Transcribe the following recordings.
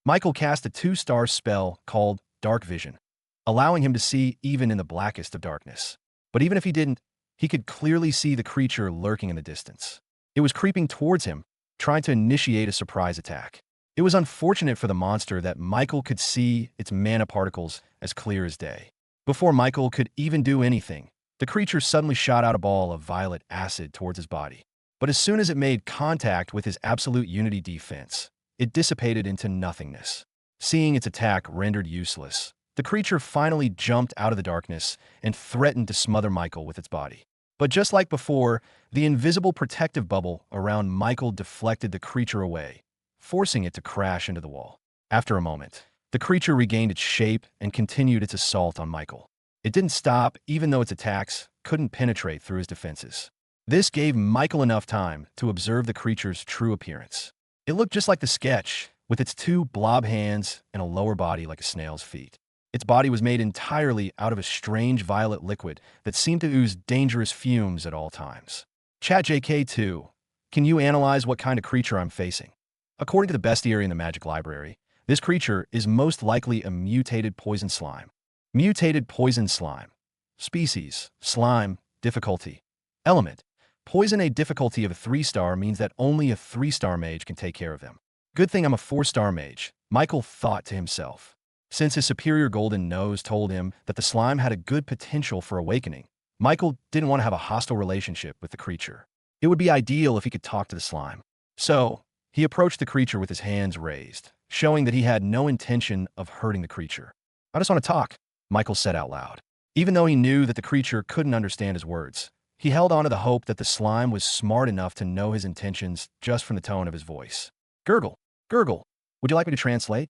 Michael cast a 2-star spell called Dark Vision, allowing him to see even in the blackest of darkness. But even if he didn't, he could clearly see the creature lurking in the distance. It was creeping towards him, trying to initiate a surprise attack. It was unfortunate for the monster that Michael could see its mana particles as clear as day. Before Michael could even do anything, the creature suddenly shot out a ball of violet acid towards his body. But as soon as it made contact with his absolute unity defense, it dissipated into nothingness. Seeing its attack rendered useless, the creature finally jumped out of the darkness and threatened to smother Michael with its body. But just like before, the invisible protective bubble around Michael deflected the creature away, forcing it to crash into the wall. After a moment, the creature regained its shape and continued its assault on Michael. It didn't stop even though its attacks couldn't penetrate through his defenses. This gave Michael enough time to observe the creature's true appearance. It looked just like the sketch, with its 2 blob hands and a lower body like a snail's feet. Its body was made entirely out of a strange violet liquid that seemed to ooze dangerous fumes at all times. ChatJK2, can you analyze what kind of creature I'm facing? According to the bestiary in the Magic Library, this creature is most likely a mutated poison slime. Mutated poison slime. Species, slime, difficulty. Element. Poison. A difficulty of a 3-star means that only a 3-star mage can take care of them. Good thing I'm a 4-star mage, Michael thought to himself. Since his superior golden nose told him that the slime had a good potential for awakening, Michael didn't want to have a hostile relationship with the creature. It would be ideal if he could talk to the slime. So, he approached the creature with his hands raised, showing that he had no intention of hurting the creature. I just want to talk, Michael said out loud. Even though he knew that the creature couldn't understand his words, he held on to the hope that the slime was smart enough to know his intentions just from the tone of his voice. Gurgle, gurgle, would you like me to translate?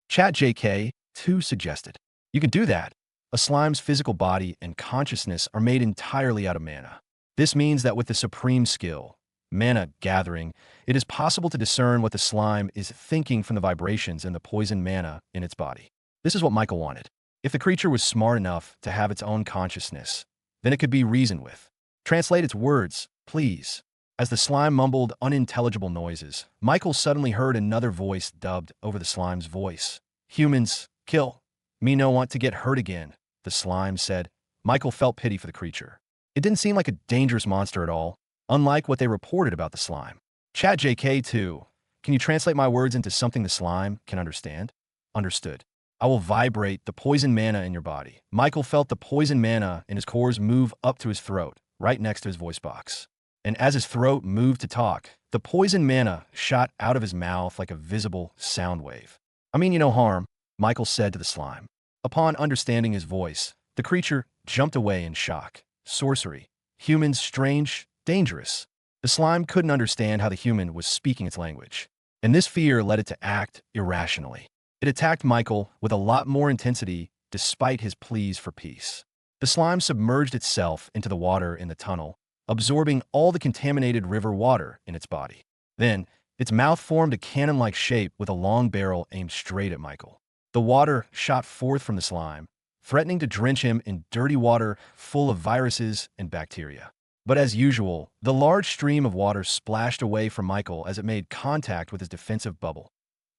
ChatJK2 suggested. You can do that. A slime's physical body and consciousness are made entirely out of mana. This means that with the supreme skill, mana gathering, it is possible to discern what the slime is thinking from the vibrations and the poison mana in its body. This is what Michael wanted. If the creature was smart enough to have its own consciousness, then it could be reasoned with. Translate its words, please. As the slime mumbled unintelligible noises, Michael suddenly heard another voice dubbed over the slime's voice. Humans, kill. Me no want to get hurt again, the slime said. Michael felt pity for the creature. It didn't seem like a dangerous monster at all, unlike what they reported about the slime. ChatJK2, can you translate my words into something the slime can understand? Understood. I will vibrate the poison mana in your body. Michael felt the poison mana in his cores move up to his throat, right next to his voice box. And as his throat moved to talk, the poison mana shot out of his mouth like a visible sound wave. I mean you no harm, Michael said to the slime. Upon understanding his voice, the creature jumped away in shock. Sorcery. Humans strange, dangerous. The slime couldn't understand how the human was speaking its language, and this fear led it to act irrationally. It attacked Michael with a lot more intensity despite his pleas for peace. The slime submerged itself into the water in the tunnel, absorbing all the contaminated river water in its body. Then, its mouth formed a cannon-like shape with a long barrel aimed straight at Michael. The water shot forth from the slime, threatening to drench him in dirty water full of viruses and bacteria. But as usual, the large stream of water splashed away from Michael as it made contact with his defensive bubble.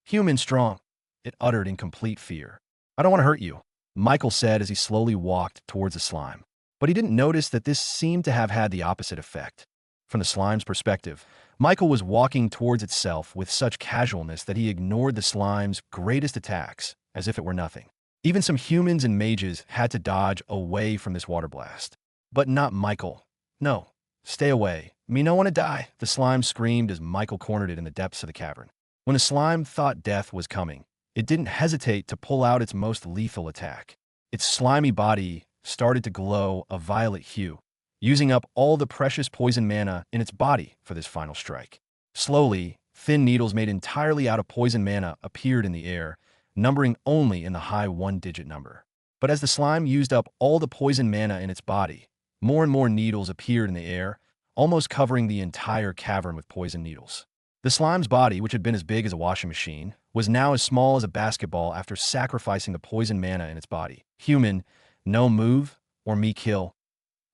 Human strong, it uttered in complete fear. I don't want to hurt you, Michael said as he slowly walked towards the slime. But he didn't notice that this seemed to have had the opposite effect. From the slime's perspective, Michael was walking towards itself with such casualness that he ignored the slime's greatest attacks as if it were nothing. Even some humans and mages had to dodge away from this water blast. But not Michael. No, stay away. Me no want to die, the slime screamed as Michael cornered it in the depths of the cavern. When the slime thought death was coming, it didn't hesitate to pull out its most lethal attack. Its slimy body started to glow a violet hue, using up all the precious poison mana in its body for this final strike. Slowly, thin needles made entirely out of poison mana appeared in the air, numbering only in the high 1-digit number. But as the slime used up all the poison mana in its body, more and more needles appeared in the air, almost covering the entire cavern with poison needles. The slime's body, which had been as big as a washing machine, was now as small as a basketball after sacrificing the poison mana in its body. Human, no move, or me kill.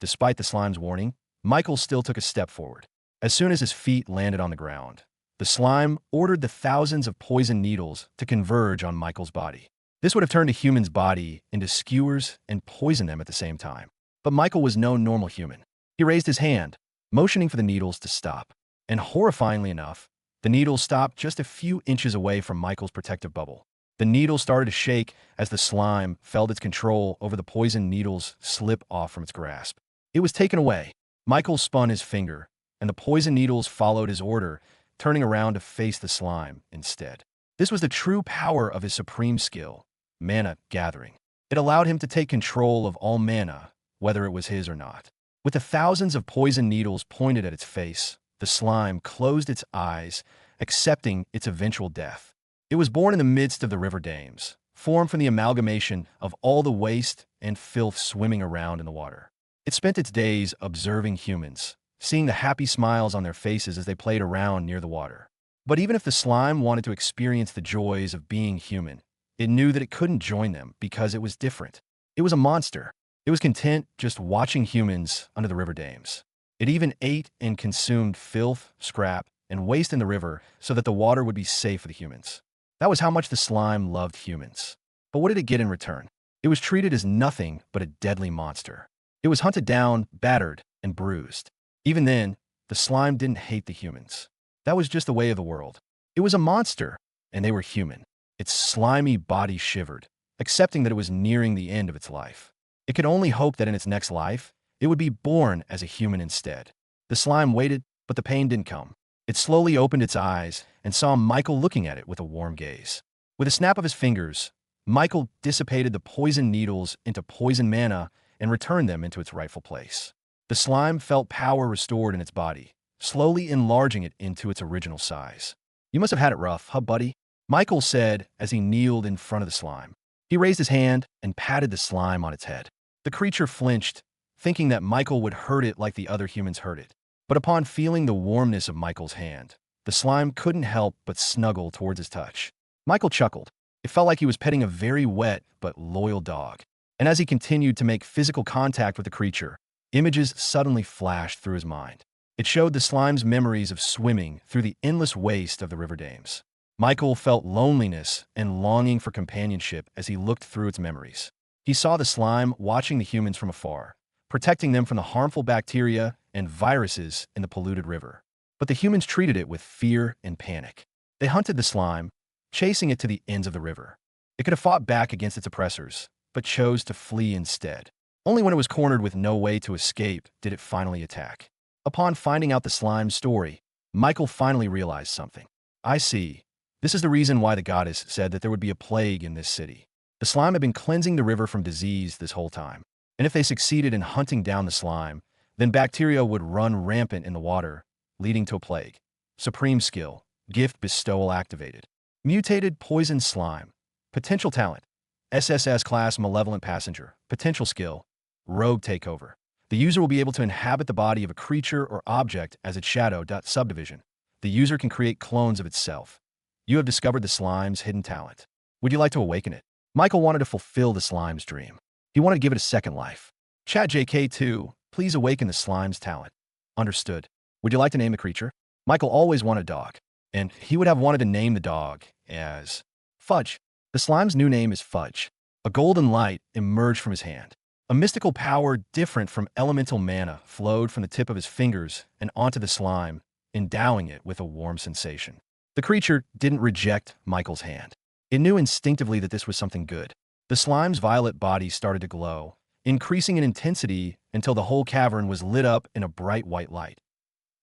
Despite the slime's warning, Michael still took a step forward. As soon as his feet landed on the ground, the slime ordered the thousands of poison needles to converge on Michael's body. This would have turned a human's body into skewers and poisoned them at the same time. But Michael was no normal human. He raised his hand, motioning for the needles to stop. And horrifyingly enough, the needles stopped just a few inches away from Michael's protective bubble. The needle started to shake as the slime felt its control over the poison needles slip off from its grasp. It was taken away. Michael spun his finger, and the poison needles followed his order, turning around to face the slime instead. This was the true power of his supreme skill, mana gathering. It allowed him to take control of all mana, whether it was his or not. With the thousands of poison needles pointed at its face, the slime closed its eyes, accepting its eventual death. It was born in the midst of the river Dames, formed from the amalgamation of all the waste and filth swimming around in the water. It spent its days observing humans, seeing the happy smiles on their faces as they played around near the water. But even if the slime wanted to experience the joys of being human, it knew that it couldn't join them because it was different. It was a monster. It was content just watching humans under the river Dames. It even ate and consumed filth, scrap, and waste in the river so that the water would be safe for the humans. That was how much the slime loved humans. But what did it get in return? It was treated as nothing but a deadly monster. It was hunted down, battered, and bruised. Even then, the slime didn't hate the humans. That was just the way of the world. It was a monster, and they were human. Its slimy body shivered, accepting that it was nearing the end of its life. It could only hope that in its next life, it would be born as a human instead. The slime waited, but the pain didn't come. It slowly opened its eyes and saw Michael looking at it with a warm gaze. With a snap of his fingers, Michael dissipated the poison needles into poison mana and returned them into its rightful place. The slime felt power restored in its body, slowly enlarging it into its original size. "You must have had it rough, huh, buddy?" Michael said as he kneeled in front of the slime. He raised his hand and patted the slime on its head. The creature flinched, thinking that Michael would hurt it like the other humans hurt it. But upon feeling the warmness of Michael's hand, the slime couldn't help but snuggle towards his touch. Michael chuckled. It felt like he was petting a very wet but loyal dog. And as he continued to make physical contact with the creature, images suddenly flashed through his mind. It showed the slime's memories of swimming through the endless waste of the river Dames. Michael felt loneliness and longing for companionship as he looked through its memories. He saw the slime watching the humans from afar, protecting them from the harmful bacteria and viruses in the polluted river. But the humans treated it with fear and panic. They hunted the slime, chasing it to the ends of the river. It could have fought back against its oppressors, but chose to flee instead. Only when it was cornered with no way to escape did it finally attack. Upon finding out the slime's story, Michael finally realized something. "I see. This is the reason why the goddess said that there would be a plague in this city. The slime had been cleansing the river from disease this whole time. And if they succeeded in hunting down the slime, then bacteria would run rampant in the water, leading to a plague. Supreme skill, gift bestowal activated. Mutated poison slime. Potential talent. SSS class malevolent passenger. Potential skill, rogue takeover. The user will be able to inhabit the body of a creature or object as its shadow. Subdivision. The user can create clones of itself. You have discovered the slime's hidden talent. Would you like to awaken it?" Michael wanted to fulfill the slime's dream. He wanted to give it a second life. Chat JK2, please awaken the slime's talent. Understood. Would you like to name the creature? Michael always wanted a dog, and he would have wanted to name the dog as Fudge. The slime's new name is Fudge. A golden light emerged from his hand. A mystical power different from elemental mana flowed from the tip of his fingers and onto the slime, endowing it with a warm sensation. The creature didn't reject Michael's hand. It knew instinctively that this was something good. The slime's violet body started to glow, increasing in intensity until the whole cavern was lit up in a bright white light.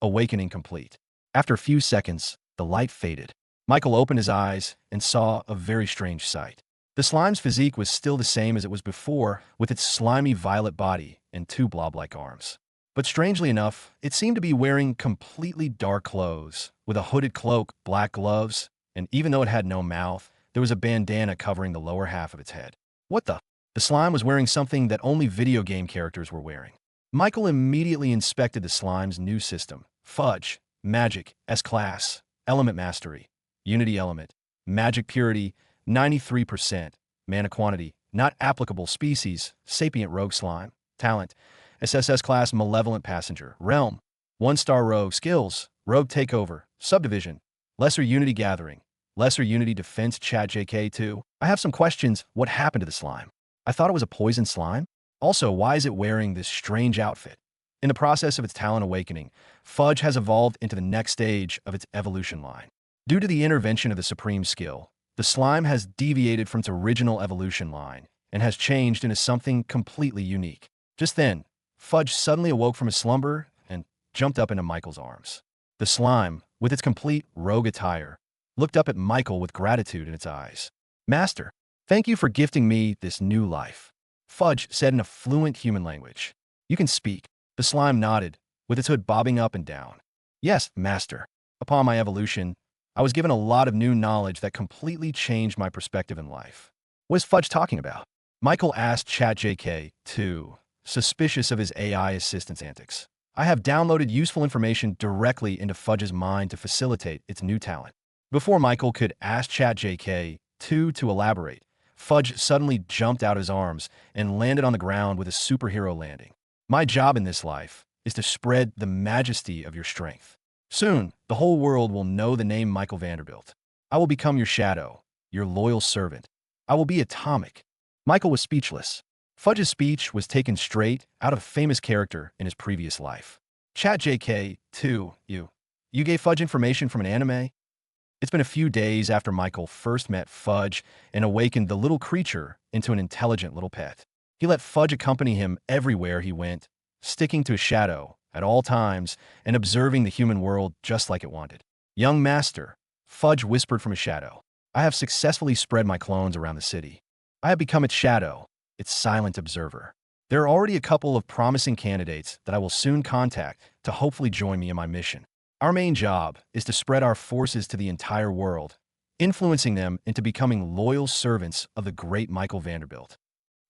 Awakening complete. After a few seconds, the light faded. Michael opened his eyes and saw a very strange sight. The slime's physique was still the same as it was before, with its slimy violet body and two blob-like arms. But strangely enough, it seemed to be wearing completely dark clothes, with a hooded cloak, black gloves, and even though it had no mouth, there was a bandana covering the lower half of its head. What the? The slime was wearing something that only video game characters were wearing. Michael immediately inspected the slime's new system. Fudge, Magic, S-Class, Element Mastery, Unity Element, Magic Purity, 93%, Mana Quantity, Not Applicable Species, Sapient Rogue Slime, Talent, SSS Class Malevolent Passenger, Realm, 1-star Rogue, Skills, Rogue Takeover, Subdivision, Lesser Unity Gathering. Lesser Unity Defense Chat JK2. I have some questions. What happened to the slime? I thought it was a poison slime. Also, why is it wearing this strange outfit? In the process of its talent awakening, Fudge has evolved into the next stage of its evolution line. Due to the intervention of the supreme skill, the slime has deviated from its original evolution line and has changed into something completely unique. Just then, Fudge suddenly awoke from his slumber and jumped up into Michael's arms. The slime, with its complete rogue attire, looked up at Michael with gratitude in its eyes. "Master, thank you for gifting me this new life," Fudge said in a fluent human language. "You can speak." The slime nodded, with its hood bobbing up and down. "Yes, Master. Upon my evolution, I was given a lot of new knowledge that completely changed my perspective in life." "What is Fudge talking about?" Michael asked ChatJK2, suspicious of his AI assistant's antics. "I have downloaded useful information directly into Fudge's mind to facilitate its new talent." Before Michael could ask ChatJK2 to elaborate, Fudge suddenly jumped out of his arms and landed on the ground with a superhero landing. "My job in this life is to spread the majesty of your strength. Soon, the whole world will know the name Michael Vanderbilt. I will become your shadow, your loyal servant. I will be atomic." Michael was speechless. Fudge's speech was taken straight out of a famous character in his previous life. ChatJK2, you gave Fudge information from an anime? It's been a few days after Michael first met Fudge and awakened the little creature into an intelligent little pet. He let Fudge accompany him everywhere he went, sticking to his shadow at all times and observing the human world just like it wanted. "Young master," Fudge whispered from his shadow, "I have successfully spread my clones around the city. I have become its shadow, its silent observer. There are already a couple of promising candidates that I will soon contact to hopefully join me in my mission. Our main job is to spread our forces to the entire world, influencing them into becoming loyal servants of the great Michael Vanderbilt."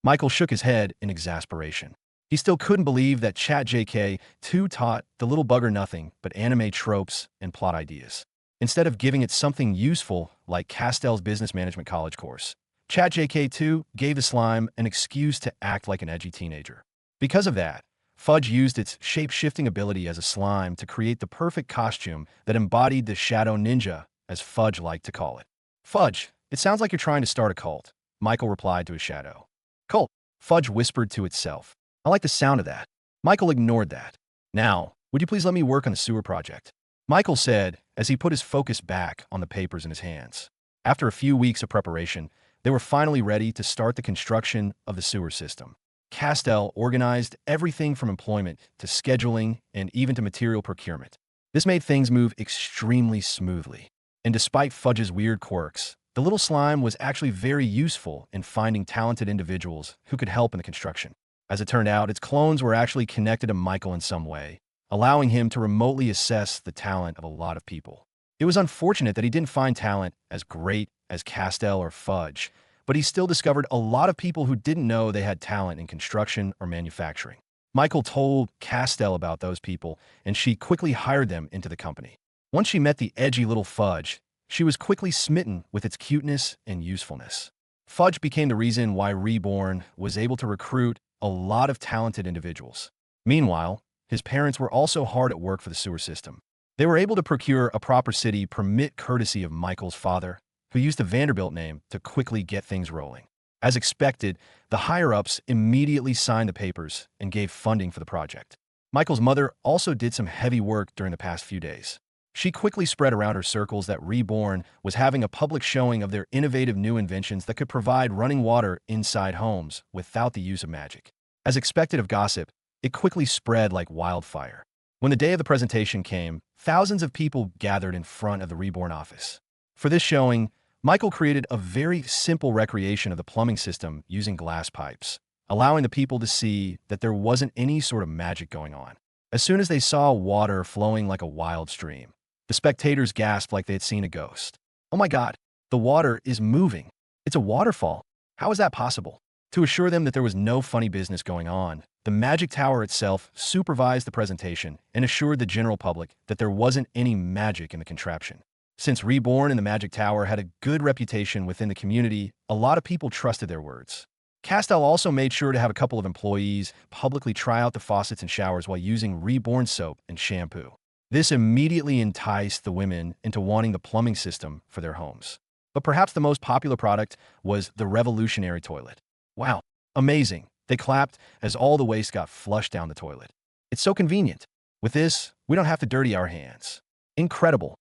Michael shook his head in exasperation. He still couldn't believe that ChatJK2 taught the little bugger nothing but anime tropes and plot ideas. Instead of giving it something useful like Castell's business management college course, ChatJK2 gave the slime an excuse to act like an edgy teenager. Because of that, Fudge used its shape-shifting ability as a slime to create the perfect costume that embodied the shadow ninja, as Fudge liked to call it. "Fudge, it sounds like you're trying to start a cult," Michael replied to his shadow. "Cult," Fudge whispered to itself. "I like the sound of that." Michael ignored that. "Now, would you please let me work on the sewer project?" Michael said as he put his focus back on the papers in his hands. After a few weeks of preparation, they were finally ready to start the construction of the sewer system. Castell organized everything from employment to scheduling and even to material procurement. This made things move extremely smoothly. And despite Fudge's weird quirks, the little slime was actually very useful in finding talented individuals who could help in the construction. As it turned out, its clones were actually connected to Michael in some way, allowing him to remotely assess the talent of a lot of people. It was unfortunate that he didn't find talent as great as Castell or Fudge, but he still discovered a lot of people who didn't know they had talent in construction or manufacturing. Michael told Castell about those people, and she quickly hired them into the company. Once she met the edgy little Fudge, she was quickly smitten with its cuteness and usefulness. Fudge became the reason why Reborn was able to recruit a lot of talented individuals. Meanwhile, his parents were also hard at work for the sewer system. They were able to procure a proper city permit courtesy of Michael's father, who used the Vanderbilt name to quickly get things rolling. As expected, the higher-ups immediately signed the papers and gave funding for the project. Michael's mother also did some heavy work during the past few days. She quickly spread around her circles that Reborn was having a public showing of their innovative new inventions that could provide running water inside homes without the use of magic. As expected of gossip, it quickly spread like wildfire. When the day of the presentation came, thousands of people gathered in front of the Reborn office. For this showing, Michael created a very simple recreation of the plumbing system using glass pipes, allowing the people to see that there wasn't any sort of magic going on. As soon as they saw water flowing like a wild stream, the spectators gasped like they had seen a ghost. "Oh my God, the water is moving. It's a waterfall. How is that possible?" To assure them that there was no funny business going on, the Magic Tower itself supervised the presentation and assured the general public that there wasn't any magic in the contraption. Since Reborn and the Magic Tower had a good reputation within the community, a lot of people trusted their words. Castell also made sure to have a couple of employees publicly try out the faucets and showers while using Reborn soap and shampoo. This immediately enticed the women into wanting the plumbing system for their homes. But perhaps the most popular product was the revolutionary toilet. Wow, amazing. They clapped as all the waste got flushed down the toilet. It's so convenient. With this, we don't have to dirty our hands. Incredible.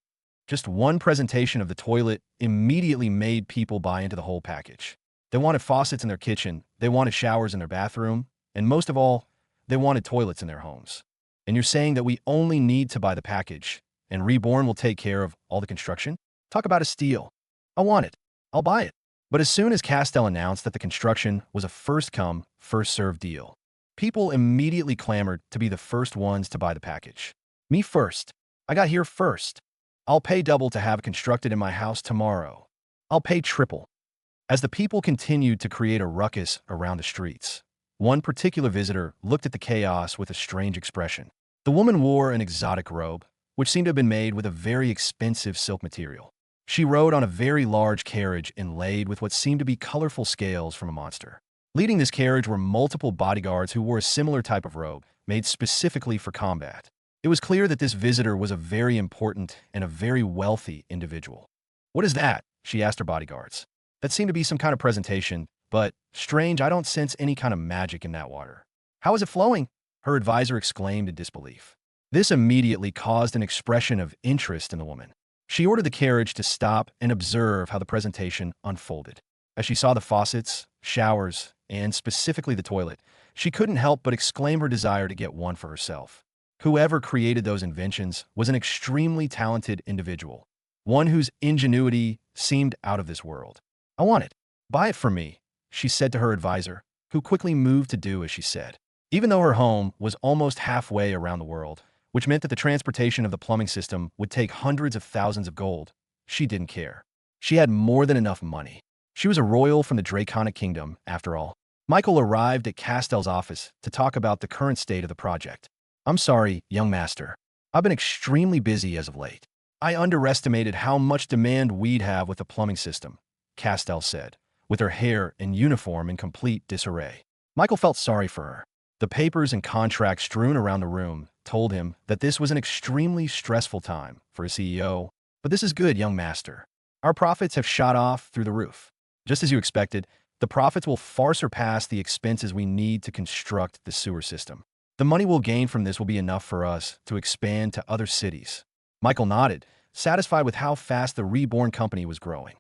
Just one presentation of the toilet immediately made people buy into the whole package. They wanted faucets in their kitchen, they wanted showers in their bathroom, and most of all, they wanted toilets in their homes. And you're saying that we only need to buy the package, and Reborn will take care of all the construction? Talk about a steal. I want it. I'll buy it. But as soon as Castell announced that the construction was a first-come, first-served deal, people immediately clamored to be the first ones to buy the package. Me first. I got here first. I'll pay double to have it constructed in my house tomorrow. I'll pay triple. As the people continued to create a ruckus around the streets, one particular visitor looked at the chaos with a strange expression. The woman wore an exotic robe, which seemed to have been made with a very expensive silk material. She rode on a very large carriage inlaid with what seemed to be colorful scales from a monster. Leading this carriage were multiple bodyguards who wore a similar type of robe, made specifically for combat. It was clear that this visitor was a very important and a very wealthy individual. "What is that?" she asked her bodyguards. "That seemed to be some kind of presentation, but strange, I don't sense any kind of magic in that water." "How is it flowing?" her advisor exclaimed in disbelief. This immediately caused an expression of interest in the woman. She ordered the carriage to stop and observe how the presentation unfolded. As she saw the faucets, showers, and specifically the toilet, she couldn't help but exclaim her desire to get one for herself. Whoever created those inventions was an extremely talented individual, one whose ingenuity seemed out of this world. "I want it. Buy it for me," she said to her advisor, who quickly moved to do as she said. Even though her home was almost halfway around the world, which meant that the transportation of the plumbing system would take hundreds of thousands of gold, she didn't care. She had more than enough money. She was a royal from the Draconic Kingdom, after all. Michael arrived at Castell's office to talk about the current state of the project. "I'm sorry, young master. I've been extremely busy as of late. I underestimated how much demand we'd have with the plumbing system," Castell said, with her hair and uniform in complete disarray. Michael felt sorry for her. The papers and contracts strewn around the room told him that this was an extremely stressful time for a CEO. "But this is good, young master. Our profits have shot off through the roof. Just as you expected, the profits will far surpass the expenses we need to construct the sewer system. The money we'll gain from this will be enough for us to expand to other cities." Michael nodded, satisfied with how fast the Reborn company was growing.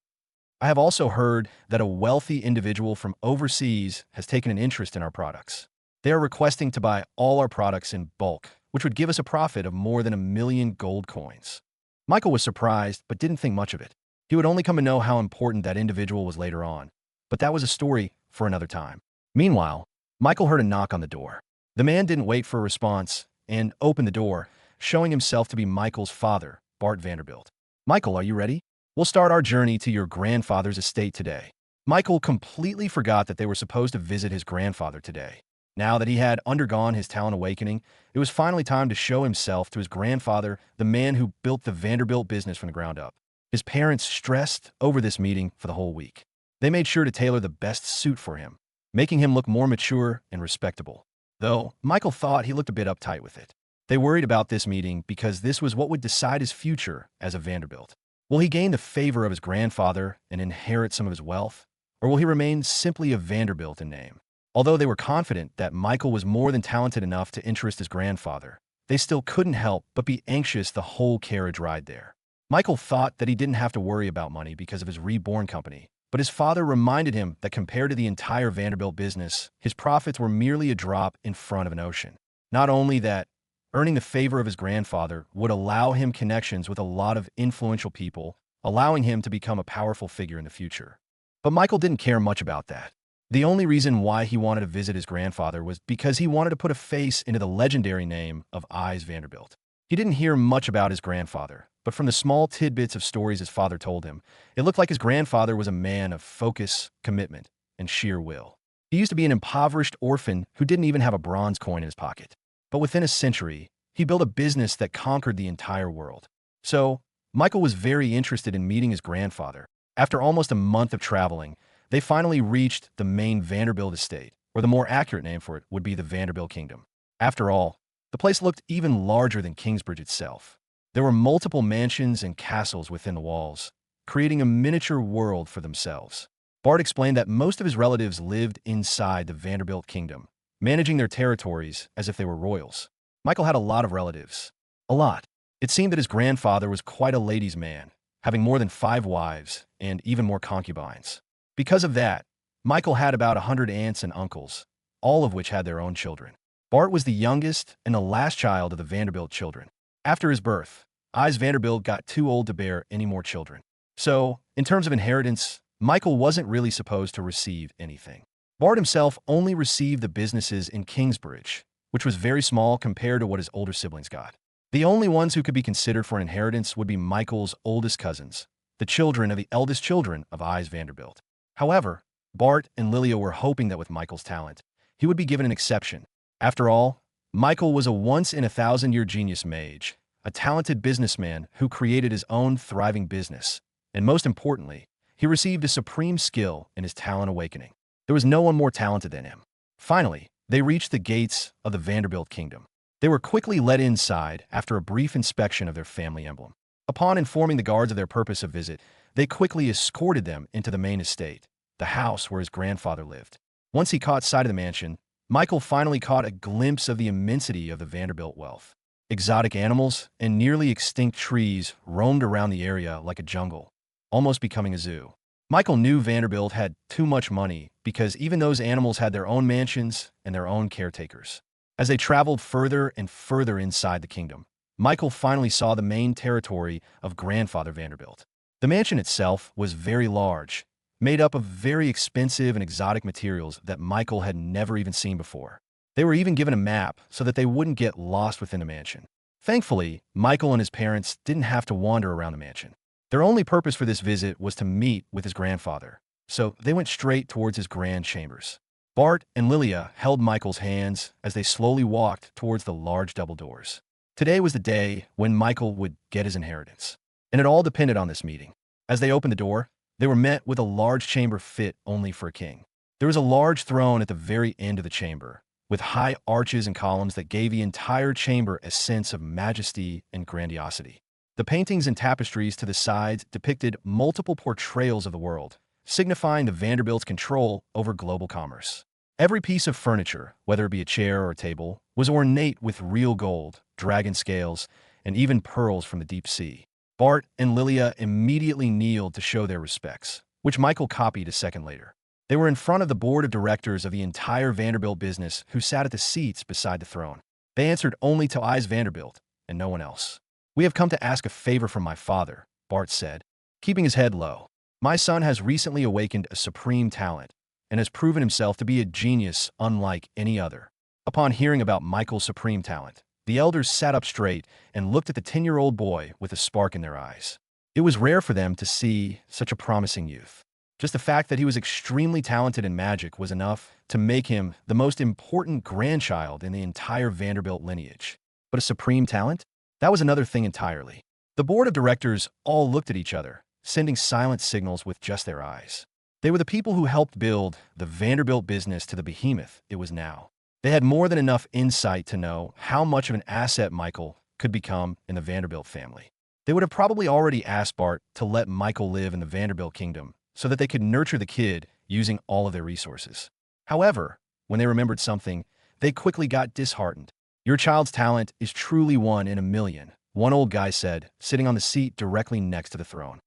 "I have also heard that a wealthy individual from overseas has taken an interest in our products. They are requesting to buy all our products in bulk, which would give us a profit of more than 1,000,000 gold coins." Michael was surprised, but didn't think much of it. He would only come to know how important that individual was later on, but that was a story for another time. Meanwhile, Michael heard a knock on the door. The man didn't wait for a response and opened the door, showing himself to be Michael's father, Bart Vanderbilt. "Michael, are you ready? We'll start our journey to your grandfather's estate today." Michael completely forgot that they were supposed to visit his grandfather today. Now that he had undergone his talent awakening, it was finally time to show himself to his grandfather, the man who built the Vanderbilt business from the ground up. His parents stressed over this meeting for the whole week. They made sure to tailor the best suit for him, making him look more mature and respectable. Though Michael thought he looked a bit uptight with it. They worried about this meeting because this was what would decide his future as a Vanderbilt. Will he gain the favor of his grandfather and inherit some of his wealth? Or will he remain simply a Vanderbilt in name? Although they were confident that Michael was more than talented enough to interest his grandfather, they still couldn't help but be anxious the whole carriage ride there. Michael thought that he didn't have to worry about money because of his Reborn company, but his father reminded him that compared to the entire Vanderbilt business, his profits were merely a drop in front of an ocean. Not only that, earning the favor of his grandfather would allow him connections with a lot of influential people, allowing him to become a powerful figure in the future. But Michael didn't care much about that. The only reason why he wanted to visit his grandfather was because he wanted to put a face into the legendary name of Ives Vanderbilt. He didn't hear much about his grandfather, but from the small tidbits of stories his father told him, it looked like his grandfather was a man of focus, commitment, and sheer will. He used to be an impoverished orphan who didn't even have a bronze coin in his pocket. But within a century, he built a business that conquered the entire world. So, Michael was very interested in meeting his grandfather. After almost a month of traveling, they finally reached the main Vanderbilt estate, or the more accurate name for it would be the Vanderbilt Kingdom. After all, the place looked even larger than Kingsbridge itself. There were multiple mansions and castles within the walls, creating a miniature world for themselves. Bart explained that most of his relatives lived inside the Vanderbilt kingdom, managing their territories as if they were royals. Michael had a lot of relatives. A lot. It seemed that his grandfather was quite a ladies' man, having more than 5 wives and even more concubines. Because of that, Michael had about 100 aunts and uncles, all of which had their own children. Bart was the youngest and the last child of the Vanderbilt children. After his birth, Ise Vanderbilt got too old to bear any more children. So, in terms of inheritance, Michael wasn't really supposed to receive anything. Bart himself only received the businesses in Kingsbridge, which was very small compared to what his older siblings got. The only ones who could be considered for an inheritance would be Michael's oldest cousins, the children of the eldest children of Ise Vanderbilt. However, Bart and Lilia were hoping that with Michael's talent, he would be given an exception. After all, Michael was a once-in-a-thousand-year genius mage, a talented businessman who created his own thriving business, and most importantly, he received a supreme skill in his talent awakening. There was no one more talented than him. Finally, they reached the gates of the Vanderbilt kingdom. They were quickly led inside after a brief inspection of their family emblem. Upon informing the guards of their purpose of visit, they quickly escorted them into the main estate, the house where his grandfather lived. Once he caught sight of the mansion, Michael finally caught a glimpse of the immensity of the Vanderbilt wealth. Exotic animals and nearly extinct trees roamed around the area like a jungle, almost becoming a zoo. Michael knew Vanderbilt had too much money because even those animals had their own mansions and their own caretakers. As they traveled further and further inside the kingdom, Michael finally saw the main territory of Grandfather Vanderbilt. The mansion itself was very large, made up of very expensive and exotic materials that Michael had never even seen before. They were even given a map so that they wouldn't get lost within the mansion. Thankfully, Michael and his parents didn't have to wander around the mansion. Their only purpose for this visit was to meet with his grandfather, so they went straight towards his grand chambers. Bart and Lilia held Michael's hands as they slowly walked towards the large double doors. Today was the day when Michael would get his inheritance, and it all depended on this meeting. As they opened the door, they were met with a large chamber fit only for a king. There was a large throne at the very end of the chamber, with high arches and columns that gave the entire chamber a sense of majesty and grandiosity. The paintings and tapestries to the sides depicted multiple portrayals of the world, signifying the Vanderbilt's control over global commerce. Every piece of furniture, whether it be a chair or a table, was ornate with real gold, dragon scales, and even pearls from the deep sea. Bart and Lilia immediately kneeled to show their respects, which Michael copied a second later. They were in front of the board of directors of the entire Vanderbilt business who sat at the seats beside the throne. They answered only to Ise Vanderbilt and no one else. "We have come to ask a favor from my father," Bart said, keeping his head low. "My son has recently awakened a supreme talent and has proven himself to be a genius unlike any other." Upon hearing about Michael's supreme talent, the elders sat up straight and looked at the 10-year-old boy with a spark in their eyes. It was rare for them to see such a promising youth. Just the fact that he was extremely talented in magic was enough to make him the most important grandchild in the entire Vanderbilt lineage. But a supreme talent? That was another thing entirely. The board of directors all looked at each other, sending silent signals with just their eyes. They were the people who helped build the Vanderbilt business to the behemoth it was now. They had more than enough insight to know how much of an asset Michael could become in the Vanderbilt family. They would have probably already asked Bart to let Michael live in the Vanderbilt kingdom so that they could nurture the kid using all of their resources. However, when they remembered something, they quickly got disheartened. "Your child's talent is truly 1 in a million," one old guy said, sitting on the seat directly next to the throne.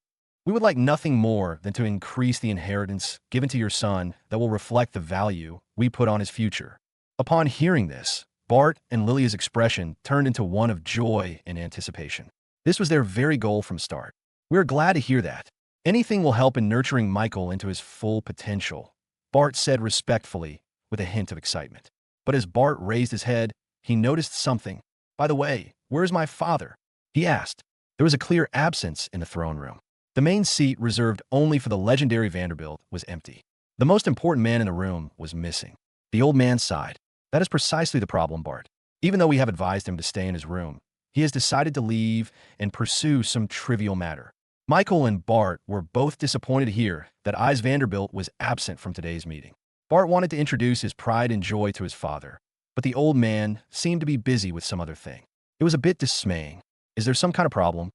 "We would like nothing more than to increase the inheritance given to your son that will reflect the value we put on his future." Upon hearing this, Bart and Lilia's expression turned into one of joy and anticipation. This was their very goal from start. "We are glad to hear that. Anything will help in nurturing Michael into his full potential," Bart said respectfully with a hint of excitement. But as Bart raised his head, he noticed something. "By the way, where's my father?" he asked. There was a clear absence in the throne room. The main seat reserved only for the legendary Vanderbilt was empty. The most important man in the room was missing. The old man sighed. "That is precisely the problem, Bart. Even though we have advised him to stay in his room, he has decided to leave and pursue some trivial matter." Michael and Bart were both disappointed to hear that Ise Vanderbilt was absent from today's meeting. Bart wanted to introduce his pride and joy to his father, but the old man seemed to be busy with some other thing. It was a bit dismaying. Is there some kind of problem?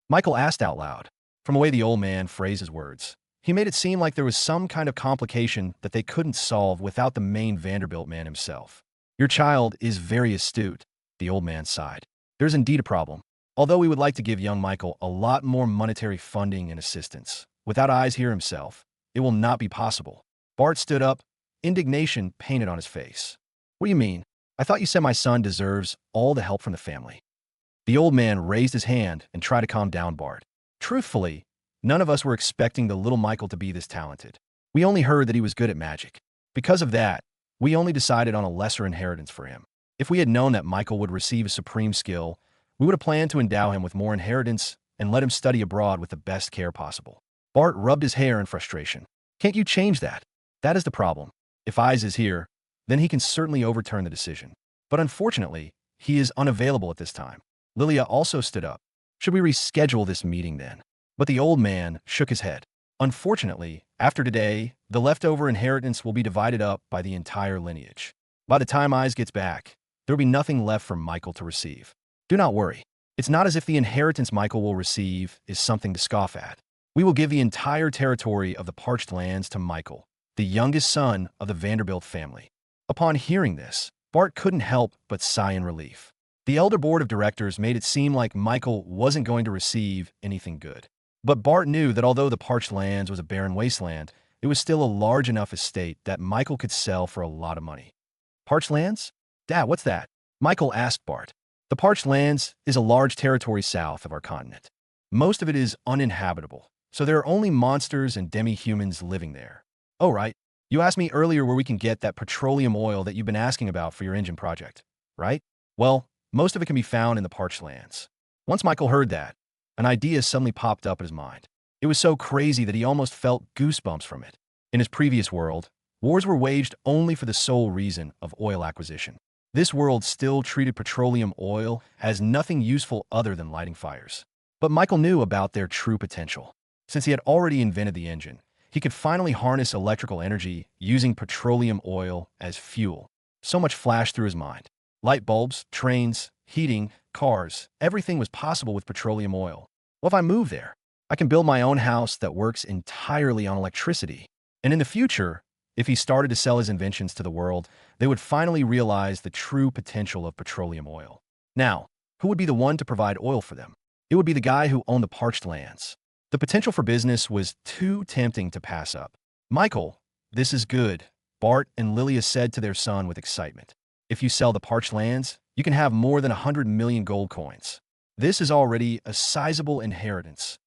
Michael asked out loud. From the way the old man phrased his words, he made it seem like there was some kind of complication that they couldn't solve without the main Vanderbilt man himself. Your child is very astute, the old man sighed. There's indeed a problem. Although we would like to give young Michael a lot more monetary funding and assistance, without eyes here himself, it will not be possible. Bart stood up, indignation painted on his face. What do you mean? I thought you said my son deserves all the help from the family. The old man raised his hand and tried to calm down Bart. Truthfully, none of us were expecting the little Michael to be this talented. We only heard that he was good at magic. Because of that, we only decided on a lesser inheritance for him. If we had known that Michael would receive a supreme skill, we would have planned to endow him with more inheritance and let him study abroad with the best care possible. Bart rubbed his hair in frustration. Can't you change that? That is the problem. If Eyes is here, then he can certainly overturn the decision. But unfortunately, he is unavailable at this time. Lilia also stood up. Should we reschedule this meeting then? But the old man shook his head. Unfortunately, after today, the leftover inheritance will be divided up by the entire lineage. By the time Eyes gets back, there will be nothing left for Michael to receive. Do not worry. It's not as if the inheritance Michael will receive is something to scoff at. We will give the entire territory of the parched lands to Michael, the youngest son of the Vanderbilt family. Upon hearing this, Bart couldn't help but sigh in relief. The elder board of directors made it seem like Michael wasn't going to receive anything good. But Bart knew that although the parched lands was a barren wasteland, it was still a large enough estate that Michael could sell for a lot of money. Parched lands? Dad, what's that? Michael asked Bart. The parched lands is a large territory south of our continent. Most of it is uninhabitable, so there are only monsters and demi-humans living there. Oh, right. You asked me earlier where we can get that petroleum oil that you've been asking about for your engine project, right? Well, most of it can be found in the parched lands. Once Michael heard that, an idea suddenly popped up in his mind. It was so crazy that he almost felt goosebumps from it. In his previous world, wars were waged only for the sole reason of oil acquisition. This world still treated petroleum oil as nothing useful other than lighting fires. But Michael knew about their true potential. Since he had already invented the engine, he could finally harness electrical energy using petroleum oil as fuel. So much flashed through his mind. Light bulbs, trains, heating, cars, everything was possible with petroleum oil. Well, if I move there, I can build my own house that works entirely on electricity. And in the future, if he started to sell his inventions to the world, they would finally realize the true potential of petroleum oil. Now, who would be the one to provide oil for them? It would be the guy who owned the parched lands. The potential for business was too tempting to pass up. Michael, this is good, Bart and Lilia said to their son with excitement. If you sell the parched lands, you can have more than 100 million gold coins. This is already a sizable inheritance.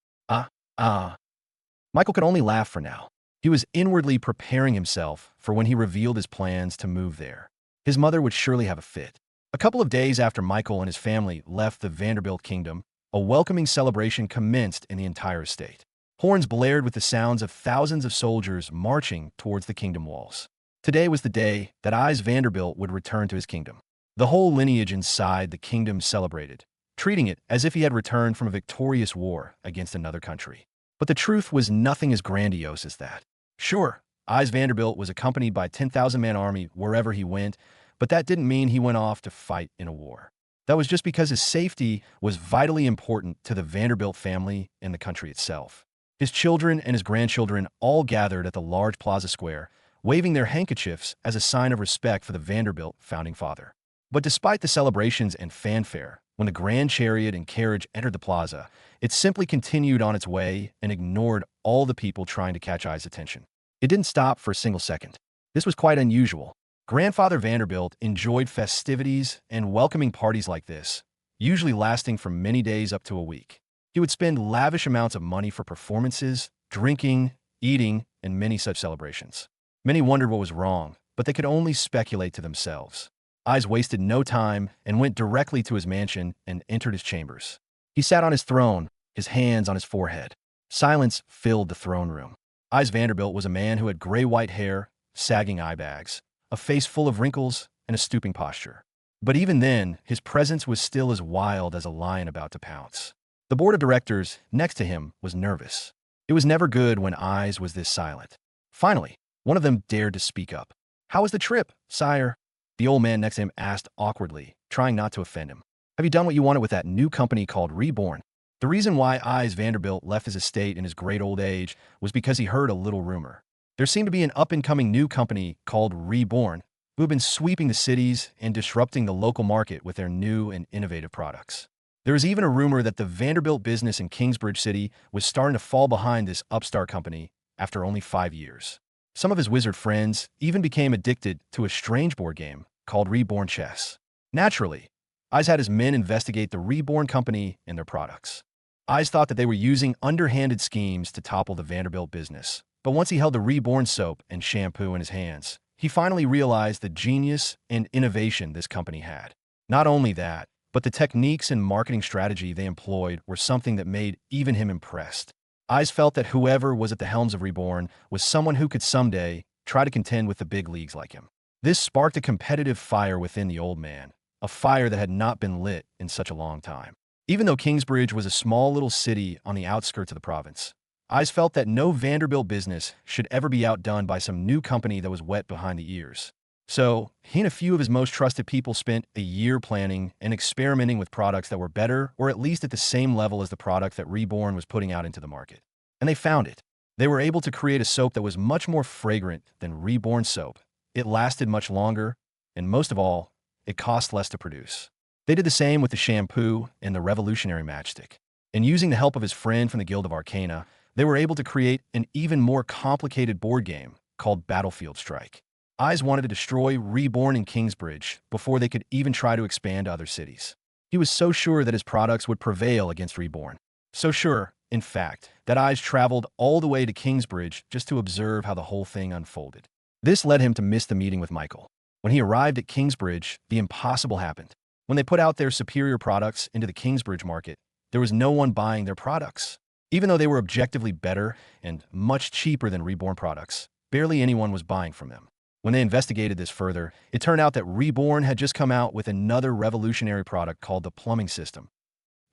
Michael could only laugh for now. He was inwardly preparing himself for when he revealed his plans to move there. His mother would surely have a fit. A couple of days after Michael and his family left the Vanderbilt kingdom, a welcoming celebration commenced in the entire estate. Horns blared with the sounds of thousands of soldiers marching towards the kingdom walls. Today was the day that Eyes Vanderbilt would return to his kingdom. The whole lineage inside the kingdom celebrated, treating it as if he had returned from a victorious war against another country. But the truth was nothing as grandiose as that. Sure, Eyes Vanderbilt was accompanied by a 10,000-man army wherever he went, but that didn't mean he went off to fight in a war. That was just because his safety was vitally important to the Vanderbilt family and the country itself. His children and his grandchildren all gathered at the large plaza square, waving their handkerchiefs as a sign of respect for the Vanderbilt founding father. But despite the celebrations and fanfare, when the grand chariot and carriage entered the plaza, it simply continued on its way and ignored all the people trying to catch Eyes' attention. It didn't stop for a single second. This was quite unusual. Grandfather Vanderbilt enjoyed festivities and welcoming parties like this, usually lasting from many days up to a week. He would spend lavish amounts of money for performances, drinking, eating, and many such celebrations. Many wondered what was wrong, but they could only speculate to themselves. Eyes wasted no time and went directly to his mansion and entered his chambers. He sat on his throne, his hands on his forehead. Silence filled the throne room. Eyes Vanderbilt was a man who had gray-white hair, sagging eye bags, a face full of wrinkles, and a stooping posture. But even then, his presence was still as wild as a lion about to pounce. The board of directors next to him was nervous. It was never good when Eyes was this silent. Finally, one of them dared to speak up. "How was the trip, sire?" The old man next to him asked awkwardly, trying not to offend him. Have you done what you wanted with that new company called Reborn? The reason why Eyes Vanderbilt left his estate in his great old age was because he heard a little rumor. There seemed to be an up-and-coming new company called Reborn, who had been sweeping the cities and disrupting the local market with their new and innovative products. There was even a rumor that the Vanderbilt business in Kingsbridge City was starting to fall behind this upstart company after only 5 years. Some of his wizard friends even became addicted to a strange board game called Reborn Chess. Naturally, Eyes had his men investigate the Reborn company and their products. Eyes thought that they were using underhanded schemes to topple the Vanderbilt business, but once he held the Reborn soap and shampoo in his hands, he finally realized the genius and innovation this company had. Not only that, but the techniques and marketing strategy they employed were something that made even him impressed. Eyes felt that whoever was at the helms of Reborn was someone who could someday try to contend with the big leagues like him. This sparked a competitive fire within the old man, a fire that had not been lit in such a long time. Even though Kingsbridge was a small little city on the outskirts of the province, Eyes felt that no Vanderbilt business should ever be outdone by some new company that was wet behind the ears. So, he and a few of his most trusted people spent a year planning and experimenting with products that were better or at least at the same level as the product that Reborn was putting out into the market. And they found it. They were able to create a soap that was much more fragrant than Reborn soap. It lasted much longer, and most of all, it cost less to produce. They did the same with the shampoo and the revolutionary matchstick. And using the help of his friend from the Guild of Arcana, they were able to create an even more complicated board game called Battlefield Strike. Eyes wanted to destroy Reborn in Kingsbridge before they could even try to expand to other cities. He was so sure that his products would prevail against Reborn. So sure, in fact, that Eyes traveled all the way to Kingsbridge just to observe how the whole thing unfolded. This led him to miss the meeting with Michael. When he arrived at Kingsbridge, the impossible happened. When they put out their superior products into the Kingsbridge market, there was no one buying their products. Even though they were objectively better and much cheaper than Reborn products, barely anyone was buying from them. When they investigated this further, it turned out that Reborn had just come out with another revolutionary product called the plumbing system.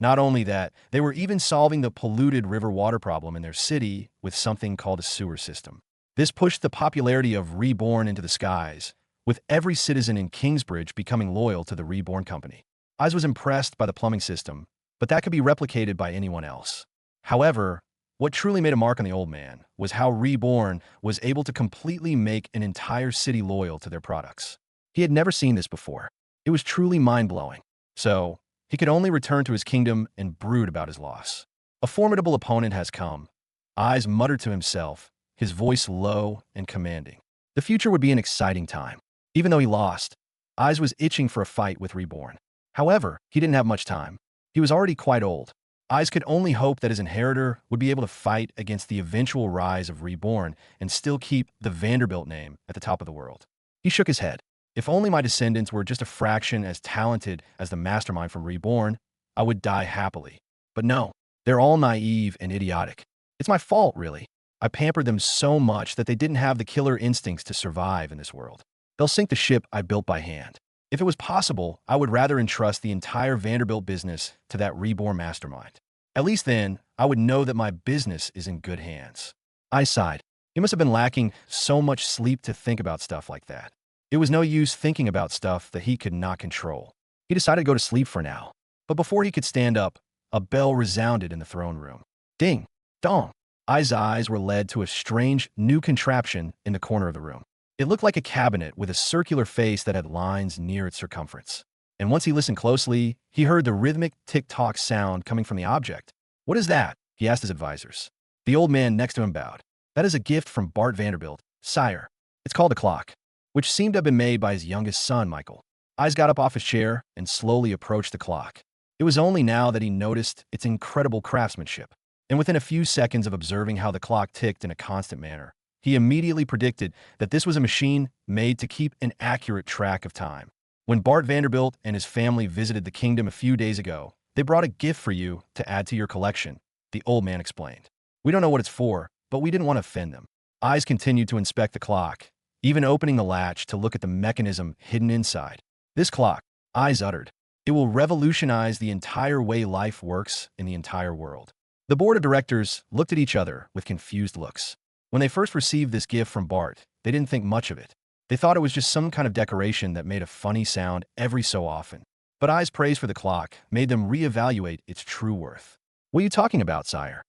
Not only that, they were even solving the polluted river water problem in their city with something called a sewer system. This pushed the popularity of Reborn into the skies, with every citizen in Kingsbridge becoming loyal to the Reborn company. Eyes was impressed by the plumbing system, but that could be replicated by anyone else. However, what truly made a mark on the old man was how Reborn was able to completely make an entire city loyal to their products. He had never seen this before. It was truly mind-blowing. So, he could only return to his kingdom and brood about his loss. A formidable opponent has come. Eyes muttered to himself, his voice low and commanding. The future would be an exciting time. Even though he lost, Eyes was itching for a fight with Reborn. However, he didn't have much time. He was already quite old. Eyes could only hope that his inheritor would be able to fight against the eventual rise of Reborn and still keep the Vanderbilt name at the top of the world. He shook his head. If only my descendants were just a fraction as talented as the mastermind from Reborn, I would die happily. But no, they're all naive and idiotic. It's my fault, really. I pampered them so much that they didn't have the killer instincts to survive in this world. They'll sink the ship I built by hand. If it was possible, I would rather entrust the entire Vanderbilt business to that Reborn mastermind. At least then, I would know that my business is in good hands. I sighed. He must have been lacking so much sleep to think about stuff like that. It was no use thinking about stuff that he could not control. He decided to go to sleep for now. But before he could stand up, a bell resounded in the throne room. Ding! Dong! Eyes' eyes were led to a strange new contraption in the corner of the room. It looked like a cabinet with a circular face that had lines near its circumference. And once he listened closely, he heard the rhythmic tick-tock sound coming from the object. What is that? He asked his advisors. The old man next to him bowed. That is a gift from Bart Vanderbilt, sire. It's called a clock, which seemed to have been made by his youngest son, Michael. Eyes got up off his chair and slowly approached the clock. It was only now that he noticed its incredible craftsmanship. And within a few seconds of observing how the clock ticked in a constant manner, he immediately predicted that this was a machine made to keep an accurate track of time. When Bart Vanderbilt and his family visited the kingdom a few days ago, they brought a gift for you to add to your collection, the old man explained. We don't know what it's for, but we didn't want to offend them. Eyes continued to inspect the clock, even opening the latch to look at the mechanism hidden inside. This clock, Eyes uttered, it will revolutionize the entire way life works in the entire world. The board of directors looked at each other with confused looks. When they first received this gift from Bart, they didn't think much of it. They thought it was just some kind of decoration that made a funny sound every so often. But Ai's praise for the clock made them reevaluate its true worth. What are you talking about, sire?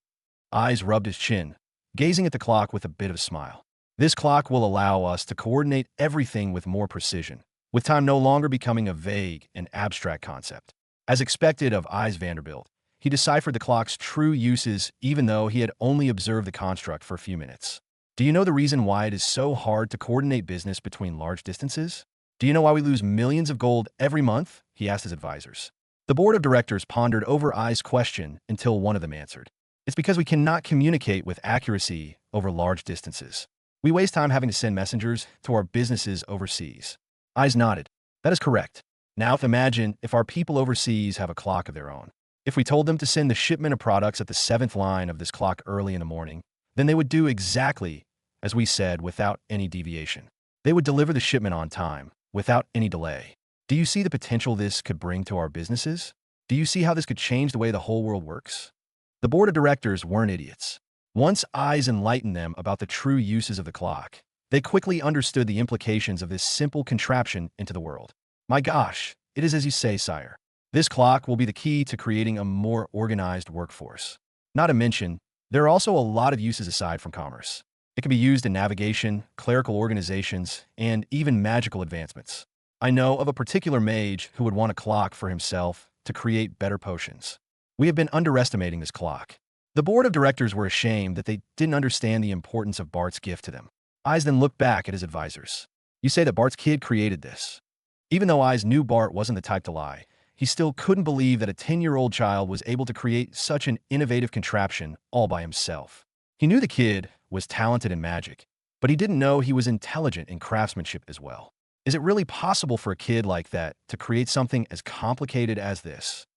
Ai's rubbed his chin, gazing at the clock with a bit of a smile. This clock will allow us to coordinate everything with more precision, with time no longer becoming a vague and abstract concept. As expected of Ai's Vanderbilt, he deciphered the clock's true uses even though he had only observed the construct for a few minutes. Do you know the reason why it is so hard to coordinate business between large distances? Do you know why we lose millions of gold every month? He asked his advisors. The board of directors pondered over Ai's question until one of them answered. It's because we cannot communicate with accuracy over large distances. We waste time having to send messengers to our businesses overseas. Ai's nodded. That is correct. Now imagine if our people overseas have a clock of their own. If we told them to send the shipment of products at the 7th line of this clock early in the morning, then they would do exactly as we said without any deviation. They would deliver the shipment on time, without any delay. Do you see the potential this could bring to our businesses? Do you see how this could change the way the whole world works? The board of directors weren't idiots. Once Ai's enlightened them about the true uses of the clock, they quickly understood the implications of this simple contraption into the world. My gosh, it is as you say, sire. This clock will be the key to creating a more organized workforce. Not to mention, there are also a lot of uses aside from commerce. It can be used in navigation, clerical organizations, and even magical advancements. I know of a particular mage who would want a clock for himself to create better potions. We have been underestimating this clock. The board of directors were ashamed that they didn't understand the importance of Bart's gift to them. Ai's then looked back at his advisors. You say that Bart's kid created this. Even though Ai's knew Bart wasn't the type to lie, he still couldn't believe that a 10-year-old child was able to create such an innovative contraption all by himself. He knew the kid was talented in magic, but he didn't know he was intelligent in craftsmanship as well. Is it really possible for a kid like that to create something as complicated as this?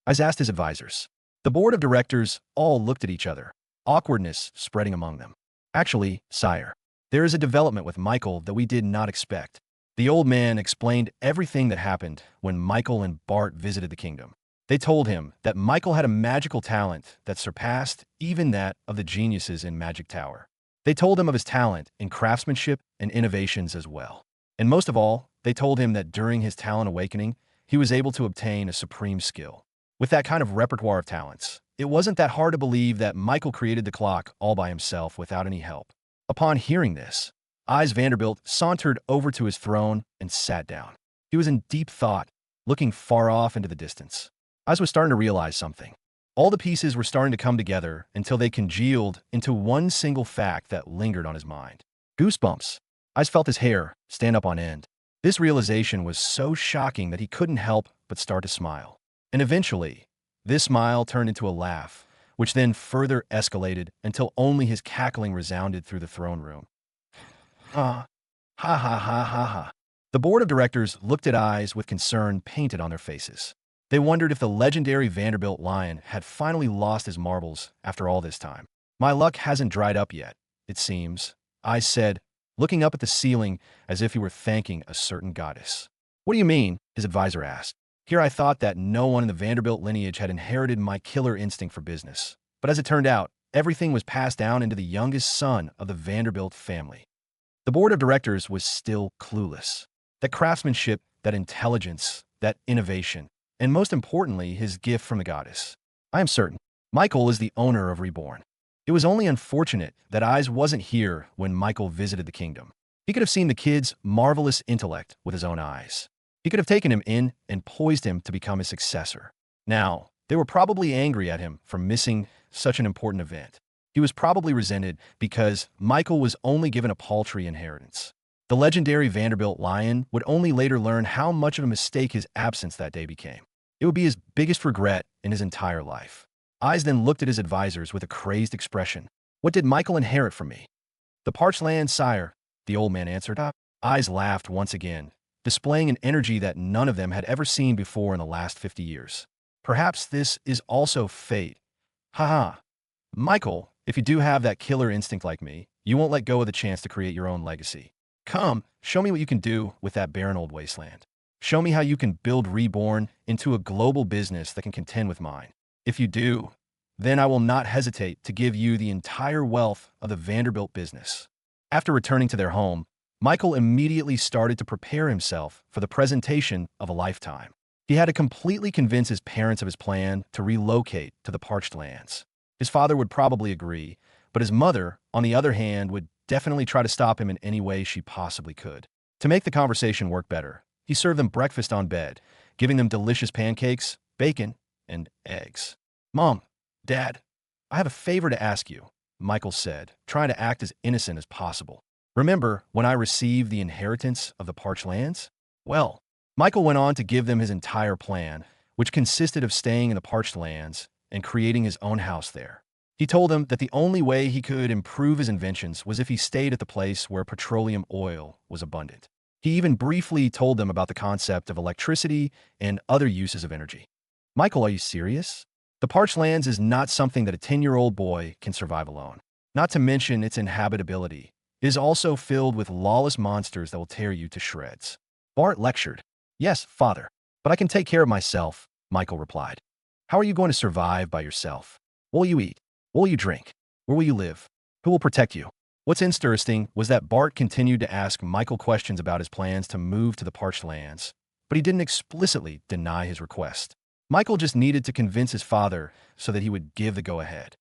Ai's asked his advisors. The board of directors all looked at each other, awkwardness spreading among them. Actually, sire, there is a development with Michael that we did not expect. The old man explained everything that happened when Michael and Bart visited the kingdom. They told him that Michael had a magical talent that surpassed even that of the geniuses in Magic Tower. They told him of his talent in craftsmanship and innovations as well. And most of all, they told him that during his talent awakening, he was able to obtain a supreme skill. With that kind of repertoire of talents, it wasn't that hard to believe that Michael created the clock all by himself without any help. Upon hearing this, Ai's Vanderbilt sauntered over to his throne and sat down. He was in deep thought, looking far off into the distance. Ai's was starting to realize something. All the pieces were starting to come together until they congealed into one single fact that lingered on his mind. Goosebumps. Ai's felt his hair stand up on end. This realization was so shocking that he couldn't help but start to smile. And eventually, this smile turned into a laugh, which then further escalated until only his cackling resounded through the throne room. Ha, ha ha ha ha ha. The board of directors looked at Ai's with concern painted on their faces. They wondered if the legendary Vanderbilt lion had finally lost his marbles after all this time. My luck hasn't dried up yet, it seems, Ai said, looking up at the ceiling as if he were thanking a certain goddess. What do you mean? His advisor asked. Here I thought that no one in the Vanderbilt lineage had inherited my killer instinct for business. But as it turned out, everything was passed down into the youngest son of the Vanderbilt family. The board of directors was still clueless. That craftsmanship, that intelligence, that innovation, and most importantly, his gift from the goddess. I am certain Michael is the owner of Reborn. It was only unfortunate that Ai's wasn't here when Michael visited the kingdom. He could have seen the kid's marvelous intellect with his own eyes. He could have taken him in and poised him to become his successor. Now, they were probably angry at him for missing such an important event. He was probably resented because Michael was only given a paltry inheritance. The legendary Vanderbilt lion would only later learn how much of a mistake his absence that day became. It would be his biggest regret in his entire life. Ai's then looked at his advisors with a crazed expression. What did Michael inherit from me? The parched land, sire, the old man answered. Ai's laughed once again, displaying an energy that none of them had ever seen before in the last 50 years. Perhaps this is also fate. Ha ha. Michael, if you do have that killer instinct like me, you won't let go of the chance to create your own legacy. Come, show me what you can do with that barren old wasteland. Show me how you can build Reborn into a global business that can contend with mine. If you do, then I will not hesitate to give you the entire wealth of the Vanderbilt business. After returning to their home, Michael immediately started to prepare himself for the presentation of a lifetime. He had to completely convince his parents of his plan to relocate to the parched lands. His father would probably agree, but his mother, on the other hand, would definitely try to stop him in any way she possibly could. To make the conversation work better, he served them breakfast on bed, giving them delicious pancakes, bacon, and eggs. Mom, Dad, I have a favor to ask you, Michael said, trying to act as innocent as possible. Remember when I received the inheritance of the parched lands? Well, Michael went on to give them his entire plan, which consisted of staying in the parched lands and creating his own house there. He told them that the only way he could improve his inventions was if he stayed at the place where petroleum oil was abundant. He even briefly told them about the concept of electricity and other uses of energy. Michael, are you serious? The parched lands is not something that a 10-year-old boy can survive alone. Not to mention its inhabitability. It is also filled with lawless monsters that will tear you to shreds. Bart lectured. Yes, father, but I can take care of myself, Michael replied. How are you going to survive by yourself? What will you eat? What will you drink? Where will you live? Who will protect you? What's interesting was that Bart continued to ask Michael questions about his plans to move to the parched lands, but he didn't explicitly deny his request. Michael just needed to convince his father so that he would give the go-ahead.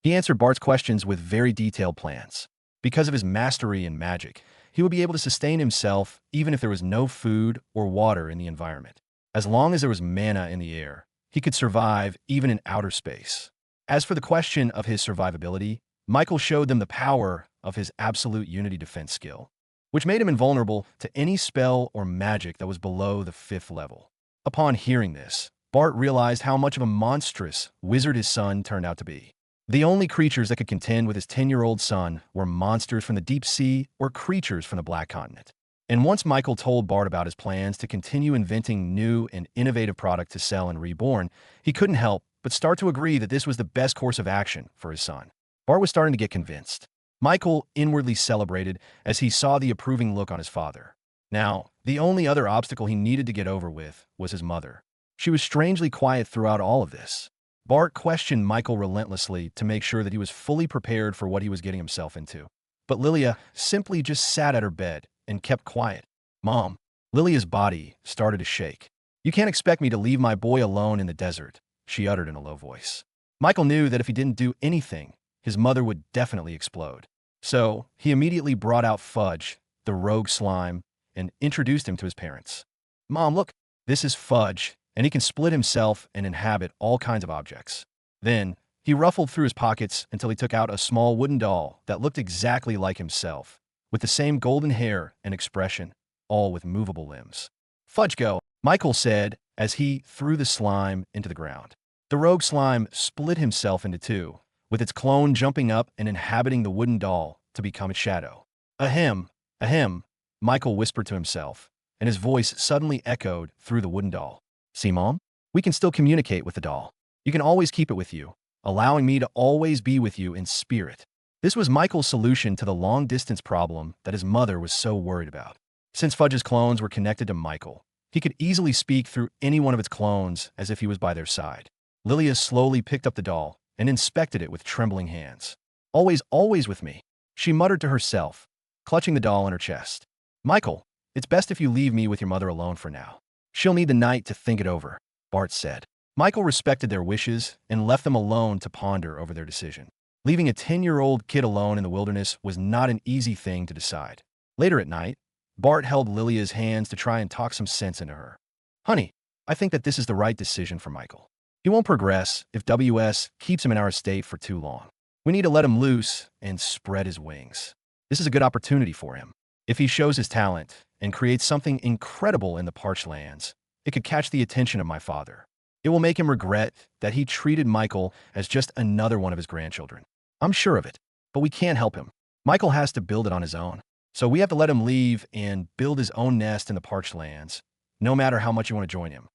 He answered Bart's questions with very detailed plans. Because of his mastery in magic, he would be able to sustain himself even if there was no food or water in the environment. As long as there was mana in the air, he could survive even in outer space. As for the question of his survivability, Michael showed them the power of his absolute unity defense skill, which made him invulnerable to any spell or magic that was below the 5th level. Upon hearing this, Bart realized how much of a monstrous wizard his son turned out to be. The only creatures that could contend with his 10-year-old son were monsters from the deep sea or creatures from the Black Continent. And once Michael told Bart about his plans to continue inventing new and innovative product to sell in Reborn, he couldn't help but start to agree that this was the best course of action for his son. Bart was starting to get convinced. Michael inwardly celebrated as he saw the approving look on his father. Now, the only other obstacle he needed to get over with was his mother. She was strangely quiet throughout all of this. Bart questioned Michael relentlessly to make sure that he was fully prepared for what he was getting himself into. But Lilia simply just sat at her bed and kept quiet. Mom, Lilia's body started to shake. You can't expect me to leave my boy alone in the desert, she uttered in a low voice. Michael knew that if he didn't do anything, his mother would definitely explode. So he immediately brought out Fudge, the rogue slime, and introduced him to his parents. Mom, look, this is Fudge, and he can split himself and inhabit all kinds of objects. Then, he ruffled through his pockets until he took out a small wooden doll that looked exactly like himself, with the same golden hair and expression, all with movable limbs. Fudge go, Michael said as he threw the slime into the ground. The rogue slime split himself into two, with its clone jumping up and inhabiting the wooden doll to become its shadow. Ahem, ahem, Michael whispered to himself, and his voice suddenly echoed through the wooden doll. See, Mom? We can still communicate with the doll. You can always keep it with you, allowing me to always be with you in spirit. This was Michael's solution to the long-distance problem that his mother was so worried about. Since Fudge's clones were connected to Michael, he could easily speak through any one of its clones as if he was by their side. Lilia slowly picked up the doll and inspected it with trembling hands. Always, always with me, she muttered to herself, clutching the doll in her chest. Michael, it's best if you leave me with your mother alone for now. She'll need the night to think it over, Bart said. Michael respected their wishes and left them alone to ponder over their decision. Leaving a 10-year-old kid alone in the wilderness was not an easy thing to decide. Later at night, Bart held Lilia's hands to try and talk some sense into her. Honey, I think that this is the right decision for Michael. He won't progress if WS keeps him in our estate for too long. We need to let him loose and spread his wings. This is a good opportunity for him. If he shows his talent and creates something incredible in the parched lands, it could catch the attention of my father. It will make him regret that he treated Michael as just another one of his grandchildren. I'm sure of it, but we can't help him. Michael has to build it on his own. So we have to let him leave and build his own nest in the parched lands, no matter how much you want to join him.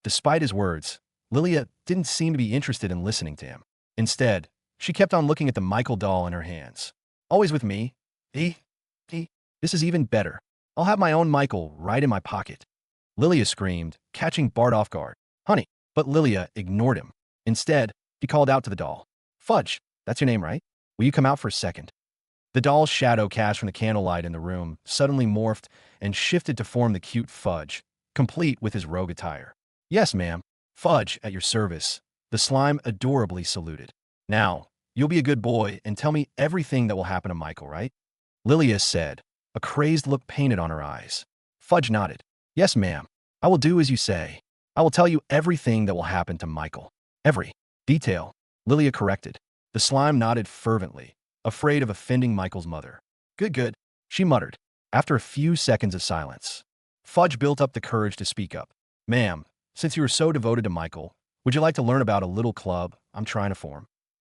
Despite his words, Lilia didn't seem to be interested in listening to him. Instead, she kept on looking at the Michael doll in her hands. Always with me. This is even better. I'll have my own Michael right in my pocket. Lilia screamed, catching Bart off guard. Honey, but Lilia ignored him. Instead, he called out to the doll. Fudge, that's your name, right? Will you come out for a second? The doll's shadow cast from the candlelight in the room suddenly morphed and shifted to form the cute Fudge, complete with his rogue attire. Yes, ma'am. Fudge, at your service. The slime adorably saluted. Now, you'll be a good boy and tell me everything that will happen to Michael, right? Lilia said, a crazed look painted on her eyes. Fudge nodded. Yes, ma'am. I will do as you say. I will tell you everything that will happen to Michael. Every detail, Lilia corrected. The slime nodded fervently, afraid of offending Michael's mother. Good, good, she muttered. After a few seconds of silence, Fudge built up the courage to speak up. Ma'am, since you are so devoted to Michael, would you like to learn about a little club I'm trying to form?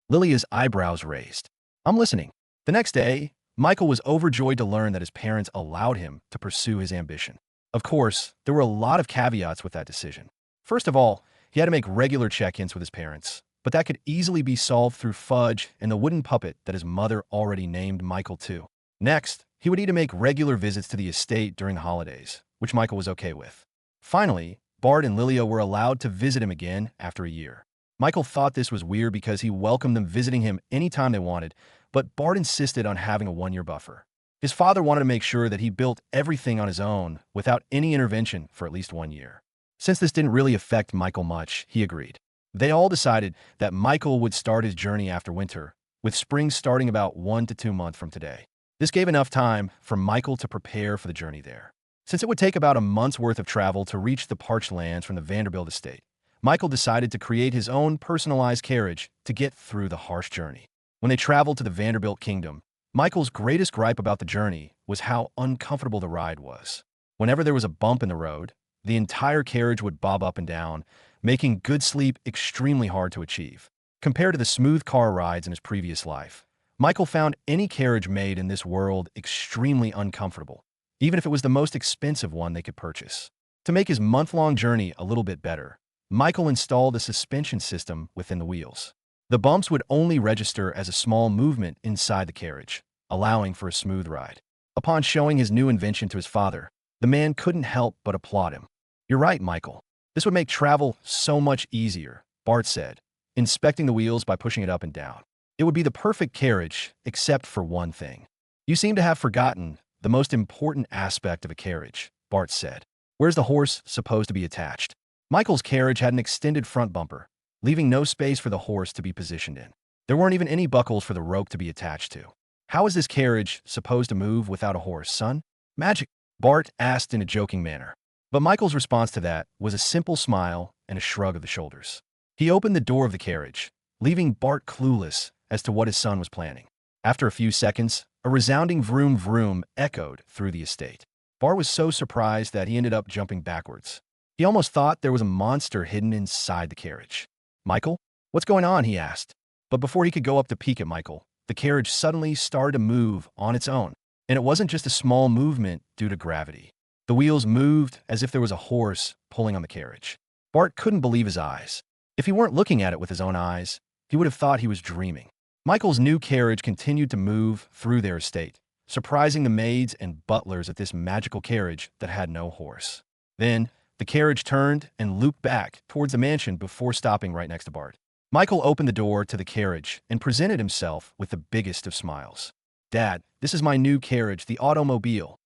Lilia's eyebrows raised. I'm listening. The next day, Michael was overjoyed to learn that his parents allowed him to pursue his ambition. Of course, there were a lot of caveats with that decision. First of all, he had to make regular check-ins with his parents, but that could easily be solved through Fudge and the wooden puppet that his mother already named Michael too. Next, he would need to make regular visits to the estate during the holidays, which Michael was okay with. Finally, Bart and Lilia were allowed to visit him again after a year. Michael thought this was weird because he welcomed them visiting him anytime they wanted, but Bart insisted on having a one-year buffer. His father wanted to make sure that he built everything on his own without any intervention for at least 1 year. Since this didn't really affect Michael much, he agreed. They all decided that Michael would start his journey after winter, with spring starting about 1 to 2 months from today. This gave enough time for Michael to prepare for the journey there. Since it would take about a month's worth of travel to reach the parched lands from the Vanderbilt estate, Michael decided to create his own personalized carriage to get through the harsh journey. When they traveled to the Vanderbilt kingdom, Michael's greatest gripe about the journey was how uncomfortable the ride was. Whenever there was a bump in the road, the entire carriage would bob up and down, making good sleep extremely hard to achieve. Compared to the smooth car rides in his previous life, Michael found any carriage made in this world extremely uncomfortable, even if it was the most expensive one they could purchase. To make his month-long journey a little bit better, Michael installed a suspension system within the wheels. The bumps would only register as a small movement inside the carriage, allowing for a smooth ride. Upon showing his new invention to his father, the man couldn't help but applaud him. You're right, Michael. This would make travel so much easier, Bart said, inspecting the wheels by pushing it up and down. It would be the perfect carriage, except for one thing. You seem to have forgotten the most important aspect of a carriage, Bart said. Where's the horse supposed to be attached? Michael's carriage had an extended front bumper, leaving no space for the horse to be positioned in. There weren't even any buckles for the rope to be attached to. How is this carriage supposed to move without a horse, son? Magic, Bart asked in a joking manner. But Michael's response to that was a simple smile and a shrug of the shoulders. He opened the door of the carriage, leaving Bart clueless as to what his son was planning. After a few seconds, a resounding vroom vroom echoed through the estate. Bart was so surprised that he ended up jumping backwards. He almost thought there was a monster hidden inside the carriage. Michael, what's going on? He asked. But before he could go up to peek at Michael, the carriage suddenly started to move on its own. And it wasn't just a small movement due to gravity. The wheels moved as if there was a horse pulling on the carriage. Bart couldn't believe his eyes. If he weren't looking at it with his own eyes, he would have thought he was dreaming. Michael's new carriage continued to move through their estate, surprising the maids and butlers at this magical carriage that had no horse. Then, the carriage turned and looped back towards the mansion before stopping right next to Bart. Michael opened the door to the carriage and presented himself with the biggest of smiles. Dad, this is my new carriage, the automobile.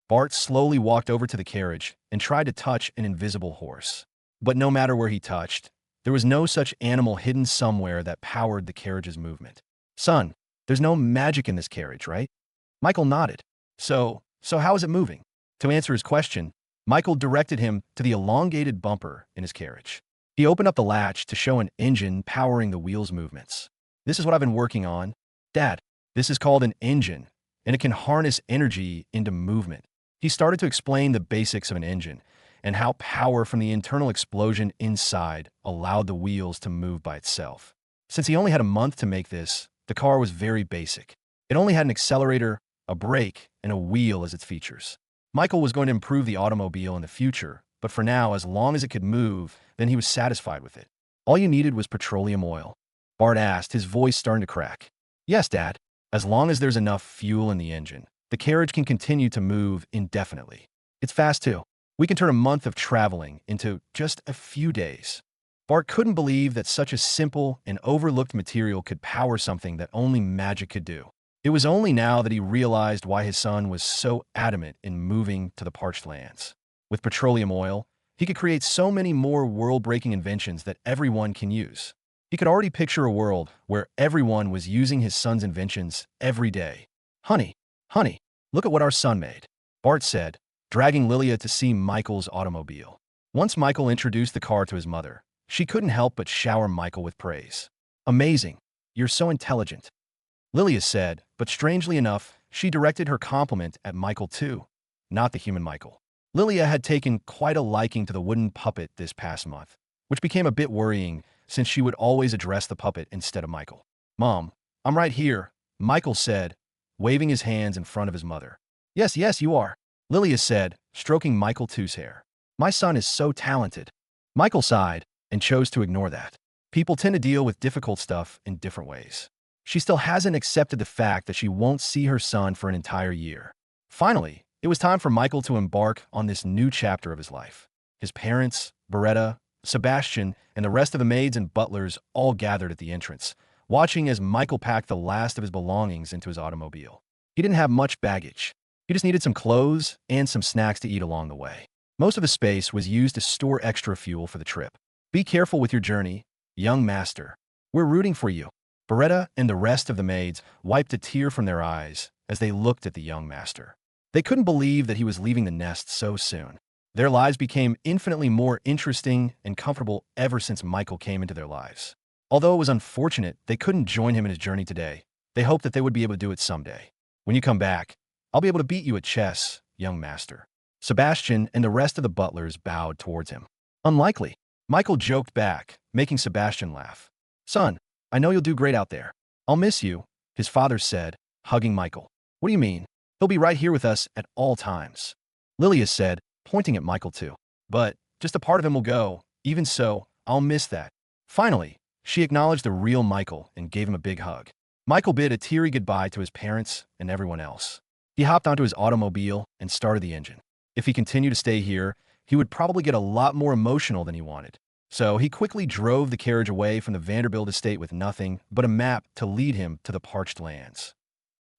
Bart slowly walked over to the carriage and tried to touch an invisible horse. But no matter where he touched, there was no such animal hidden somewhere that powered the carriage's movement. Son, there's no magic in this carriage, right? Michael nodded. So how is it moving? To answer his question, Michael directed him to the elongated bumper in his carriage. He opened up the latch to show an engine powering the wheels' movements. This is what I've been working on. Dad, this is called an engine, and it can harness energy into movement. He started to explain the basics of an engine and how power from the internal explosion inside allowed the wheels to move by itself. Since he only had a month to make this, the car was very basic. It only had an accelerator, a brake, and a wheel as its features. Michael was going to improve the automobile in the future, but for now, as long as it could move, then he was satisfied with it. All you needed was petroleum oil. Bart asked, his voice starting to crack. Yes, Dad. As long as there's enough fuel in the engine, the carriage can continue to move indefinitely. It's fast too. We can turn a month of traveling into just a few days. Bart couldn't believe that such a simple and overlooked material could power something that only magic could do. It was only now that he realized why his son was so adamant in moving to the parched lands. With petroleum oil, He could create so many more world-breaking inventions that everyone can use. He could already picture a world where everyone was using his son's inventions every day. Honey, honey, look at what our son made, Bart said, dragging Lilia to see Michael's automobile. Once Michael introduced the car to his mother, she couldn't help but shower Michael with praise. Amazing. You're so intelligent, Lilia said, but strangely enough, she directed her compliment at Michael too, not the human Michael. Lilia had taken quite a liking to the wooden puppet this past month, which became a bit worrying since she would always address the puppet instead of Michael. Mom, I'm right here, Michael said, waving his hands in front of his mother. Yes, yes, you are, Lilia said, stroking Michael too's hair. My son is so talented. Michael sighed and chose to ignore that. People tend to deal with difficult stuff in different ways. She still hasn't accepted the fact that she won't see her son for an entire year. Finally, it was time for Michael to embark on this new chapter of his life. His parents, Beretta, Sebastian, and the rest of the maids and butlers all gathered at the entrance, watching as Michael packed the last of his belongings into his automobile. He didn't have much baggage. He just needed some clothes and some snacks to eat along the way. Most of the space was used to store extra fuel for the trip. Be careful with your journey, young master. We're rooting for you. Beretta and the rest of the maids wiped a tear from their eyes as they looked at the young master. They couldn't believe that he was leaving the nest so soon. Their lives became infinitely more interesting and comfortable ever since Michael came into their lives. Although it was unfortunate they couldn't join him in his journey today, they hoped that they would be able to do it someday. When you come back, I'll be able to beat you at chess, young master. Sebastian and the rest of the butlers bowed towards him. Unlikely, Michael joked back, making Sebastian laugh. Son, I know you'll do great out there. I'll miss you, his father said, hugging Michael. What do you mean? He'll be right here with us at all times, Lilia said, pointing at Michael too. But just a part of him will go. Even so, I'll miss that. Finally, she acknowledged the real Michael and gave him a big hug. Michael bid a teary goodbye to his parents and everyone else. He hopped onto his automobile and started the engine. If he continued to stay here, he would probably get a lot more emotional than he wanted. So he quickly drove the carriage away from the Vanderbilt estate with nothing but a map to lead him to the parched lands.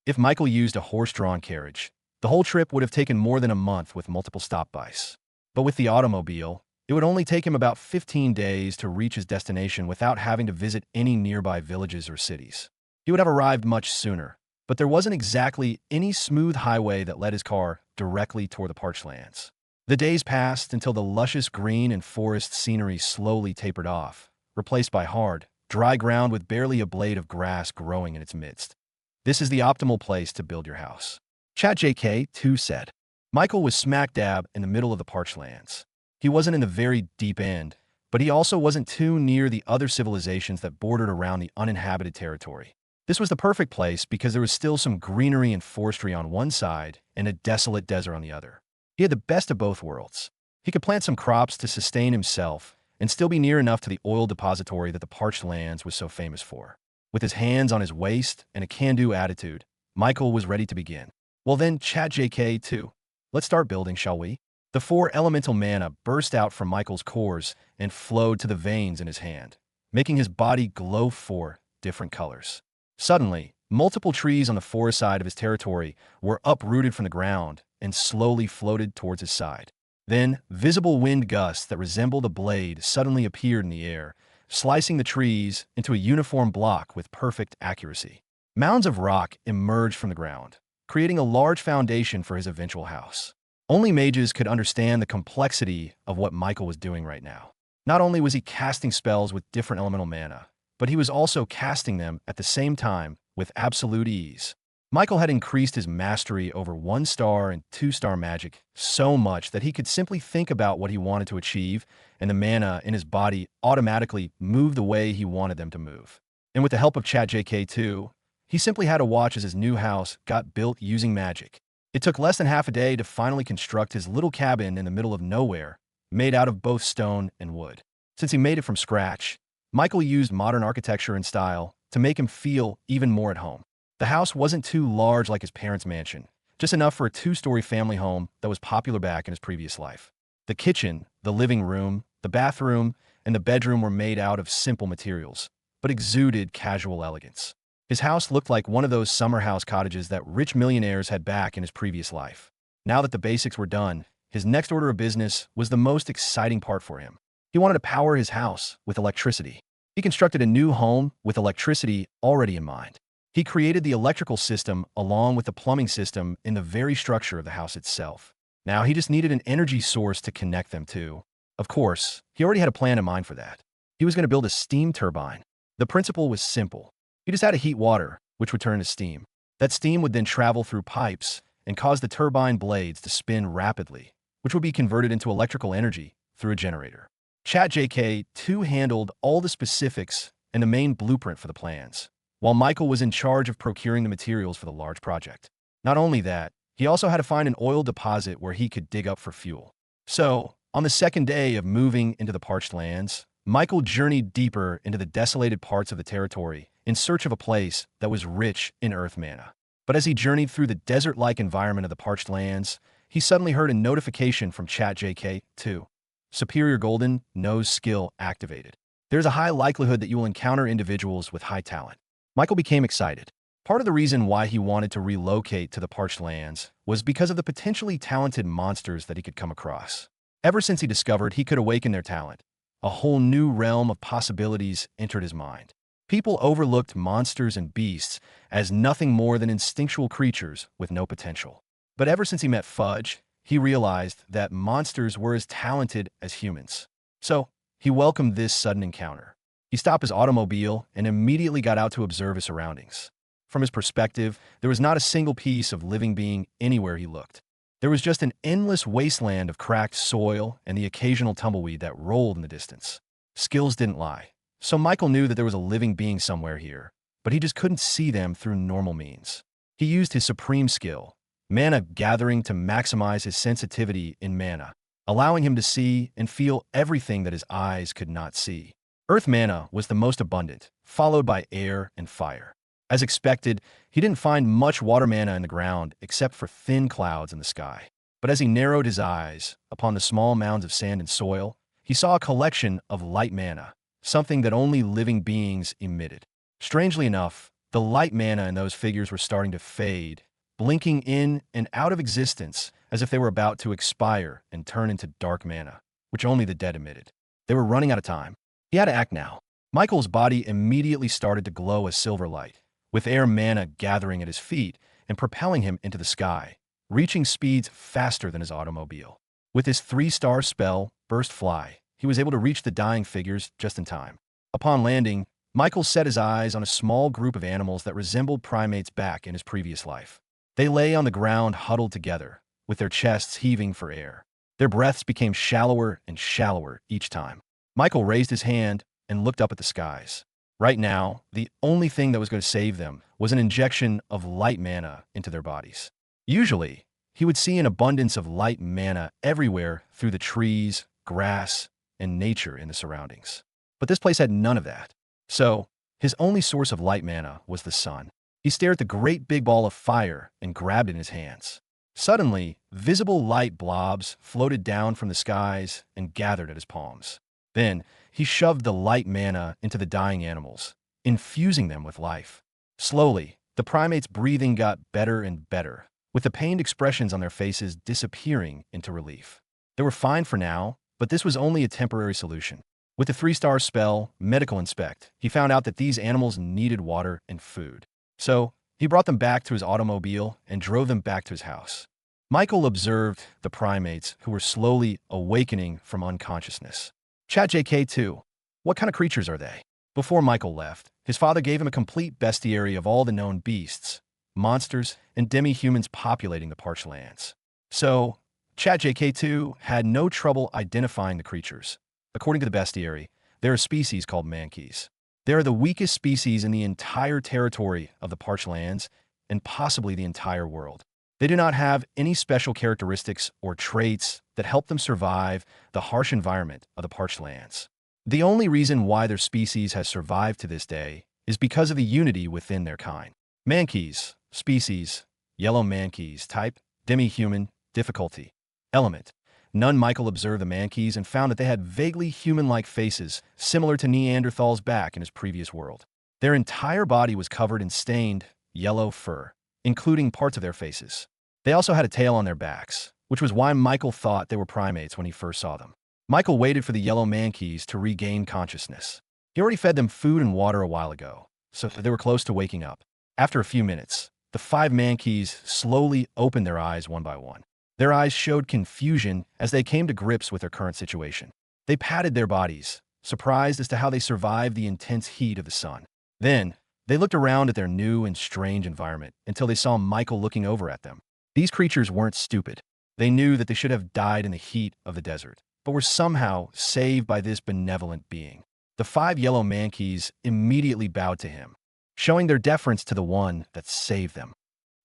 If Michael used a horse-drawn carriage, the whole trip would have taken more than a month with multiple stop-bys. But with the automobile, it would only take him about 15 days to reach his destination without having to visit any nearby villages or cities. He would have arrived much sooner, but there wasn't exactly any smooth highway that led his car directly toward the parched lands. The days passed until the luscious green and forest scenery slowly tapered off, replaced by hard, dry ground with barely a blade of grass growing in its midst. This is the optimal place to build your house, ChatJK2 said. Michael was smack dab in the middle of the parched lands. He wasn't in the very deep end, but he also wasn't too near the other civilizations that bordered around the uninhabited territory. This was the perfect place because there was still some greenery and forestry on one side and a desolate desert on the other. He had the best of both worlds. He could plant some crops to sustain himself and still be near enough to the oil depository that the parched lands was so famous for. With his hands on his waist and a can-do attitude, Michael was ready to begin. Well then, ChatJK2, let's start building, shall we? The 4 elemental mana burst out from Michael's cores and flowed to the veins in his hand, making his body glow 4 different colors. Suddenly, multiple trees on the forest side of his territory were uprooted from the ground and slowly floated towards his side. Then, visible wind gusts that resembled a blade suddenly appeared in the air, slicing the trees into a uniform block with perfect accuracy. Mounds of rock emerged from the ground, creating a large foundation for his eventual house. Only mages could understand the complexity of what Michael was doing right now. Not only was he casting spells with different elemental mana, but he was also casting them at the same time with absolute ease. Michael had increased his mastery over 1-star and 2-star magic so much that he could simply think about what he wanted to achieve, and the mana in his body automatically moved the way he wanted them to move. And with the help of ChatJK2, he simply had to watch as his new house got built using magic. It took less than half a day to finally construct his little cabin in the middle of nowhere, made out of both stone and wood. Since he made it from scratch, Michael used modern architecture and style to make him feel even more at home. The house wasn't too large like his parents' mansion, just enough for a 2-story family home that was popular back in his previous life. The kitchen, the living room, the bathroom, and the bedroom were made out of simple materials, but exuded casual elegance. His house looked like one of those summer house cottages that rich millionaires had back in his previous life. Now that the basics were done, his next order of business was the most exciting part for him. He wanted to power his house with electricity. He constructed a new home with electricity already in mind. He created the electrical system along with the plumbing system in the very structure of the house itself. Now he just needed an energy source to connect them to. Of course, he already had a plan in mind for that. He was going to build a steam turbine. The principle was simple. He just had to heat water, which would turn into steam. That steam would then travel through pipes and cause the turbine blades to spin rapidly, which would be converted into electrical energy through a generator. ChatJK2 handled all the specifics and the main blueprint for the plans, while Michael was in charge of procuring the materials for the large project. Not only that, he also had to find an oil deposit where he could dig up for fuel. So, on the second day of moving into the parched lands, Michael journeyed deeper into the desolated parts of the territory in search of a place that was rich in earth mana. But as he journeyed through the desert-like environment of the parched lands, he suddenly heard a notification from ChatJK2. Superior Golden Nose skill activated. There's a high likelihood that you will encounter individuals with high talent. Michael became excited. Part of the reason why he wanted to relocate to the parched lands was because of the potentially talented monsters that he could come across. Ever since he discovered he could awaken their talent, a whole new realm of possibilities entered his mind. People overlooked monsters and beasts as nothing more than instinctual creatures with no potential. But ever since he met Fudge, he realized that monsters were as talented as humans. So, he welcomed this sudden encounter. He stopped his automobile and immediately got out to observe his surroundings. From his perspective, there was not a single piece of living being anywhere he looked. There was just an endless wasteland of cracked soil and the occasional tumbleweed that rolled in the distance. Skills didn't lie. So Michael knew that there was a living being somewhere here, but he just couldn't see them through normal means. He used his supreme skill, mana gathering, to maximize his sensitivity in mana, allowing him to see and feel everything that his eyes could not see. Earth mana was the most abundant, followed by air and fire. As expected, he didn't find much water mana in the ground except for thin clouds in the sky. But as he narrowed his eyes upon the small mounds of sand and soil, he saw a collection of light mana, something that only living beings emitted. Strangely enough, the light mana in those figures were starting to fade, blinking in and out of existence as if they were about to expire and turn into dark mana, which only the dead emitted. They were running out of time. He had to act now. Michael's body immediately started to glow a silver light, with air mana gathering at his feet and propelling him into the sky, reaching speeds faster than his automobile. With his 3-star spell, Burst Fly, he was able to reach the dying figures just in time. Upon landing, Michael set his eyes on a small group of animals that resembled primates back in his previous life. They lay on the ground huddled together, with their chests heaving for air. Their breaths became shallower and shallower each time. Michael raised his hand and looked up at the skies. Right now, the only thing that was going to save them was an injection of light mana into their bodies. Usually, he would see an abundance of light mana everywhere through the trees, grass, and nature in the surroundings. But this place had none of that. So, his only source of light mana was the sun. He stared at the great big ball of fire and grabbed it in his hands. Suddenly, visible light blobs floated down from the skies and gathered at his palms. Then, he shoved the light mana into the dying animals, infusing them with life. Slowly, the primates' breathing got better and better, with the pained expressions on their faces disappearing into relief. They were fine for now, but this was only a temporary solution. With the 3-star spell, Medical Inspect, he found out that these animals needed water and food. So, he brought them back to his automobile and drove them back to his house. Michael observed the primates who were slowly awakening from unconsciousness. ChatJK2, what kind of creatures are they? Before Michael left, his father gave him a complete bestiary of all the known beasts, monsters, and demi-humans populating the parched lands. So, ChatJK2 had no trouble identifying the creatures. According to the bestiary, they're a species called mankeys. They are the weakest species in the entire territory of the parched lands, and possibly the entire world. They do not have any special characteristics or traits that help them survive the harsh environment of the parched lands. The only reason why their species has survived to this day is because of the unity within their kind. Mankeys, species, yellow mankeys, type, demi-human, difficulty, element. None. Michael observed the mankeys and found that they had vaguely human-like faces, similar to Neanderthals back in his previous world. Their entire body was covered in stained, yellow fur, including parts of their faces. They also had a tail on their backs, which was why Michael thought they were primates when he first saw them. Michael waited for the yellow mankeys to regain consciousness. He already fed them food and water a while ago, so they were close to waking up. After a few minutes, the 5 mankeys slowly opened their eyes one by one. Their eyes showed confusion as they came to grips with their current situation. They patted their bodies, surprised as to how they survived the intense heat of the sun. Then, they looked around at their new and strange environment until they saw Michael looking over at them. These creatures weren't stupid. They knew that they should have died in the heat of the desert, but were somehow saved by this benevolent being. The 5 yellow mankeys immediately bowed to him, showing their deference to the one that saved them.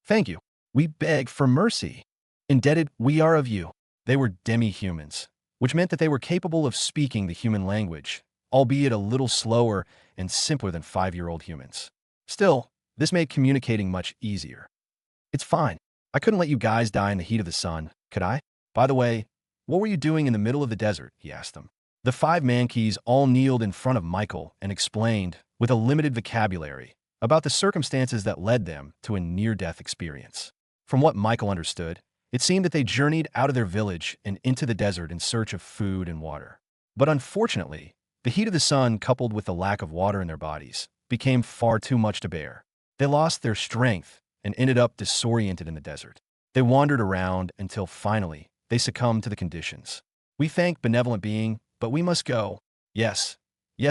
"Thank you. We beg for mercy. Indebted we are of you." They were demi-humans, which meant that they were capable of speaking the human language, albeit a little slower and simpler than 5-year-old humans. Still, this made communicating much easier. "It's fine. I couldn't let you guys die in the heat of the sun, could I? By the way, what were you doing in the middle of the desert?" he asked them. The 5 mankeys all kneeled in front of Michael and explained, with a limited vocabulary, about the circumstances that led them to a near-death experience. From what Michael understood, it seemed that they journeyed out of their village and into the desert in search of food and water. But unfortunately, the heat of the sun, coupled with the lack of water in their bodies, became far too much to bear. They lost their strength and ended up disoriented in the desert. They wandered around until finally they succumbed to the conditions. "We thank benevolent being, but we must go. Yes,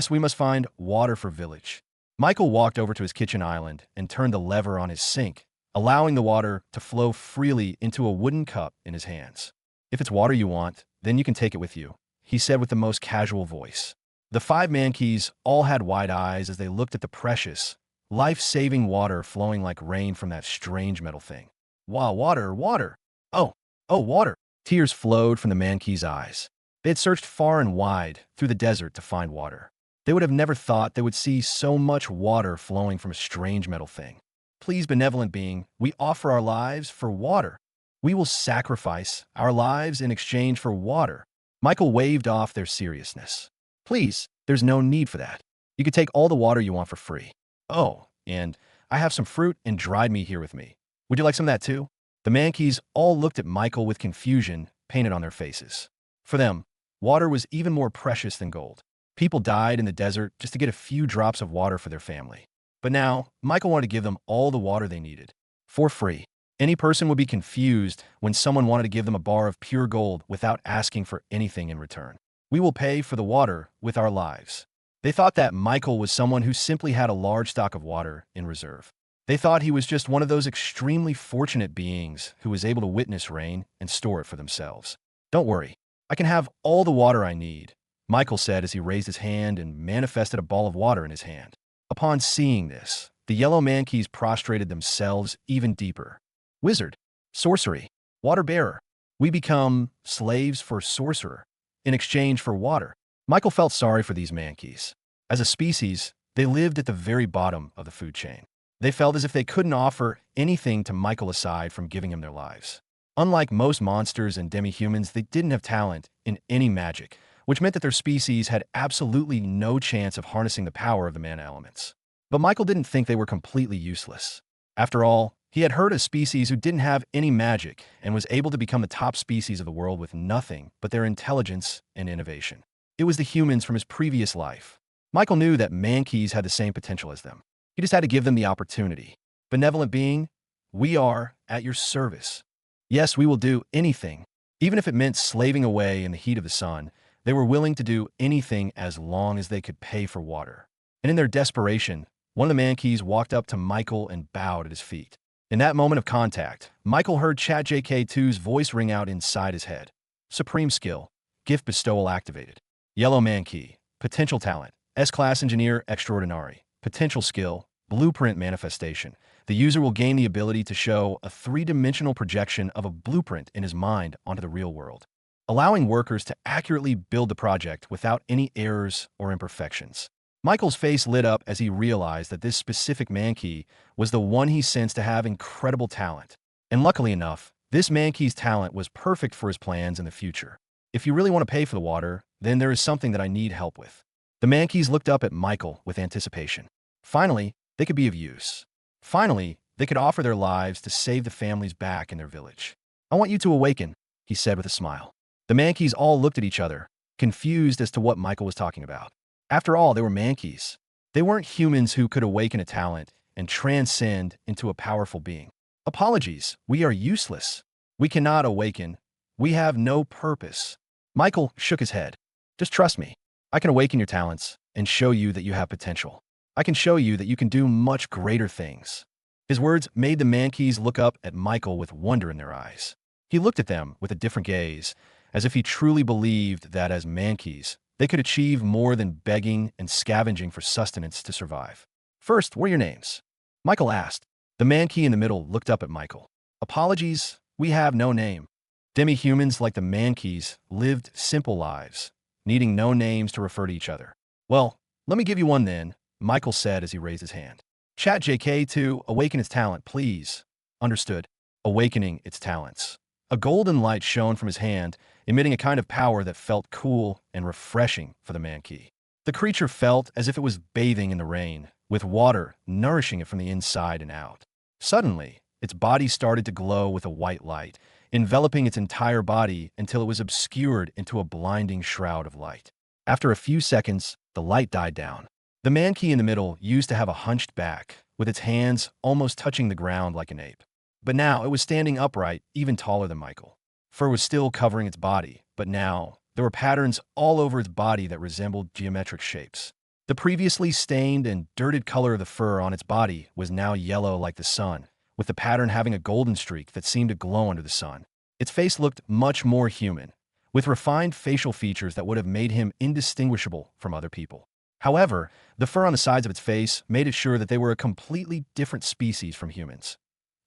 we must find water for village." Michael walked over to his kitchen island and turned the lever on his sink, allowing the water to flow freely into a wooden cup in his hands. "If it's water you want, then you can take it with you," he said with the most casual voice. The 5 mankeys all had wide eyes as they looked at the precious, life-saving water flowing like rain from that strange metal thing. "Wow, water, water! Oh, water!" Tears flowed from the mankeys' eyes. They had searched far and wide through the desert to find water. They would have never thought they would see so much water flowing from a strange metal thing. "Please, benevolent being, we offer our lives for water. We will sacrifice our lives in exchange for water." Michael waved off their seriousness. "Please, there's no need for that. You could take all the water you want for free. Oh, and I have some fruit and dried meat here with me. Would you like some of that too?" The mankeys all looked at Michael with confusion painted on their faces. For them, water was even more precious than gold. People died in the desert just to get a few drops of water for their family. But now, Michael wanted to give them all the water they needed, for free. Any person would be confused when someone wanted to give them a bar of pure gold without asking for anything in return. "We will pay for the water with our lives." They thought that Michael was someone who simply had a large stock of water in reserve. They thought he was just one of those extremely fortunate beings who was able to witness rain and store it for themselves. "Don't worry, I can have all the water I need," Michael said as he raised his hand and manifested a ball of water in his hand. Upon seeing this, the yellow mankeys prostrated themselves even deeper. "Wizard, sorcery, water bearer. We become slaves for sorcerer in exchange for water." Michael felt sorry for these mankeys. As a species, they lived at the very bottom of the food chain. They felt as if they couldn't offer anything to Michael aside from giving him their lives. Unlike most monsters and demi-humans, they didn't have talent in any magic, which meant that their species had absolutely no chance of harnessing the power of the mana elements. But Michael didn't think they were completely useless. After all, he had heard of species who didn't have any magic and was able to become the top species of the world with nothing but their intelligence and innovation. It was the humans from his previous life. Michael knew that mankeys had the same potential as them. He just had to give them the opportunity. "Benevolent being, we are at your service. Yes, we will do anything." Even if it meant slaving away in the heat of the sun, they were willing to do anything as long as they could pay for water. And in their desperation, one of the mankeys walked up to Michael and bowed at his feet. In that moment of contact, Michael heard ChatJK2's voice ring out inside his head. "Supreme skill. Gift bestowal activated. Yellow mankey. Potential talent. S-class engineer extraordinary. Potential skill. Blueprint manifestation. The user will gain the ability to show a 3-dimensional projection of a blueprint in his mind onto the real world, allowing workers to accurately build the project without any errors or imperfections." Michael's face lit up as he realized that this specific mankey was the one he sensed to have incredible talent. And luckily enough, this mankey's talent was perfect for his plans in the future. "If you really want to pay for the water, then there is something that I need help with." The mankeys looked up at Michael with anticipation. Finally, they could be of use. Finally, they could offer their lives to save the families back in their village. "I want you to awaken he said with a smile. The mankeys all looked at each other, confused as to what Michael was talking about. After all, they were mankeys. They weren't humans who could awaken a talent and transcend into a powerful being. Apologies, we are useless. We cannot awaken. We have no purpose. Michael shook his head. Just trust me. I can awaken your talents and show you that you have potential. I can show you that you can do much greater things. His words made the mankeys look up at Michael with wonder in their eyes. He looked at them with a different gaze, as if he truly believed that as mankeys, they could achieve more than begging and scavenging for sustenance to survive. First, what are your names? Michael asked. The mankey in the middle looked up at Michael. Apologies, we have no name. Demi-humans like the mankeys lived simple lives, needing no names to refer to each other. Well, let me give you one then, Michael said as he raised his hand. Chat JK to awaken its talent, please. Understood. Awakening its talents. A golden light shone from his hand, emitting a kind of power that felt cool and refreshing for the mankey. The creature felt as if it was bathing in the rain, with water nourishing it from the inside and out. Suddenly, its body started to glow with a white light, enveloping its entire body until it was obscured into a blinding shroud of light. After a few seconds, the light died down. The mankey in the middle used to have a hunched back, with its hands almost touching the ground like an ape. But now it was standing upright, even taller than Michael. Fur was still covering its body, but now there were patterns all over its body that resembled geometric shapes. The previously stained and dirted color of the fur on its body was now yellow like the sun, with the pattern having a golden streak that seemed to glow under the sun. Its face looked much more human, with refined facial features that would have made him indistinguishable from other people. However, the fur on the sides of its face made it sure that they were a completely different species from humans.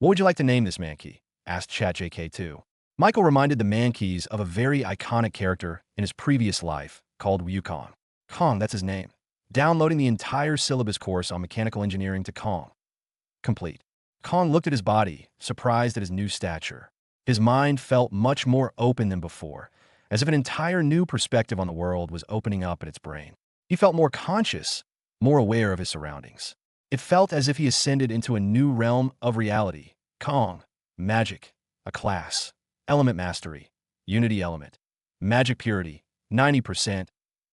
What would you like to name this mankey? Asked ChatJK2. Michael reminded the mankeys of a very iconic character in his previous life called Wukong. Kong, that's his name. Downloading the entire syllabus course on mechanical engineering to Kong. Complete. Kong looked at his body, surprised at his new stature. His mind felt much more open than before, as if an entire new perspective on the world was opening up in its brain. He felt more conscious, more aware of his surroundings. It felt as if he ascended into a new realm of reality. Kong, magic, a class, element mastery, unity element, magic purity, 90%,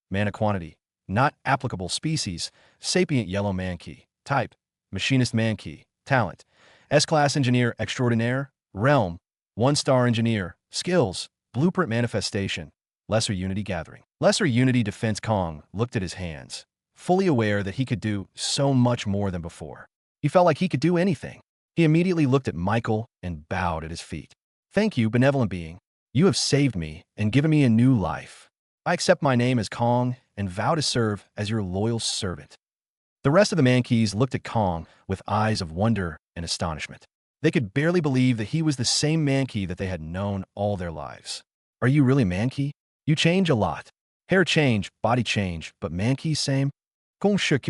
mana quantity, not applicable species, sapient yellow mankey, type, machinist mankey, talent, S-class engineer extraordinaire, realm, 1-star engineer, skills, blueprint manifestation, lesser unity gathering. Lesser unity defense. Kong looked at his hands, fully aware that he could do so much more than before. He felt like he could do anything. He immediately looked at Michael and bowed at his feet. Thank you, benevolent being. You have saved me and given me a new life. I accept my name as Kong and vow to serve as your loyal servant. The rest of the mankeys looked at Kong with eyes of wonder and astonishment. They could barely believe that he was the same mankey that they had known all their lives. Are you really mankey? You change a lot. Hair change, body change, but mankey same? Kong shook.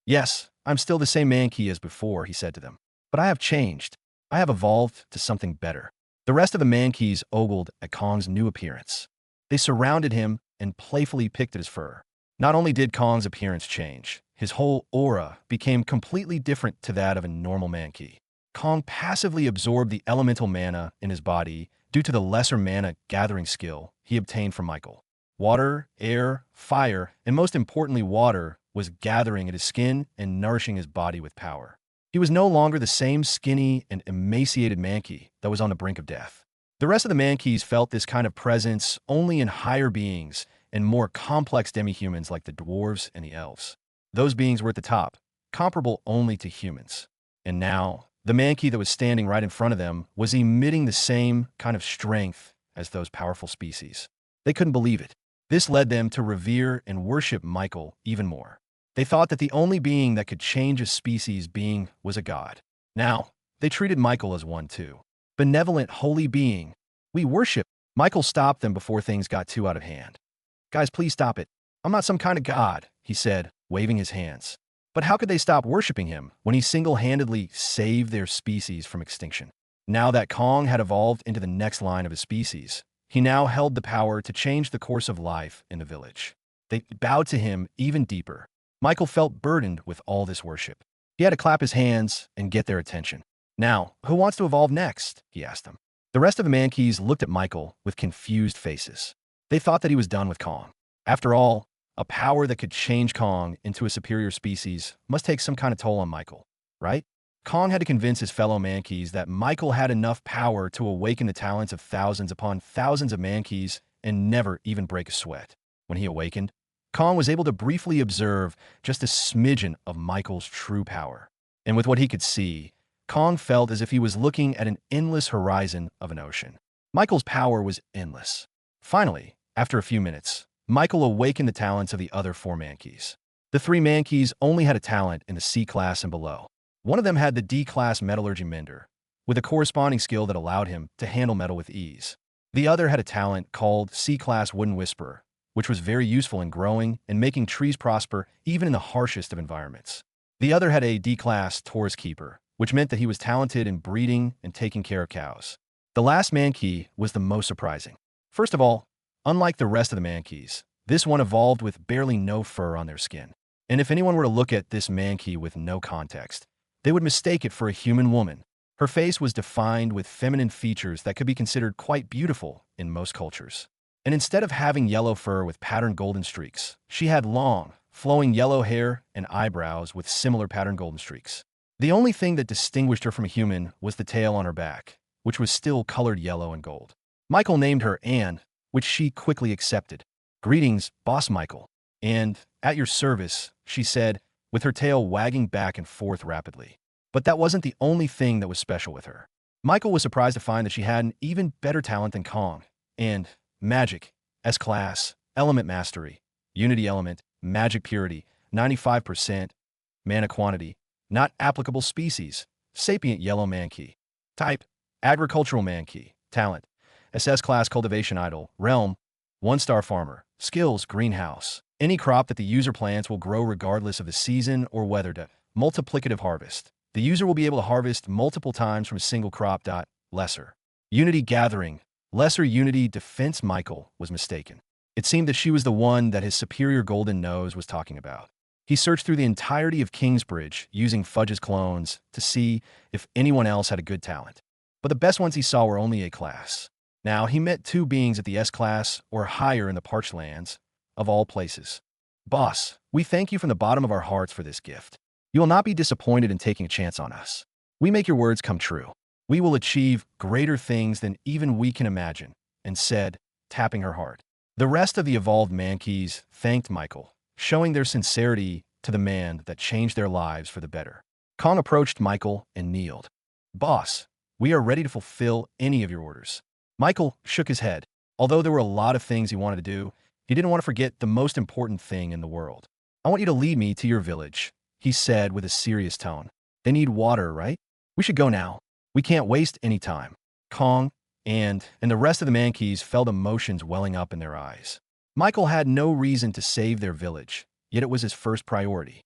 Yes, I'm still the same mankey as before, he said to them. But I have changed. I have evolved to something better. The rest of the mankeys ogled at Kong's new appearance. They surrounded him and playfully picked at his fur. Not only did Kong's appearance change, his whole aura became completely different to that of a normal mankey. Kong passively absorbed the elemental mana in his body due to the lesser mana gathering skill he obtained from Michael. Water, air, fire, and most importantly water, was gathering at his skin and nourishing his body with power. He was no longer the same skinny and emaciated mankey that was on the brink of death. The rest of the mankeys felt this kind of presence only in higher beings and more complex demi-humans like the dwarves and the elves. Those beings were at the top, comparable only to humans. And now, the mankey that was standing right in front of them was emitting the same kind of strength as those powerful species. They couldn't believe it. This led them to revere and worship Michael even more. They thought that the only being that could change a species being was a god. Now, they treated Michael as one too. Benevolent, holy being. We worship. Michael stopped them before things got too out of hand. Guys, please stop it. I'm not some kind of god, he said, waving his hands. But how could they stop worshiping him when he single-handedly saved their species from extinction? Now that Kong had evolved into the next line of his species, he now held the power to change the course of life in the village. They bowed to him even deeper. Michael felt burdened with all this worship. He had to clap his hands and get their attention. Now, who wants to evolve next? He asked them. The rest of the Mankeys looked at Michael with confused faces. They thought that he was done with Kong. After all, a power that could change Kong into a superior species must take some kind of toll on Michael, right? Kong had to convince his fellow Mankeys that Michael had enough power to awaken the talents of thousands upon thousands of Mankeys and never even break a sweat. When he awakened, Kong was able to briefly observe just a smidgen of Michael's true power. And with what he could see, Kong felt as if he was looking at an endless horizon of an ocean. Michael's power was endless. Finally, after a few minutes, Michael awakened the talents of the other 4 Mankeys. The 3 Mankeys only had a talent in the C class and below. One of them had the D class metallurgy mender, with a corresponding skill that allowed him to handle metal with ease. The other had a talent called C class wooden whisperer, which was very useful in growing and making trees prosper even in the harshest of environments. The other had a D class Taurus keeper, which meant that he was talented in breeding and taking care of cows. The last Mankey was the most surprising. First of all, unlike the rest of the Mankeys, this one evolved with barely no fur on their skin. And if anyone were to look at this Mankey with no context, they would mistake it for a human woman. Her face was defined with feminine features that could be considered quite beautiful in most cultures. And instead of having yellow fur with patterned golden streaks, she had long, flowing yellow hair and eyebrows with similar patterned golden streaks. The only thing that distinguished her from a human was the tail on her back, which was still colored yellow and gold. Michael named her Anne, which she quickly accepted. "Greetings, Boss Michael." And, "At your service," she said, with her tail wagging back and forth rapidly. But that wasn't the only thing that was special with her. Michael was surprised to find that she had an even better talent than Kong. And magic, S-class, element mastery, unity element, magic purity, 95%, mana quantity, not applicable species, sapient yellow Mankey. Type, agricultural Mankey. Talent, SS-class cultivation idol. Realm, 1-star farmer. Skills, greenhouse. Any crop that the user plants will grow regardless of the season or weather. Multiplicative harvest. The user will be able to harvest multiple times from a single crop. Lesser. Unity gathering. Lesser unity defense. Michael was mistaken. It seemed that she was the one that his superior golden nose was talking about. He searched through the entirety of Kingsbridge using Fudge's clones to see if anyone else had a good talent. But the best ones he saw were only A class. Now, he met 2 beings at the S class or higher in the Parched Lands, of all places. "Boss, we thank you from the bottom of our hearts for this gift. You will not be disappointed in taking a chance on us. We make your words come true. We will achieve greater things than even we can imagine," and said, tapping her heart. The rest of the evolved Mankeys thanked Michael, showing their sincerity to the man that changed their lives for the better. Kong approached Michael and kneeled. "Boss, we are ready to fulfill any of your orders." Michael shook his head. Although there were a lot of things he wanted to do, he didn't want to forget the most important thing in the world. "I want you to lead me to your village," he said with a serious tone. "They need water, right? We should go now. We can't waste any time." Kong and the rest of the Mankeys felt emotions welling up in their eyes. Michael had no reason to save their village, yet it was his first priority.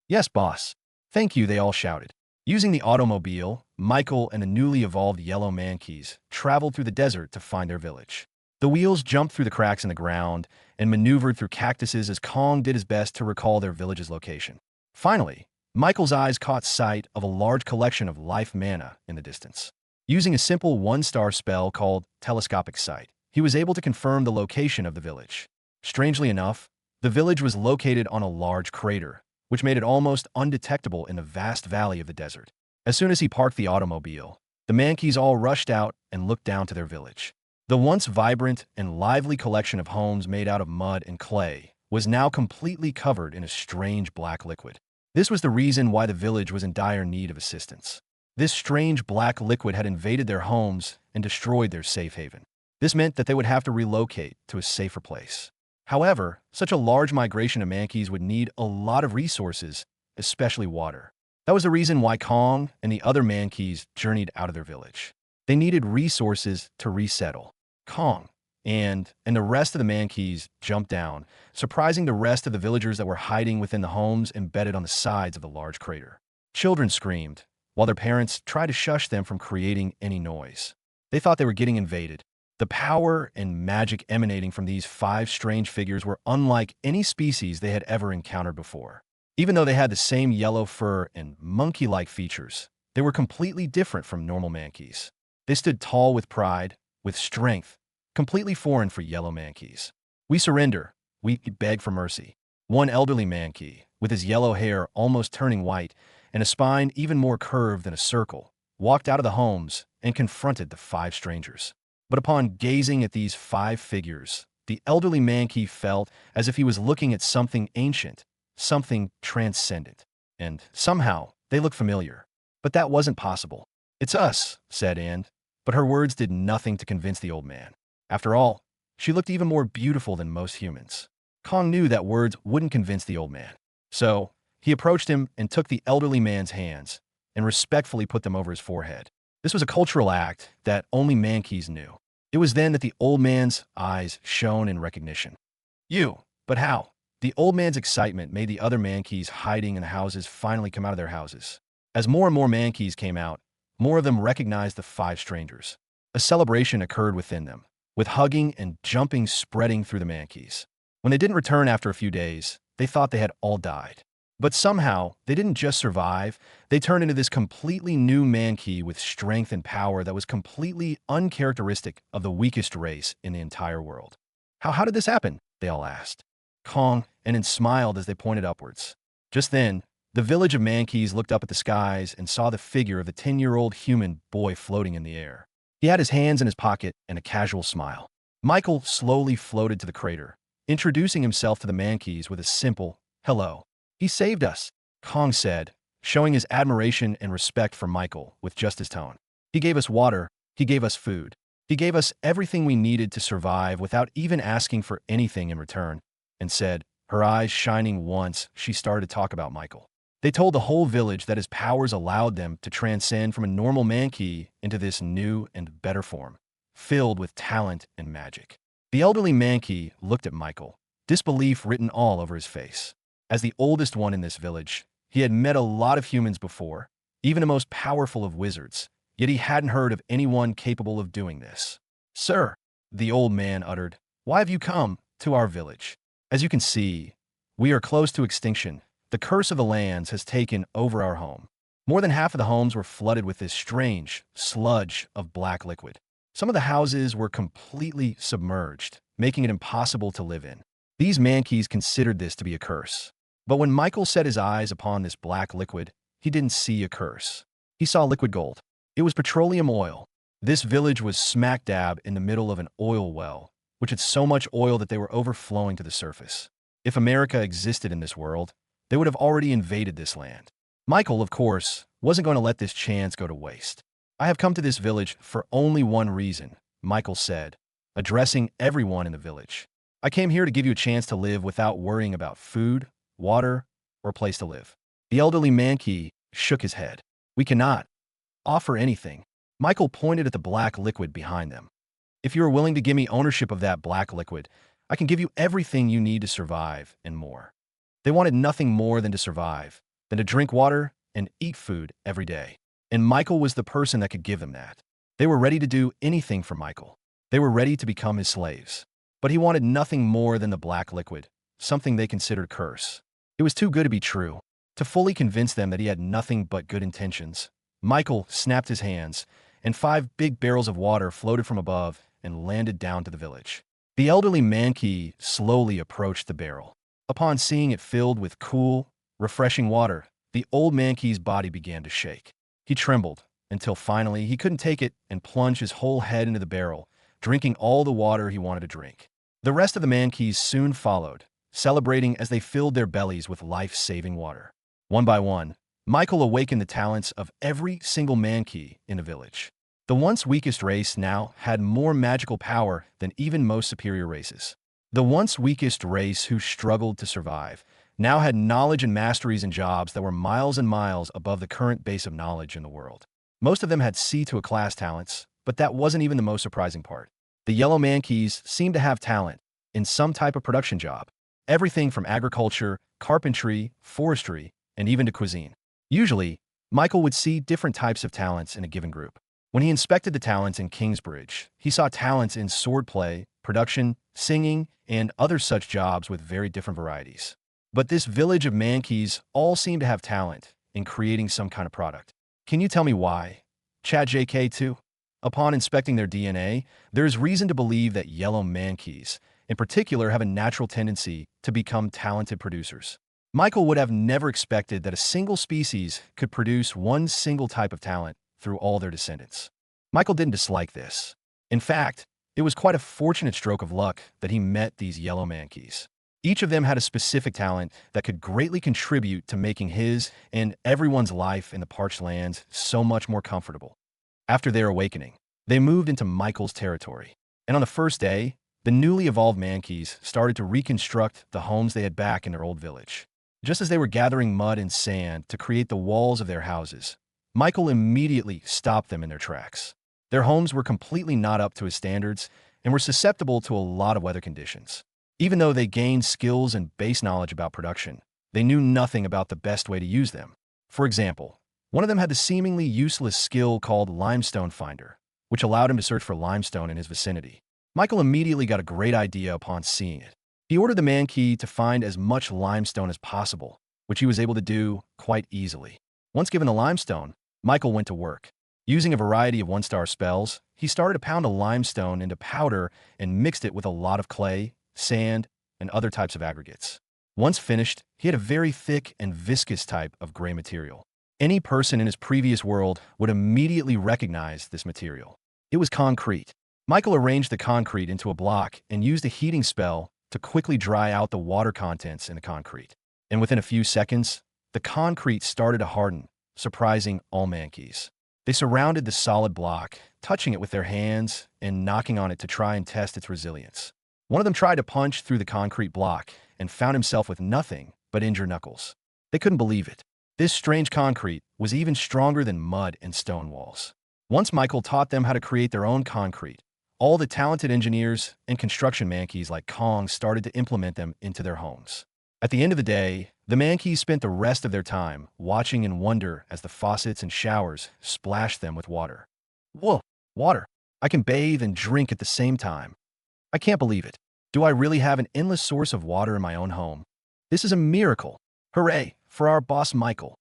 "Yes, boss. Thank you," they all shouted. Using the automobile, Michael and the newly evolved yellow Mankeys traveled through the desert to find their village. The wheels jumped through the cracks in the ground and maneuvered through cactuses as Kong did his best to recall their village's location. Finally, Michael's eyes caught sight of a large collection of life mana in the distance. Using a simple 1-star spell called Telescopic Sight, he was able to confirm the location of the village. Strangely enough, the village was located on a large crater, which made it almost undetectable in the vast valley of the desert. As soon as he parked the automobile, the Mankeys all rushed out and looked down to their village. The once vibrant and lively collection of homes made out of mud and clay was now completely covered in a strange black liquid. This was the reason why the village was in dire need of assistance. This strange black liquid had invaded their homes and destroyed their safe haven. This meant that they would have to relocate to a safer place. However, such a large migration of Mankeys would need a lot of resources, especially water. That was the reason why Kong and the other Mankeys journeyed out of their village. They needed resources to resettle. Kong and the rest of the Mankeys jumped down, surprising the rest of the villagers that were hiding within the homes embedded on the sides of the large crater. Children screamed, while their parents tried to shush them from creating any noise. They thought they were getting invaded. The power and magic emanating from these 5 strange figures were unlike any species they had ever encountered before. Even though they had the same yellow fur and monkey-like features, they were completely different from normal Mankeys. They stood tall with pride, with strength, completely foreign for yellow mankeys. "We surrender," we beg for mercy. One elderly mankey, with his yellow hair almost turning white and a spine even more curved than a circle, walked out of the homes and confronted the five strangers. But upon gazing at these five figures, the elderly mankey felt as if he was looking at something ancient, something transcendent. And somehow, they looked familiar. But that wasn't possible. "It's us," said Anne. But her words did nothing to convince the old man. After all, she looked even more beautiful than most humans. Kong knew that words wouldn't convince the old man. So, he approached him and took the elderly man's hands and respectfully put them over his forehead. This was a cultural act that only mankeys knew. It was then that the old man's eyes shone in recognition. "You, but how?" The old man's excitement made the other mankeys hiding in the houses finally come out of their houses. As more and more mankeys came out, more of them recognized the five strangers. A celebration occurred within them, with hugging and jumping spreading through the mankeys. When they didn't return after a few days, they thought they had all died. But somehow, they didn't just survive, they turned into this completely new mankey with strength and power that was completely uncharacteristic of the weakest race in the entire world. How did this happen?" they all asked. Kong and smiled as they pointed upwards. Just then, the village of mankeys looked up at the skies and saw the figure of the 10-year-old human boy floating in the air. He had his hands in his pocket and a casual smile. Michael slowly floated to the crater, introducing himself to the mankeys with a simple, "Hello." "He saved us," Kong said, showing his admiration and respect for Michael with just his tone. "He gave us water, he gave us food. He gave us everything we needed to survive without even asking for anything in return," and said, her eyes shining once she started to talk about Michael. They told the whole village that his powers allowed them to transcend from a normal mankey into this new and better form, filled with talent and magic. The elderly mankey looked at Michael, disbelief written all over his face. As the oldest one in this village, he had met a lot of humans before, even the most powerful of wizards, yet he hadn't heard of anyone capable of doing this. "Sir," the old man uttered, "why have you come to our village? As you can see, we are close to extinction. The curse of the lands has taken over our home. More than half of the homes were flooded with this strange sludge of black liquid. Some of the houses were completely submerged, making it impossible to live in. These mankeys considered this to be a curse. But when Michael set his eyes upon this black liquid, he didn't see a curse. He saw liquid gold. It was petroleum oil. This village was smack dab in the middle of an oil well, which had so much oil that they were overflowing to the surface. If America existed in this world, they would have already invaded this land. Michael, of course, wasn't going to let this chance go to waste. "I have come to this village for only one reason," Michael said, addressing everyone in the village. "I came here to give you a chance to live without worrying about food, water, or a place to live." The elderly mankey shook his head. "We cannot offer anything." Michael pointed at the black liquid behind them. "If you are willing to give me ownership of that black liquid, I can give you everything you need to survive and more." They wanted nothing more than to survive, than to drink water and eat food every day. And Michael was the person that could give them that. They were ready to do anything for Michael. They were ready to become his slaves. But he wanted nothing more than the black liquid, something they considered a curse. It was too good to be true. To fully convince them that he had nothing but good intentions, Michael snapped his hands, and 5 big barrels of water floated from above and landed down to the village. The elderly mankey slowly approached the barrel. Upon seeing it filled with cool, refreshing water, the old mankey's body began to shake. He trembled, until finally he couldn't take it and plunged his whole head into the barrel, drinking all the water he wanted to drink. The rest of the mankeys soon followed, celebrating as they filled their bellies with life-saving water. One by one, Michael awakened the talents of every single mankey in the village. The once weakest race now had more magical power than even most superior races. The once weakest race who struggled to survive now had knowledge and masteries in jobs that were miles and miles above the current base of knowledge in the world. Most of them had C to a class talents, but that wasn't even the most surprising part. The yellow mankeys seemed to have talent in some type of production job. Everything from agriculture, carpentry, forestry, and even to cuisine. Usually, Michael would see different types of talents in a given group. When he inspected the talents in Kingsbridge, he saw talents in swordplay, production, singing, and other such jobs with very different varieties. But this village of mankeys all seemed to have talent in creating some kind of product. "Can you tell me why?" Chat JK2. Upon inspecting their DNA, there is reason to believe that yellow mankeys, in particular, have a natural tendency to become talented producers. Michael would have never expected that a single species could produce one single type of talent through all their descendants. Michael didn't dislike this. In fact, it was quite a fortunate stroke of luck that he met these yellow mankeys. Each of them had a specific talent that could greatly contribute to making his and everyone's life in the parched lands so much more comfortable. After their awakening, they moved into Michael's territory. And on the first day, the newly evolved mankeys started to reconstruct the homes they had back in their old village. Just as they were gathering mud and sand to create the walls of their houses, Michael immediately stopped them in their tracks. Their homes were completely not up to his standards and were susceptible to a lot of weather conditions. Even though they gained skills and base knowledge about production, they knew nothing about the best way to use them. For example, one of them had the seemingly useless skill called limestone finder, which allowed him to search for limestone in his vicinity. Michael immediately got a great idea upon seeing it. He ordered the mankey to find as much limestone as possible, which he was able to do quite easily. Once given the limestone, Michael went to work. Using a variety of one-star spells, he started to pound a limestone into powder and mixed it with a lot of clay, sand, and other types of aggregates. Once finished, he had a very thick and viscous type of gray material. Any person in his previous world would immediately recognize this material. It was concrete. Michael arranged the concrete into a block and used a heating spell to quickly dry out the water contents in the concrete. And within a few seconds, the concrete started to harden, surprising all mankeys. They surrounded the solid block, touching it with their hands and knocking on it to try and test its resilience. One of them tried to punch through the concrete block and found himself with nothing but injured knuckles. They couldn't believe it. This strange concrete was even stronger than mud and stone walls. Once Michael taught them how to create their own concrete, all the talented engineers and construction mankeys like Kong started to implement them into their homes. At the end of the day, the mankeys spent the rest of their time watching in wonder as the faucets and showers splashed them with water. Whoa, water! I can bathe and drink at the same time. I can't believe it. Do I really have an endless source of water in my own home? This is a miracle. Hooray for our boss Michael.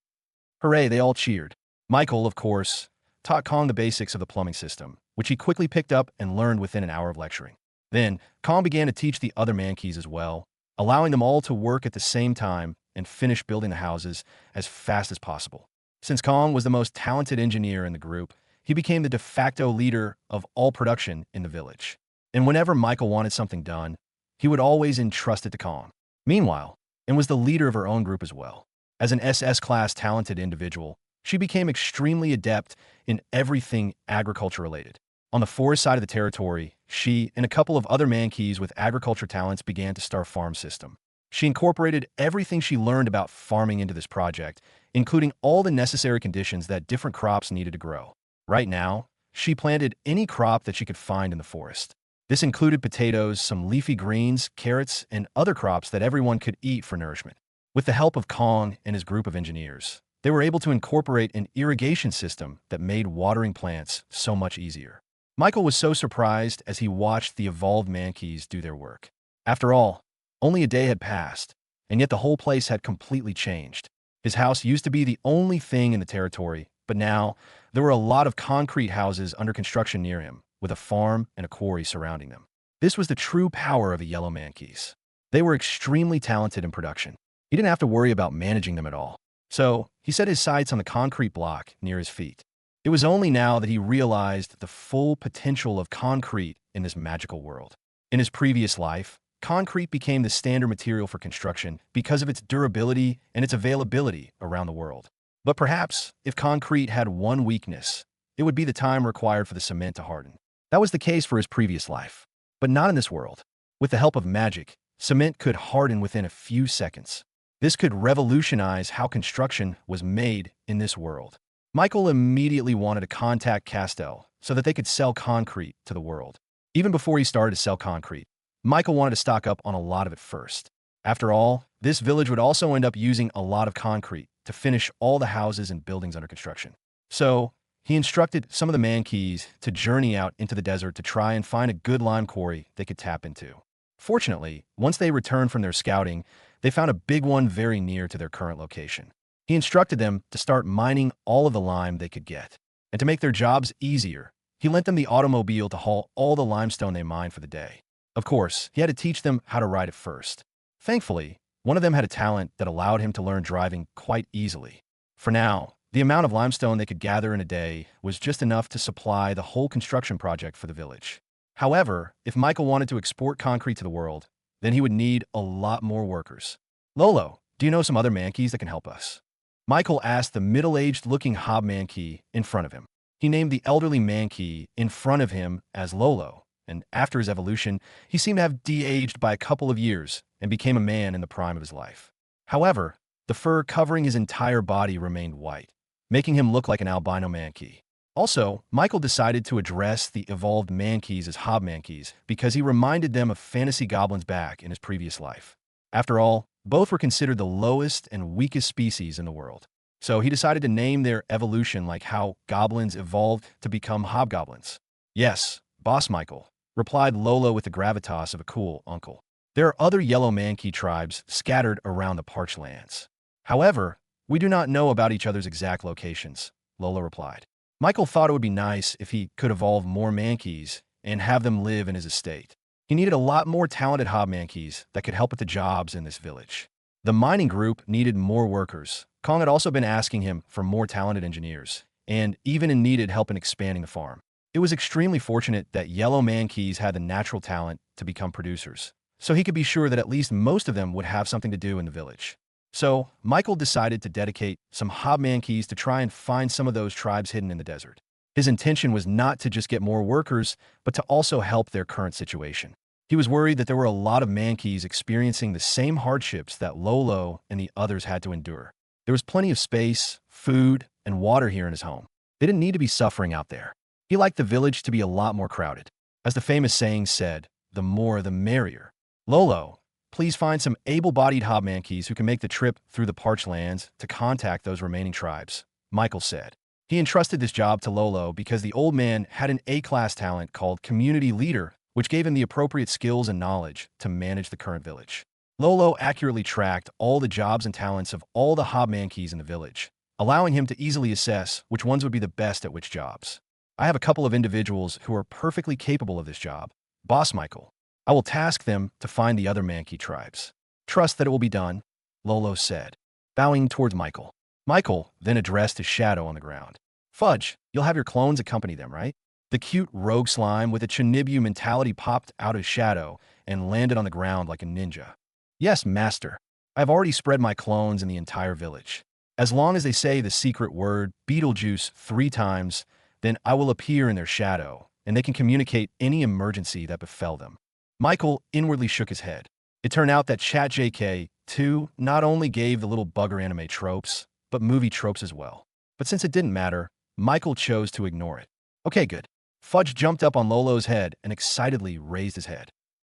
Hooray, they all cheered. Michael, of course, taught Kong the basics of the plumbing system, which he quickly picked up and learned within an hour of lecturing. Then, Kong began to teach the other mankeys as well, allowing them all to work at the same time and finish building the houses as fast as possible. Since Kong was the most talented engineer in the group, he became the de facto leader of all production in the village. And whenever Michael wanted something done, he would always entrust it to Kong. Meanwhile, and was the leader of her own group as well. As an SS-class talented individual, she became extremely adept in everything agriculture-related. On the forest side of the territory, she and a couple of other mankeys with agriculture talents began to start a farm system. She incorporated everything she learned about farming into this project, including all the necessary conditions that different crops needed to grow. Right now, she planted any crop that she could find in the forest. This included potatoes, some leafy greens, carrots, and other crops that everyone could eat for nourishment. With the help of Kong and his group of engineers, they were able to incorporate an irrigation system that made watering plants so much easier. Michael was so surprised as he watched the evolved mankeys do their work. After all, only a day had passed, and yet the whole place had completely changed. His house used to be the only thing in the territory, but now there were a lot of concrete houses under construction near him, with a farm and a quarry surrounding them. This was the true power of the yellow mankeys. They were extremely talented in production. He didn't have to worry about managing them at all. So, he set his sights on the concrete block near his feet. It was only now that he realized the full potential of concrete in this magical world. In his previous life, concrete became the standard material for construction because of its durability and its availability around the world. But perhaps, if concrete had one weakness, it would be the time required for the cement to harden. That was the case for his previous life, but not in this world. With the help of magic, cement could harden within a few seconds. This could revolutionize how construction was made in this world. Michael immediately wanted to contact Castell so that they could sell concrete to the world. Even before he started to sell concrete, Michael wanted to stock up on a lot of it first. After all, this village would also end up using a lot of concrete to finish all the houses and buildings under construction. So, he instructed some of the mankeys to journey out into the desert to try and find a good lime quarry they could tap into. Fortunately, once they returned from their scouting, they found a big one very near to their current location. He instructed them to start mining all of the lime they could get. And to make their jobs easier, He lent them the automobile to haul all the limestone they mined for the day. Of course, he had to teach them how to ride it first. Thankfully, one of them had a talent that allowed him to learn driving quite easily. For now, the amount of limestone they could gather in a day was just enough to supply the whole construction project for the village. However, if Michael wanted to export concrete to the world, then he would need a lot more workers. Lolo, do you know some other mankeys that can help us? Michael asked the middle-aged looking hob mankey in front of him. He named the elderly mankey in front of him as Lolo, and after his evolution, he seemed to have de-aged by a couple of years and became a man in the prime of his life. However, the fur covering his entire body remained white, making him look like an albino mankey. Also, Michael decided to address the evolved mankeys as hob mankeys because he reminded them of fantasy goblins back in his previous life. After all, both were considered the lowest and weakest species in the world. So he decided to name their evolution like how goblins evolved to become hobgoblins. Yes, Boss Michael, replied Lolo with the gravitas of a cool uncle. There are other yellow mankey tribes scattered around the parched lands. However, we do not know about each other's exact locations, Lolo replied. Michael thought it would be nice if he could evolve more mankeys and have them live in his estate. He needed a lot more talented hob mankeys that could help with the jobs in this village. The mining group needed more workers. Kong had also been asking him for more talented engineers, and even needed help in expanding the farm. It was extremely fortunate that yellow mankeys had the natural talent to become producers, so he could be sure that at least most of them would have something to do in the village. So, Michael decided to dedicate some hob mankeys to try and find some of those tribes hidden in the desert. His intention was not to just get more workers, but to also help their current situation. He was worried that there were a lot of mankeys experiencing the same hardships that Lolo and the others had to endure. There was plenty of space, food, and water here in his home. They didn't need to be suffering out there. He liked the village to be a lot more crowded. As the famous saying said, the more the merrier. Lolo, please find some able-bodied hob mankeys who can make the trip through the parched lands to contact those remaining tribes, Michael said. He entrusted this job to Lolo because the old man had an A-class talent called Community Leader, which gave him the appropriate skills and knowledge to manage the current village. Lolo accurately tracked all the jobs and talents of all the hob mankeys in the village, allowing him to easily assess which ones would be the best at which jobs. I have a couple of individuals who are perfectly capable of this job. Boss Michael, I will task them to find the other mankey tribes. Trust that it will be done, Lolo said, bowing towards Michael. Michael then addressed his shadow on the ground. Fudge, you'll have your clones accompany them, right? The cute rogue slime with a Chinibu mentality popped out of his shadow and landed on the ground like a ninja. Yes, master. I've already spread my clones in the entire village. As long as they say the secret word Beetlejuice 3 times, then I will appear in their shadow, and they can communicate any emergency that befell them. Michael inwardly shook his head. It turned out that ChatJK2 not only gave the little bugger anime tropes, but movie tropes as well. But since it didn't matter, Michael chose to ignore it. Okay, good. Fudge jumped up on Lolo's head and excitedly raised his head.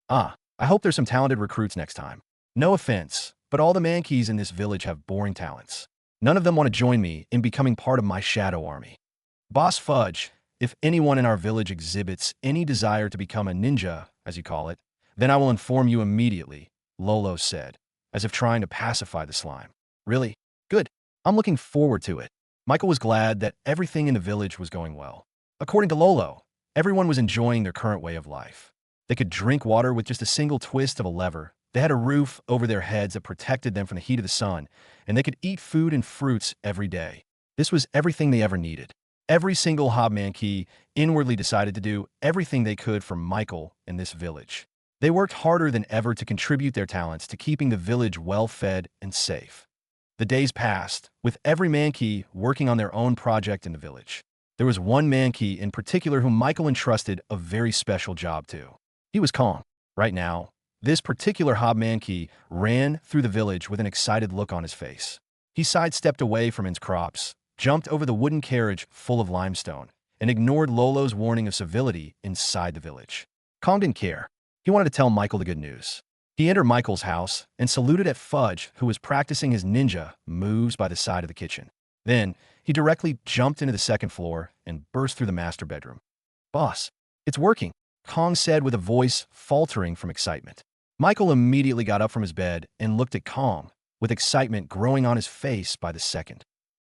I hope there's some talented recruits next time. No offense, but all the mankeys in this village have boring talents. None of them want to join me in becoming part of my shadow army. Boss Fudge, if anyone in our village exhibits any desire to become a ninja, as you call it, then I will inform you immediately, Lolo said, as if trying to pacify the slime. Really? Good. I'm looking forward to it. Michael was glad that everything in the village was going well. According to Lolo, everyone was enjoying their current way of life. They could drink water with just a single twist of a lever. They had a roof over their heads that protected them from the heat of the sun, and they could eat food and fruits every day. This was everything they ever needed. Every single hob mankey inwardly decided to do everything they could for Michael and this village. They worked harder than ever to contribute their talents to keeping the village well-fed and safe. The days passed, with every mankey working on their own project in the village. There was one mankey in particular whom Michael entrusted a very special job to. He was Kong. Right now, this particular hob mankey ran through the village with an excited look on his face. He sidestepped away from his crops, jumped over the wooden carriage full of limestone, and ignored Lolo's warning of civility inside the village. Kong didn't care. He wanted to tell Michael the good news. He entered Michael's house and saluted at Fudge, who was practicing his ninja moves by the side of the kitchen. Then, he directly jumped into the second floor and burst through the master bedroom. Boss, it's working, Kong said with a voice faltering from excitement. Michael immediately got up from his bed and looked at Kong, with excitement growing on his face by the second.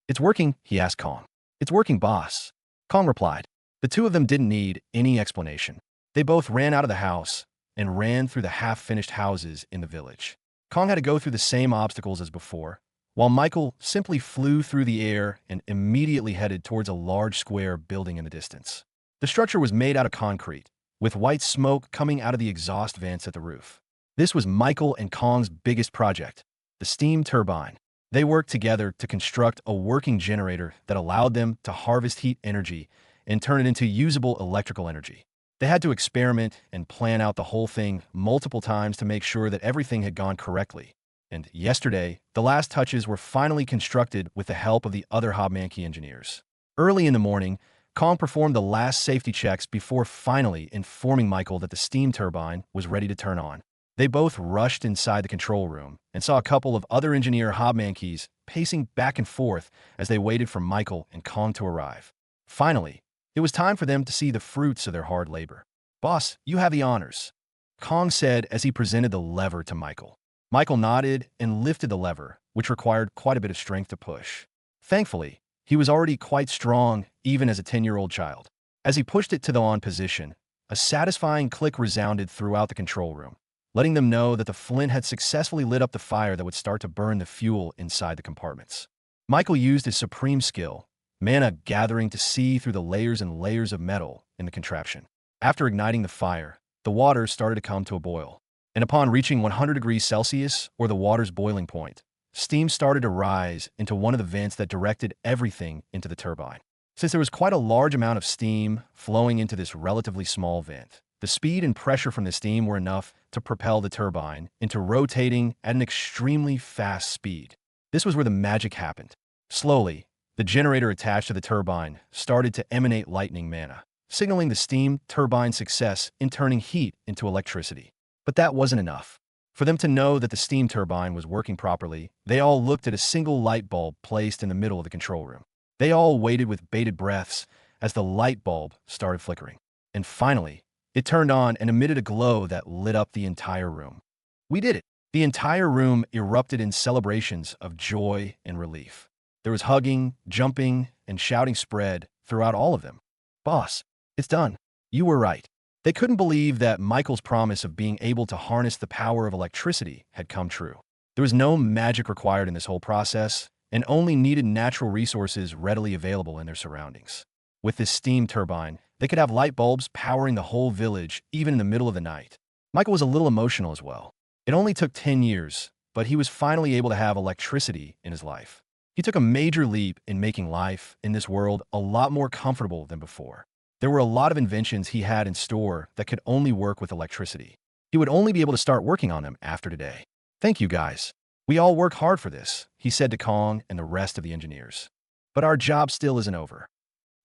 It's working, he asked Kong. It's working, boss, Kong replied. The two of them didn't need any explanation. They both ran out of the house and ran through the half-finished houses in the village. Kong had to go through the same obstacles as before, while Michael simply flew through the air and immediately headed towards a large square building in the distance. The structure was made out of concrete, with white smoke coming out of the exhaust vents at the roof. This was Michael and Kong's biggest project, the steam turbine. They worked together to construct a working generator that allowed them to harvest heat energy and turn it into usable electrical energy. They had to experiment and plan out the whole thing multiple times to make sure that everything had gone correctly. And yesterday, the last touches were finally constructed with the help of the other Hobmanki engineers. Early in the morning, Kong performed the last safety checks before finally informing Michael that the steam turbine was ready to turn on. They both rushed inside the control room and saw a couple of other engineer Hobmankis pacing back and forth as they waited for Michael and Kong to arrive. Finally, it was time for them to see the fruits of their hard labor. "Boss, you have the honors," Kong said as he presented the lever to Michael. Michael nodded and lifted the lever, which required quite a bit of strength to push. Thankfully, he was already quite strong, even as a 10-year-old child. As he pushed it to the on position, a satisfying click resounded throughout the control room, letting them know that the flint had successfully lit up the fire that would start to burn the fuel inside the compartments. Michael used his supreme skill, mana gathering to see through the layers and layers of metal in the contraption. After igniting the fire, the water started to come to a boil, and upon reaching 100 degrees Celsius, or the water's boiling point, steam started to rise into one of the vents that directed everything into the turbine. Since there was quite a large amount of steam flowing into this relatively small vent, the speed and pressure from the steam were enough to propel the turbine into rotating at an extremely fast speed. This was where the magic happened. Slowly, the generator attached to the turbine started to emanate lightning mana, signaling the steam turbine's success in turning heat into electricity. But that wasn't enough. For them to know that the steam turbine was working properly, they all looked at a single light bulb placed in the middle of the control room. They all waited with bated breaths as the light bulb started flickering. And finally, it turned on and emitted a glow that lit up the entire room. "We did it!" The entire room erupted in celebrations of joy and relief. There was hugging, jumping, and shouting spread throughout all of them. "Boss, it's done. You were right." They couldn't believe that Michael's promise of being able to harness the power of electricity had come true. There was no magic required in this whole process, and only needed natural resources readily available in their surroundings. With this steam turbine, they could have light bulbs powering the whole village, even in the middle of the night. Michael was a little emotional as well. It only took 10 years, but he was finally able to have electricity in his life. He took a major leap in making life in this world a lot more comfortable than before. There were a lot of inventions he had in store that could only work with electricity. He would only be able to start working on them after today. "Thank you, guys. We all work hard for this," he said to Kong and the rest of the engineers. "But our job still isn't over."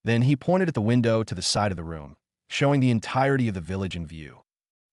Then he pointed at the window to the side of the room, showing the entirety of the village in view.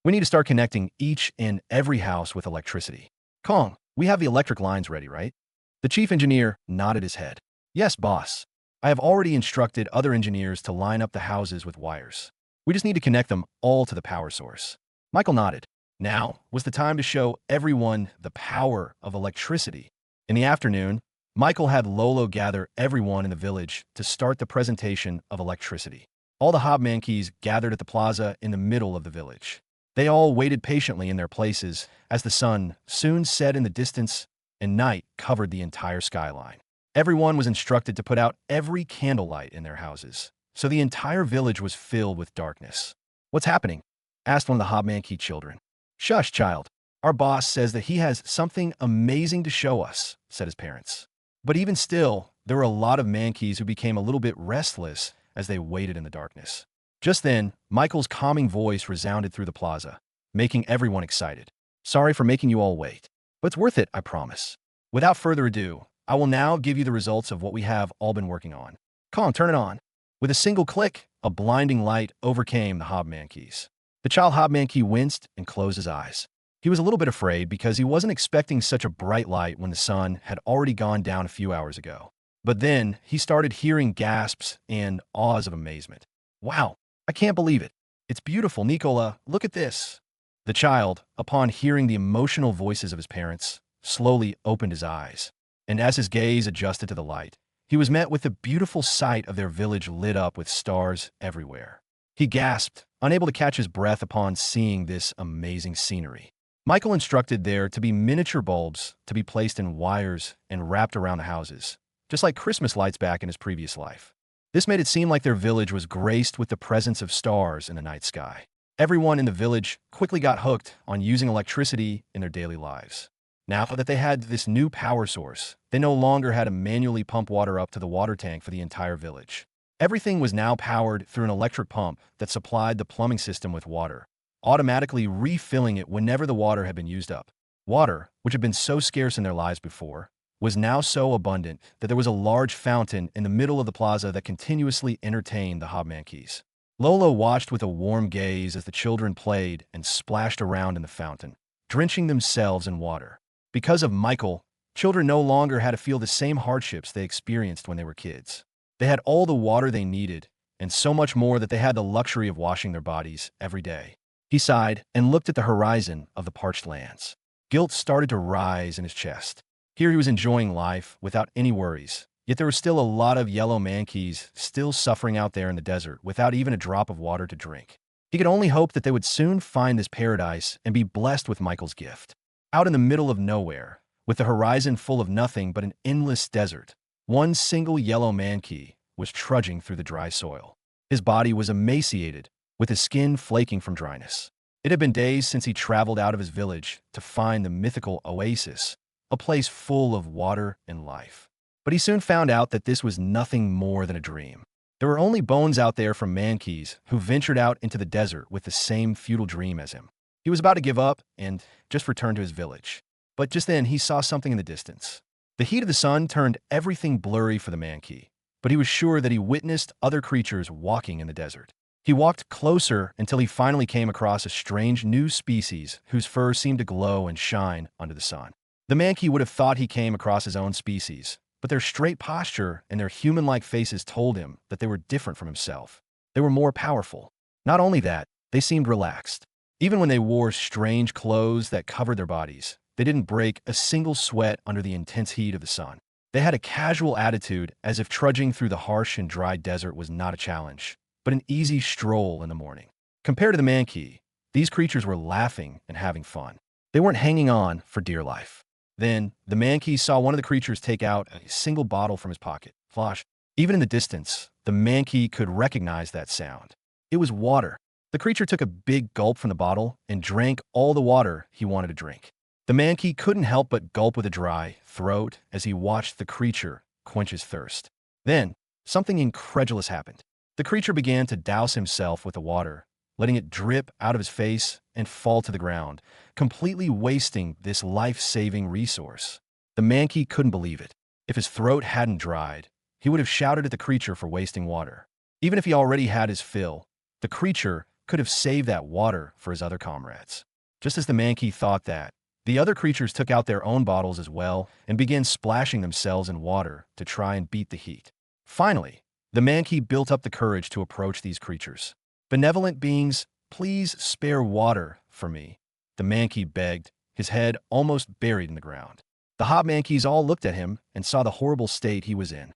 "We need to start connecting each and every house with electricity. Kong, we have the electric lines ready, right?" The chief engineer nodded his head. "Yes, boss. I have already instructed other engineers to line up the houses with wires. We just need to connect them all to the power source." Michael nodded. Now was the time to show everyone the power of electricity. In the afternoon, Michael had Lolo gather everyone in the village to start the presentation of electricity. All the Hobmankis gathered at the plaza in the middle of the village. They all waited patiently in their places as the sun soon set in the distance and night covered the entire skyline. Everyone was instructed to put out every candlelight in their houses, so the entire village was filled with darkness. "What's happening?" asked one of the Hobmanki children. "Shush, child. Our boss says that he has something amazing to show us," said his parents. But even still, there were a lot of Mankis who became a little bit restless as they waited in the darkness. Just then, Michael's calming voice resounded through the plaza, making everyone excited. "Sorry for making you all wait, but it's worth it, I promise. Without further ado, I will now give you the results of what we have all been working on. Kong, turn it on." With a single click, a blinding light overcame the Hobmankis. The child Hobmanki winced and closed his eyes. He was a little bit afraid because he wasn't expecting such a bright light when the sun had already gone down a few hours ago. But then he started hearing gasps and awes of amazement. "Wow, I can't believe it. It's beautiful, Nicola. Look at this." The child, upon hearing the emotional voices of his parents, slowly opened his eyes. And as his gaze adjusted to the light, he was met with the beautiful sight of their village lit up with stars everywhere. He gasped, unable to catch his breath upon seeing this amazing scenery. Michael instructed there to be miniature bulbs to be placed in wires and wrapped around the houses, just like Christmas lights back in his previous life. This made it seem like their village was graced with the presence of stars in the night sky. Everyone in the village quickly got hooked on using electricity in their daily lives. Now that they had this new power source, they no longer had to manually pump water up to the water tank for the entire village. Everything was now powered through an electric pump that supplied the plumbing system with water, automatically refilling it whenever the water had been used up. Water, which had been so scarce in their lives before, was now so abundant that there was a large fountain in the middle of the plaza that continuously entertained the hobmankeys. Lolo watched with a warm gaze as the children played and splashed around in the fountain, drenching themselves in water. Because of Michael, children no longer had to feel the same hardships they experienced when they were kids. They had all the water they needed, and so much more that they had the luxury of washing their bodies every day. He sighed and looked at the horizon of the parched lands. Guilt started to rise in his chest. Here he was enjoying life without any worries, yet there were still a lot of yellow mankeys still suffering out there in the desert without even a drop of water to drink. He could only hope that they would soon find this paradise and be blessed with Michael's gift. Out in the middle of nowhere, with the horizon full of nothing but an endless desert, one single yellow mankey was trudging through the dry soil. His body was emaciated, with his skin flaking from dryness. It had been days since he traveled out of his village to find the mythical oasis, a place full of water and life. But he soon found out that this was nothing more than a dream. There were only bones out there from mankeys who ventured out into the desert with the same futile dream as him. He was about to give up and just return to his village. But just then, he saw something in the distance. The heat of the sun turned everything blurry for the mankey, but he was sure that he witnessed other creatures walking in the desert. He walked closer until he finally came across a strange new species whose fur seemed to glow and shine under the sun. The mankey would have thought he came across his own species, but their straight posture and their human-like faces told him that they were different from himself. They were more powerful. Not only that, they seemed relaxed. Even when they wore strange clothes that covered their bodies, they didn't break a single sweat under the intense heat of the sun. They had a casual attitude, as if trudging through the harsh and dry desert was not a challenge, but an easy stroll in the morning. Compared to the mankey, these creatures were laughing and having fun. They weren't hanging on for dear life. Then, the mankey saw one of the creatures take out a single bottle from his pocket. Flash. Even in the distance, the mankey could recognize that sound. It was water. The creature took a big gulp from the bottle and drank all the water he wanted to drink. The mankey couldn't help but gulp with a dry throat as he watched the creature quench his thirst. Then, something incredulous happened. The creature began to douse himself with the water, letting it drip out of his face and fall to the ground, completely wasting this life-saving resource. The mankey couldn't believe it. If his throat hadn't dried, he would have shouted at the creature for wasting water. Even if he already had his fill, the creature could have saved that water for his other comrades. Just as the mankey thought that, the other creatures took out their own bottles as well and began splashing themselves in water to try and beat the heat. Finally, the mankey built up the courage to approach these creatures. "Benevolent beings, please spare water for me," the mankey begged, his head almost buried in the ground. The hobmankeys all looked at him and saw the horrible state he was in.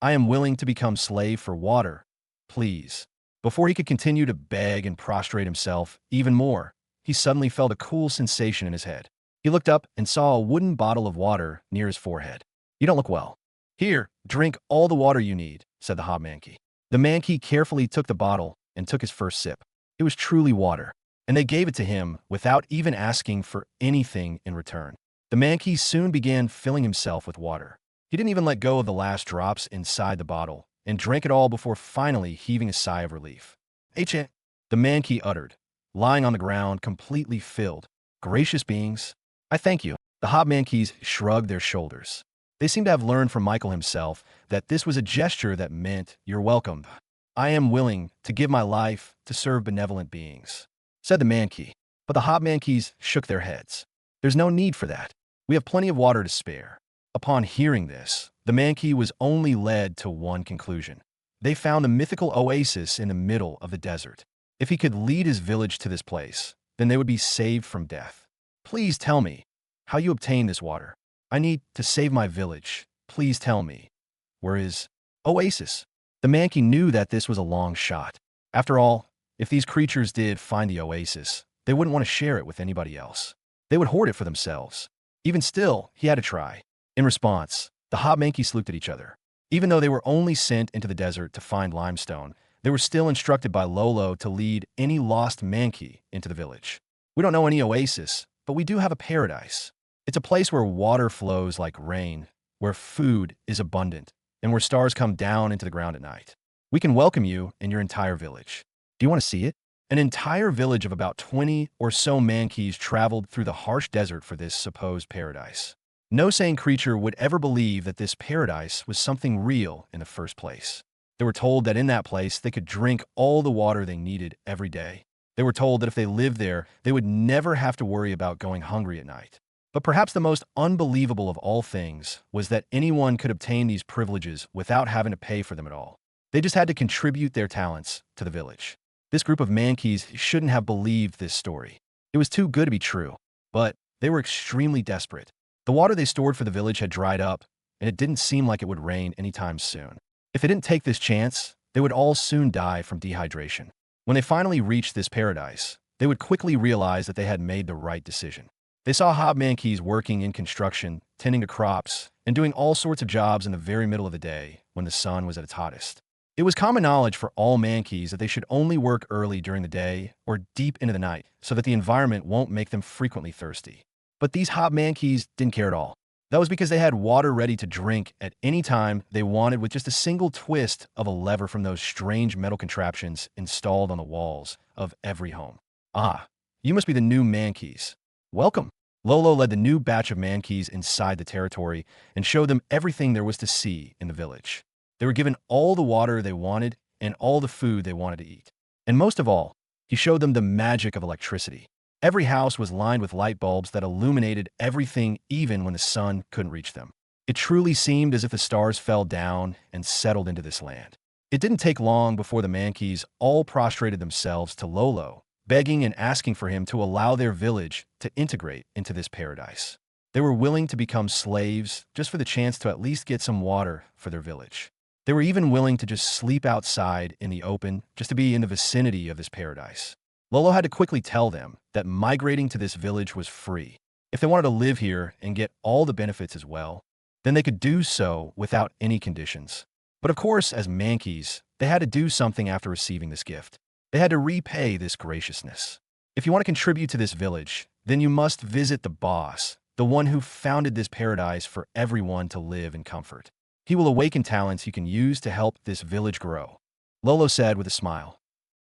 "I am willing to become slave for water, please." Before he could continue to beg and prostrate himself even more, he suddenly felt a cool sensation in his head. He looked up and saw a wooden bottle of water near his forehead. "You don't look well. Here, drink all the water you need," said the hobmankey. The mankey carefully took the bottle and took his first sip. It was truly water, and they gave it to him without even asking for anything in return. The mankey soon began filling himself with water. He didn't even let go of the last drops inside the bottle and drank it all before finally heaving a sigh of relief. "H," the mankey uttered, lying on the ground completely filled. "Gracious beings, I thank you." The hobmankeys shrugged their shoulders. They seemed to have learned from Michael himself that this was a gesture that meant, "You're welcome. I am willing to give my life to serve benevolent beings," said the mankey. But the hobmankeys shook their heads. "There's no need for that. We have plenty of water to spare." Upon hearing this, the mankey was only led to one conclusion. They found the mythical oasis in the middle of the desert. If he could lead his village to this place, then they would be saved from death. "Please tell me how you obtain this water. I need to save my village. Please tell me." were his oasis. The Mankey knew that this was a long shot. After all, if these creatures did find the oasis, they wouldn't want to share it with anybody else. They would hoard it for themselves. Even still, he had to try. In response, the hob Mankeys looked at each other. Even though they were only sent into the desert to find limestone, they were still instructed by Lolo to lead any lost Mankey into the village. We don't know any oasis, but we do have a paradise. It's a place where water flows like rain, where food is abundant, and where stars come down into the ground at night. We can welcome you and your entire village. Do you want to see it? An entire village of about 20 or so Mankeys traveled through the harsh desert for this supposed paradise. No sane creature would ever believe that this paradise was something real in the first place. They were told that in that place they could drink all the water they needed every day. They were told that if they lived there, they would never have to worry about going hungry at night. But perhaps the most unbelievable of all things was that anyone could obtain these privileges without having to pay for them at all. They just had to contribute their talents to the village. This group of Mankeys shouldn't have believed this story. It was too good to be true, but they were extremely desperate. The water they stored for the village had dried up, and it didn't seem like it would rain anytime soon. If they didn't take this chance, they would all soon die from dehydration. When they finally reached this paradise, they would quickly realize that they had made the right decision. They saw hob Mankeys working in construction, tending to crops, and doing all sorts of jobs in the very middle of the day when the sun was at its hottest. It was common knowledge for all Mankeys that they should only work early during the day or deep into the night so that the environment won't make them frequently thirsty. But these hob Mankeys didn't care at all. That was because they had water ready to drink at any time they wanted with just a single twist of a lever from those strange metal contraptions installed on the walls of every home. Ah, you must be the new Mankeys. Welcome. Lolo led the new batch of Mankeys inside the territory and showed them everything there was to see in the village. They were given all the water they wanted and all the food they wanted to eat. And most of all, he showed them the magic of electricity. Every house was lined with light bulbs that illuminated everything even when the sun couldn't reach them. It truly seemed as if the stars fell down and settled into this land. It didn't take long before the Mankeys all prostrated themselves to Lolo, begging and asking for him to allow their village to integrate into this paradise. They were willing to become slaves just for the chance to at least get some water for their village. They were even willing to just sleep outside in the open just to be in the vicinity of this paradise. Lolo had to quickly tell them that migrating to this village was free. If they wanted to live here and get all the benefits as well, then they could do so without any conditions. But of course, as Mankeys, they had to do something after receiving this gift. They had to repay this graciousness. If you want to contribute to this village, then you must visit the boss, the one who founded this paradise for everyone to live in comfort. He will awaken talents you can use to help this village grow, Lolo said with a smile.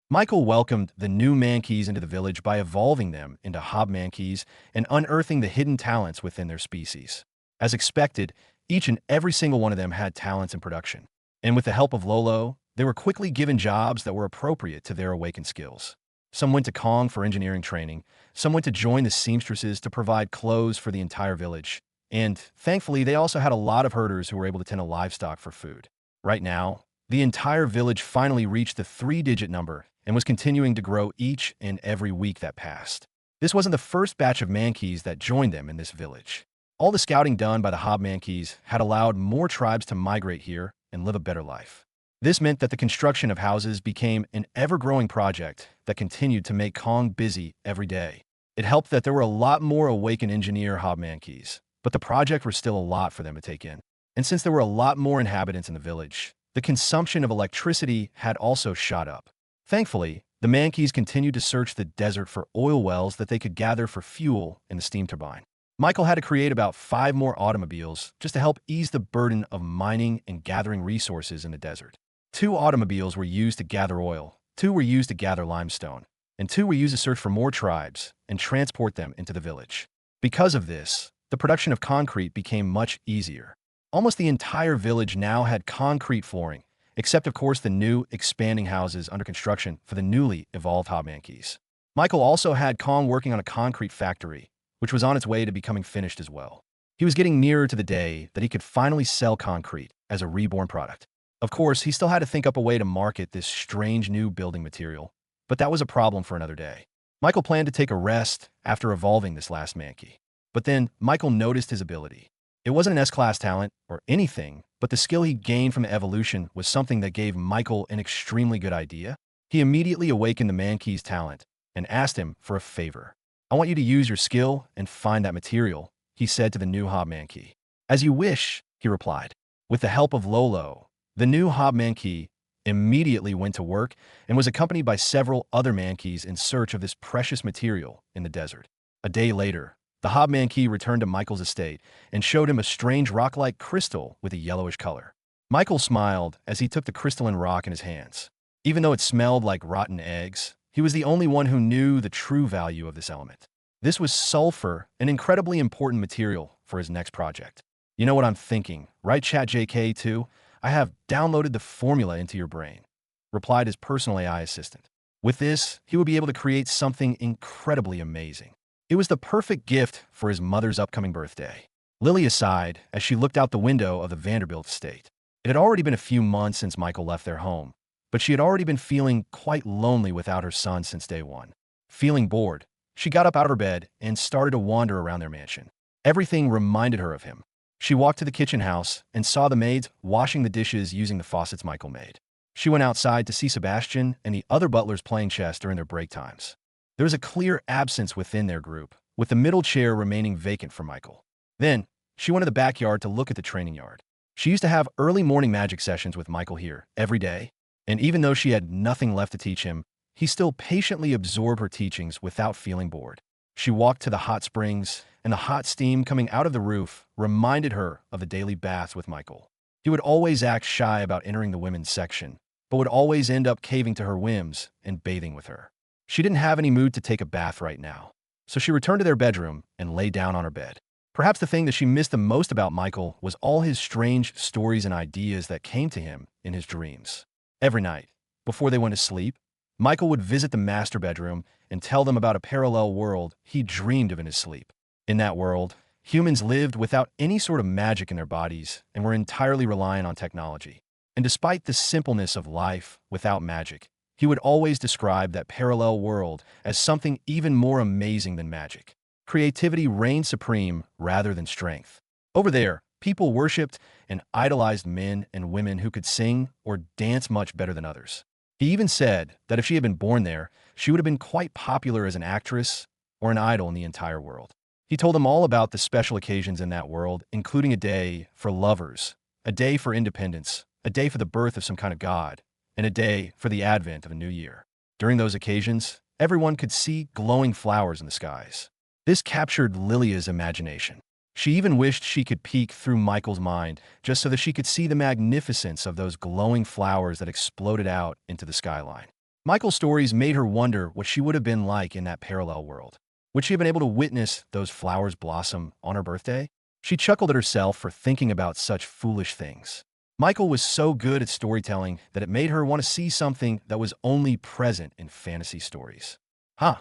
Michael welcomed the new Mankeys into the village by evolving them into hob Mankeys and unearthing the hidden talents within their species. As expected, each and every single one of them had talents in production. And with the help of Lolo, they were quickly given jobs that were appropriate to their awakened skills. Some went to Kong for engineering training, some went to join the seamstresses to provide clothes for the entire village, and thankfully they also had a lot of herders who were able to tend to livestock for food. Right now, the entire village finally reached the 3-digit number and was continuing to grow each and every week that passed. This wasn't the first batch of Mankeys that joined them in this village. All the scouting done by the hob Mankeys had allowed more tribes to migrate here and live a better life. This meant that the construction of houses became an ever-growing project that continued to make Kong busy every day. It helped that there were a lot more awakened engineer hob Mankeys, but the project was still a lot for them to take in. And since there were a lot more inhabitants in the village, the consumption of electricity had also shot up. Thankfully, the Mankeys continued to search the desert for oil wells that they could gather for fuel in the steam turbine. Michael had to create about 5 more automobiles just to help ease the burden of mining and gathering resources in the desert. 2 automobiles were used to gather oil, 2 were used to gather limestone, and 2 were used to search for more tribes and transport them into the village. Because of this, the production of concrete became much easier. Almost the entire village now had concrete flooring, except of course the new, expanding houses under construction for the newly evolved hob Mankeys. Michael also had Kong working on a concrete factory, which was on its way to becoming finished as well. He was getting nearer to the day that he could finally sell concrete as a Reborn product. Of course, he still had to think up a way to market this strange new building material, but that was a problem for another day. Michael planned to take a rest after evolving this last Mankey. But then, Michael noticed his ability. It wasn't an S-class talent or anything, but the skill he gained from evolution was something that gave Michael an extremely good idea. He immediately awakened the Mankey's talent and asked him for a favor. "I want you to use your skill and find that material," he said to the new Hob Mankey. "As you wish," he replied. With the help of Lolo, the new Hob Mankey immediately went to work and was accompanied by several other Mankeys in search of this precious material in the desert. A day later, the Hob Mankey returned to Michael's estate and showed him a strange rock-like crystal with a yellowish color. Michael smiled as he took the crystalline rock in his hands. Even though it smelled like rotten eggs, he was the only one who knew the true value of this element. This was sulfur, an incredibly important material for his next project. "You know what I'm thinking, right, ChatJK2? I have downloaded the formula into your brain," replied his personal AI assistant. With this, he would be able to create something incredibly amazing. It was the perfect gift for his mother's upcoming birthday. Lilia sighed as she looked out the window of the Vanderbilt estate. It had already been a few months since Michael left their home, but she had already been feeling quite lonely without her son since day one. Feeling bored, she got up out of her bed and started to wander around their mansion. Everything reminded her of him. She walked to the kitchen house and saw the maids washing the dishes using the faucets Michael made. She went outside to see Sebastian and the other butlers playing chess during their break times. There was a clear absence within their group, with the middle chair remaining vacant for Michael. Then, she went to the backyard to look at the training yard. She used to have early morning magic sessions with Michael here every day, and even though she had nothing left to teach him, he still patiently absorbed her teachings without feeling bored. She walked to the hot springs, and the hot steam coming out of the roof reminded her of the daily baths with Michael. He would always act shy about entering the women's section, but would always end up caving to her whims and bathing with her. She didn't have any mood to take a bath right now, so she returned to their bedroom and lay down on her bed. Perhaps the thing that she missed the most about Michael was all his strange stories and ideas that came to him in his dreams. Every night, before they went to sleep, Michael would visit the master bedroom and tell them about a parallel world he dreamed of in his sleep. In that world, humans lived without any sort of magic in their bodies and were entirely reliant on technology. And despite the simpleness of life without magic, he would always describe that parallel world as something even more amazing than magic. Creativity reigned supreme rather than strength. Over there, people worshipped and idolized men and women who could sing or dance much better than others. He even said that if she had been born there, she would have been quite popular as an actress or an idol in the entire world. He told them all about the special occasions in that world, including a day for lovers, a day for independence, a day for the birth of some kind of god, and a day for the advent of a new year. During those occasions, everyone could see glowing flowers in the skies. This captured Lilia's imagination. She even wished she could peek through Michael's mind just so that she could see the magnificence of those glowing flowers that exploded out into the skyline. Michael's stories made her wonder what she would have been like in that parallel world. Would she have been able to witness those flowers blossom on her birthday? She chuckled at herself for thinking about such foolish things. Michael was so good at storytelling that it made her want to see something that was only present in fantasy stories. "Huh,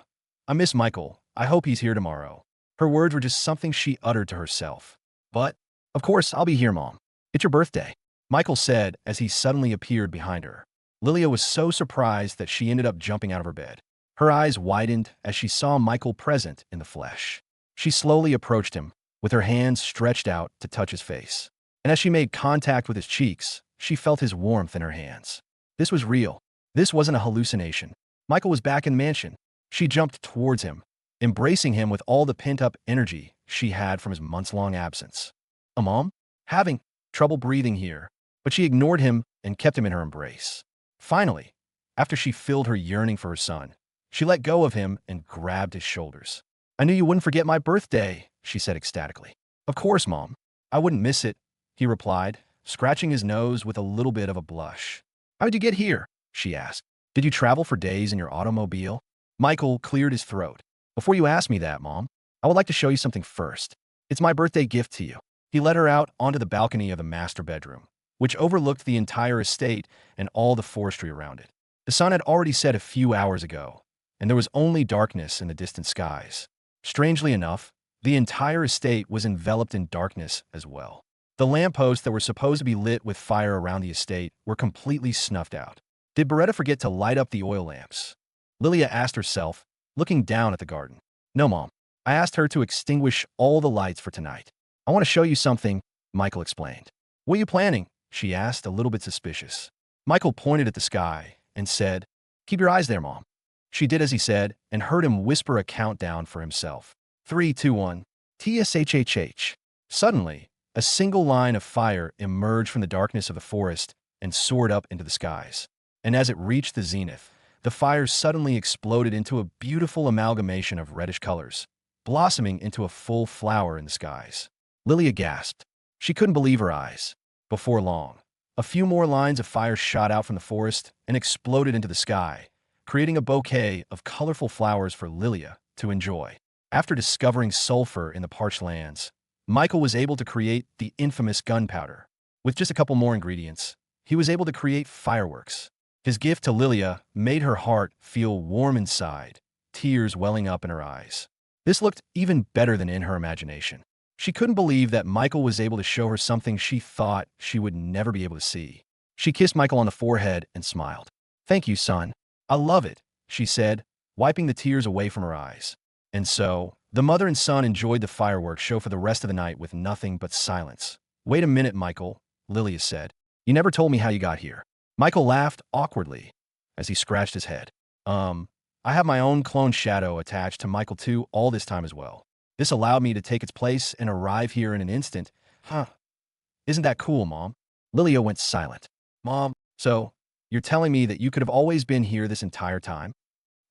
I miss Michael. I hope he's here tomorrow." Her words were just something she uttered to herself. "But, of course, I'll be here, Mom. It's your birthday," Michael said as he suddenly appeared behind her. Lilia was so surprised that she ended up jumping out of her bed. Her eyes widened as she saw Michael present in the flesh. She slowly approached him, with her hands stretched out to touch his face. And as she made contact with his cheeks, she felt his warmth in her hands. This was real. This wasn't a hallucination. Michael was back in the mansion. She jumped towards him, embracing him with all the pent-up energy she had from his months-long absence. Mom? Having trouble breathing here, but she ignored him and kept him in her embrace. Finally, after she filled her yearning for her son, she let go of him and grabbed his shoulders. "I knew you wouldn't forget my birthday," she said ecstatically. "Of course, Mom. I wouldn't miss it," he replied, scratching his nose with a little bit of a blush. "How did you get here?" she asked. "Did you travel for days in your automobile?" Michael cleared his throat. "Before you ask me that, Mom, I would like to show you something first. It's my birthday gift to you." He led her out onto the balcony of the master bedroom, which overlooked the entire estate and all the forestry around it. The sun had already set a few hours ago, and there was only darkness in the distant skies. Strangely enough, the entire estate was enveloped in darkness as well. The lampposts that were supposed to be lit with fire around the estate were completely snuffed out. Did Beretta forget to light up the oil lamps? Lilia asked herself, looking down at the garden. "No, Mom. I asked her to extinguish all the lights for tonight." I want to show you something, Michael explained. What are you planning? She asked, a little bit suspicious. Michael pointed at the sky and said, Keep your eyes there, Mom. She did as he said and heard him whisper a countdown for himself. 3, 2, 1. TSHHH. Suddenly, a single line of fire emerged from the darkness of the forest and soared up into the skies. And as it reached the zenith, the fire suddenly exploded into a beautiful amalgamation of reddish colors, blossoming into a full flower in the skies. Lilia gasped. She couldn't believe her eyes. Before long, a few more lines of fire shot out from the forest and exploded into the sky, creating a bouquet of colorful flowers for Lilia to enjoy. After discovering sulfur in the parched lands, Michael was able to create the infamous gunpowder. With just a couple more ingredients, he was able to create fireworks. His gift to Lilia made her heart feel warm inside, tears welling up in her eyes. This looked even better than in her imagination. She couldn't believe that Michael was able to show her something she thought she would never be able to see. She kissed Michael on the forehead and smiled. Thank you, son. I love it, she said, wiping the tears away from her eyes. And so, the mother and son enjoyed the fireworks show for the rest of the night with nothing but silence. Wait a minute, Michael, Lilia said. You never told me how you got here. Michael laughed awkwardly as he scratched his head. I have my own clone shadow attached to Michael too all this time as well. This allowed me to take its place and arrive here in an instant. Huh. Isn't that cool, Mom? Lilia went silent. Mom, so you're telling me that you could have always been here this entire time?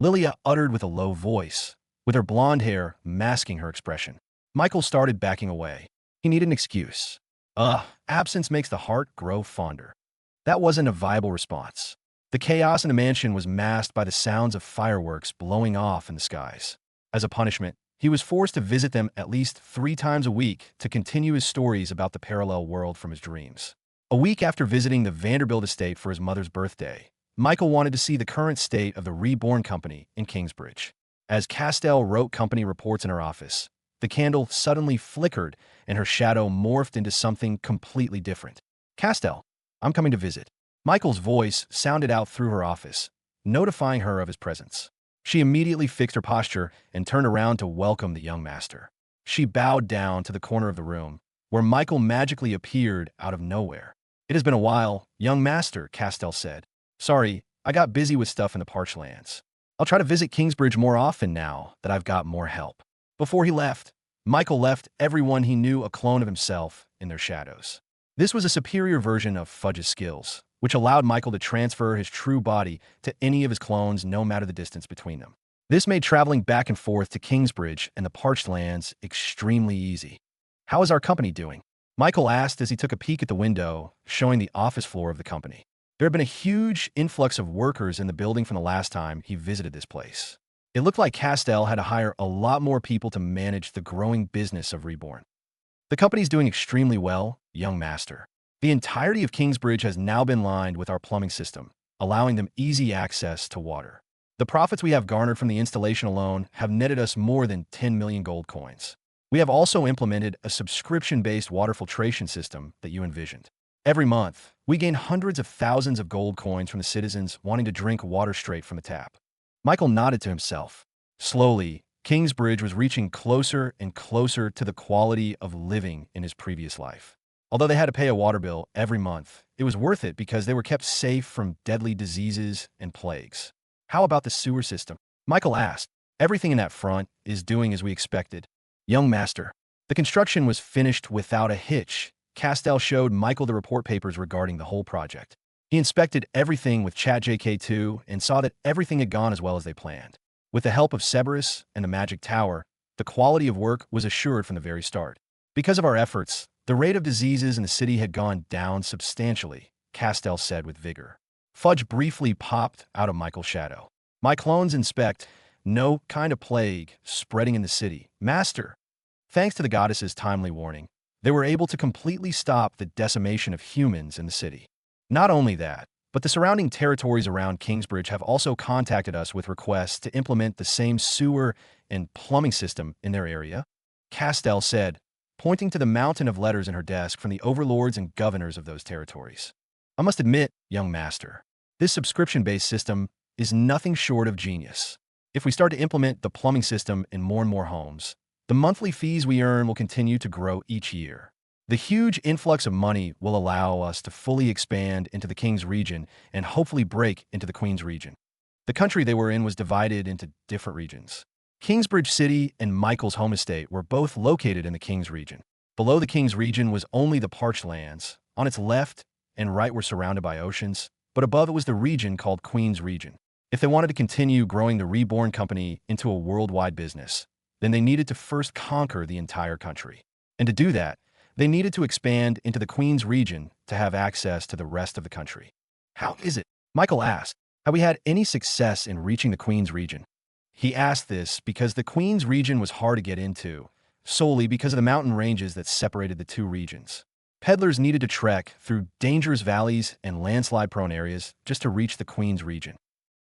Lilia uttered with a low voice, with her blonde hair masking her expression. Michael started backing away. He needed an excuse. Absence makes the heart grow fonder. That wasn't a viable response. The chaos in the mansion was masked by the sounds of fireworks blowing off in the skies. As a punishment, he was forced to visit them at least 3 times a week to continue his stories about the parallel world from his dreams. A week after visiting the Vanderbilt estate for his mother's birthday, Michael wanted to see the current state of the Reborn company in Kingsbridge. As Castell wrote company reports in her office, the candle suddenly flickered and her shadow morphed into something completely different. Castell, I'm coming to visit. Michael's voice sounded out through her office, notifying her of his presence. She immediately fixed her posture and turned around to welcome the young master. She bowed down to the corner of the room, where Michael magically appeared out of nowhere. It has been a while, young master, Castell said. Sorry, I got busy with stuff in the parched lands. I'll try to visit Kingsbridge more often now that I've got more help. Before he left, Michael left everyone he knew a clone of himself in their shadows. This was a superior version of Fudge's skills, which allowed Michael to transfer his true body to any of his clones no matter the distance between them. This made traveling back and forth to Kingsbridge and the parched lands extremely easy. How is our company doing? Michael asked as he took a peek at the window, showing the office floor of the company. There had been a huge influx of workers in the building from the last time he visited this place. It looked like Castell had to hire a lot more people to manage the growing business of Reborn. The company's doing extremely well, young master. The entirety of Kingsbridge has now been lined with our plumbing system, allowing them easy access to water. The profits we have garnered from the installation alone have netted us more than 10 million gold coins. We have also implemented a subscription-based water filtration system that you envisioned. Every month, we gain hundreds of thousands of gold coins from the citizens wanting to drink water straight from the tap. Michael nodded to himself. Slowly, Kingsbridge was reaching closer and closer to the quality of living in his previous life. Although they had to pay a water bill every month, it was worth it because they were kept safe from deadly diseases and plagues. How about the sewer system? Michael asked. Everything in that front is doing as we expected. Young master. The construction was finished without a hitch. Castell showed Michael the report papers regarding the whole project. He inspected everything with ChatJK2 and saw that everything had gone as well as they planned. With the help of Cerberus and the Magic Tower, the quality of work was assured from the very start. Because of our efforts, the rate of diseases in the city had gone down substantially, Castell said with vigor. Fudge briefly popped out of Michael's shadow. My clones inspect no kind of plague spreading in the city. Master, thanks to the goddess's timely warning, they were able to completely stop the decimation of humans in the city. Not only that, but the surrounding territories around Kingsbridge have also contacted us with requests to implement the same sewer and plumbing system in their area, Castell said, pointing to the mountain of letters in her desk from the overlords and governors of those territories. I must admit, young master, this subscription-based system is nothing short of genius. If we start to implement the plumbing system in more and more homes, the The monthly fees we earn will continue to grow each year. The huge influx of money will allow us to fully expand into the King's region and hopefully break into the Queen's region. The country they were in was divided into different regions. Kingsbridge City and Michael's home estate were both located in the King's region. Below the King's region was only the parched lands. On its left and right were surrounded by oceans, but above it was the region called Queen's region. If they wanted to continue growing the Reborn company into a worldwide business, then they needed to first conquer the entire country. And to do that, they needed to expand into the Queen's region to have access to the rest of the country. How is it? Michael asked. Have we had any success in reaching the Queen's region? He asked this because the Queen's region was hard to get into, solely because of the mountain ranges that separated the two regions. Peddlers needed to trek through dangerous valleys and landslide-prone areas just to reach the Queen's region.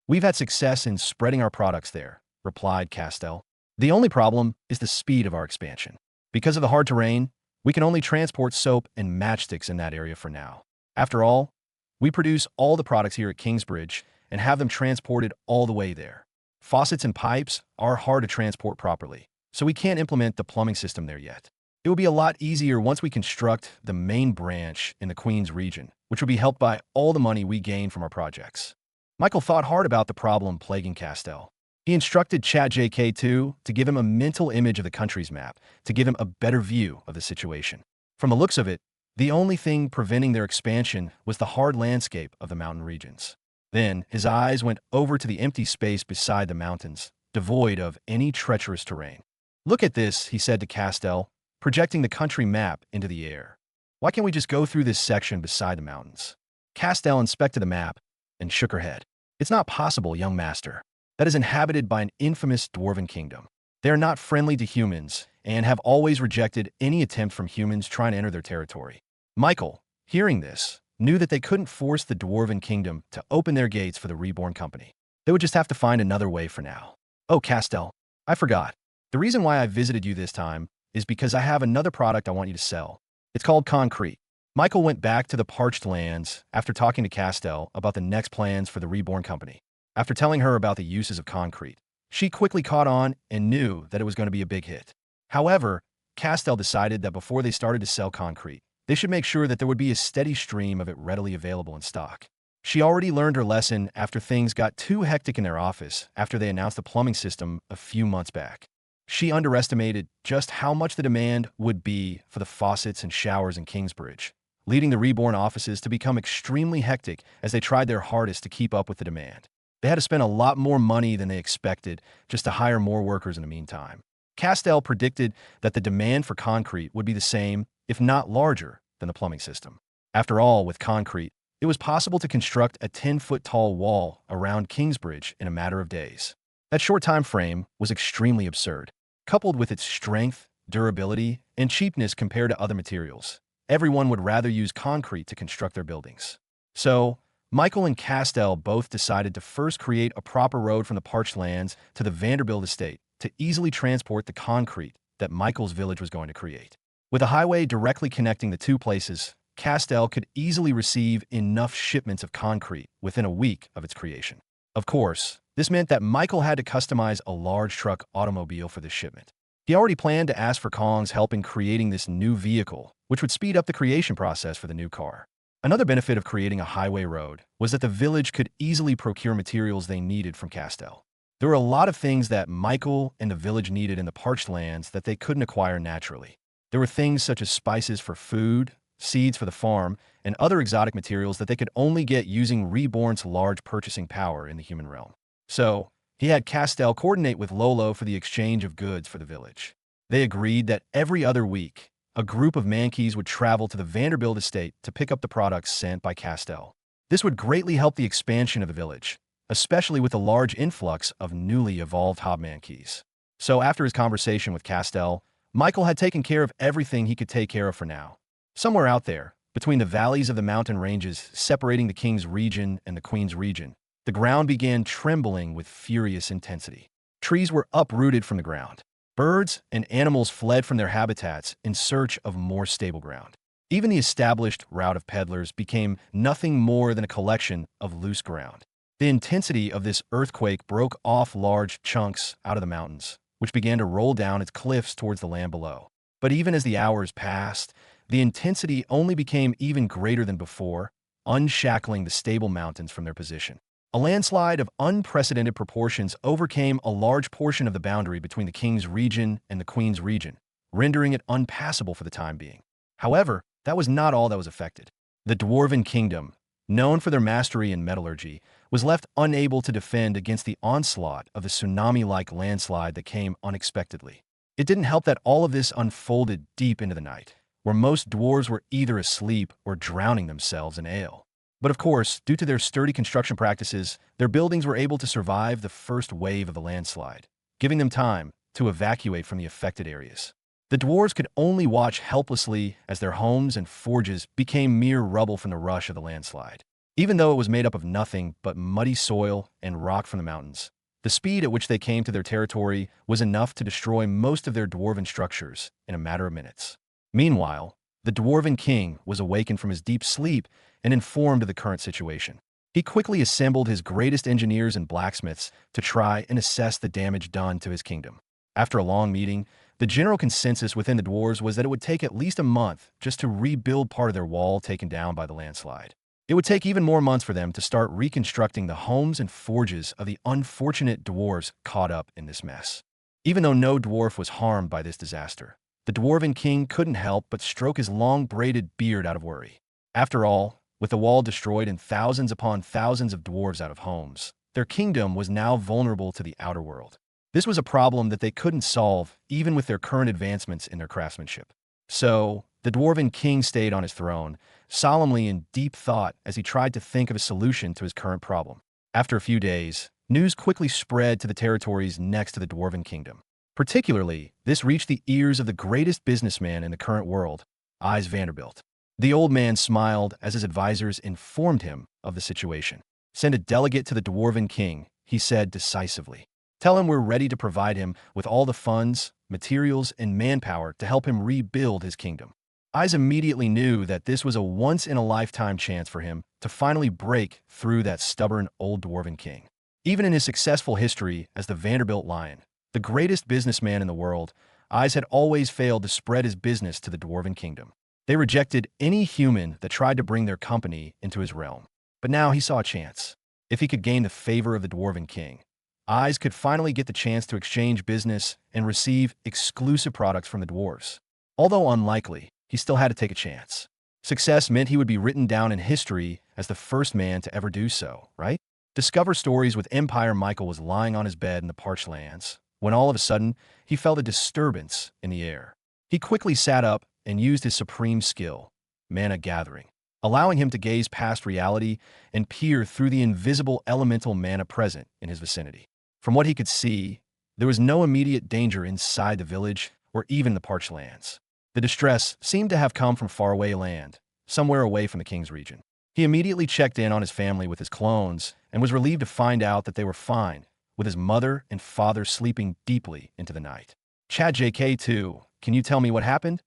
We've had success in spreading our products there, replied Castell. The only problem is the speed of our expansion. Because of the hard terrain, we can only transport soap and matchsticks in that area for now. After all, we produce all the products here at Kingsbridge and have them transported all the way there. Faucets and pipes are hard to transport properly, so we can't implement the plumbing system there yet. It will be a lot easier once we construct the main branch in the Queen's region, which will be helped by all the money we gain from our projects. Michael thought hard about the problem plaguing Castell. He instructed ChatJK2 to give him a mental image of the country's map, to give him a better view of the situation. From the looks of it, the only thing preventing their expansion was the hard landscape of the mountain regions. Then his eyes went over to the empty space beside the mountains, devoid of any treacherous terrain. Look at this, he said to Castell, projecting the country map into the air. Why can't we just go through this section beside the mountains? Castell inspected the map and shook her head. It's not possible, young master. That is inhabited by an infamous dwarven kingdom. They are not friendly to humans and have always rejected any attempt from humans trying to enter their territory. Michael, hearing this, knew that they couldn't force the dwarven kingdom to open their gates for the Reborn company. They would just have to find another way for now. Oh, Castell, I forgot. The reason why I visited you this time is because I have another product I want you to sell. It's called concrete. Michael went back to the parched lands after talking to Castell about the next plans for the Reborn company. After telling her about the uses of concrete, she quickly caught on and knew that it was going to be a big hit. However, Castell decided that before they started to sell concrete, they should make sure that there would be a steady stream of it readily available in stock. She already learned her lesson after things got too hectic in their office after they announced the plumbing system a few months back. She underestimated just how much the demand would be for the faucets and showers in Kingsbridge, leading the Reborn offices to become extremely hectic as they tried their hardest to keep up with the demand. They had to spend a lot more money than they expected just to hire more workers in the meantime. Castell predicted that the demand for concrete would be the same, if not larger, than the plumbing system. After all, with concrete, it was possible to construct a 10-foot-tall wall around Kingsbridge in a matter of days. That short time frame was extremely absurd. Coupled with its strength, durability, and cheapness compared to other materials, everyone would rather use concrete to construct their buildings. So, Michael and Castell both decided to first create a proper road from the parched lands to the Vanderbilt estate to easily transport the concrete that Michael's village was going to create. With a highway directly connecting the two places, Castell could easily receive enough shipments of concrete within a week of its creation. Of course, this meant that Michael had to customize a large truck automobile for this shipment. He already planned to ask for Kong's help in creating this new vehicle, which would speed up the creation process for the new car. Another benefit of creating a highway road was that the village could easily procure materials they needed from Castell. There were a lot of things that Michael and the village needed in the parched lands that they couldn't acquire naturally. There were things such as spices for food, seeds for the farm, and other exotic materials that they could only get using Reborn's large purchasing power in the human realm. So, he had Castell coordinate with Lolo for the exchange of goods for the village. They agreed that every other week, a group of Mankeys would travel to the Vanderbilt estate to pick up the products sent by Castell. This would greatly help the expansion of the village, especially with the large influx of newly evolved Hobmankeys. So after his conversation with Castell, Michael had taken care of everything he could take care of for now. Somewhere out there, between the valleys of the mountain ranges separating the King's region and the Queen's region, the ground began trembling with furious intensity. Trees were uprooted from the ground. Birds and animals fled from their habitats in search of more stable ground. Even the established route of peddlers became nothing more than a collection of loose ground. The intensity of this earthquake broke off large chunks out of the mountains, which began to roll down its cliffs towards the land below. But even as the hours passed, the intensity only became even greater than before, unshackling the stable mountains from their position. A landslide of unprecedented proportions overcame a large portion of the boundary between the king's region and the queen's region, rendering it unpassable for the time being. However, that was not all that was affected. The Dwarven Kingdom, known for their mastery in metallurgy, was left unable to defend against the onslaught of the tsunami-like landslide that came unexpectedly. It didn't help that all of this unfolded deep into the night, where most dwarves were either asleep or drowning themselves in ale. But of course, due to their sturdy construction practices, their buildings were able to survive the first wave of the landslide, giving them time to evacuate from the affected areas. The dwarves could only watch helplessly as their homes and forges became mere rubble from the rush of the landslide. Even though it was made up of nothing but muddy soil and rock from the mountains, the speed at which they came to their territory was enough to destroy most of their dwarven structures in a matter of minutes. Meanwhile, the Dwarven King was awakened from his deep sleep and informed of the current situation. He quickly assembled his greatest engineers and blacksmiths to try and assess the damage done to his kingdom. After a long meeting, the general consensus within the dwarves was that it would take at least a month just to rebuild part of their wall taken down by the landslide. It would take even more months for them to start reconstructing the homes and forges of the unfortunate dwarves caught up in this mess. Even though no dwarf was harmed by this disaster, the Dwarven King couldn't help but stroke his long braided beard out of worry. After all, with the wall destroyed and thousands upon thousands of dwarves out of homes, their kingdom was now vulnerable to the outer world. This was a problem that they couldn't solve even with their current advancements in their craftsmanship. So, the Dwarven King stayed on his throne, solemnly in deep thought as he tried to think of a solution to his current problem. After a few days, news quickly spread to the territories next to the Dwarven Kingdom. Particularly, this reached the ears of the greatest businessman in the current world, Ise Vanderbilt. The old man smiled as his advisors informed him of the situation. "Send a delegate to the Dwarven King," he said decisively. "Tell him we're ready to provide him with all the funds, materials, and manpower to help him rebuild his kingdom." Ise immediately knew that this was a once-in-a-lifetime chance for him to finally break through that stubborn old Dwarven King. Even in his successful history as the Vanderbilt Lion, the greatest businessman in the world, Ise had always failed to spread his business to the Dwarven Kingdom. They rejected any human that tried to bring their company into his realm. But now he saw a chance. If he could gain the favor of the Dwarven King, Ise could finally get the chance to exchange business and receive exclusive products from the dwarves. Although unlikely, he still had to take a chance. Success meant he would be written down in history as the first man to ever do so, right? Discover Stories with Empire Michael was lying on his bed in the parched lands, when all of a sudden, he felt a disturbance in the air. He quickly sat up and used his supreme skill, mana gathering, allowing him to gaze past reality and peer through the invisible elemental mana present in his vicinity. From what he could see, there was no immediate danger inside the village or even the parched lands. The distress seemed to have come from faraway land, somewhere away from the king's region. He immediately checked in on his family with his clones and was relieved to find out that they were fine, with his mother and father sleeping deeply into the night. "Chat JK2, can you tell me what happened?"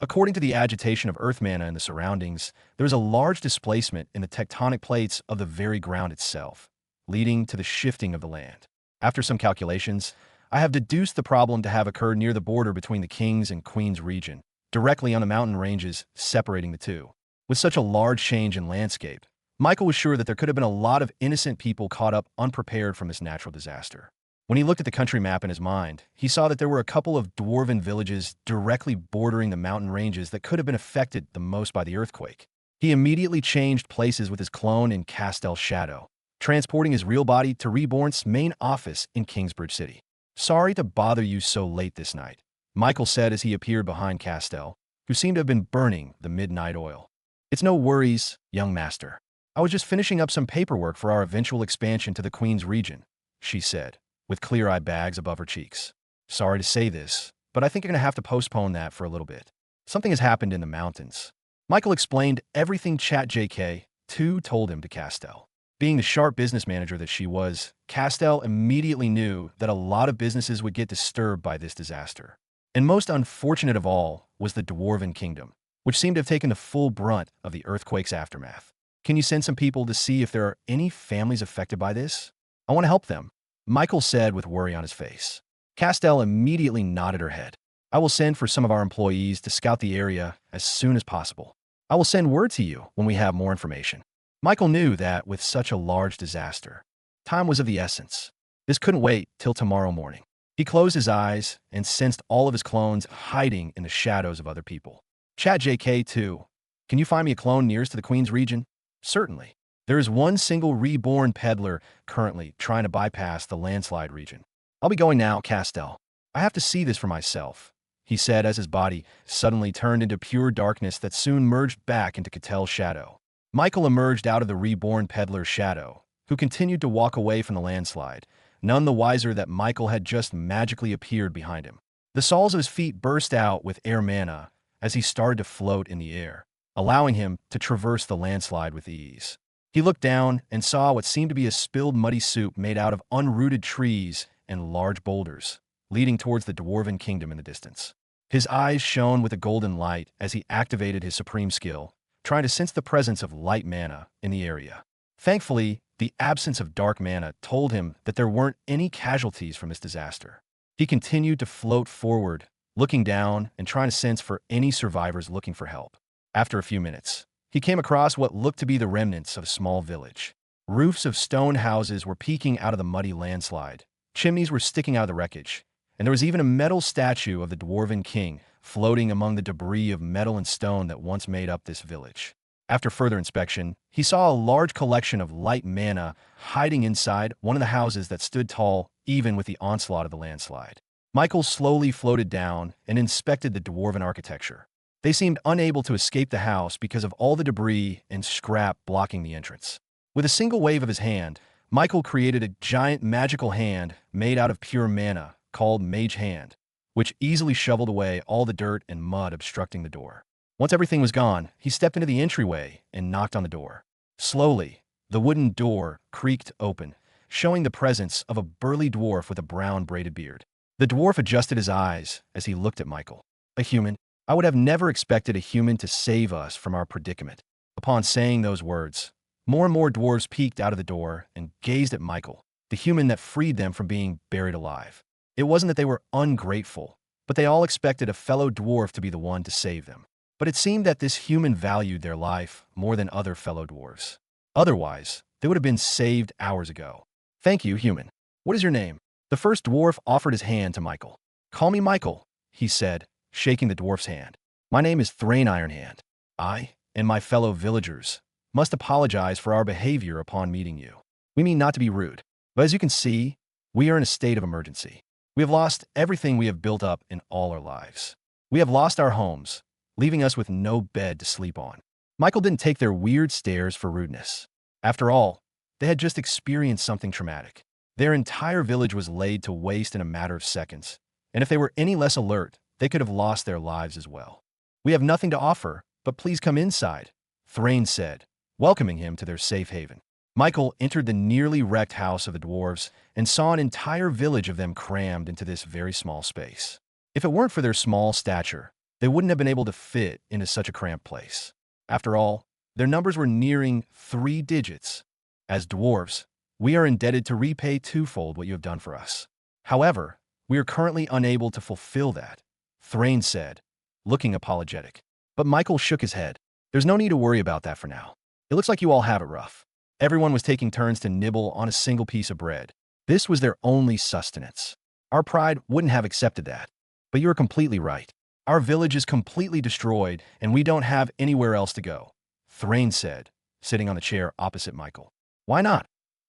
According to the agitation of earth mana in the surroundings, there was a large displacement in the tectonic plates of the very ground itself, leading to the shifting of the land. After some calculations, I have deduced the problem to have occurred near the border between the king's and queen's region, directly on the mountain ranges separating the two. With such a large change in landscape, Michael was sure that there could have been a lot of innocent people caught up unprepared from this natural disaster. When he looked at the country map in his mind, he saw that there were a couple of dwarven villages directly bordering the mountain ranges that could have been affected the most by the earthquake. He immediately changed places with his clone in Castel Shadow, transporting his real body to Reborn's main office in Kingsbridge City. "Sorry to bother you so late this night," Michael said as he appeared behind Castel, who seemed to have been burning the midnight oil. "It's no worries, young master. I was just finishing up some paperwork for our eventual expansion to the Queen's region," she said, with clear-eye bags above her cheeks. "Sorry to say this, but I think you're going to have to postpone that for a little bit. Something has happened in the mountains." Michael explained everything ChatJK2 told him to Castel. Being the sharp business manager that she was, Castel immediately knew that a lot of businesses would get disturbed by this disaster. And most unfortunate of all was the Dwarven Kingdom, which seemed to have taken the full brunt of the earthquake's aftermath. "Can you send some people to see if there are any families affected by this? I want to help them," Michael said with worry on his face. Castell immediately nodded her head. I will send for some of our employees to scout the area as soon as possible. I will send word to you when we have more information. Michael knew that with such a large disaster, time was of the essence. This couldn't wait till tomorrow morning. He closed his eyes and sensed all of his clones hiding in the shadows of other people. Chat JK2. Can you find me a clone nearest to the Queen's region? Certainly. There is one single reborn peddler currently trying to bypass the landslide region. I'll be going now, Castell. I have to see this for myself, he said as his body suddenly turned into pure darkness that soon merged back into Catel's shadow. Michael emerged out of the reborn peddler's shadow, who continued to walk away from the landslide, none the wiser that Michael had just magically appeared behind him. The soles of his feet burst out with air mana as he started to float in the air, allowing him to traverse the landslide with ease. He looked down and saw what seemed to be a spilled muddy soup made out of unrooted trees and large boulders, leading towards the Dwarven Kingdom in the distance. His eyes shone with a golden light as he activated his supreme skill, trying to sense the presence of light mana in the area. Thankfully, the absence of dark mana told him that there weren't any casualties from this disaster. He continued to float forward, looking down and trying to sense for any survivors looking for help. After a few minutes, he came across what looked to be the remnants of a small village. Roofs of stone houses were peeking out of the muddy landslide. Chimneys were sticking out of the wreckage, and there was even a metal statue of the Dwarven King floating among the debris of metal and stone that once made up this village. After further inspection, he saw a large collection of light mana hiding inside one of the houses that stood tall even with the onslaught of the landslide. Michael slowly floated down and inspected the Dwarven architecture. They seemed unable to escape the house because of all the debris and scrap blocking the entrance. With a single wave of his hand, Michael created a giant magical hand made out of pure mana called Mage Hand, which easily shoveled away all the dirt and mud obstructing the door. Once everything was gone, he stepped into the entryway and knocked on the door. Slowly, the wooden door creaked open, showing the presence of a burly dwarf with a brown braided beard. The dwarf adjusted his eyes as he looked at Michael. A human? I would have never expected a human to save us from our predicament. Upon saying those words, more and more dwarves peeked out of the door and gazed at Michael, the human that freed them from being buried alive. It wasn't that they were ungrateful, but they all expected a fellow dwarf to be the one to save them. But it seemed that this human valued their life more than other fellow dwarves. Otherwise, they would have been saved hours ago. Thank you, human. What is your name? The first dwarf offered his hand to Michael. Call me Michael, he said, shaking the dwarf's hand. My name is Thrain Ironhand. I and my fellow villagers must apologize for our behavior upon meeting you. We mean not to be rude, but as you can see, we are in a state of emergency. We have lost everything we have built up in all our lives. We have lost our homes, leaving us with no bed to sleep on. Michael didn't take their weird stares for rudeness. After all, they had just experienced something traumatic. Their entire village was laid to waste in a matter of seconds, and if they were any less alert, they could have lost their lives as well. We have nothing to offer, but please come inside, Thrain said, welcoming him to their safe haven. Michael entered the nearly wrecked house of the dwarves and saw an entire village of them crammed into this very small space. If it weren't for their small stature, they wouldn't have been able to fit into such a cramped place. After all, their numbers were nearing 3 digits. As dwarves, we are indebted to repay twofold what you have done for us. However, we are currently unable to fulfill that, Thrain said, looking apologetic. But Michael shook his head. There's no need to worry about that for now. It looks like you all have it rough. Everyone was taking turns to nibble on a single piece of bread. This was their only sustenance. Our pride wouldn't have accepted that. But you are completely right. Our village is completely destroyed, and we don't have anywhere else to go, Thrain said, sitting on the chair opposite Michael. Why not?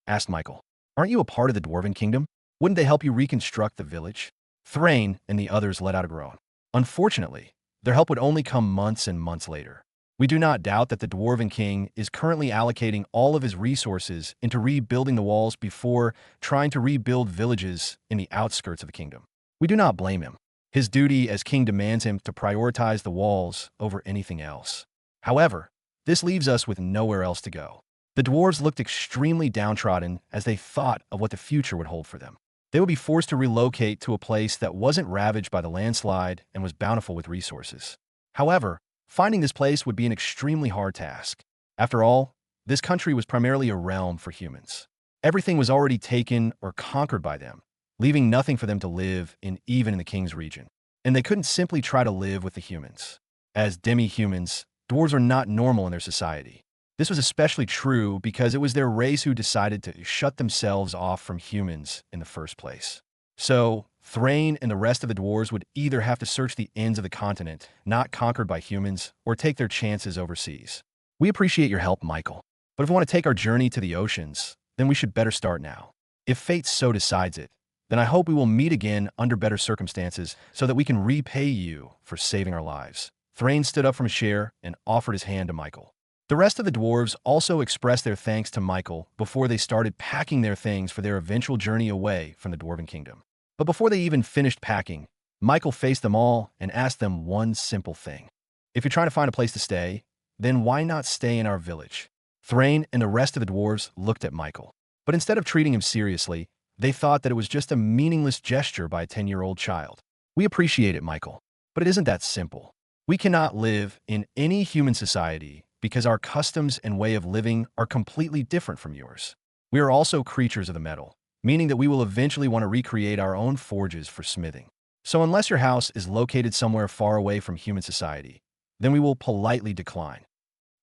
Asked Michael. Aren't you a part of the Dwarven Kingdom? Wouldn't they help you reconstruct the village? Thrain and the others let out a groan. Unfortunately, their help would only come months and months later. We do not doubt that the Dwarven King is currently allocating all of his resources into rebuilding the walls before trying to rebuild villages in the outskirts of the kingdom. We do not blame him. His duty as king demands him to prioritize the walls over anything else. However, this leaves us with nowhere else to go. The dwarves looked extremely downtrodden as they thought of what the future would hold for them. They would be forced to relocate to a place that wasn't ravaged by the landslide and was bountiful with resources. However, finding this place would be an extremely hard task. After all, this country was primarily a realm for humans. Everything was already taken or conquered by them, leaving nothing for them to live in even in the king's region. And they couldn't simply try to live with the humans. As demi-humans, dwarves are not normal in their society. This was especially true because it was their race who decided to shut themselves off from humans in the first place. So, Thrain and the rest of the dwarves would either have to search the ends of the continent, not conquered by humans, or take their chances overseas. We appreciate your help, Michael. But if we want to take our journey to the oceans, then we should better start now. If fate so decides it, then I hope we will meet again under better circumstances so that we can repay you for saving our lives. Thrain stood up from his chair and offered his hand to Michael. The rest of the dwarves also expressed their thanks to Michael before they started packing their things for their eventual journey away from the Dwarven Kingdom. But before they even finished packing, Michael faced them all and asked them one simple thing. If you're trying to find a place to stay, then why not stay in our village? Thrain and the rest of the dwarves looked at Michael. But instead of treating him seriously, they thought that it was just a meaningless gesture by a 10-year-old child. We appreciate it, Michael, but it isn't that simple. We cannot live in any human society because our customs and way of living are completely different from yours. We are also creatures of the metal, meaning that we will eventually want to recreate our own forges for smithing. So unless your house is located somewhere far away from human society, then we will politely decline.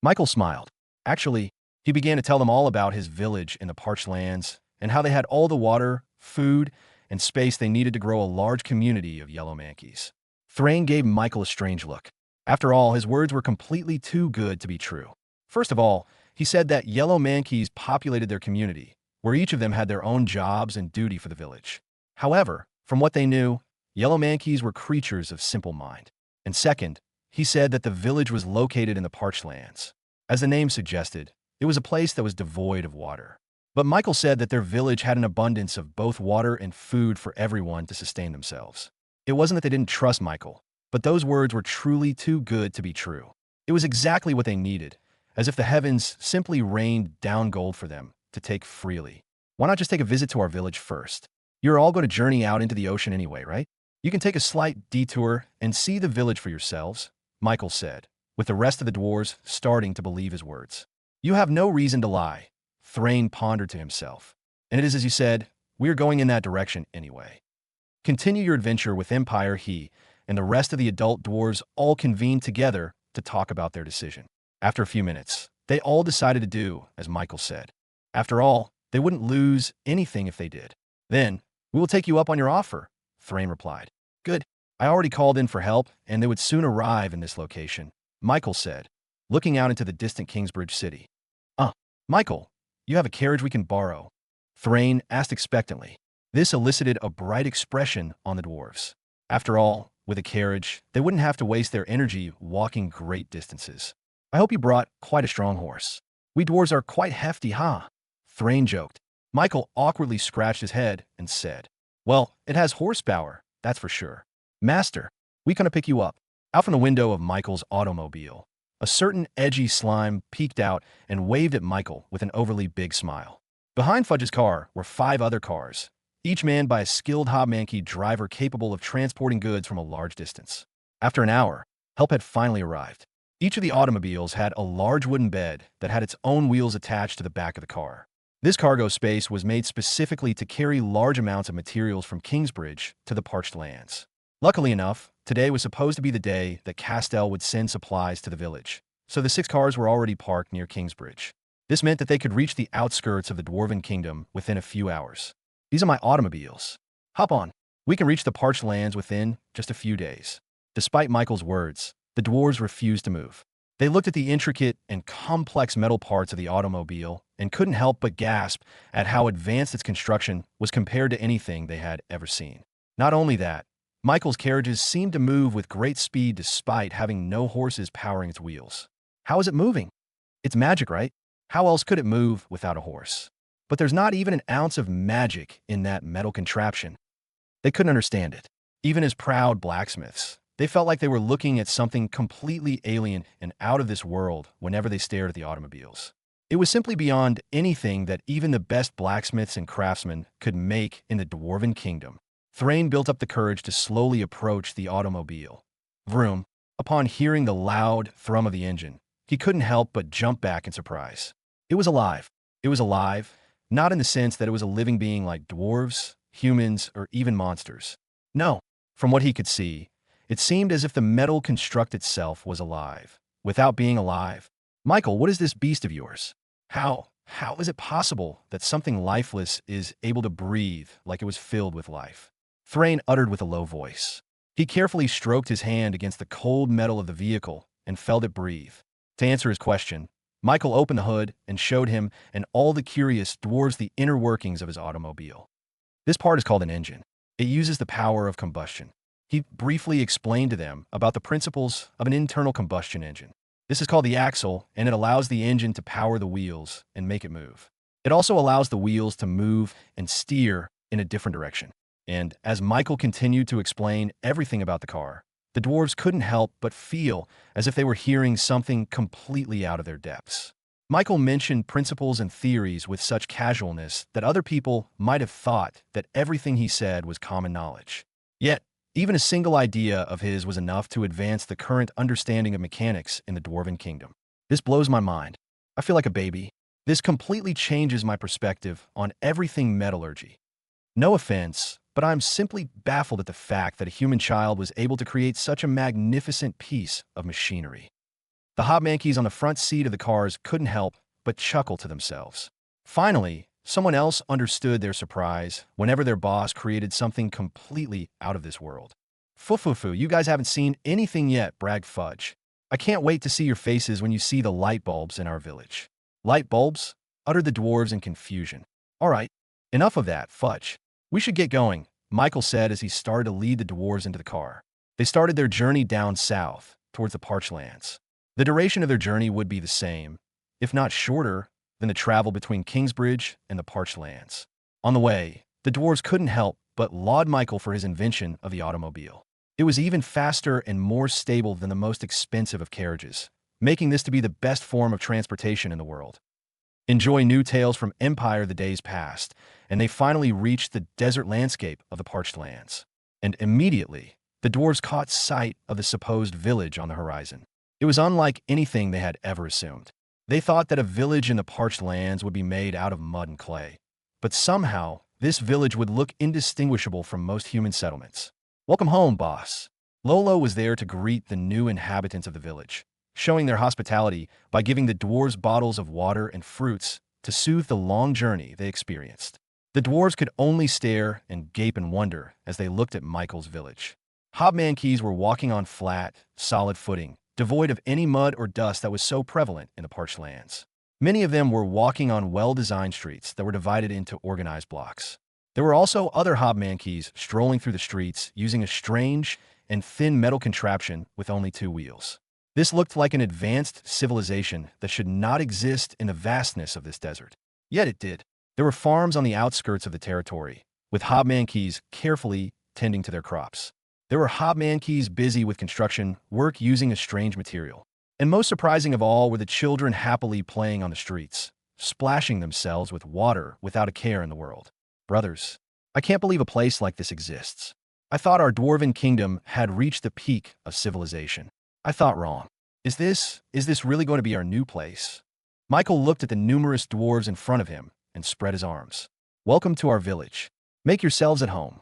Michael smiled. Actually, he began to tell them all about his village in the parched lands and how they had all the water, food, and space they needed to grow a large community of yellow mankeys. Thrain gave Michael a strange look. After all, his words were completely too good to be true. First of all, he said that yellow mankeys populated their community, where each of them had their own jobs and duty for the village. However, from what they knew, yellow mankeys were creatures of simple mind. And second, he said that the village was located in the parched lands. As the name suggested, it was a place that was devoid of water. But Michael said that their village had an abundance of both water and food for everyone to sustain themselves. It wasn't that they didn't trust Michael, but those words were truly too good to be true. It was exactly what they needed, as if the heavens simply rained down gold for them to take freely. Why not just take a visit to our village first? You're all going to journey out into the ocean anyway, right? You can take a slight detour and see the village for yourselves, Michael said, with the rest of the dwarves starting to believe his words. You have no reason to lie, Thrain pondered to himself. And it is as you said, we are going in that direction anyway. Continue your adventure with Empire. He and the rest of the adult dwarves all convened together to talk about their decision. After a few minutes, they all decided to do as Michael said. After all, they wouldn't lose anything if they did. Then, we will take you up on your offer, Thrain replied. Good. I already called in for help, and they would soon arrive in this location, Michael said, looking out into the distant Kingsbridge city. Michael, you have a carriage we can borrow? Thrain asked expectantly. This elicited a bright expression on the dwarves. After all, with a carriage, they wouldn't have to waste their energy walking great distances. I hope you brought quite a strong horse. We dwarves are quite hefty, huh? Thrain joked. Michael awkwardly scratched his head and said, Well, it has horsepower, that's for sure. Master, we gonna pick you up. Out from the window of Michael's automobile, a certain edgy slime peeked out and waved at Michael with an overly big smile. Behind Fudge's car were 5 other cars, each manned by a skilled hobmanky driver capable of transporting goods from a large distance. After an hour, help had finally arrived. Each of the automobiles had a large wooden bed that had its own wheels attached to the back of the car. This cargo space was made specifically to carry large amounts of materials from Kingsbridge to the parched lands. Luckily enough, today was supposed to be the day that Castell would send supplies to the village, so the 6 cars were already parked near Kingsbridge. This meant that they could reach the outskirts of the Dwarven Kingdom within a few hours. These are my automobiles. Hop on. We can reach the parched lands within just a few days. Despite Michael's words, the dwarves refused to move. They looked at the intricate and complex metal parts of the automobile and couldn't help but gasp at how advanced its construction was compared to anything they had ever seen. Not only that, Michael's carriages seemed to move with great speed despite having no horses powering its wheels. How is it moving? It's magic, right? How else could it move without a horse? But there's not even an ounce of magic in that metal contraption. They couldn't understand it. Even as proud blacksmiths, they felt like they were looking at something completely alien and out of this world whenever they stared at the automobiles. It was simply beyond anything that even the best blacksmiths and craftsmen could make in the Dwarven Kingdom. Thrain built up the courage to slowly approach the automobile. Vroom. Upon hearing the loud thrum of the engine, he couldn't help but jump back in surprise. It was alive. It was alive, not in the sense that it was a living being like dwarves, humans, or even monsters. No. From what he could see, it seemed as if the metal construct itself was alive, without being alive. Michael, what is this beast of yours? How is it possible that something lifeless is able to breathe like it was filled with life? Thrain uttered with a low voice. He carefully stroked his hand against the cold metal of the vehicle and felt it breathe. To answer his question, Michael opened the hood and showed him and all the curious dwarves the inner workings of his automobile. This part is called an engine. It uses the power of combustion. He briefly explained to them about the principles of an internal combustion engine. This is called the axle, and it allows the engine to power the wheels and make it move. It also allows the wheels to move and steer in a different direction. And as Michael continued to explain everything about the car, the dwarves couldn't help but feel as if they were hearing something completely out of their depths. Michael mentioned principles and theories with such casualness that other people might have thought that everything he said was common knowledge. Yet, even a single idea of his was enough to advance the current understanding of mechanics in the Dwarven Kingdom. This blows my mind. I feel like a baby. This completely changes my perspective on everything metallurgy. No offense, but I'm simply baffled at the fact that a human child was able to create such a magnificent piece of machinery. The hobmankeys on the front seat of the cars couldn't help but chuckle to themselves. Finally, someone else understood their surprise whenever their boss created something completely out of this world. Fufufu, you guys haven't seen anything yet, bragged Fudge. I can't wait to see your faces when you see the light bulbs in our village. Light bulbs? Uttered the dwarves in confusion. All right, enough of that, Fudge. We should get going, Michael said as he started to lead the dwarves into the car. They started their journey down south, towards the parched lands. The duration of their journey would be the same, if not shorter, than the travel between Kingsbridge and the parched lands. On the way, the dwarves couldn't help but laud Michael for his invention of the automobile. It was even faster and more stable than the most expensive of carriages, making this to be the best form of transportation in the world. Enjoy new tales from Empire. The days passed, and they finally reached the desert landscape of the parched lands. And immediately, the dwarves caught sight of the supposed village on the horizon. It was unlike anything they had ever assumed. They thought that a village in the parched lands would be made out of mud and clay. But somehow, this village would look indistinguishable from most human settlements. Welcome home, boss. Lolo was there to greet the new inhabitants of the village, showing their hospitality by giving the dwarves bottles of water and fruits to soothe the long journey they experienced. The dwarves could only stare and gape in wonder as they looked at Michael's village. Hobmankeys were walking on flat, solid footing, devoid of any mud or dust that was so prevalent in the parched lands. Many of them were walking on well-designed streets that were divided into organized blocks. There were also other hobmankeys strolling through the streets using a strange and thin metal contraption with only 2 wheels. This looked like an advanced civilization that should not exist in the vastness of this desert. Yet it did. There were farms on the outskirts of the territory, with hobmankeys carefully tending to their crops. There were hobmankeys busy with construction work using a strange material. And most surprising of all were the children happily playing on the streets, splashing themselves with water without a care in the world. Brothers, I can't believe a place like this exists. I thought our Dwarven Kingdom had reached the peak of civilization. I thought wrong. Is this really going to be our new place? Michael looked at the numerous dwarves in front of him and spread his arms. Welcome to our village. Make yourselves at home.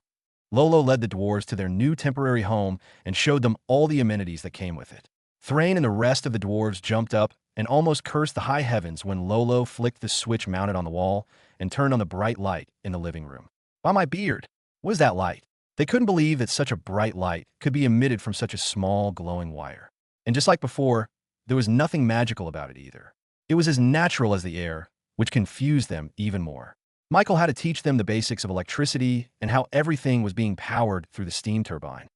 Lolo led the dwarves to their new temporary home and showed them all the amenities that came with it. Thrain and the rest of the dwarves jumped up and almost cursed the high heavens when Lolo flicked the switch mounted on the wall and turned on the bright light in the living room. By my beard, what is that light? They couldn't believe that such a bright light could be emitted from such a small, glowing wire. And just like before, there was nothing magical about it either. It was as natural as the air, which confused them even more. Michael had to teach them the basics of electricity and how everything was being powered through the steam turbine.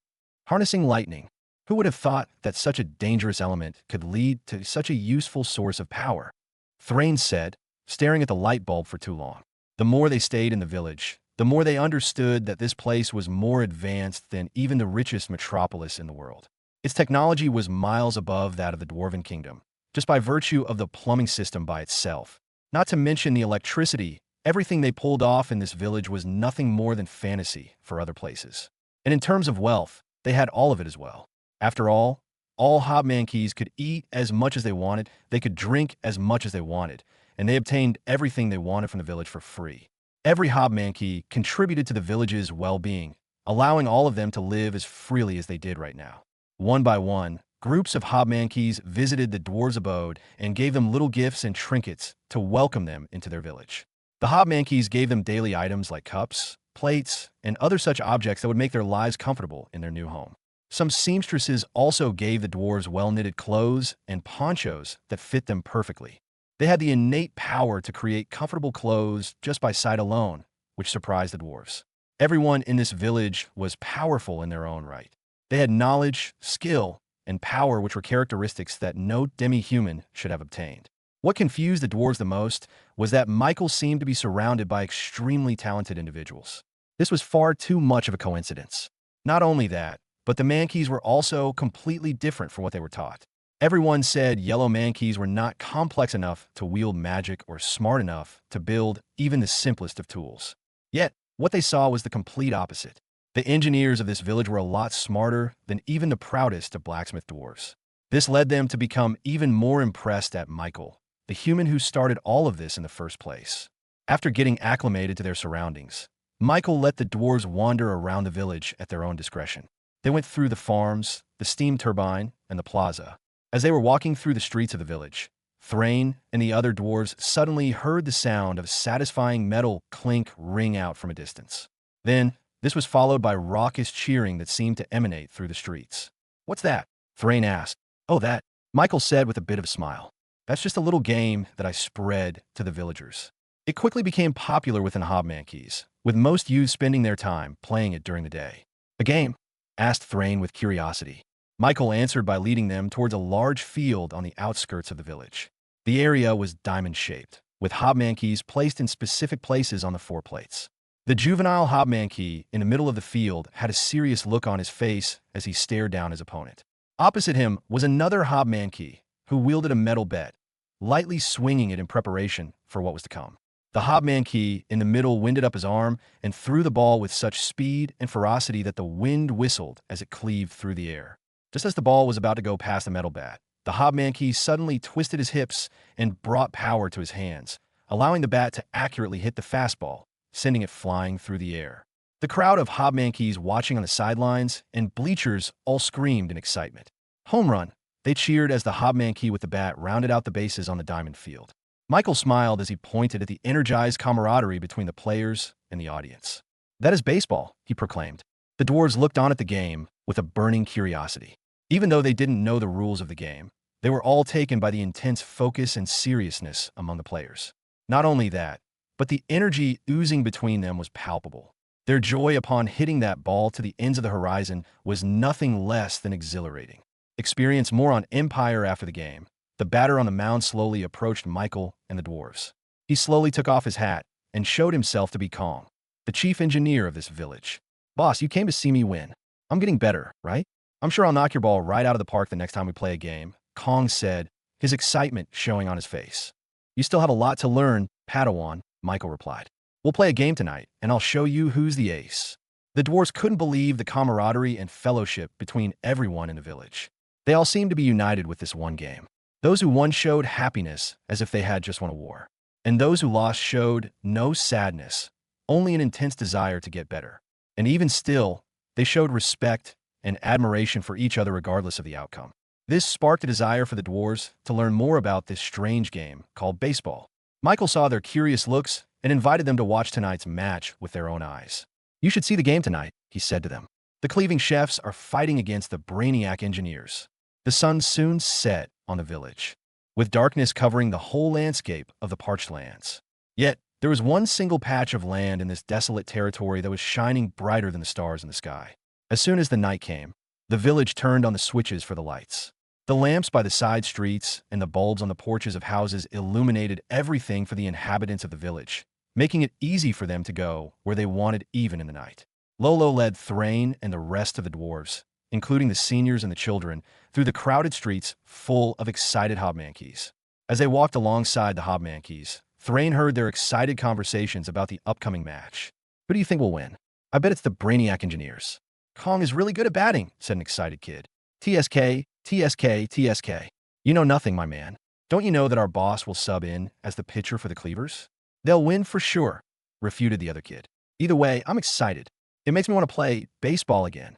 Harnessing lightning. Who would have thought that such a dangerous element could lead to such a useful source of power? Thrain said, staring at the light bulb for too long. The more they stayed in the village, the more they understood that this place was more advanced than even the richest metropolis in the world. Its technology was miles above that of the Dwarven Kingdom, just by virtue of the plumbing system by itself. Not to mention the electricity. Everything they pulled off in this village was nothing more than fantasy for other places. And in terms of wealth, they had all of it as well. After all hobmankeys could eat as much as they wanted, they could drink as much as they wanted, and they obtained everything they wanted from the village for free. Every hobmanki contributed to the village's well-being, allowing all of them to live as freely as they did right now. One by one, groups of hobmankis visited the dwarves' abode and gave them little gifts and trinkets to welcome them into their village. The hobmankis gave them daily items like cups, plates, and other such objects that would make their lives comfortable in their new home. Some seamstresses also gave the dwarves well-knitted clothes and ponchos that fit them perfectly. They had the innate power to create comfortable clothes just by sight alone, which surprised the dwarves. Everyone in this village was powerful in their own right. They had knowledge, skill, and power which were characteristics that no demi-human should have obtained. What confused the dwarves the most was that Michael seemed to be surrounded by extremely talented individuals. This was far too much of a coincidence. Not only that, but the mankeys were also completely different from what they were taught. Everyone said yellow mankeys were not complex enough to wield magic or smart enough to build even the simplest of tools. Yet, what they saw was the complete opposite. The engineers of this village were a lot smarter than even the proudest of blacksmith dwarves. This led them to become even more impressed at Michael, the human who started all of this in the first place. After getting acclimated to their surroundings, Michael let the dwarves wander around the village at their own discretion. They went through the farms, the steam turbine, and the plaza. As they were walking through the streets of the village, Thrain and the other dwarves suddenly heard the sound of satisfying metal clink ring out from a distance. Then, this was followed by raucous cheering that seemed to emanate through the streets. "What's that?" Thrain asked. "Oh, that," Michael said with a bit of a smile. "That's just a little game that I spread to the villagers." It quickly became popular within hobmankis, with most youths spending their time playing it during the day. "A game?" asked Thrain with curiosity. Michael answered by leading them towards a large field on the outskirts of the village. The area was diamond-shaped, with hobmankis placed in specific places on the four plates. The juvenile hobmanki in the middle of the field had a serious look on his face as he stared down his opponent. Opposite him was another hobmanki who wielded a metal bat, lightly swinging it in preparation for what was to come. The hobmanki in the middle winded up his arm and threw the ball with such speed and ferocity that the wind whistled as it cleaved through the air. Just as the ball was about to go past the metal bat, the hobmanki suddenly twisted his hips and brought power to his hands, allowing the bat to accurately hit the fastball, sending it flying through the air. The crowd of hobmankis watching on the sidelines and bleachers all screamed in excitement. "Home run!" They cheered as the hobmanki with the bat rounded out the bases on the diamond field. Michael smiled as he pointed at the energized camaraderie between the players and the audience. "That is baseball," he proclaimed. The dwarves looked on at the game with a burning curiosity. Even though they didn't know the rules of the game, they were all taken by the intense focus and seriousness among the players. Not only that, but the energy oozing between them was palpable. Their joy upon hitting that ball to the ends of the horizon was nothing less than exhilarating. Experienced more on Empire after the game, the batter on the mound slowly approached Michael and the dwarves. He slowly took off his hat and showed himself to be Kong, the chief engineer of this village. "Boss, you came to see me win. I'm getting better, right? I'm sure I'll knock your ball right out of the park the next time we play a game," Kong said, his excitement showing on his face. "You still have a lot to learn, Padawan," Michael replied. "We'll play a game tonight, and I'll show you who's the ace." The dwarves couldn't believe the camaraderie and fellowship between everyone in the village. They all seemed to be united with this one game. Those who won showed happiness as if they had just won a war. And those who lost showed no sadness, only an intense desire to get better. And even still, they showed respect and admiration for each other regardless of the outcome. This sparked a desire for the dwarves to learn more about this strange game called baseball. Michael saw their curious looks and invited them to watch tonight's match with their own eyes. "You should see the game tonight," he said to them. "The cleaving chefs are fighting against the brainiac engineers." The sun soon set on the village, with darkness covering the whole landscape of the parched lands. Yet, there was one single patch of land in this desolate territory that was shining brighter than the stars in the sky. As soon as the night came, the village turned on the switches for the lights. The lamps by the side streets and the bulbs on the porches of houses illuminated everything for the inhabitants of the village, making it easy for them to go where they wanted even in the night. Lolo led Thrain and the rest of the dwarves, including the seniors and the children, through the crowded streets full of excited hobmankis. As they walked alongside the hobmankis, Thrain heard their excited conversations about the upcoming match. "Who do you think will win?" "I bet it's the brainiac engineers." "Kong is really good at batting," said an excited kid. "TSK, TSK, TSK. You know nothing, my man. Don't you know that our boss will sub in as the pitcher for the Cleavers?" "They'll win for sure," refuted the other kid. Either way, I'm excited. It makes me want to play baseball again.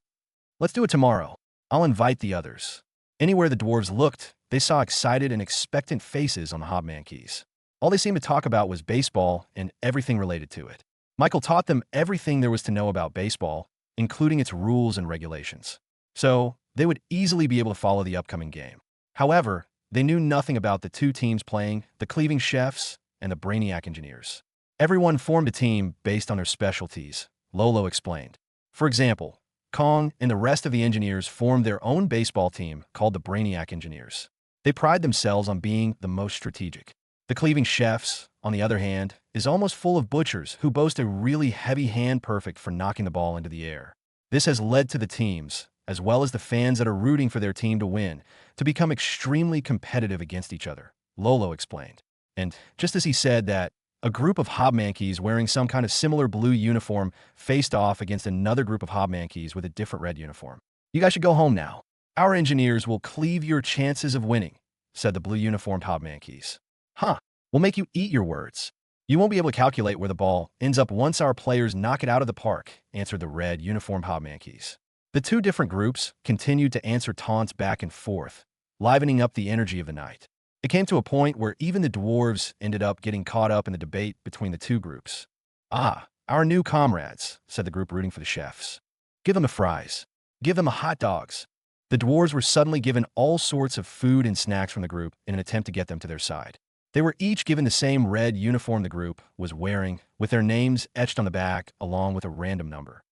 Let's do it tomorrow. I'll invite the others. Anywhere the dwarves looked, they saw excited and expectant faces on the hobmankeys. All they seemed to talk about was baseball and everything related to it. Michael taught them everything there was to know about baseball, including its rules and regulations. So, they would easily be able to follow the upcoming game. However, they knew nothing about the two teams playing, the Cleaving Chefs and the Brainiac Engineers. Everyone formed a team based on their specialties, Lolo explained. For example, Kong and the rest of the engineers formed their own baseball team called the Brainiac Engineers. They pride themselves on being the most strategic. The Cleaving Chefs, on the other hand, is almost full of butchers who boast a really heavy hand perfect for knocking the ball into the air. This has led to the teams, as well as the fans that are rooting for their team to win, to become extremely competitive against each other, Lolo explained. And just as he said that, a group of hobmankeys wearing some kind of similar blue uniform faced off against another group of hobmankeys with a different red uniform. You guys should go home now. Our engineers will cleave your chances of winning, said the blue uniformed hobmankeys. Huh, we'll make you eat your words. You won't be able to calculate where the ball ends up once our players knock it out of the park, answered the red uniformed hobmankeys. The two different groups continued to answer taunts back and forth, livening up the energy of the night. It came to a point where even the dwarves ended up getting caught up in the debate between the two groups. Ah, our new comrades, said the group rooting for the chefs. Give them the fries. Give them the hot dogs. The dwarves were suddenly given all sorts of food and snacks from the group in an attempt to get them to their side. They were each given the same red uniform the group was wearing, with their names etched on the back along with a random number.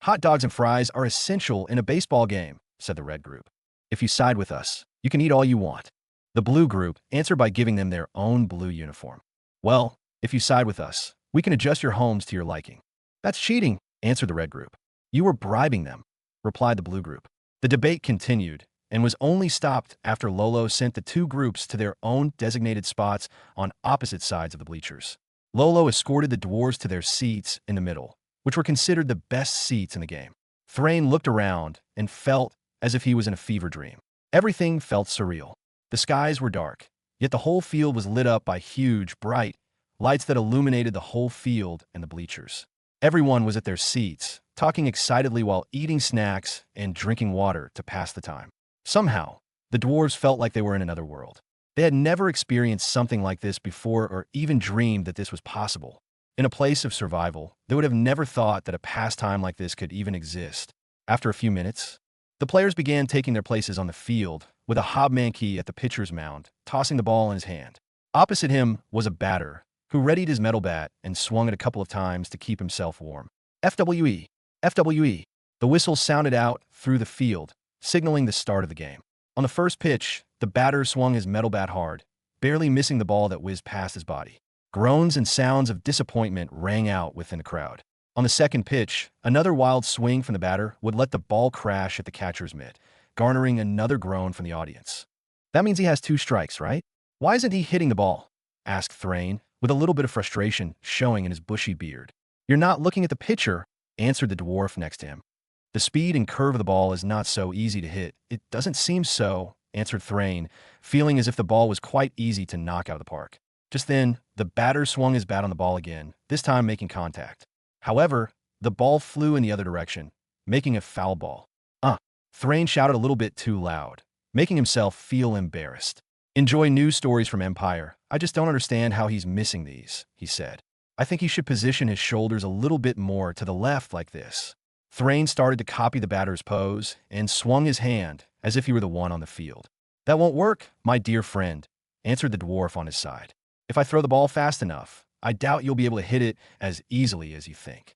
Hot dogs and fries are essential in a baseball game, said the red group. If you side with us, you can eat all you want. The blue group answered by giving them their own blue uniform. Well, if you side with us, we can adjust your homes to your liking. That's cheating, answered the red group. You were bribing them, replied the blue group. The debate continued and was only stopped after Lolo sent the two groups to their own designated spots on opposite sides of the bleachers. Lolo escorted the dwarves to their seats in the middle, which were considered the best seats in the game. Thrain looked around and felt as if he was in a fever dream. Everything felt surreal. The skies were dark, yet the whole field was lit up by huge, bright lights that illuminated the whole field and the bleachers. Everyone was at their seats, talking excitedly while eating snacks and drinking water to pass the time. Somehow, the dwarves felt like they were in another world. They had never experienced something like this before or even dreamed that this was possible. In a place of survival, they would have never thought that a pastime like this could even exist. After a few minutes, the players began taking their places on the field, with a hobmankey at the pitcher's mound, tossing the ball in his hand. Opposite him was a batter, who readied his metal bat and swung it a couple of times to keep himself warm. FWE! FWE! The whistle sounded out through the field, signaling the start of the game. On the first pitch, the batter swung his metal bat hard, barely missing the ball that whizzed past his body. Groans and sounds of disappointment rang out within the crowd. On the second pitch, another wild swing from the batter would let the ball crash at the catcher's mitt, garnering another groan from the audience. That means he has 2 strikes, right? Why isn't he hitting the ball? Asked Thrain, with a little bit of frustration showing in his bushy beard. You're not looking at the pitcher, answered the dwarf next to him. The speed and curve of the ball is not so easy to hit. It doesn't seem so, answered Thrain, feeling as if the ball was quite easy to knock out of the park. Just then, the batter swung his bat on the ball again, this time making contact. However, the ball flew in the other direction, making a foul ball. Thrain shouted a little bit too loud, making himself feel embarrassed. Enjoy news stories from Empire. I just don't understand how he's missing these, he said. I think he should position his shoulders a little bit more to the left like this. Thrain started to copy the batter's pose and swung his hand as if he were the one on the field. That won't work, my dear friend, answered the dwarf on his side. If I throw the ball fast enough, I doubt you'll be able to hit it as easily as you think.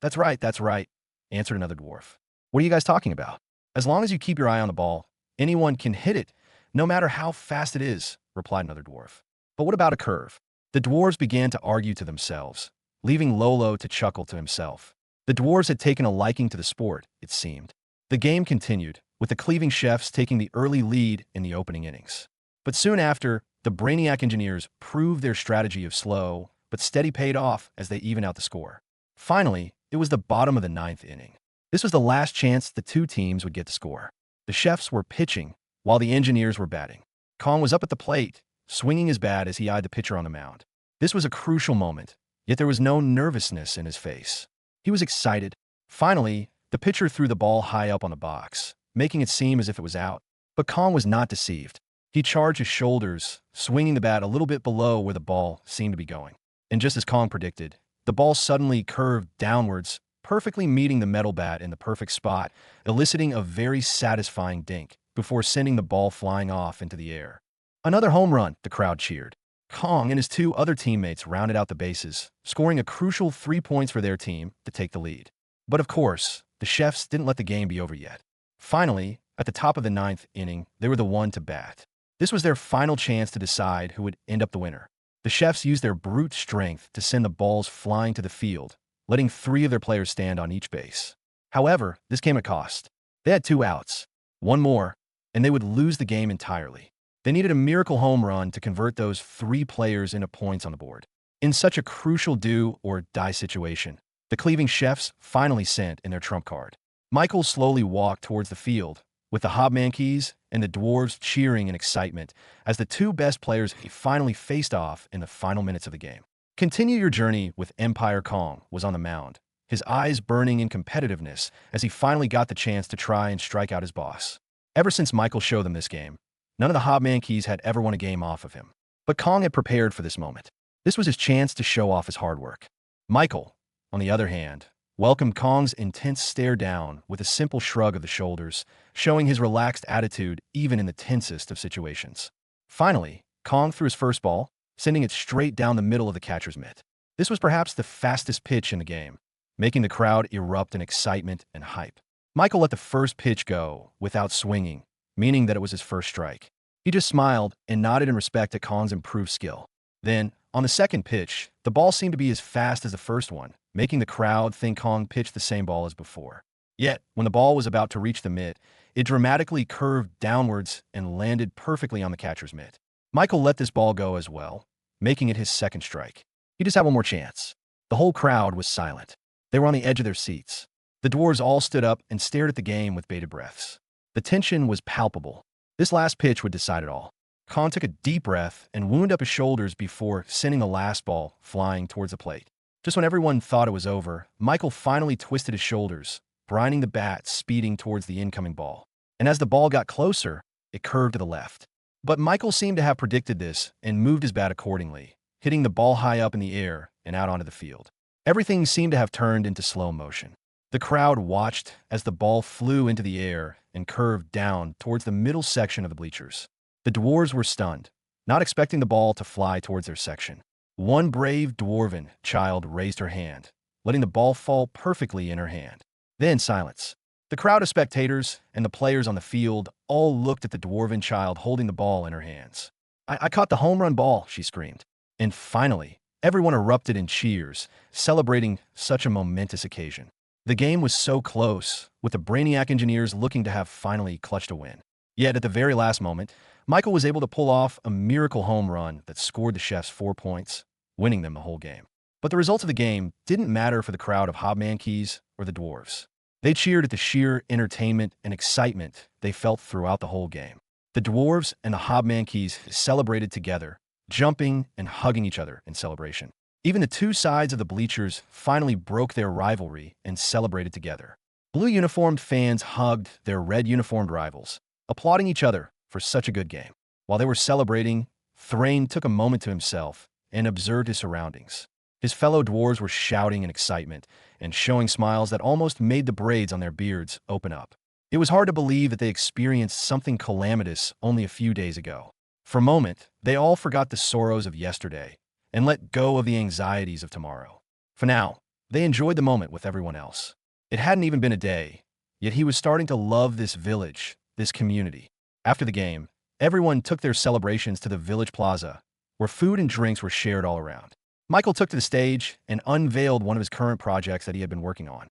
That's right, answered another dwarf. What are you guys talking about? As long as you keep your eye on the ball, anyone can hit it, no matter how fast it is, replied another dwarf. But what about a curve? The dwarves began to argue to themselves, leaving Lolo to chuckle to himself. The dwarves had taken a liking to the sport, it seemed. The game continued, with the Cleaving Chefs taking the early lead in the opening innings. But soon after, the Brainiac Engineers proved their strategy of slow but steady paid off as they evened out the score. Finally, it was the bottom of the 9th inning. This was the last chance the two teams would get to score. The Chefs were pitching, while the Engineers were batting. Kong was up at the plate, swinging his bat as he eyed the pitcher on the mound. This was a crucial moment, yet there was no nervousness in his face. He was excited. Finally, the pitcher threw the ball high up on the box, making it seem as if it was out. But Kong was not deceived. He charged his shoulders, swinging the bat a little bit below where the ball seemed to be going. And just as Kong predicted, the ball suddenly curved downwards, perfectly meeting the metal bat in the perfect spot, eliciting a very satisfying dink before sending the ball flying off into the air. Another home run, the crowd cheered. Kong and his two other teammates rounded out the bases, scoring a crucial 3 points for their team to take the lead. But of course, the Chefs didn't let the game be over yet. Finally, at the top of the 9th inning, they were the one to bat. This was their final chance to decide who would end up the winner. The Chefs used their brute strength to send the balls flying to the field, letting 3 of their players stand on each base. However, this came at cost. They had 2 outs. One more, and they would lose the game entirely. They needed a miracle home run to convert those 3 players into points on the board. In such a crucial do-or-die situation, the Cleveland Chefs finally sent in their trump card. Michael slowly walked towards the field, with the Hobmankeys and the Dwarves cheering in excitement as the 2 best players finally faced off in the final minutes of the game. Continue your journey with Empire. Kong was on the mound, his eyes burning in competitiveness as he finally got the chance to try and strike out his boss. Ever since Michael showed them this game, none of the Hobmankeys had ever won a game off of him. But Kong had prepared for this moment. This was his chance to show off his hard work. Michael, on the other hand, welcomed Kong's intense stare down with a simple shrug of the shoulders, showing his relaxed attitude even in the tensest of situations. Finally, Kong threw his first ball, sending it straight down the middle of the catcher's mitt. This was perhaps the fastest pitch in the game, making the crowd erupt in excitement and hype. Michael let the first pitch go without swinging, meaning that it was his first strike. He just smiled and nodded in respect to Kong's improved skill. Then, on the second pitch, the ball seemed to be as fast as the first one, making the crowd think Kong pitched the same ball as before. Yet, when the ball was about to reach the mitt, it dramatically curved downwards and landed perfectly on the catcher's mitt. Michael let this ball go as well, making it his second strike. He just had one more chance. The whole crowd was silent. They were on the edge of their seats. The Dwarves all stood up and stared at the game with bated breaths. The tension was palpable. This last pitch would decide it all. Kong took a deep breath and wound up his shoulders before sending the last ball flying towards the plate. Just when everyone thought it was over, Michael finally twisted his shoulders, grinding the bat speeding towards the incoming ball. And as the ball got closer, it curved to the left. But Michael seemed to have predicted this and moved his bat accordingly, hitting the ball high up in the air and out onto the field. Everything seemed to have turned into slow motion. The crowd watched as the ball flew into the air and curved down towards the middle section of the bleachers. The Dwarves were stunned, not expecting the ball to fly towards their section. One brave Dwarven child raised her hand, letting the ball fall perfectly in her hand. Then silence. The crowd of spectators and the players on the field all looked at the Dwarven child holding the ball in her hands. I caught the home run ball," she screamed. And finally, everyone erupted in cheers, celebrating such a momentous occasion. The game was so close, with the Brainiac engineers looking to have finally clutched a win. Yet at the very last moment, Michael was able to pull off a miracle home run that scored the Chefs 4 points, winning them the whole game. But the results of the game didn't matter for the crowd of Hobmankeys or the Dwarves. They cheered at the sheer entertainment and excitement they felt throughout the whole game. The Dwarves and the Hobmankeys celebrated together, jumping and hugging each other in celebration. Even the 2 sides of the bleachers finally broke their rivalry and celebrated together. Blue-uniformed fans hugged their red-uniformed rivals, applauding each other for such a good game. While they were celebrating, Thrain took a moment to himself and observed his surroundings. His fellow dwarves were shouting in excitement and showing smiles that almost made the braids on their beards open up. It was hard to believe that they experienced something calamitous only a few days ago. For a moment, they all forgot the sorrows of yesterday and let go of the anxieties of tomorrow. For now, they enjoyed the moment with everyone else. It hadn't even been a day, yet he was starting to love this village, this community. After the game, everyone took their celebrations to the village plaza, where food and drinks were shared all around. Michael took to the stage and unveiled one of his current projects that he had been working on.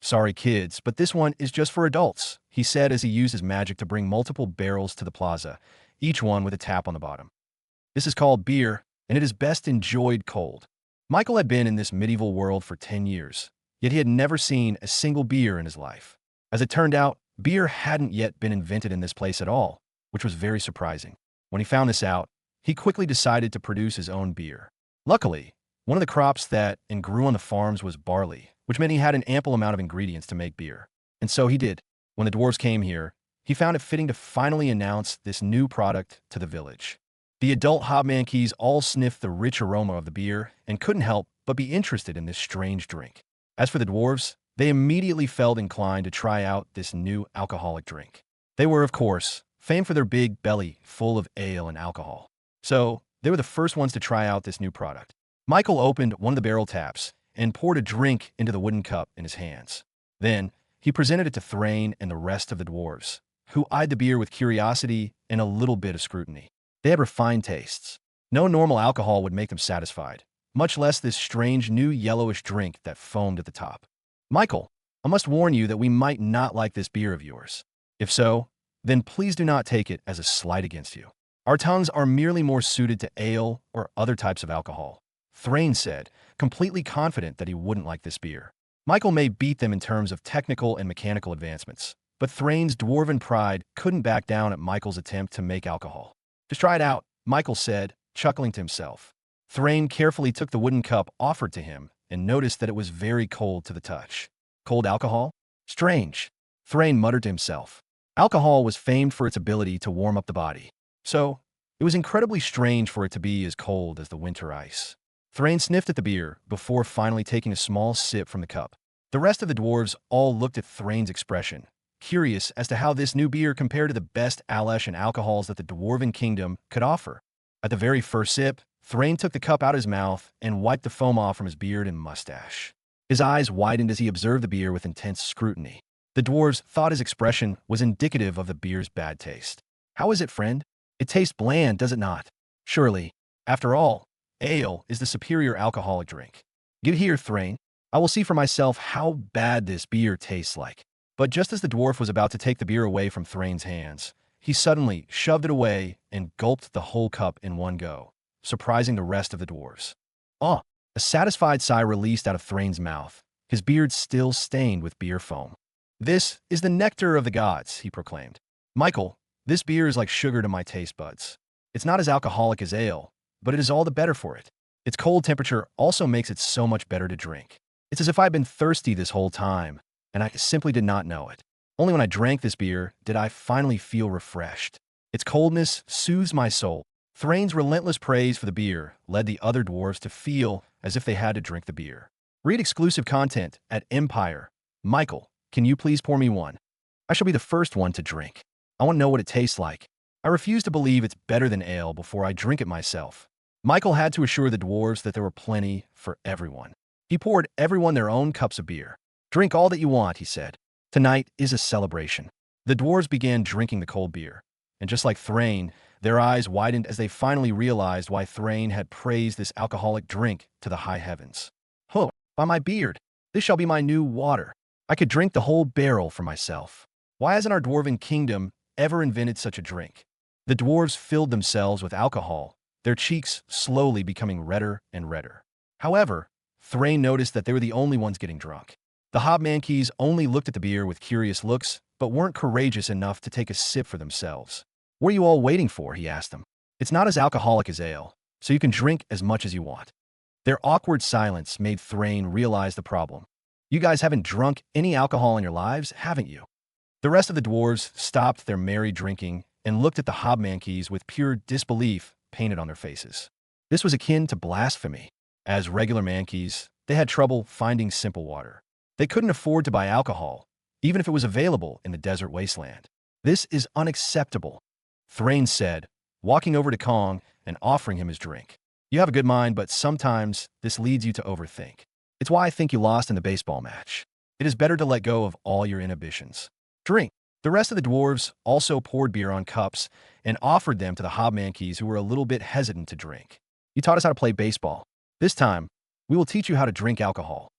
"Sorry, kids, but this one is just for adults," he said as he used his magic to bring multiple barrels to the plaza, each one with a tap on the bottom. "This is called beer, and it is best enjoyed cold." Michael had been in this medieval world for 10 years, yet he had never seen a single beer in his life. As it turned out, beer hadn't yet been invented in this place at all, which was very surprising. When he found this out, he quickly decided to produce his own beer. Luckily, One of the crops that and grew on the farms was barley, which meant he had an ample amount of ingredients to make beer. And so he did. When the dwarves came here, he found it fitting to finally announce this new product to the village. The adult hobmankeys all sniffed the rich aroma of the beer and couldn't help but be interested in this strange drink. As for the dwarves, they immediately felt inclined to try out this new alcoholic drink. They were, of course, famed for their big belly full of ale and alcohol. So, they were the first ones to try out this new product. Michael opened one of the barrel taps and poured a drink into the wooden cup in his hands. Then, he presented it to Thrain and the rest of the dwarves, who eyed the beer with curiosity and a little bit of scrutiny. They had refined tastes. No normal alcohol would make them satisfied, much less this strange new yellowish drink that foamed at the top. Michael, I must warn you that we might not like this beer of yours. If so, then please do not take it as a slight against you. Our tongues are merely more suited to ale or other types of alcohol, Thrain said, completely confident that he wouldn't like this beer. Michael may beat them in terms of technical and mechanical advancements, but Thrain's dwarven pride couldn't back down at Michael's attempt to make alcohol. Just try it out, Michael said, chuckling to himself. Thrain carefully took the wooden cup offered to him and noticed that it was very cold to the touch. Cold alcohol? Strange, Thrain muttered to himself. Alcohol was famed for its ability to warm up the body, so it was incredibly strange for it to be as cold as the winter ice. Thrain sniffed at the beer before finally taking a small sip from the cup. The rest of the dwarves all looked at Thrain's expression, curious as to how this new beer compared to the best Alesh and alcohols that the Dwarven Kingdom could offer. At the very first sip, Thrain took the cup out of his mouth and wiped the foam off from his beard and mustache. His eyes widened as he observed the beer with intense scrutiny. The dwarves thought his expression was indicative of the beer's bad taste. How is it, friend? It tastes bland, does it not? Surely, after all, ale is the superior alcoholic drink. Get here, Thrain. I will see for myself how bad this beer tastes like. But just as the dwarf was about to take the beer away from Thrain's hands, he suddenly shoved it away and gulped the whole cup in one go, surprising the rest of the dwarves. Ah! A satisfied sigh released out of Thrain's mouth, his beard still stained with beer foam. This is the nectar of the gods, he proclaimed. Michael, this beer is like sugar to my taste buds. It's not as alcoholic as ale, but it is all the better for it. Its cold temperature also makes it so much better to drink. It's as if I'd been thirsty this whole time, and I simply did not know it. Only when I drank this beer did I finally feel refreshed. Its coldness soothes my soul. Thrain's relentless praise for the beer led the other dwarves to feel as if they had to drink the beer. Read exclusive content at Empire. Michael, can you please pour me one? I shall be the first one to drink. I want to know what it tastes like. I refuse to believe it's better than ale before I drink it myself. Michael had to assure the dwarves that there were plenty for everyone. He poured everyone their own cups of beer. Drink all that you want, he said. Tonight is a celebration. The dwarves began drinking the cold beer, and just like Thrain, their eyes widened as they finally realized why Thrain had praised this alcoholic drink to the high heavens. Oh, by my beard, this shall be my new water. I could drink the whole barrel for myself. Why hasn't our dwarven kingdom ever invented such a drink? The dwarves filled themselves with alcohol, their cheeks slowly becoming redder and redder. However, Thrain noticed that they were the only ones getting drunk. The hobmankeys only looked at the beer with curious looks, but weren't courageous enough to take a sip for themselves. What are you all waiting for? He asked them. It's not as alcoholic as ale, so you can drink as much as you want. Their awkward silence made Thrain realize the problem. You guys haven't drunk any alcohol in your lives, haven't you? The rest of the dwarves stopped their merry drinking and looked at the hobmankeys with pure disbelief painted on their faces. This was akin to blasphemy. As regular mankeys, they had trouble finding simple water. They couldn't afford to buy alcohol, even if it was available in the desert wasteland. This is unacceptable, Thrain said, walking over to Kong and offering him his drink. You have a good mind, but sometimes this leads you to overthink. It's why I think you lost in the baseball match. It is better to let go of all your inhibitions. Drink. The rest of the dwarves also poured beer on cups and offered them to the hobmankeys who were a little bit hesitant to drink. You taught us how to play baseball. This time, we will teach you how to drink alcohol.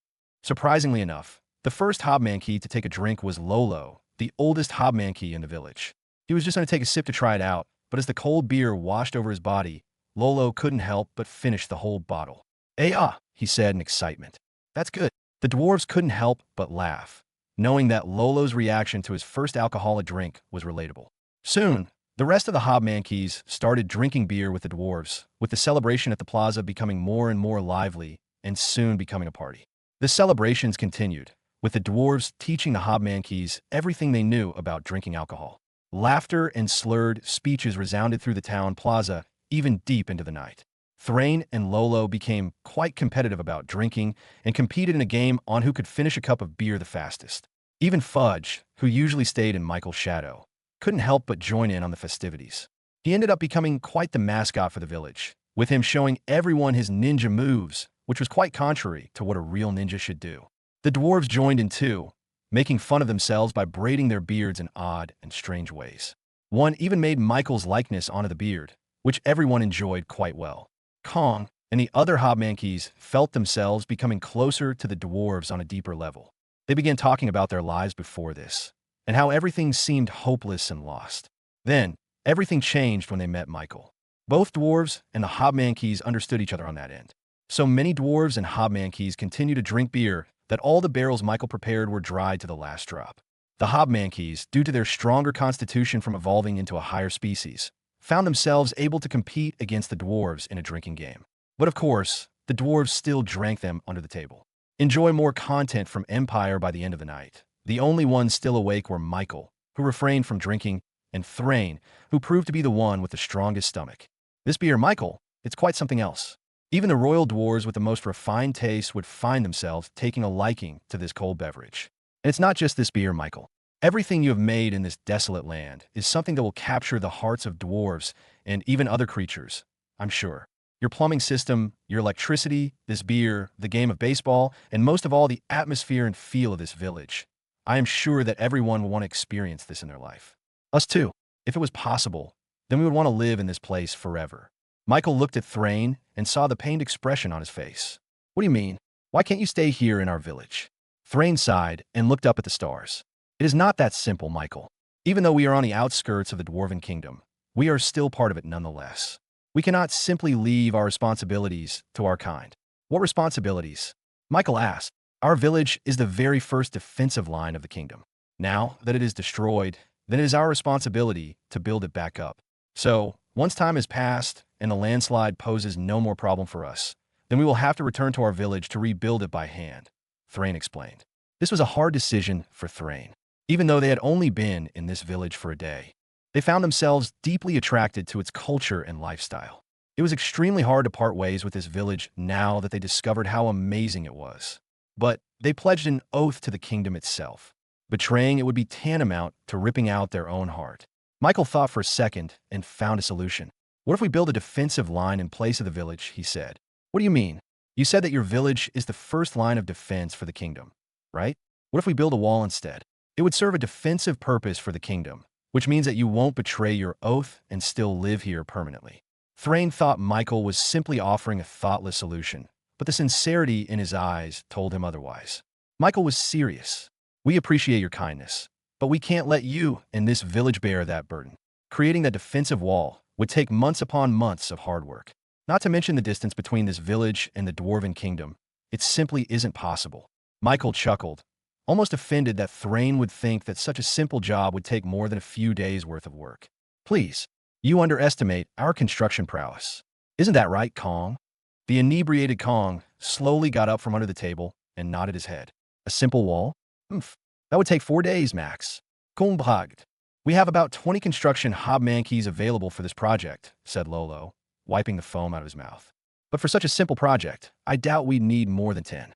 Surprisingly enough, the first hobmankey to take a drink was Lolo, the oldest hobmankey in the village. He was just going to take a sip to try it out, but as the cold beer washed over his body, Lolo couldn't help but finish the whole bottle. He said in excitement. That's good. The dwarves couldn't help but laugh, knowing that Lolo's reaction to his first alcoholic drink was relatable. Soon, The rest of the hobmankeys started drinking beer with the dwarves, with the celebration at the plaza becoming more and more lively and soon becoming a party. The celebrations continued, with the dwarves teaching the hobmankeys everything they knew about drinking alcohol. Laughter and slurred speeches resounded through the town plaza, even deep into the night. Thrain and Lolo became quite competitive about drinking and competed in a game on who could finish a cup of beer the fastest. Even Fudge, who usually stayed in Michael's shadow, couldn't help but join in on the festivities. He ended up becoming quite the mascot for the village, with him showing everyone his ninja moves, which was quite contrary to what a real ninja should do. The dwarves joined in too, making fun of themselves by braiding their beards in odd and strange ways. One even made Michael's likeness onto the beard, which everyone enjoyed quite well. Kong and the other hobmankeys felt themselves becoming closer to the dwarves on a deeper level. They began talking about their lives before this, and how everything seemed hopeless and lost. Then, everything changed when they met Michael. Both dwarves and the hobmankeys understood each other on that end. So many dwarves and hobmankeys continued to drink beer that all the barrels Michael prepared were dried to the last drop. The hobmankeys, due to their stronger constitution from evolving into a higher species, found themselves able to compete against the dwarves in a drinking game. But of course, the dwarves still drank them under the table. Enjoy more content from Empire by the end of the night. The only ones still awake were Michael, who refrained from drinking, and Thrain, who proved to be the one with the strongest stomach. This beer, Michael, it's quite something else. Even the royal dwarves with the most refined taste would find themselves taking a liking to this cold beverage. And it's not just this beer, Michael. Everything you have made in this desolate land is something that will capture the hearts of dwarves and even other creatures, I'm sure. Your plumbing system, your electricity, this beer, the game of baseball, and most of all, the atmosphere and feel of this village. I am sure that everyone will want to experience this in their life. Us too. If it was possible, then we would want to live in this place forever. Michael looked at Thrain and saw the pained expression on his face. What do you mean? Why can't you stay here in our village? Thrain sighed and looked up at the stars. It is not that simple, Michael. Even though we are on the outskirts of the Dwarven Kingdom, we are still part of it nonetheless. We cannot simply leave our responsibilities to our kind. What responsibilities? Michael asked. Our village is the very first defensive line of the kingdom. Now that it is destroyed, then it is our responsibility to build it back up. So, once time has passed and the landslide poses no more problem for us, then we will have to return to our village to rebuild it by hand, Thrain explained. This was a hard decision for Thrain. Even though they had only been in this village for a day, they found themselves deeply attracted to its culture and lifestyle. It was extremely hard to part ways with this village now that they discovered how amazing it was. But they pledged an oath to the kingdom itself. Betraying it would be tantamount to ripping out their own heart. Michael thought for a second and found a solution. What if we build a defensive line in place of the village, he said. What do you mean? You said that your village is the first line of defense for the kingdom, right? What if we build a wall instead? It would serve a defensive purpose for the kingdom, which means that you won't betray your oath and still live here permanently. Thrain thought Michael was simply offering a thoughtless solution, but the sincerity in his eyes told him otherwise. Michael was serious. We appreciate your kindness, but we can't let you and this village bear that burden. Creating that defensive wall would take months upon months of hard work. Not to mention the distance between this village and the Dwarven Kingdom. It simply isn't possible. Michael chuckled, almost offended that Thrain would think that such a simple job would take more than a few days' worth of work. Please, you underestimate our construction prowess. Isn't that right, Kong? The inebriated Kong slowly got up from under the table and nodded his head. A simple wall? That would take 4 days, max. Kong bragged. We have about 20 construction hobmankeys available for this project, said Lolo, wiping the foam out of his mouth. But for such a simple project, I doubt we'd need more than 10.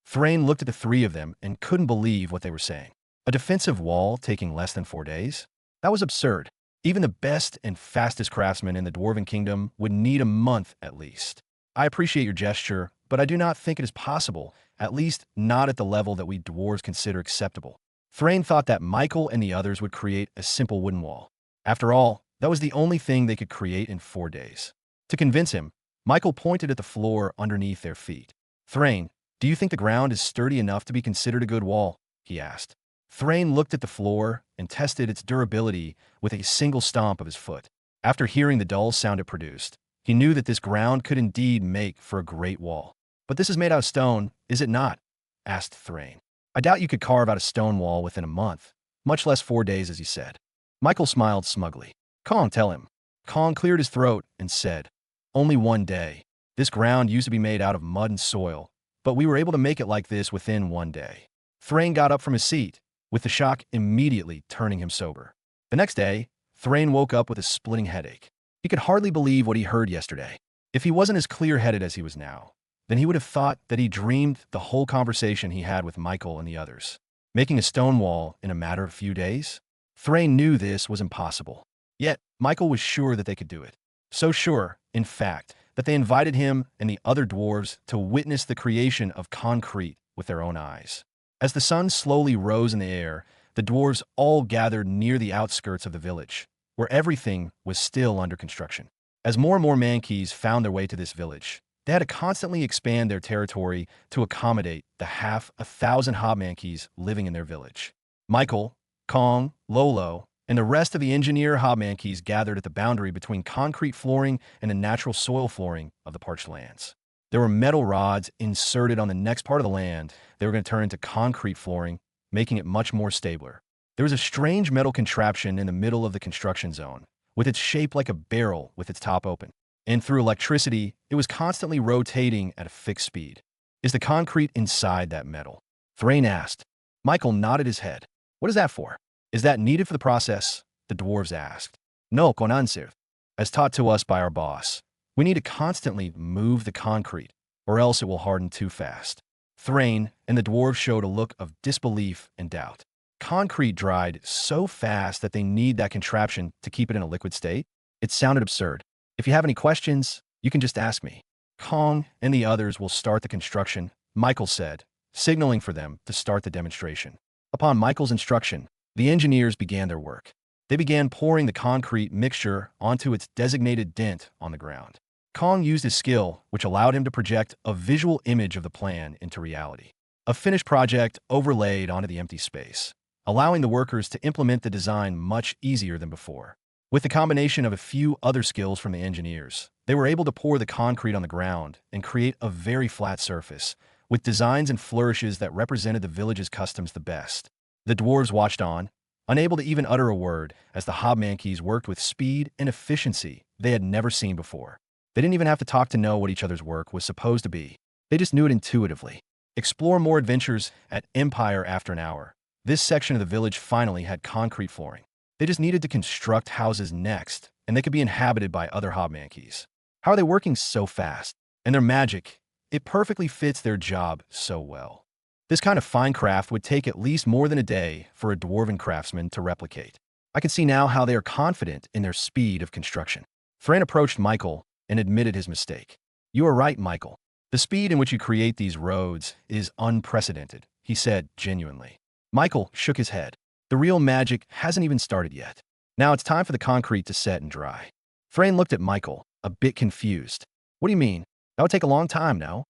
Thrain looked at the three of them and couldn't believe what they were saying. A defensive wall taking less than 4 days? That was absurd. Even the best and fastest craftsmen in the Dwarven Kingdom would need a month at least. I appreciate your gesture, but I do not think it is possible, at least not at the level that we dwarves consider acceptable. Thrain thought that Michael and the others would create a simple wooden wall. After all, that was the only thing they could create in 4 days. To convince him, Michael pointed at the floor underneath their feet. Thrain, do you think the ground is sturdy enough to be considered a good wall? He asked. Thrain looked at the floor and tested its durability with a single stomp of his foot. After hearing the dull sound it produced, he knew that this ground could indeed make for a great wall. But this is made out of stone, is it not? Asked Thrain. I doubt you could carve out a stone wall within a month, much less 4 days as you said. Michael smiled smugly. Kong, tell him. Kong cleared his throat and said, only one day. This ground used to be made out of mud and soil, but we were able to make it like this within one day. Thrain got up from his seat, with the shock immediately turning him sober. The next day, Thrain woke up with a splitting headache. He could hardly believe what he heard yesterday. If he wasn't as clear-headed as he was now, then he would have thought that he dreamed the whole conversation he had with Michael and the others. Making a stone wall in a matter of a few days? Thrain knew this was impossible. Yet, Michael was sure that they could do it. So sure, in fact, that they invited him and the other dwarves to witness the creation of concrete with their own eyes. As the sun slowly rose in the air, the dwarves all gathered near the outskirts of the village, where everything was still under construction. As more and more mankeys found their way to this village, they had to constantly expand their territory to accommodate the 500,000 hobmankeys living in their village. Michael, Kong, Lolo, and the rest of the engineer hobmankeys gathered at the boundary between concrete flooring and the natural soil flooring of the parched lands. There were metal rods inserted on the next part of the land they were going to turn into concrete flooring, making it much more stabler. There was a strange metal contraption in the middle of the construction zone, with its shape like a barrel with its top open. And through electricity, it was constantly rotating at a fixed speed. Is the concrete inside that metal? Thrain asked. Michael nodded his head. What is that for? Is that needed for the process? The dwarves asked. No, con answer. As taught to us by our boss, we need to constantly move the concrete, or else it will harden too fast. Thrain and the dwarves showed a look of disbelief and doubt. Concrete dried so fast that they need that contraption to keep it in a liquid state? It sounded absurd. If you have any questions, you can just ask me. Kong and the others will start the construction, Michael said, signaling for them to start the demonstration. Upon Michael's instruction, the engineers began their work. They began pouring the concrete mixture onto its designated dent on the ground. Kong used his skill, which allowed him to project a visual image of the plan into reality. A finished project overlaid onto the empty space, allowing the workers to implement the design much easier than before. With the combination of a few other skills from the engineers, they were able to pour the concrete on the ground and create a very flat surface, with designs and flourishes that represented the village's customs the best. The dwarves watched on, unable to even utter a word, as the hobmankeys worked with speed and efficiency they had never seen before. They didn't even have to talk to know what each other's work was supposed to be. They just knew it intuitively. Explore more adventures at Empire after an hour. This section of the village finally had concrete flooring. They just needed to construct houses next, and they could be inhabited by other hobmankeys. How are they working so fast? And their magic, it perfectly fits their job so well. This kind of fine craft would take at least more than a day for a dwarven craftsman to replicate. I can see now how they are confident in their speed of construction. Thrain approached Michael and admitted his mistake. You are right, Michael. The speed in which you create these roads is unprecedented, he said genuinely. Michael shook his head. The real magic hasn't even started yet. Now it's time for the concrete to set and dry. Thrain looked at Michael, a bit confused. What do you mean? That would take a long time, no?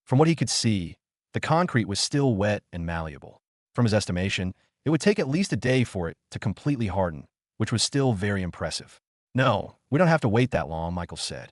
From what he could see, the concrete was still wet and malleable. From his estimation, it would take at least a day for it to completely harden, which was still very impressive. No, we don't have to wait that long, Michael said.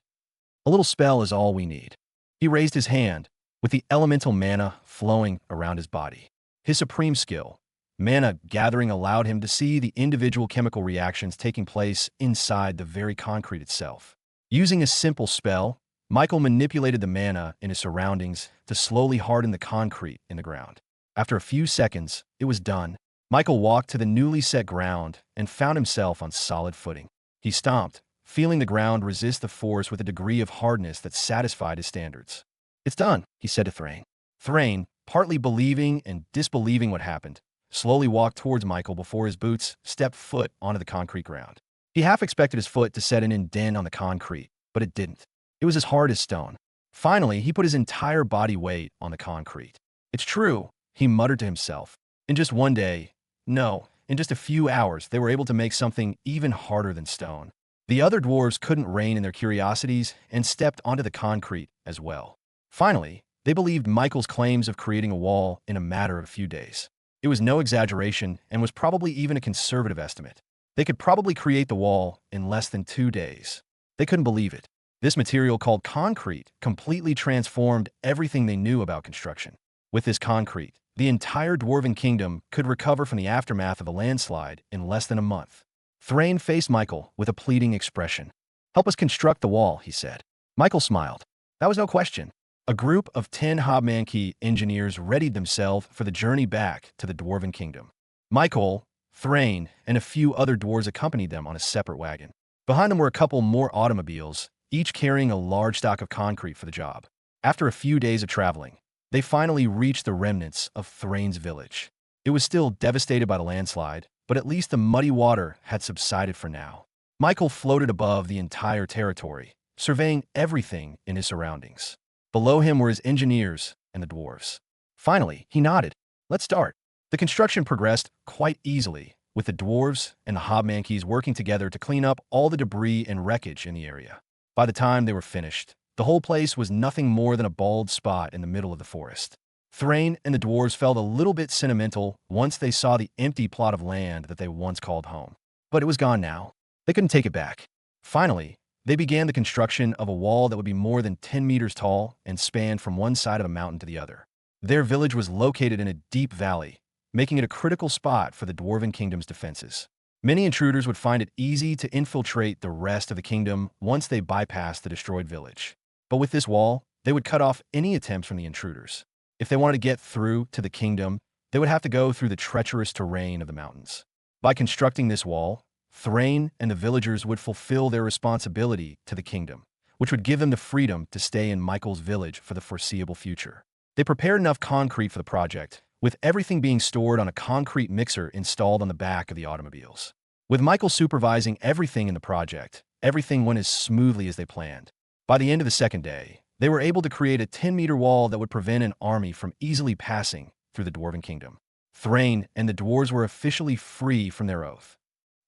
A little spell is all we need. He raised his hand, with the elemental mana flowing around his body. His supreme skill, mana gathering, allowed him to see the individual chemical reactions taking place inside the very concrete itself. Using a simple spell, Michael manipulated the mana in his surroundings to slowly harden the concrete in the ground. After a few seconds, it was done. Michael walked to the newly set ground and found himself on solid footing. He stomped, feeling the ground resist the force with a degree of hardness that satisfied his standards. It's done, he said to Thrain. Thrain, partly believing and disbelieving what happened, slowly walked towards Michael before his boots stepped foot onto the concrete ground. He half expected his foot to set an indent on the concrete, but it didn't. It was as hard as stone. Finally, he put his entire body weight on the concrete. It's true, he muttered to himself. In just one day, no, in just a few hours, they were able to make something even harder than stone. The other dwarves couldn't rein in their curiosities and stepped onto the concrete as well. Finally, they believed Michael's claims of creating a wall in a matter of a few days. It was no exaggeration and was probably even a conservative estimate. They could probably create the wall in less than 2 days. They couldn't believe it. This material called concrete completely transformed everything they knew about construction. With this concrete, the entire dwarven kingdom could recover from the aftermath of a landslide in less than a month. Thrain faced Michael with a pleading expression. "Help us construct the wall," he said. Michael smiled. That was no question. A group of 10 Hobmanki engineers readied themselves for the journey back to the Dwarven Kingdom. Michael, Thrain, and a few other dwarves accompanied them on a separate wagon. Behind them were a couple more automobiles, each carrying a large stock of concrete for the job. After a few days of traveling, they finally reached the remnants of Thrain's village. It was still devastated by the landslide, but at least the muddy water had subsided for now. Michael floated above the entire territory, surveying everything in his surroundings. Below him were his engineers and the dwarves. Finally, he nodded. "Let's start." The construction progressed quite easily, with the dwarves and the Hobmankeys working together to clean up all the debris and wreckage in the area. By the time they were finished, the whole place was nothing more than a bald spot in the middle of the forest. Thrain and the dwarves felt a little bit sentimental once they saw the empty plot of land that they once called home. But it was gone now. They couldn't take it back. Finally, they began the construction of a wall that would be more than 10 meters tall and span from one side of the mountain to the other. Their village was located in a deep valley, making it a critical spot for the Dwarven Kingdom's defenses. Many intruders would find it easy to infiltrate the rest of the kingdom once they bypassed the destroyed village. But with this wall, they would cut off any attempts from the intruders. If they wanted to get through to the kingdom, they would have to go through the treacherous terrain of the mountains. By constructing this wall, Thrain and the villagers would fulfill their responsibility to the kingdom, which would give them the freedom to stay in Michael's village for the foreseeable future. They prepared enough concrete for the project, with everything being stored on a concrete mixer installed on the back of the automobiles. With Michael supervising everything in the project, everything went as smoothly as they planned. By the end of the second day, they were able to create a 10-meter wall that would prevent an army from easily passing through the Dwarven Kingdom. Thrain and the dwarves were officially free from their oath.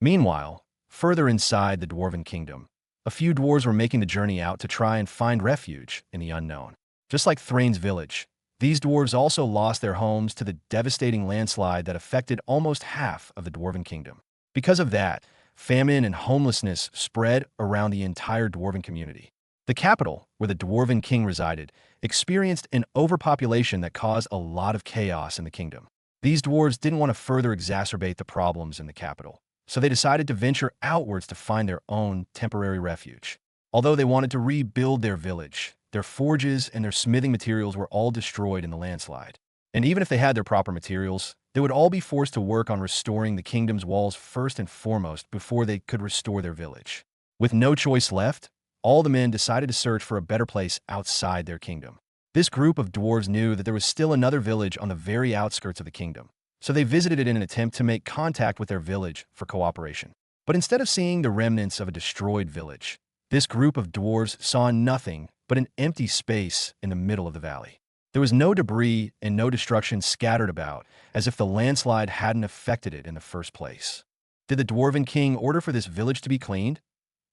Meanwhile, further inside the Dwarven Kingdom, a few dwarves were making the journey out to try and find refuge in the unknown. Just like Thrain's village, these dwarves also lost their homes to the devastating landslide that affected almost half of the Dwarven Kingdom. Because of that, famine and homelessness spread around the entire Dwarven community. The capital, where the Dwarven King resided, experienced an overpopulation that caused a lot of chaos in the kingdom. These dwarves didn't want to further exacerbate the problems in the capital, so they decided to venture outwards to find their own temporary refuge. Although they wanted to rebuild their village, their forges and their smithing materials were all destroyed in the landslide. And even if they had their proper materials, they would all be forced to work on restoring the kingdom's walls first and foremost before they could restore their village. With no choice left, all the men decided to search for a better place outside their kingdom. This group of dwarves knew that there was still another village on the very outskirts of the kingdom, so they visited it in an attempt to make contact with their village for cooperation. But instead of seeing the remnants of a destroyed village, this group of dwarves saw nothing but an empty space in the middle of the valley. There was no debris and no destruction scattered about, as if the landslide hadn't affected it in the first place. "Did the Dwarven King order for this village to be cleaned?"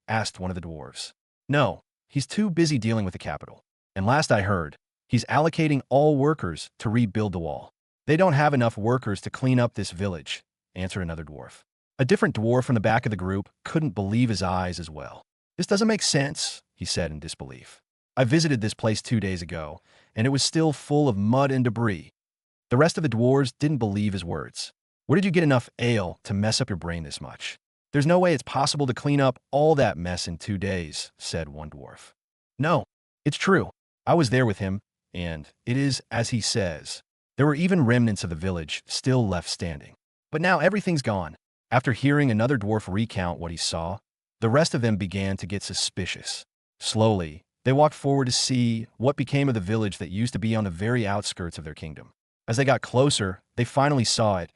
asked one of the dwarves. "No, he's too busy dealing with the capital. And last I heard, he's allocating all workers to rebuild the wall. They don't have enough workers to clean up this village," answered another dwarf. A different dwarf from the back of the group couldn't believe his eyes as well. "This doesn't make sense," he said in disbelief. "I visited this place 2 days ago, and it was still full of mud and debris." The rest of the dwarves didn't believe his words. "Where did you get enough ale to mess up your brain this much? There's no way it's possible to clean up all that mess in 2 days, said one dwarf. "No, it's true. I was there with him, and it is as he says. There were even remnants of the village still left standing. But now everything's gone." After hearing another dwarf recount what he saw, the rest of them began to get suspicious. Slowly, they walked forward to see what became of the village that used to be on the very outskirts of their kingdom. As they got closer, they finally saw it,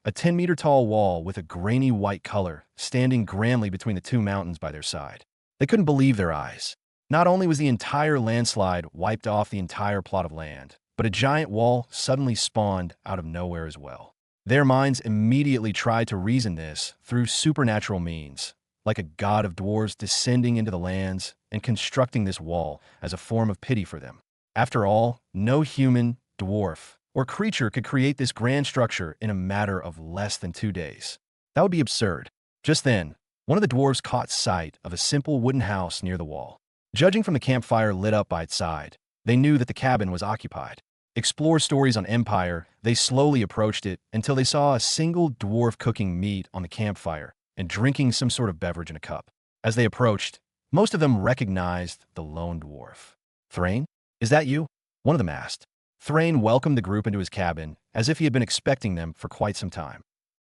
a 10-meter tall wall with a grainy white color, standing grandly between the two mountains by their side. They couldn't believe their eyes. Not only was the entire landslide wiped off the entire plot of land, but a giant wall suddenly spawned out of nowhere as well. Their minds immediately tried to reason this through supernatural means, like a god of dwarves descending into the lands and constructing this wall as a form of pity for them. After all, no human, dwarf, or creature could create this grand structure in a matter of less than 2 days. That would be absurd. Just then, one of the dwarves caught sight of a simple wooden house near the wall. Judging from the campfire lit up by its side, they knew that the cabin was occupied. Explore stories on Empire, they slowly approached it until they saw a single dwarf cooking meat on the campfire and drinking some sort of beverage in a cup. As they approached, most of them recognized the lone dwarf. Thrain, is that you? One of them asked. Thrain welcomed the group into his cabin as if he had been expecting them for quite some time.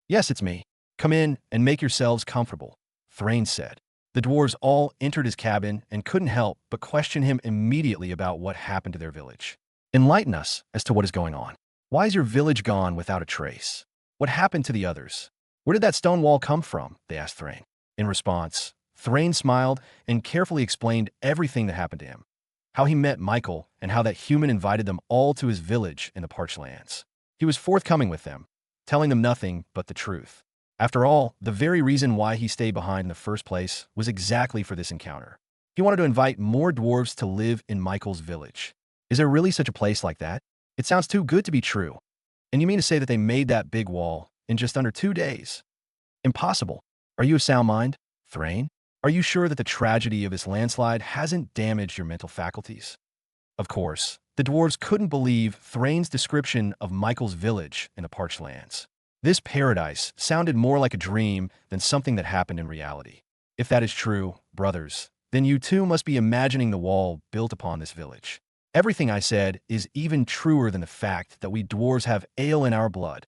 Yes, it's me. Come in and make yourselves comfortable, Thrain said. The dwarves all entered his cabin and couldn't help but question him immediately about what happened to their village. Enlighten us as to what is going on. Why is your village gone without a trace? What happened to the others? Where did that stone wall come from? They asked Thrain. In response, Thrain smiled and carefully explained everything that happened to him. How he met Michael and how that human invited them all to his village in the parched lands. He was forthcoming with them, telling them nothing but the truth. After all, the very reason why he stayed behind in the first place was exactly for this encounter. He wanted to invite more dwarves to live in Michael's village. Is there really such a place like that? It sounds too good to be true. And you mean to say that they made that big wall in just under 2 days? Impossible. Are you of sound mind, Thrain? Are you sure that the tragedy of this landslide hasn't damaged your mental faculties? Of course, the dwarves couldn't believe Thrain's description of Michael's village in the parched lands. This paradise sounded more like a dream than something that happened in reality. If that is true, brothers, then you too must be imagining the wall built upon this village. Everything I said is even truer than the fact that we dwarves have ale in our blood.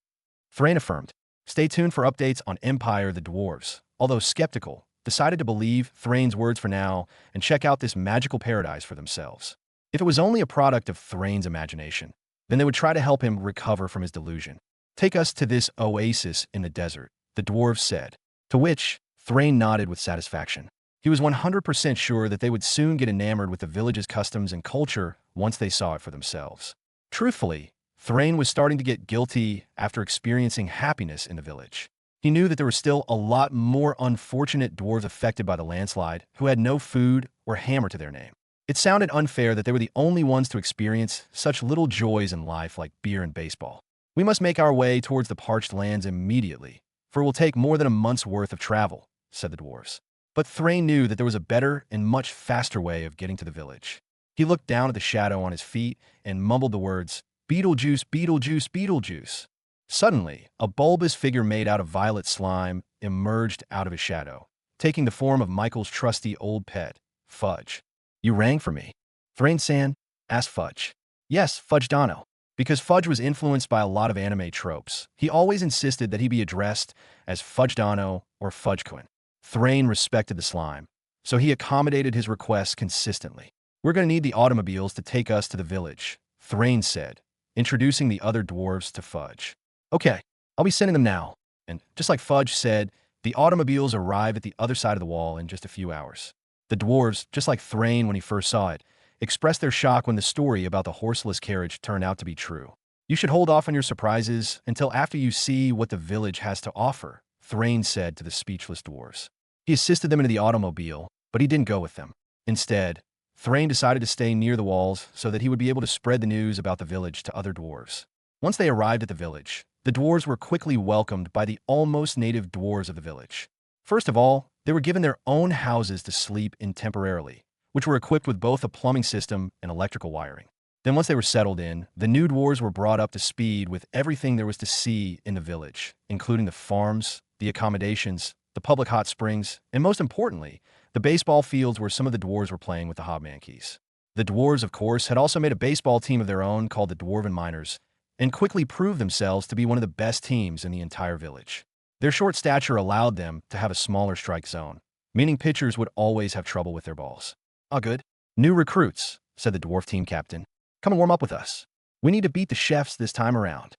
Thrain affirmed. Stay tuned for updates on Empire the Dwarves. Although skeptical, decided to believe Thrain's words for now and check out this magical paradise for themselves. If it was only a product of Thrain's imagination, then they would try to help him recover from his delusion. Take us to this oasis in the desert, the dwarves said, to which Thrain nodded with satisfaction. He was 100% sure that they would soon get enamored with the village's customs and culture once they saw it for themselves. Truthfully, Thrain was starting to get guilty after experiencing happiness in the village. He knew that there were still a lot more unfortunate dwarves affected by the landslide who had no food or hammer to their name. It sounded unfair that they were the only ones to experience such little joys in life like beer and baseball. We must make our way towards the parched lands immediately, for it will take more than a month's worth of travel, said the dwarves. But Thrain knew that there was a better and much faster way of getting to the village. He looked down at the shadow on his feet and mumbled the words, Beetlejuice, Beetlejuice, Beetlejuice. Suddenly, a bulbous figure made out of violet slime emerged out of his shadow, taking the form of Michael's trusty old pet, Fudge. You rang for me, Thrain-san? Asked Fudge. Yes, Fudge Dono. Because Fudge was influenced by a lot of anime tropes, he always insisted that he be addressed as Fudge Dono or Fudgequin. Thrain respected the slime, so he accommodated his requests consistently. We're going to need the automobiles to take us to the village, Thrain said, introducing the other dwarves to Fudge. Okay, I'll be sending them now. And just like Fudge said, the automobiles arrive at the other side of the wall in just a few hours. The dwarves, just like Thrain when he first saw it, expressed their shock when the story about the horseless carriage turned out to be true. You should hold off on your surprises until after you see what the village has to offer, Thrain said to the speechless dwarves. He assisted them into the automobile, but he didn't go with them. Instead, Thrain decided to stay near the walls so that he would be able to spread the news about the village to other dwarves. Once they arrived at the village, the dwarves were quickly welcomed by the almost native dwarves of the village. First of all, they were given their own houses to sleep in temporarily, which were equipped with both a plumbing system and electrical wiring. Then once they were settled in, the new dwarves were brought up to speed with everything there was to see in the village, including the farms, the accommodations, the public hot springs, and most importantly, the baseball fields where some of the dwarves were playing with the hobmankeys. The dwarves, of course, had also made a baseball team of their own called the Dwarven Miners, and quickly proved themselves to be one of the best teams in the entire village. Their short stature allowed them to have a smaller strike zone, meaning pitchers would always have trouble with their balls. Ah, good. New recruits, said the dwarf team captain. Come and warm up with us. We need to beat the chefs this time around.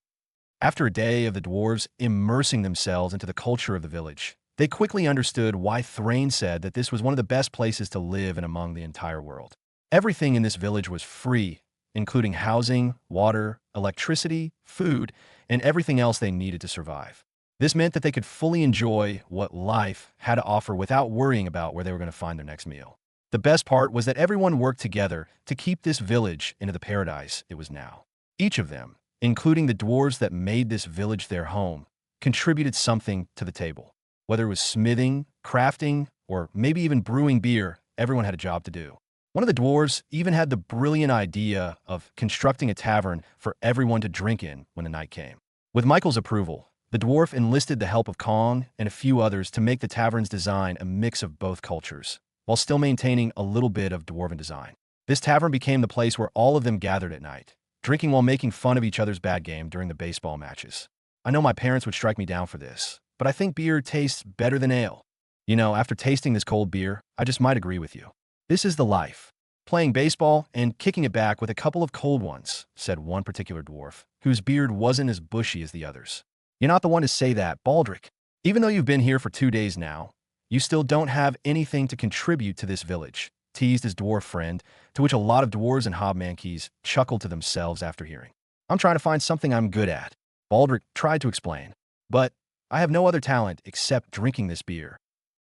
After a day of the dwarves immersing themselves into the culture of the village, they quickly understood why Thrain said that this was one of the best places to live in among the entire world. Everything in this village was free, including housing, water, electricity, food, and everything else they needed to survive. This meant that they could fully enjoy what life had to offer without worrying about where they were going to find their next meal. The best part was that everyone worked together to keep this village into the paradise it was now. Each of them, including the dwarves that made this village their home, contributed something to the table. Whether it was smithing, crafting, or maybe even brewing beer, everyone had a job to do. One of the dwarves even had the brilliant idea of constructing a tavern for everyone to drink in when the night came. With Michael's approval, The dwarf enlisted the help of Kong and a few others to make the tavern's design a mix of both cultures, while still maintaining a little bit of dwarven design. This tavern became the place where all of them gathered at night, drinking while making fun of each other's bad game during the baseball matches. I know my parents would strike me down for this, but I think beer tastes better than ale. You know, after tasting this cold beer, I just might agree with you. This is the life. Playing baseball and kicking it back with a couple of cold ones, said one particular dwarf, whose beard wasn't as bushy as the others. You're not the one to say that, Baldric. Even though you've been here for 2 days now, you still don't have anything to contribute to this village, teased his dwarf friend, to which a lot of dwarves and hobmankeys chuckled to themselves after hearing. I'm trying to find something I'm good at, Baldric tried to explain. But I have no other talent except drinking this beer.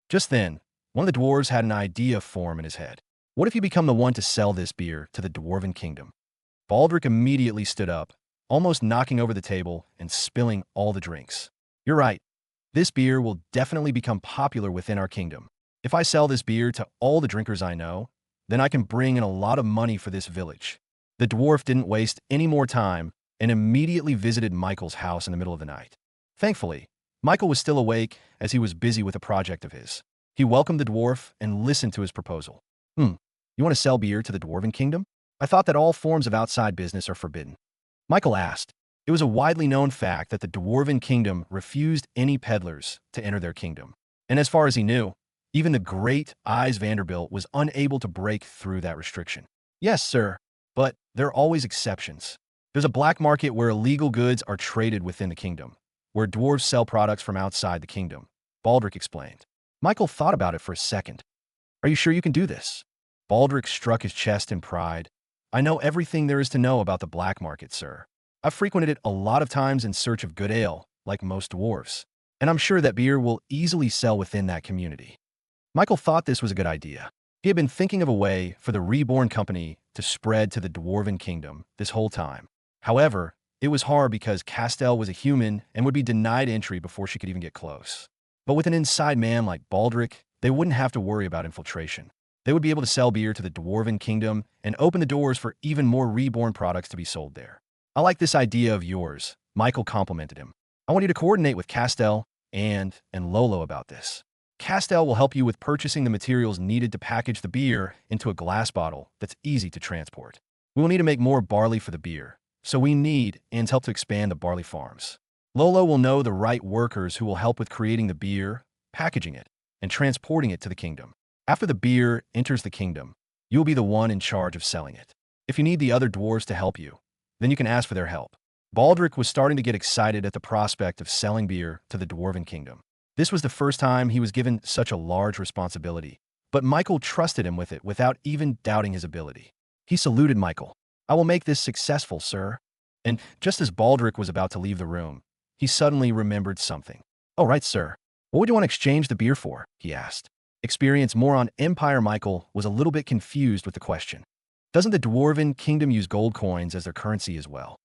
Just then, one of the dwarves had an idea form in his head. What if you become the one to sell this beer to the Dwarven Kingdom? Baldric immediately stood up, almost knocking over the table and spilling all the drinks. You're right. This beer will definitely become popular within our kingdom. If I sell this beer to all the drinkers I know, then I can bring in a lot of money for this village. The dwarf didn't waste any more time and immediately visited Michael's house in the middle of the night. Thankfully, Michael was still awake as he was busy with a project of his. He welcomed the dwarf and listened to his proposal. You want to sell beer to the Dwarven Kingdom? I thought that all forms of outside business are forbidden. Michael asked. It was a widely known fact that the Dwarven Kingdom refused any peddlers to enter their kingdom. And as far as he knew, even the great Eyes Vanderbilt was unable to break through that restriction. Yes, sir, but there are always exceptions. There's a black market where illegal goods are traded within the kingdom, where dwarves sell products from outside the kingdom, Baldric explained. Michael thought about it for a second. Are you sure you can do this? Baldric struck his chest in pride. I know everything there is to know about the black market, sir. I've frequented it a lot of times in search of good ale, like most dwarves, and I'm sure that beer will easily sell within that community. Michael thought this was a good idea. He had been thinking of a way for the Reborn company to spread to the Dwarven Kingdom this whole time. However, it was hard because Castell was a human and would be denied entry before she could even get close. But with an inside man like Baldric, they wouldn't have to worry about infiltration. They would be able to sell beer to the Dwarven Kingdom and open the doors for even more Reborn products to be sold there. I like this idea of yours, Michael complimented him. I want you to coordinate with Castell and Lolo about this. Castell will help you with purchasing the materials needed to package the beer into a glass bottle that's easy to transport. We will need to make more barley for the beer, so we need Ann's help to expand the barley farms. Lolo will know the right workers who will help with creating the beer, packaging it, and transporting it to the kingdom. After the beer enters the kingdom, you will be the one in charge of selling it. If you need the other dwarves to help you, then you can ask for their help. Baldric was starting to get excited at the prospect of selling beer to the Dwarven Kingdom. This was the first time he was given such a large responsibility, but Michael trusted him with it without even doubting his ability. He saluted Michael. I will make this successful, sir. And just as Baldric was about to leave the room, he suddenly remembered something. Oh, right, sir. What would you want to exchange the beer for? He asked. Experienced more on Empire Michael was a little bit confused with the question. Doesn't the Dwarven Kingdom use gold coins as their currency as well?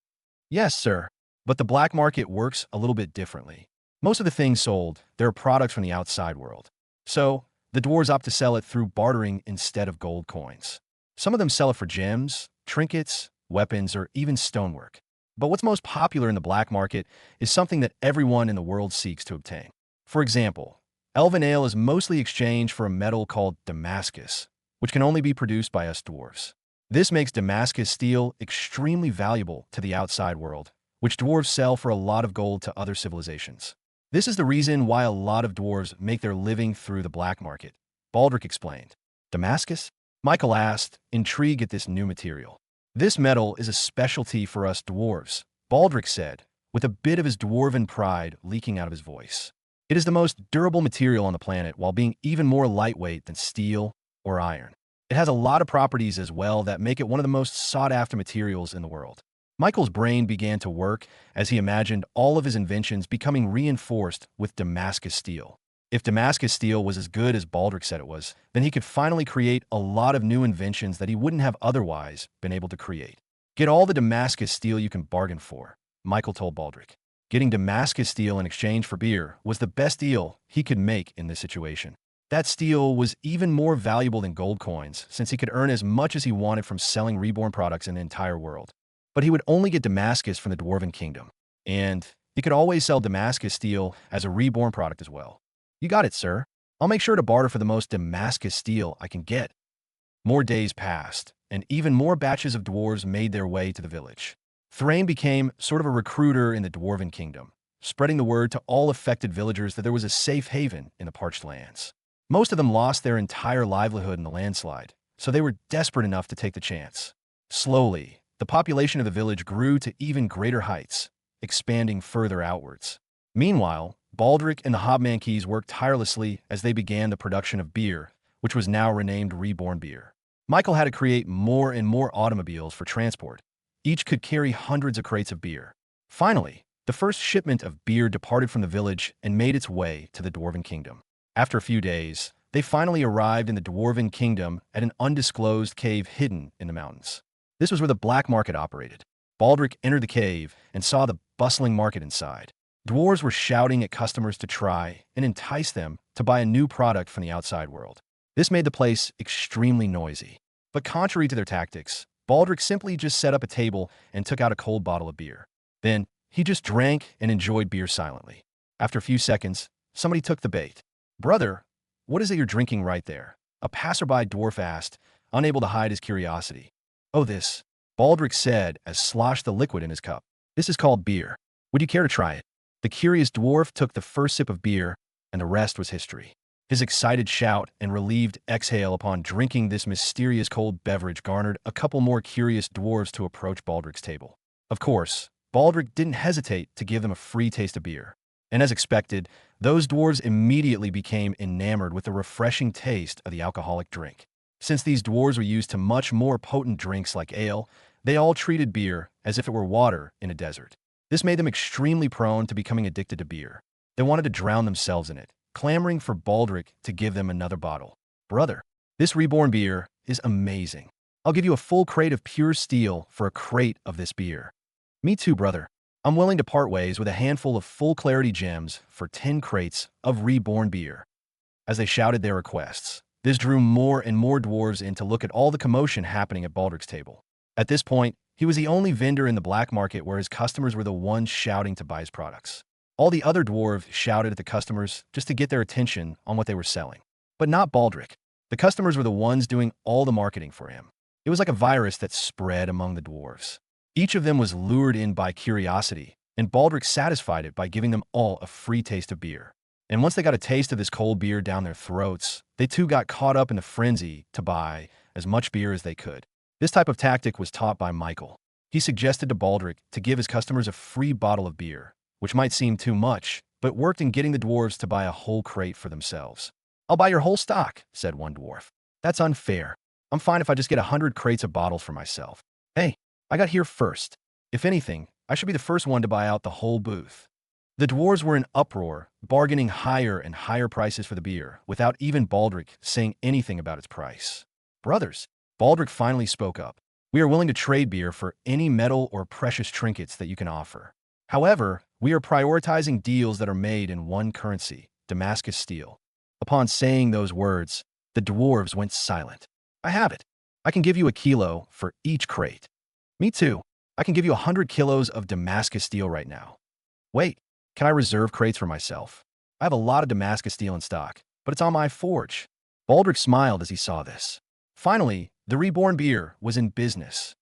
Yes, sir. But the black market works a little bit differently. Most of the things sold, there are products from the outside world. So, the dwarves opt to sell it through bartering instead of gold coins. Some of them sell it for gems, trinkets, weapons, or even stonework. But what's most popular in the black market is something that everyone in the world seeks to obtain. For example, Elven ale is mostly exchanged for a metal called Damascus, which can only be produced by us dwarves. This makes Damascus steel extremely valuable to the outside world, which dwarves sell for a lot of gold to other civilizations. This is the reason why a lot of dwarves make their living through the black market, Baldric explained. Damascus? Michael asked, intrigued at this new material. This metal is a specialty for us dwarves, Baldric said, with a bit of his dwarven pride leaking out of his voice. It is the most durable material on the planet while being even more lightweight than steel or iron. It has a lot of properties as well that make it one of the most sought-after materials in the world. Michael's brain began to work as he imagined all of his inventions becoming reinforced with Damascus steel. If Damascus steel was as good as Baldric said it was, then he could finally create a lot of new inventions that he wouldn't have otherwise been able to create. Get all the Damascus steel you can bargain for, Michael told Baldric. Getting Damascus steel in exchange for beer was the best deal he could make in this situation. That steel was even more valuable than gold coins since he could earn as much as he wanted from selling Reborn products in the entire world. But he would only get Damascus from the Dwarven Kingdom. And He could always sell Damascus steel as a Reborn product as well. You got it, sir. I'll make sure to barter for the most Damascus steel I can get. More days passed, and even more batches of dwarves made their way to the village. Thrain became sort of a recruiter in the Dwarven Kingdom, spreading the word to all affected villagers that there was a safe haven in the parched lands. Most of them lost their entire livelihood in the landslide, so they were desperate enough to take the chance. Slowly, the population of the village grew to even greater heights, expanding further outwards. Meanwhile, Baldric and the Hobmankeys worked tirelessly as they began the production of beer, which was now renamed Reborn beer. Michael had to create more and more automobiles for transport. Each could carry hundreds of crates of beer. Finally, the first shipment of beer departed from the village and made its way to the Dwarven Kingdom. After a few days, they finally arrived in the Dwarven Kingdom at an undisclosed cave hidden in the mountains. This was where the black market operated. Baldric entered the cave and saw the bustling market inside. Dwarves were shouting at customers to try and entice them to buy a new product from the outside world. This made the place extremely noisy. But contrary to their tactics, Baldric simply just set up a table and took out a cold bottle of beer. Then, he just drank and enjoyed beer silently. After a few seconds, somebody took the bait. "Brother, what is it you're drinking right there?" a passerby dwarf asked, unable to hide his curiosity. "Oh, this," Baldric said as sloshed the liquid in his cup. "This is called beer. Would you care to try it?" The curious dwarf took the first sip of beer, and the rest was history. His excited shout and relieved exhale upon drinking this mysterious cold beverage garnered a couple more curious dwarves to approach Baldric's table. Of course, Baldric didn't hesitate to give them a free taste of beer. And as expected, those dwarves immediately became enamored with the refreshing taste of the alcoholic drink. Since these dwarves were used to much more potent drinks like ale, they all treated beer as if it were water in a desert. This made them extremely prone to becoming addicted to beer. They wanted to drown themselves in it, clamoring for Baldric to give them another bottle. "Brother, this Reborn beer is amazing. I'll give you a full crate of pure steel for a crate of this beer." "Me too, brother. I'm willing to part ways with a handful of full clarity gems for 10 crates of Reborn beer." As they shouted their requests, this drew more and more dwarves in to look at all the commotion happening at Baldric's table. At this point, he was the only vendor in the black market where his customers were the ones shouting to buy his products. All the other dwarves shouted at the customers just to get their attention on what they were selling. But not Baldric. The customers were the ones doing all the marketing for him. It was like a virus that spread among the dwarves. Each of them was lured in by curiosity, and Baldric satisfied it by giving them all a free taste of beer. And once they got a taste of this cold beer down their throats, they too got caught up in the frenzy to buy as much beer as they could. This type of tactic was taught by Michael. He suggested to Baldric to give his customers a free bottle of beer, which might seem too much, but worked in getting the dwarves to buy a whole crate for themselves. "I'll buy your whole stock," said one dwarf. "That's unfair. I'm fine if I just get 100 crates of bottles for myself." "Hey, I got here first. If anything, I should be the first one to buy out the whole booth." The dwarves were in uproar, bargaining higher and higher prices for the beer, without even Baldric saying anything about its price. "Brothers," Baldric finally spoke up, "we are willing to trade beer for any metal or precious trinkets that you can offer. However, we are prioritizing deals that are made in one currency, Damascus steel." Upon saying those words, the dwarves went silent. "I have it. I can give you a kilo for each crate." "Me too. I can give you 100 kilos of Damascus steel right now." "Wait, can I reserve crates for myself? I have a lot of Damascus steel in stock, but it's on my forge." Baldric smiled as he saw this. Finally, the Reborn beer was in business.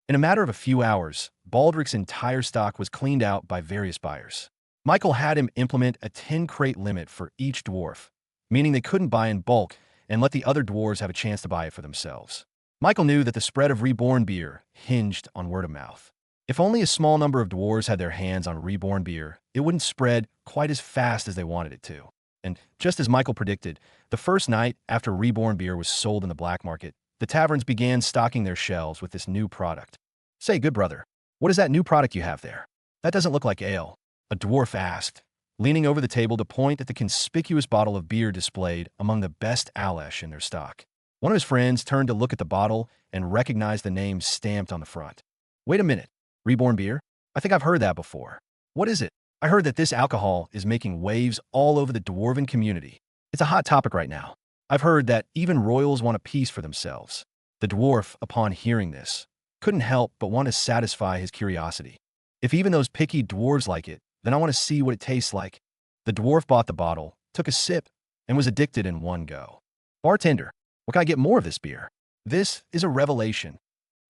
In a matter of a few hours, Baldric's entire stock was cleaned out by various buyers. Michael had him implement a 10-crate limit for each dwarf, meaning they couldn't buy in bulk and let the other dwarves have a chance to buy it for themselves. Michael knew that the spread of Reborn beer hinged on word of mouth. If only a small number of dwarves had their hands on Reborn beer, it wouldn't spread quite as fast as they wanted it to. And just as Michael predicted, the first night after Reborn beer was sold in the black market, the taverns began stocking their shelves with this new product. "Say, good brother, what is that new product you have there? That doesn't look like ale," a dwarf asked, leaning over the table to point at the conspicuous bottle of beer displayed among the best Alesh in their stock. One of his friends turned to look at the bottle and recognized the name stamped on the front. "Wait a minute, Reborn beer? I think I've heard that before. What is it?" "I heard that this alcohol is making waves all over the dwarven community. It's a hot topic right now. I've heard that even royals want a piece for themselves." The dwarf, upon hearing this, couldn't help but want to satisfy his curiosity. If even those picky dwarves like it, Then I want to see what it tastes like. The dwarf bought the bottle, took a sip, and was addicted in one go. Bartender, what can I get more of this beer? This is a revelation.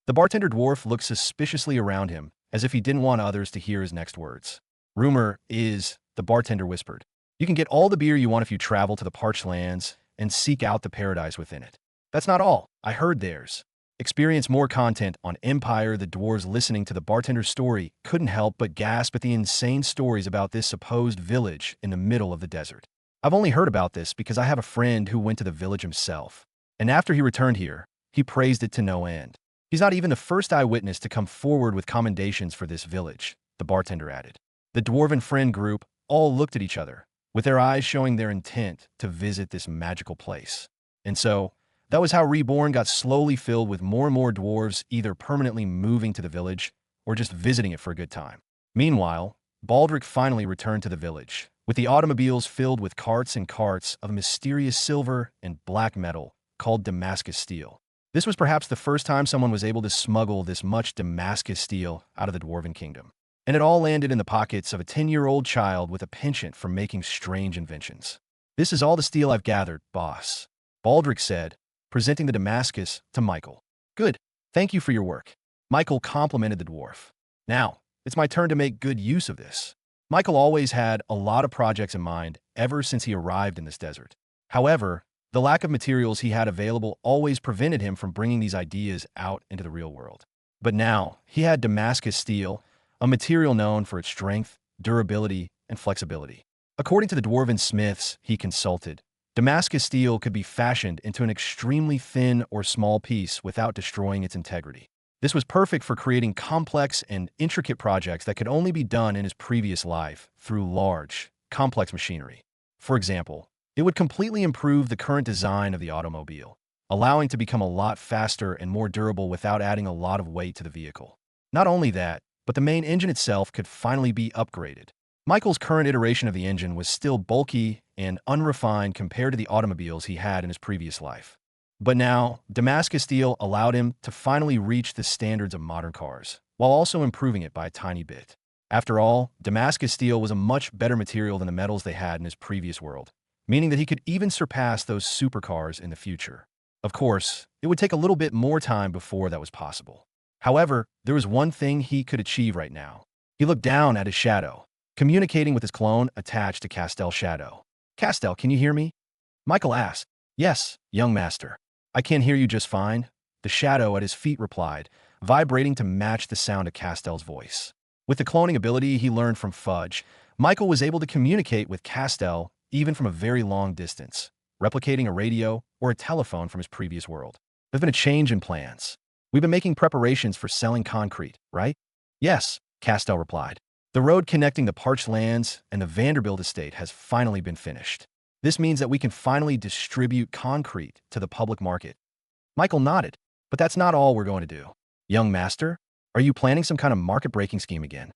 The bartender dwarf looked suspiciously around him, as if he didn't want others to hear his next words. Rumor is, the bartender whispered, you can get all the beer you want if you travel to the parched lands and seek out the paradise within it. That's not all. I heard theirs. Experience more content on Empire. The dwarves listening to the bartender's story couldn't help but gasp at the insane stories about this supposed village in the middle of the desert. I've only heard about this because I have a friend who went to the village himself. And after he returned here, he praised it to no end. He's not even the first eyewitness to come forward with commendations for this village, the bartender added. The dwarven friend group all looked at each other, with their eyes showing their intent to visit this magical place. And so, that was how Reborn got slowly filled with more and more dwarves either permanently moving to the village or just visiting it for a good time. Meanwhile, Baldric finally returned to the village, with the automobiles filled with carts and carts of mysterious silver and black metal called Damascus steel. This was perhaps the first time someone was able to smuggle this much Damascus steel out of the Dwarven Kingdom. And it all landed in the pockets of a 10-year-old child with a penchant for making strange inventions. This is all the steel I've gathered, boss, Baldric said, presenting the Damascus to Michael. Good. Thank you for your work. Michael complimented the dwarf. Now, it's my turn to make good use of this. Michael always had a lot of projects in mind ever since he arrived in this desert. However, the lack of materials he had available always prevented him from bringing these ideas out into the real world. But now, he had Damascus steel, a material known for its strength, durability, and flexibility. According to the dwarven smiths he consulted, Damascus steel could be fashioned into an extremely thin or small piece without destroying its integrity. This was perfect for creating complex and intricate projects that could only be done in his previous life through large, complex machinery. For example, it would completely improve the current design of the automobile, allowing it to become a lot faster and more durable without adding a lot of weight to the vehicle. Not only that, but the main engine itself could finally be upgraded. Michael's current iteration of the engine was still bulky and unrefined compared to the automobiles he had in his previous life. But now, Damascus steel allowed him to finally reach the standards of modern cars, while also improving it by a tiny bit. After all, Damascus steel was a much better material than the metals they had in his previous world, meaning that he could even surpass those supercars in the future. Of course, it would take a little bit more time before that was possible. However, there was one thing he could achieve right now. He looked down at his shadow, communicating with his clone attached to Castel's shadow. Castel, can you hear me? Michael asked. Yes, young master. I can hear you just fine, the shadow at his feet replied, vibrating to match the sound of Castel's voice. With the cloning ability he learned from Fudge, Michael was able to communicate with Castel even from a very long distance, replicating a radio or a telephone from his previous world. There's been a change in plans. We've been making preparations for selling concrete, right? Yes, Castel replied. The road connecting the parched lands and the Vanderbilt estate has finally been finished. This means that we can finally distribute concrete to the public market. Michael nodded, but that's not all we're going to do. Young master, are you planning some kind of market-breaking scheme again?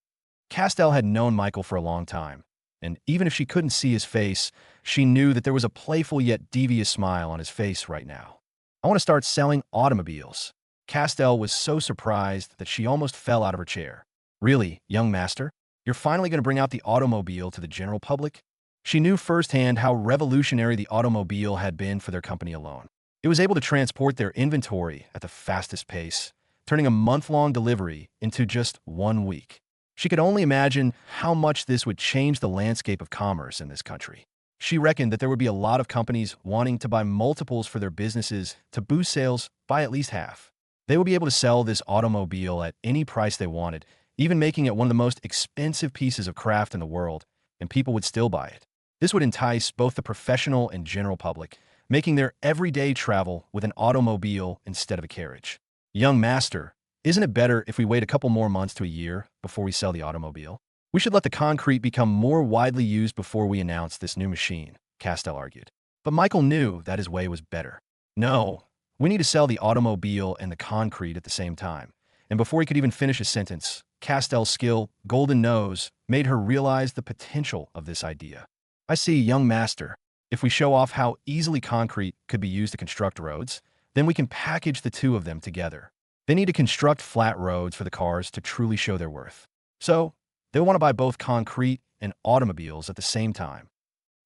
Castel had known Michael for a long time, and even if she couldn't see his face, she knew that there was a playful yet devious smile on his face right now. I want to start selling automobiles. Castel was so surprised that she almost fell out of her chair. Really, young master? You're finally going to bring out the automobile to the general public? She knew firsthand how revolutionary the automobile had been for their company alone. It was able to transport their inventory at the fastest pace, turning a month-long delivery into just 1 week. She could only imagine how much this would change the landscape of commerce in this country. She reckoned that there would be a lot of companies wanting to buy multiples for their businesses to boost sales by at least half. They would be able to sell this automobile at any price they wanted, even making it one of the most expensive pieces of craft in the world, and people would still buy it. This would entice both the professional and general public, making their everyday travel with an automobile instead of a carriage. Young master, isn't it better if we wait a couple more months to a year before we sell the automobile? We should let the concrete become more widely used before we announce this new machine, Castel argued. But Michael knew that his way was better. No, we need to sell the automobile and the concrete at the same time. And before he could even finish his sentence, Castel's skill, Golden Nose, made her realize the potential of this idea. I see, young master. If we show off how easily concrete could be used to construct roads, then we can package the two of them together. They need to construct flat roads for the cars to truly show their worth. So, They want to buy both concrete and automobiles at the same time.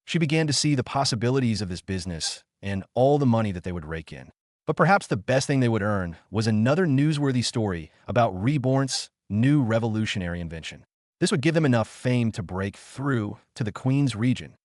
She began to see the possibilities of this business and all the money that they would rake in. But perhaps the best thing they would earn was another newsworthy story about Reborn's new revolutionary invention. This would give them enough fame to break through to the Queen's region.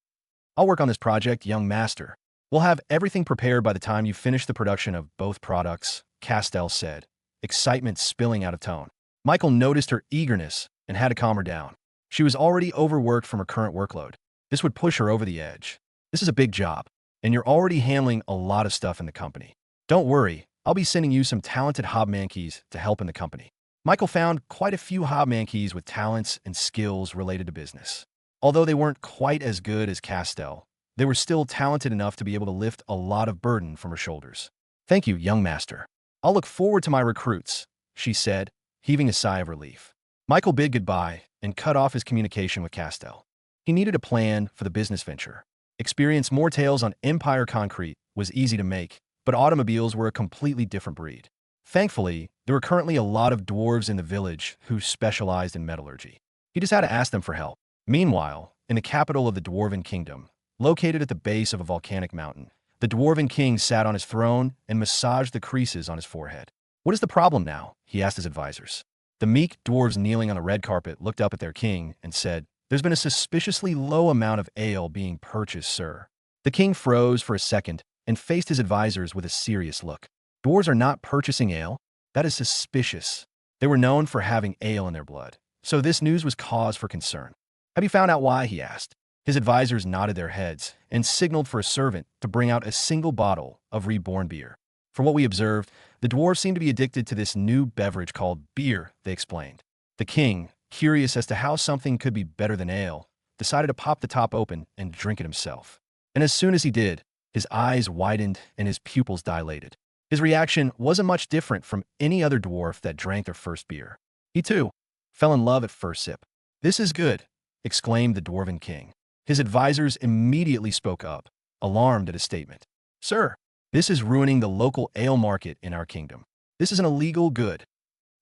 I'll work on this project, young master. We'll have everything prepared by the time you finish the production of both products, Castell said, excitement spilling out of tone. Michael noticed her eagerness and had to calm her down. She was already overworked from her current workload. This would push her over the edge. This is a big job, and you're already handling a lot of stuff in the company. Don't worry, I'll be sending you some talented hobmankeys to help in the company. Michael found quite a few hobmankeys with talents and skills related to business. Although they weren't quite as good as Castell, they were still talented enough to be able to lift a lot of burden from her shoulders. Thank you, young master. I'll look forward to my recruits, she said, heaving a sigh of relief. Michael bid goodbye and cut off his communication with Castell. He needed a plan for the business venture. Experience more tales on Empire Concrete was easy to make, but automobiles were a completely different breed. Thankfully, there were currently a lot of dwarves in the village who specialized in metallurgy. He just had to ask them for help. Meanwhile, in the capital of the Dwarven Kingdom, located at the base of a volcanic mountain, the Dwarven King sat on his throne and massaged the creases on his forehead. What is the problem now? He asked his advisors. The meek dwarves kneeling on the red carpet looked up at their king and said, "There's been a suspiciously low amount of ale being purchased, sir." The king froze for a second and faced his advisors with a serious look. Dwarves are not purchasing ale? That is suspicious. They were known for having ale in their blood, so this news was cause for concern. Have you found out why? He asked. His advisors nodded their heads and signaled for a servant to bring out a single bottle of Reborn beer. From what we observed, the dwarves seemed to be addicted to this new beverage called beer, they explained. The king, curious as to how something could be better than ale, decided to pop the top open and drink it himself. And as soon as he did, his eyes widened and his pupils dilated. His reaction wasn't much different from any other dwarf that drank their first beer. He, too, fell in love at first sip. "This is good," exclaimed the Dwarven King. His advisors immediately spoke up, alarmed at his statement. "Sir, this is ruining the local ale market in our kingdom. This is an illegal good."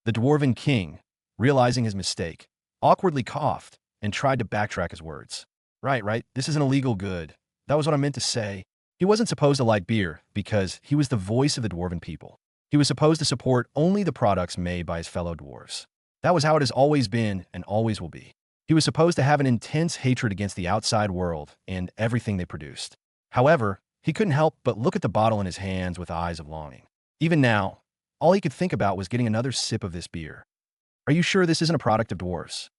The Dwarven King, realizing his mistake, awkwardly coughed and tried to backtrack his words. Right, this is an illegal good. That was what I meant to say. He wasn't supposed to like beer because he was the voice of the Dwarven people. He was supposed to support only the products made by his fellow dwarves. That was how it has always been and always will be. He was supposed to have an intense hatred against the outside world and everything they produced. However, he couldn't help but look at the bottle in his hands with eyes of longing. Even now, all he could think about was getting another sip of this beer. "Are you sure this isn't a product of dwarves?"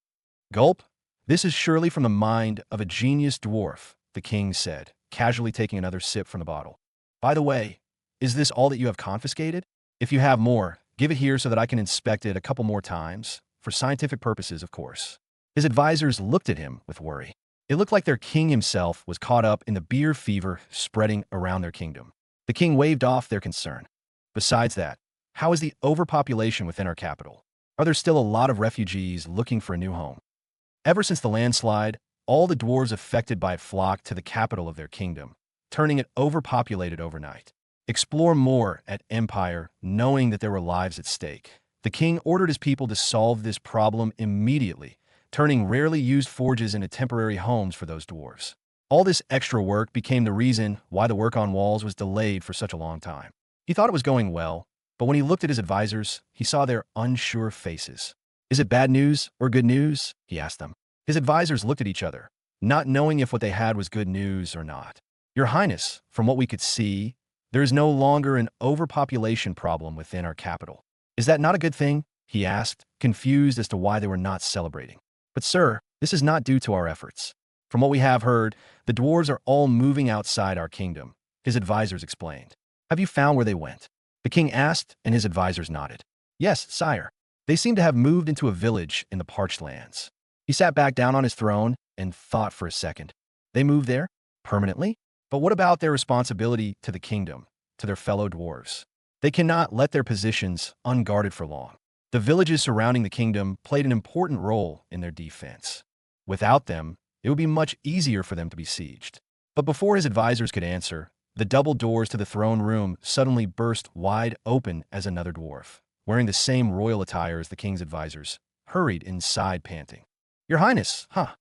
"Gulp. This is surely from the mind of a genius dwarf," the king said, casually taking another sip from the bottle. "By the way, is this all that you have confiscated? If you have more, give it here so that I can inspect it a couple more times, for scientific purposes, of course." His advisors looked at him with worry. It looked like their king himself was caught up in the beer fever spreading around their kingdom. The king waved off their concern. "Besides that, how is the overpopulation within our capital? Are there still a lot of refugees looking for a new home?" Ever since the landslide, all the dwarves affected by it flocked to the capital of their kingdom, turning it overpopulated overnight. Explore more at Empire, knowing that there were lives at stake. The king ordered his people to solve this problem immediately, turning rarely used forges into temporary homes for those dwarves. All this extra work became the reason why the work on walls was delayed for such a long time. He thought it was going well, but when he looked at his advisors, he saw their unsure faces. "Is it bad news or good news?" he asked them. His advisors looked at each other, not knowing if what they had was good news or not. "Your Highness, from what we could see, there is no longer an overpopulation problem within our capital. Is that not a good thing?" he asked, confused as to why they were not celebrating. "But sir, this is not due to our efforts. From what we have heard, the dwarves are all moving outside our kingdom," his advisors explained. "Have you found where they went?" The king asked, and his advisors nodded. "Yes, sire. They seem to have moved into a village in the parched lands." He sat back down on his throne and thought for a second. They moved there? Permanently? But what about their responsibility to the kingdom, to their fellow dwarves? They cannot let their positions unguarded for long. The villages surrounding the kingdom played an important role in their defense. Without them, it would be much easier for them to be sieged. But before his advisors could answer, the double doors to the throne room suddenly burst wide open as another dwarf, wearing the same royal attire as the king's advisors, hurried inside panting. Your Highness, huh?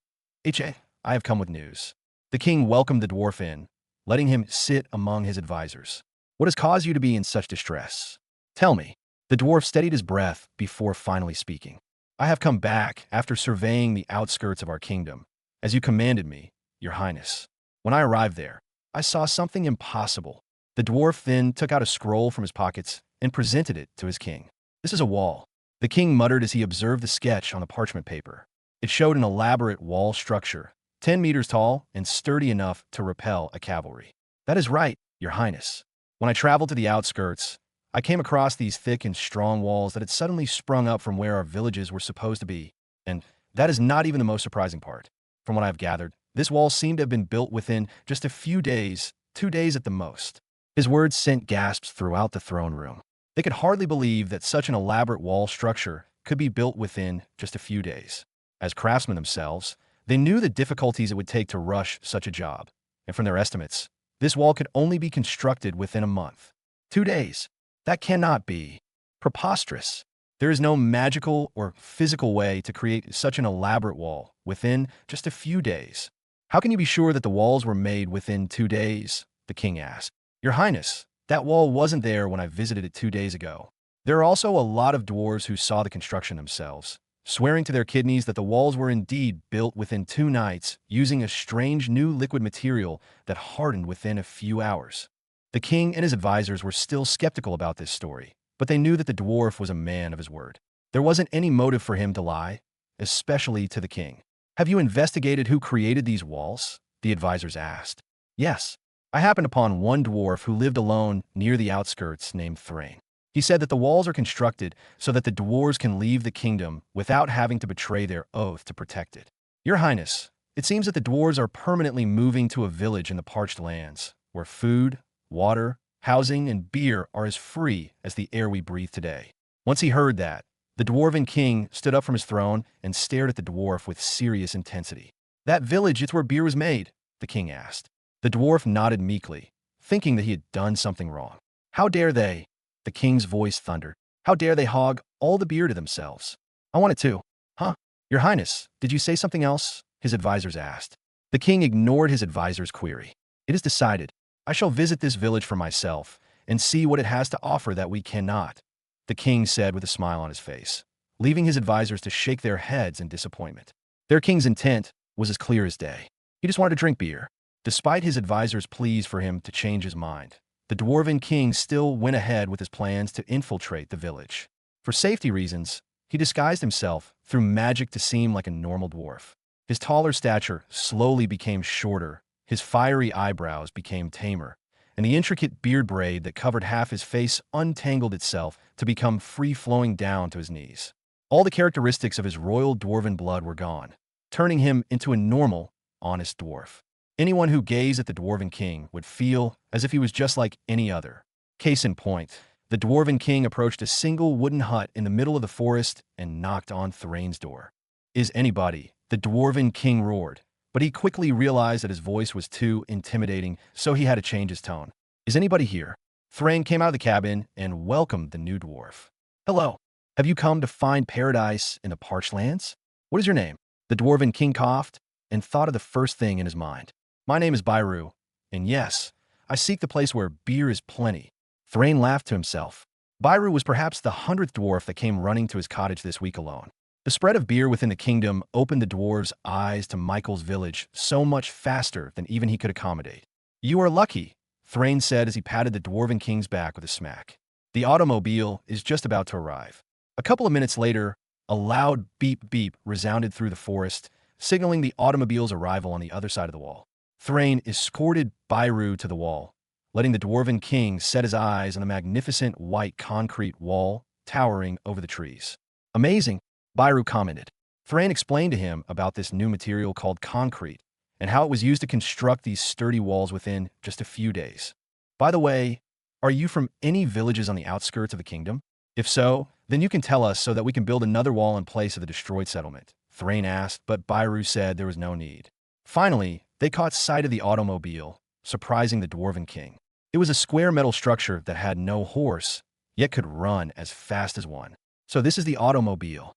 I have come with news. The king welcomed the dwarf in, letting him sit among his advisors. What has caused you to be in such distress? Tell me. The dwarf steadied his breath before finally speaking. I have come back after surveying the outskirts of our kingdom, as you commanded me, Your Highness. When I arrived there, I saw something impossible. The dwarf then took out a scroll from his pockets and presented it to his king. This is a wall. The king muttered as he observed the sketch on the parchment paper. It showed an elaborate wall structure, 10 meters tall and sturdy enough to repel a cavalry. That is right, Your Highness. When I traveled to the outskirts, I came across these thick and strong walls that had suddenly sprung up from where our villages were supposed to be. And that is not even the most surprising part. From what I've gathered, this wall seemed to have been built within just a few days, 2 days at the most. His words sent gasps throughout the throne room. They could hardly believe that such an elaborate wall structure could be built within just a few days. As craftsmen themselves, they knew the difficulties it would take to rush such a job. And from their estimates, this wall could only be constructed within a month. 2 days. That cannot be. Preposterous. There is no magical or physical way to create such an elaborate wall within just a few days. How can you be sure that the walls were made within 2 days? The king asked. Your Highness, that wall wasn't there when I visited it 2 days ago. There are also a lot of dwarves who saw the construction themselves, swearing to their kidneys that the walls were indeed built within 2 nights using a strange new liquid material that hardened within a few hours. The king and his advisors were still skeptical about this story, but they knew that the dwarf was a man of his word. There wasn't any motive for him to lie, especially to the king. Have you investigated who created these walls? The advisors asked. Yes. I happened upon one dwarf who lived alone near the outskirts named Thrain. He said that the walls are constructed so that the dwarves can leave the kingdom without having to betray their oath to protect it. Your Highness, it seems that the dwarves are permanently moving to a village in the parched lands, where food, water, housing, and beer are as free as the air we breathe today. Once he heard that, the dwarven king stood up from his throne and stared at the dwarf with serious intensity. That village, it's where beer was made, the king asked. The dwarf nodded meekly, thinking that he had done something wrong. How dare they? The king's voice thundered. How dare they hog all the beer to themselves? I want it too. Huh? Your Highness, did you say something else? His advisors asked. The king ignored his advisor's query. It is decided. I shall visit this village for myself and see what it has to offer that we cannot, the king said with a smile on his face, leaving his advisors to shake their heads in disappointment. Their king's intent was as clear as day. He just wanted to drink beer. Despite his advisors' pleas for him to change his mind, the dwarven king still went ahead with his plans to infiltrate the village. For safety reasons, he disguised himself through magic to seem like a normal dwarf. His taller stature slowly became shorter, his fiery eyebrows became tamer, and the intricate beard braid that covered half his face untangled itself to become free-flowing down to his knees. All the characteristics of his royal dwarven blood were gone, turning him into a normal, honest dwarf. Anyone who gazed at the dwarven king would feel as if he was just like any other. Case in point, the dwarven king approached a single wooden hut in the middle of the forest and knocked on Thrain's door. Is anybody? The dwarven king roared, but he quickly realized that his voice was too intimidating, so he had to change his tone. Is anybody here? Thrain came out of the cabin and welcomed the new dwarf. Hello. Have you come to find paradise in the parched lands? What is your name? The dwarven king coughed and thought of the first thing in his mind. My name is Byru, and yes, I seek the place where beer is plenty. Thrain laughed to himself. Byru was perhaps the 100th dwarf that came running to his cottage this week alone. The spread of beer within the kingdom opened the dwarves' eyes to Michael's village so much faster than even he could accommodate. You are lucky, Thrain said as he patted the dwarven king's back with a smack. The automobile is just about to arrive. A couple of minutes later, a loud beep-beep resounded through the forest, signaling the automobile's arrival on the other side of the wall. Thrain escorted Byru to the wall, letting the dwarven king set his eyes on the magnificent white concrete wall towering over the trees. Amazing, Byru commented. Thrain explained to him about this new material called concrete and how it was used to construct these sturdy walls within just a few days. By the way, are you from any villages on the outskirts of the kingdom? If so, then you can tell us so that we can build another wall in place of the destroyed settlement, Thrain asked, but Byru said there was no need. Finally, they caught sight of the automobile, surprising the dwarven king. It was a square metal structure that had no horse, yet could run as fast as one. So this is the automobile.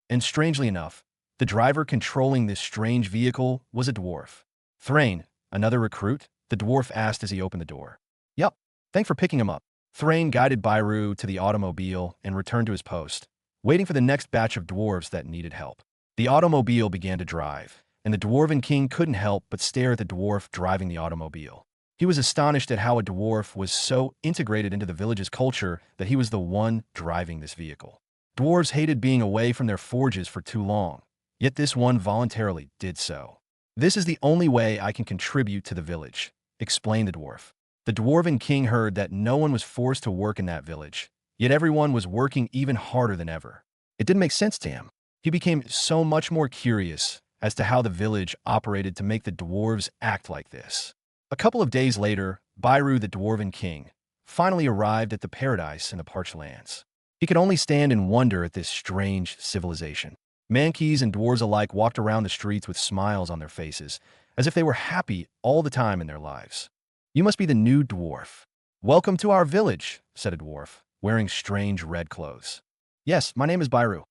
And strangely enough, The driver controlling this strange vehicle was a dwarf. Thrain, another recruit? The dwarf asked as he opened the door. Yup, thanks for picking him up. Thrain guided Byru to the automobile and returned to his post, waiting for the next batch of dwarves that needed help. The automobile began to drive, and the Dwarven King couldn't help but stare at the dwarf driving the automobile. He was astonished at how a dwarf was so integrated into the village's culture that he was the one driving this vehicle. Dwarves hated being away from their forges for too long, yet this one voluntarily did so. This is the only way I can contribute to the village, explained the dwarf. The Dwarven King heard that no one was forced to work in that village, yet everyone was working even harder than ever. It didn't make sense to him. He became so much more curious as to how the village operated to make the dwarves act like this. A couple of days later, Byru the Dwarven King finally arrived at the paradise in the parched lands. He could only stand in wonder at this strange civilization. Mankeys and dwarves alike walked around the streets with smiles on their faces, as if they were happy all the time in their lives. You must be the new dwarf. Welcome to our village, said a dwarf, wearing strange red clothes. Yes, my name is Byru,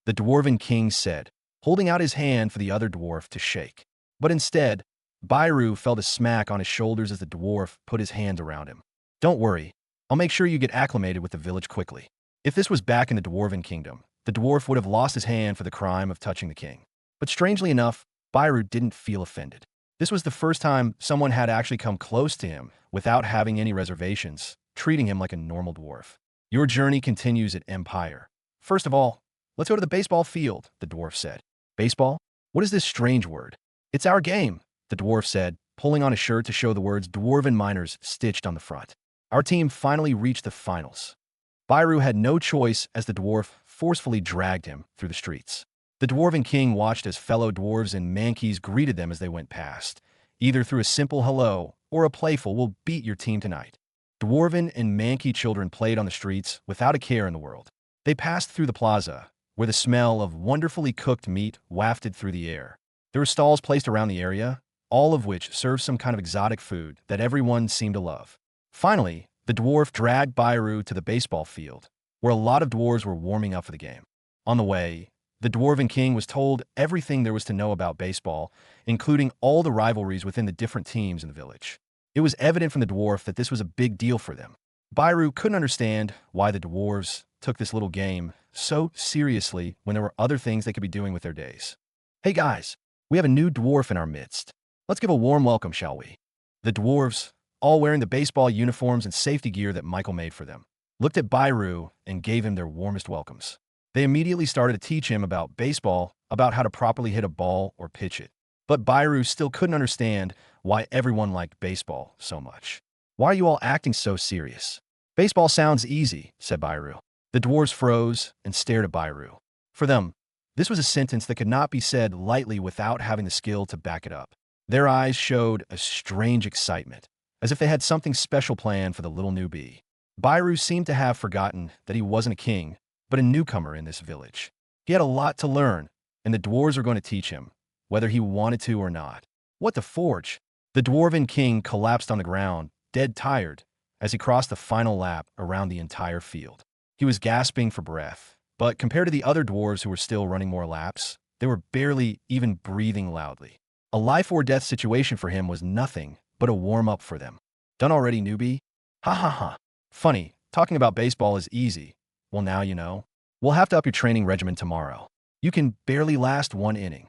the Dwarven King said, holding out his hand for the other dwarf to shake. But instead, Byru felt a smack on his shoulders as the dwarf put his hands around him. Don't worry, I'll make sure you get acclimated with the village quickly. If this was back in the Dwarven Kingdom, the dwarf would have lost his hand for the crime of touching the king. But strangely enough, Byru didn't feel offended. This was the first time someone had actually come close to him without having any reservations, treating him like a normal dwarf. Your journey continues at Empire. First of all, let's go to the baseball field, the dwarf said. Baseball? What is this strange word? It's our game, the dwarf said, pulling on a shirt to show the words Dwarven Miners stitched on the front. Our team finally reached the finals. Byru had no choice as the dwarf forcefully dragged him through the streets. The Dwarven King watched as fellow dwarves and mankeys greeted them as they went past, either through a simple hello or a playful "we'll beat your team tonight." Dwarven and Mankey children played on the streets without a care in the world. They passed through the plaza, where the smell of wonderfully cooked meat wafted through the air. There were stalls placed around the area, all of which served some kind of exotic food that everyone seemed to love. Finally, the dwarf dragged Byru to the baseball field, where a lot of dwarves were warming up for the game. On the way, the Dwarven King was told everything there was to know about baseball, including all the rivalries within the different teams in the village. It was evident from the dwarf that this was a big deal for them. Byru couldn't understand why the dwarves took this little game so seriously when there were other things they could be doing with their days. Hey guys, we have a new dwarf in our midst. Let's give a warm welcome, shall we? The dwarves, all wearing the baseball uniforms and safety gear that Michael made for them, looked at Byru and gave him their warmest welcomes. They immediately started to teach him about baseball, about how to properly hit a ball or pitch it. But Byru still couldn't understand why everyone liked baseball so much. Why are you all acting so serious? Baseball sounds easy, said Byru. The dwarves froze and stared at Byru. For them, this was a sentence that could not be said lightly without having the skill to back it up. Their eyes showed a strange excitement, as if they had something special planned for the little newbie. Byru seemed to have forgotten that he wasn't a king, but a newcomer in this village. He had a lot to learn, and the dwarves were going to teach him, whether he wanted to or not. What the forge? The Dwarven King collapsed on the ground, dead tired, as he crossed the final lap around the entire field. He was gasping for breath, but compared to the other dwarves who were still running more laps, they were barely even breathing loudly. A life-or-death situation for him was nothing but a warm-up for them. Done already, newbie? Ha ha ha. Funny, talking about baseball is easy. Well, now you know. We'll have to up your training regimen tomorrow. You can barely last one inning.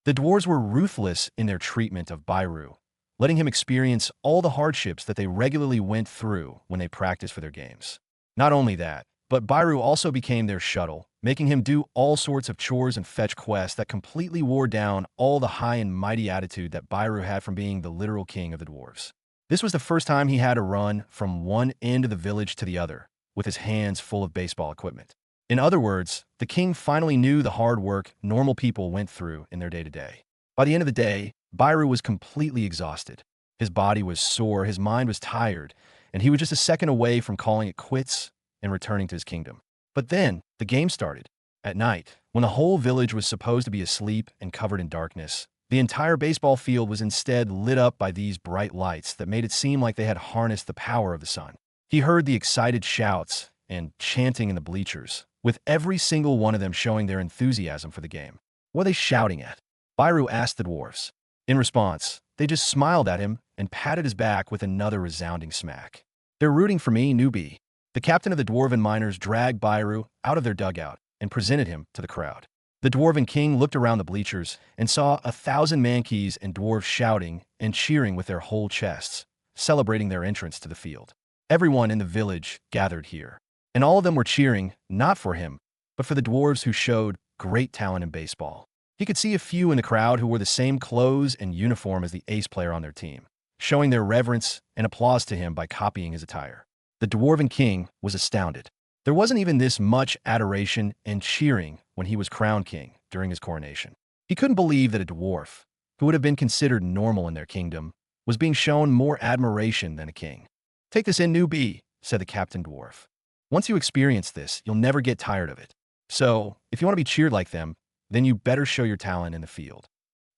The dwarves were ruthless in their treatment of Byru, letting him experience all the hardships that they regularly went through when they practiced for their games. Not only that, but Byru also became their shuttle, making him do all sorts of chores and fetch quests that completely wore down all the high and mighty attitude that Byru had from being the literal king of the dwarves. This was the first time he had to run from one end of the village to the other, with his hands full of baseball equipment. In other words, the king finally knew the hard work normal people went through in their day-to-day. By the end of the day, Byru was completely exhausted. His body was sore, his mind was tired, and he was just a second away from calling it quits and returning to his kingdom. But then, the game started. At night, when the whole village was supposed to be asleep and covered in darkness, the entire baseball field was instead lit up by these bright lights that made it seem like they had harnessed the power of the sun. He heard the excited shouts and chanting in the bleachers, with every single one of them showing their enthusiasm for the game. What are they shouting at? Byru asked the dwarves. In response, they just smiled at him and patted his back with another resounding smack. They're rooting for me, newbie. The captain of the dwarven miners dragged Byru out of their dugout and presented him to the crowd. The dwarven king looked around the bleachers and saw 1,000 mankeys and dwarves shouting and cheering with their whole chests, celebrating their entrance to the field. Everyone in the village gathered here, and all of them were cheering not for him, but for the dwarves who showed great talent in baseball. He could see a few in the crowd who wore the same clothes and uniform as the ace player on their team, showing their reverence and applause to him by copying his attire. The dwarven king was astounded. There wasn't even this much adoration and cheering when he was crowned king during his coronation. He couldn't believe that a dwarf, who would have been considered normal in their kingdom, was being shown more admiration than a king. Take this in, newbie, said the captain dwarf. Once you experience this, you'll never get tired of it. So, if you want to be cheered like them, then you better show your talent in the field.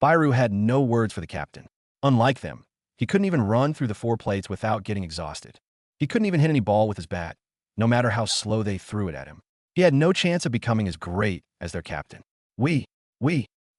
Byru had no words for the captain. Unlike them, he couldn't even run through the 4 plates without getting exhausted. He couldn't even hit any ball with his bat, no matter how slow they threw it at him. He had no chance of becoming as great as their captain.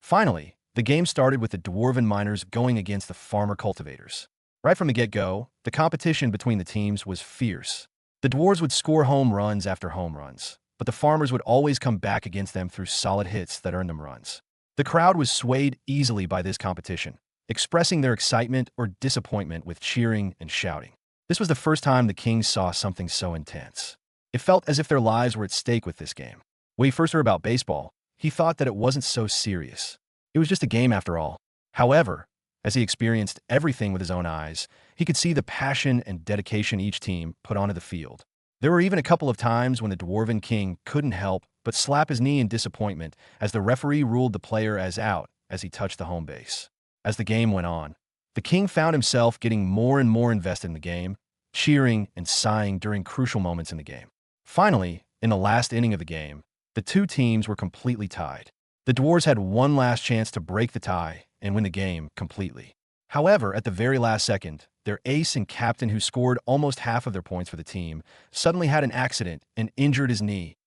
Finally, the game started with the dwarven miners going against the farmer cultivators. Right from the get-go, the competition between the teams was fierce. The dwarves would score home runs after home runs, but the farmers would always come back against them through solid hits that earned them runs. The crowd was swayed easily by this competition, expressing their excitement or disappointment with cheering and shouting. This was the first time the Kings saw something so intense. It felt as if their lives were at stake with this game. When he first heard about baseball, he thought that it wasn't so serious. It was just a game after all. However, as he experienced everything with his own eyes, he could see the passion and dedication each team put onto the field. There were even a couple of times when the Dwarven King couldn't help but slap his knee in disappointment as the referee ruled the player as out as he touched the home base. As the game went on, the King found himself getting more and more invested in the game, cheering and sighing during crucial moments in the game. Finally, in the last inning of the game, the 2 teams were completely tied. The Dwarves had one last chance to break the tie and win the game completely. However, at the very last second, their ace and captain, who scored almost half of their points for the team, suddenly had an accident and injured his knee.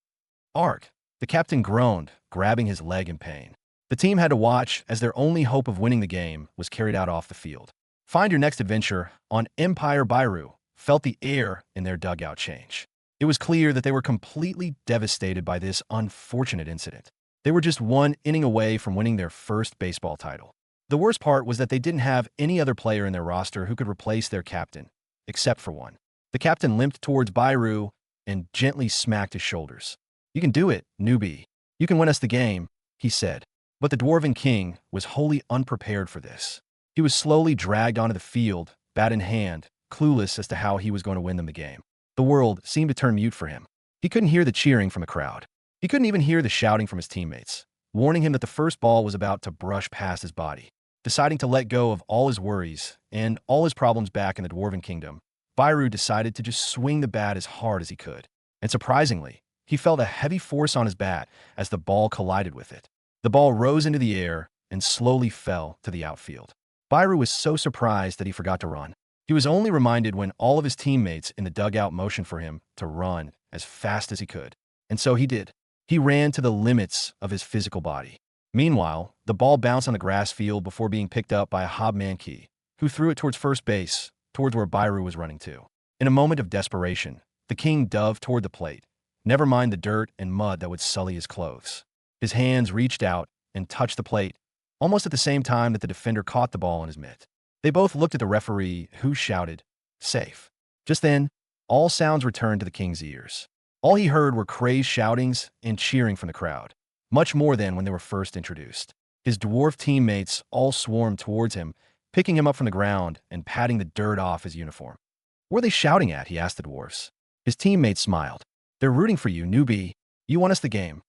Ark, the captain groaned, grabbing his leg in pain. The team had to watch as their only hope of winning the game was carried out off the field. Find your next adventure on Empire. Byru felt the air in their dugout change. It was clear that they were completely devastated by this unfortunate incident. They were just 1 inning away from winning their first baseball title. The worst part was that they didn't have any other player in their roster who could replace their captain, except for one. The captain limped towards Byru and gently smacked his shoulders. "You can do it, newbie. You can win us the game," he said. But the Dwarven King was wholly unprepared for this. He was slowly dragged onto the field, bat in hand, clueless as to how he was going to win them the game. The world seemed to turn mute for him. He couldn't hear the cheering from the crowd. He couldn't even hear the shouting from his teammates, warning him that the first ball was about to brush past his body. Deciding to let go of all his worries and all his problems back in the Dwarven Kingdom, Byru decided to just swing the bat as hard as he could. And surprisingly, he felt a heavy force on his bat as the ball collided with it. The ball rose into the air and slowly fell to the outfield. Byru was so surprised that he forgot to run. He was only reminded when all of his teammates in the dugout motioned for him to run as fast as he could. And so he did. He ran to the limits of his physical body. Meanwhile, the ball bounced on the grass field before being picked up by a hobmankey, who threw it towards first base, towards where Byru was running to. In a moment of desperation, the king dove toward the plate, never mind the dirt and mud that would sully his clothes. His hands reached out and touched the plate, almost at the same time that the defender caught the ball in his mitt. They both looked at the referee, who shouted, "Safe." Just then, all sounds returned to the king's ears. All he heard were crazed shoutings and cheering from the crowd, much more than when they were first introduced. His dwarf teammates all swarmed towards him, picking him up from the ground and patting the dirt off his uniform. "What are they shouting at?" he asked the dwarfs. His teammates smiled. "They're rooting for you, newbie. You won us the game."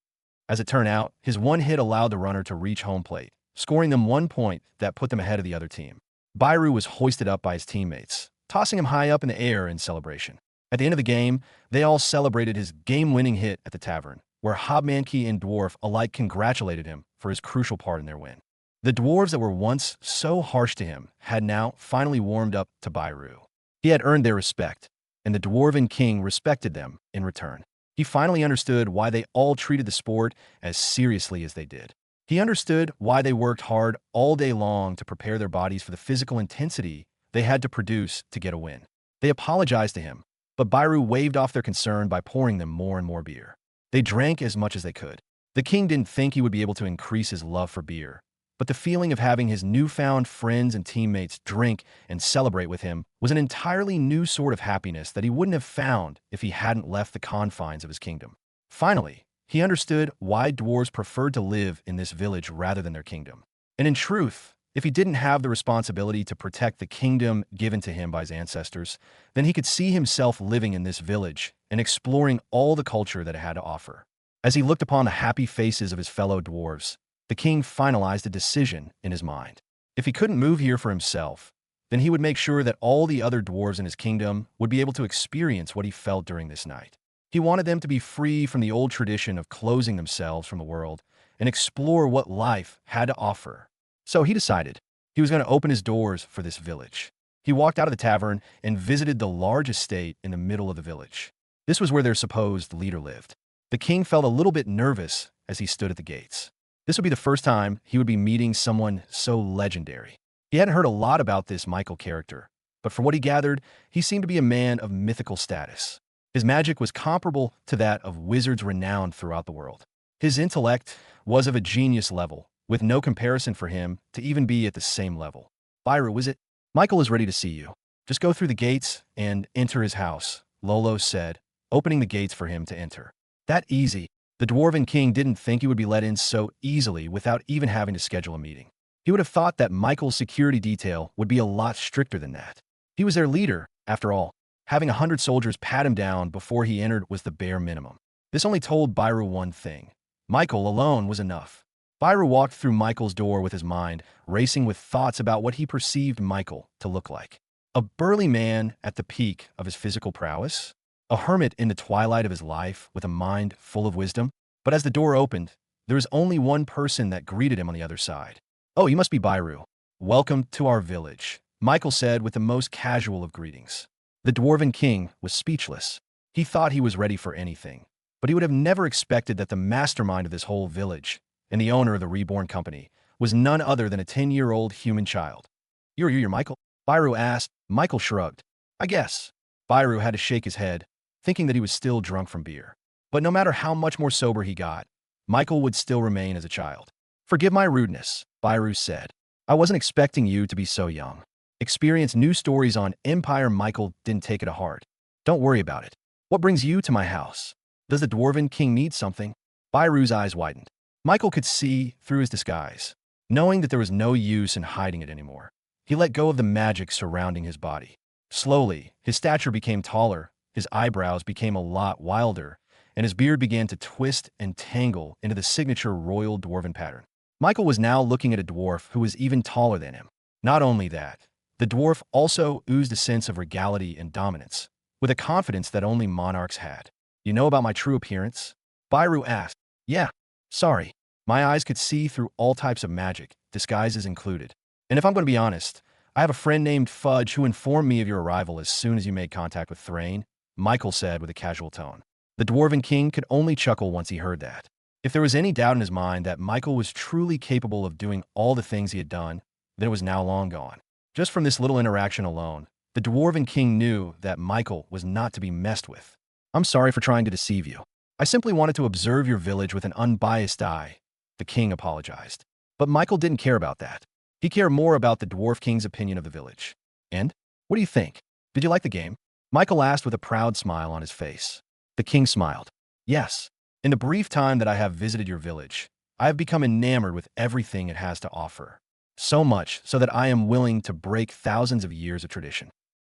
As it turned out, his one hit allowed the runner to reach home plate, scoring them 1 point that put them ahead of the other team. Byru was hoisted up by his teammates, tossing him high up in the air in celebration. At the end of the game, they all celebrated his game-winning hit at the tavern, where Hobmankey and Dwarf alike congratulated him for his crucial part in their win. The dwarves that were once so harsh to him had now finally warmed up to Byru. He had earned their respect, and the Dwarven King respected them in return. He finally understood why they all treated the sport as seriously as they did. He understood why they worked hard all day long to prepare their bodies for the physical intensity they had to produce to get a win. They apologized to him, but Byru waved off their concern by pouring them more and more beer. They drank as much as they could. The king didn't think he would be able to increase his love for beer, but the feeling of having his newfound friends and teammates drink and celebrate with him was an entirely new sort of happiness that he wouldn't have found if he hadn't left the confines of his kingdom. Finally, he understood why dwarves preferred to live in this village rather than their kingdom. And in truth, if he didn't have the responsibility to protect the kingdom given to him by his ancestors, then he could see himself living in this village and exploring all the culture that it had to offer. As he looked upon the happy faces of his fellow dwarves, the king finalized a decision in his mind. If he couldn't move here for himself, then he would make sure that all the other dwarves in his kingdom would be able to experience what he felt during this night. He wanted them to be free from the old tradition of closing themselves from the world and explore what life had to offer. So he decided he was going to open his doors for this village. He walked out of the tavern and visited the large estate in the middle of the village. This was where their supposed leader lived. The king felt a little bit nervous as he stood at the gates. This would be the first time he would be meeting someone so legendary. He hadn't heard a lot about this Michael character, but from what he gathered, he seemed to be a man of mythical status. His magic was comparable to that of wizards renowned throughout the world. His intellect was of a genius level, with no comparison for him to even be at the same level. Byru, is it? Michael is ready to see you. Just go through the gates and enter his house, Lolo said, opening the gates for him to enter. That easy. The Dwarven King didn't think he would be let in so easily without even having to schedule a meeting. He would have thought that Michael's security detail would be a lot stricter than that. He was their leader, after all. Having 100 soldiers pat him down before he entered was the bare minimum. This only told Byru one thing. Michael alone was enough. Byru walked through Michael's door with his mind racing with thoughts about what he perceived Michael to look like. A burly man at the peak of his physical prowess? A hermit in the twilight of his life with a mind full of wisdom? But as the door opened, there was only one person that greeted him on the other side. Oh, you must be Byru. Welcome to our village, Michael said with the most casual of greetings. The Dwarven King was speechless. He thought he was ready for anything, but he would have never expected that the mastermind of this whole village and the owner of the Reborn company was none other than a 10-year-old human child. You're Michael? Byru asked. Michael shrugged. I guess. Byru had to shake his head, thinking that he was still drunk from beer. But no matter how much more sober he got, Michael would still remain as a child. Forgive my rudeness, Byru said. I wasn't expecting you to be so young. Experience new stories on Empire. Michael didn't take it to heart. Don't worry about it. What brings you to my house? Does the Dwarven King need something? Byru's eyes widened. Michael could see through his disguise, knowing that there was no use in hiding it anymore. He let go of the magic surrounding his body. Slowly, his stature became taller, his eyebrows became a lot wilder, and his beard began to twist and tangle into the signature royal dwarven pattern. Michael was now looking at a dwarf who was even taller than him. Not only that, the dwarf also oozed a sense of regality and dominance, with a confidence that only monarchs had. You know about my true appearance? Byru asked. Yeah. Sorry. My eyes could see through all types of magic, disguises included. And if I'm going to be honest, I have a friend named Fudge who informed me of your arrival as soon as you made contact with Thrain, Michael said with a casual tone. The Dwarven King could only chuckle once he heard that. If there was any doubt in his mind that Michael was truly capable of doing all the things he had done, then it was now long gone. Just from this little interaction alone, the Dwarven King knew that Michael was not to be messed with. I'm sorry for trying to deceive you. I simply wanted to observe your village with an unbiased eye, the king apologized. But Michael didn't care about that. He cared more about the Dwarf King's opinion of the village. And? What do you think? Did you like the game? Michael asked with a proud smile on his face. The king smiled. Yes. In the brief time that I have visited your village, I have become enamored with everything it has to offer. So much so that I am willing to break thousands of years of tradition.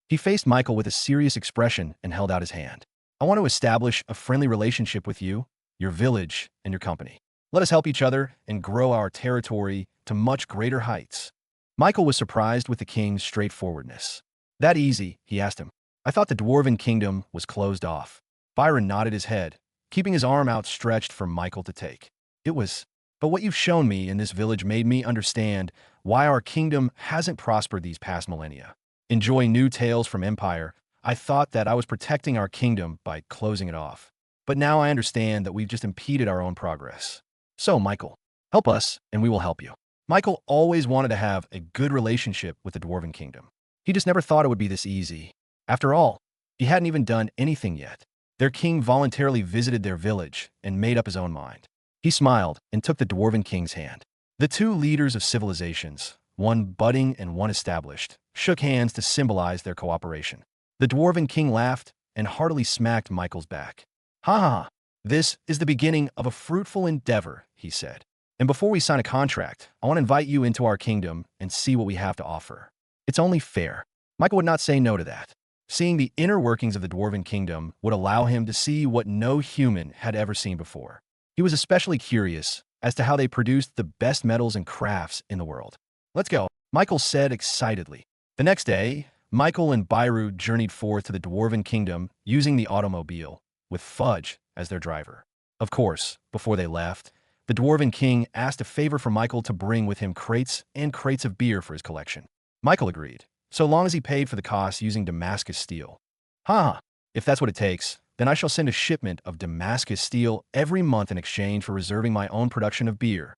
He faced Michael with a serious expression and held out his hand. I want to establish a friendly relationship with you, your village, and your company. Let us help each other and grow our territory to much greater heights. Michael was surprised with the king's straightforwardness. That easy, he asked him. I thought the Dwarven Kingdom was closed off. Byron nodded his head, keeping his arm outstretched for Michael to take. It was. But what you've shown me in this village made me understand why our kingdom hasn't prospered these past millennia. Enjoying new tales from Empire, I thought that I was protecting our kingdom by closing it off. But now I understand that we've just impeded our own progress. So, Michael, Help us, and we will help you. Michael always wanted to have a good relationship with the Dwarven Kingdom. He just never thought it would be this easy. After all, he hadn't even done anything yet. Their king voluntarily visited their village and made up his own mind. He smiled and took the Dwarven King's hand. The two leaders of civilizations, one budding and one established, shook hands to symbolize their cooperation. The Dwarven King laughed and heartily smacked Michael's back. Ha ha ha, this is the beginning of a fruitful endeavor, he said. And before we sign a contract, I want to invite you into our kingdom and see what we have to offer. It's only fair. Michael would not say no to that. Seeing the inner workings of the Dwarven Kingdom would allow him to see what no human had ever seen before. He was especially curious as to how they produced the best metals and crafts in the world. Let's go, Michael said excitedly. The next day, Michael and Byru journeyed forth to the Dwarven Kingdom using the automobile, with Fudge as their driver. Of course, before they left, the Dwarven King asked a favor for Michael to bring with him crates and crates of beer for his collection. Michael agreed, so long as he paid for the cost using Damascus steel. Ha! If that's what it takes, then I shall send a shipment of Damascus steel every month in exchange for reserving my own production of beer.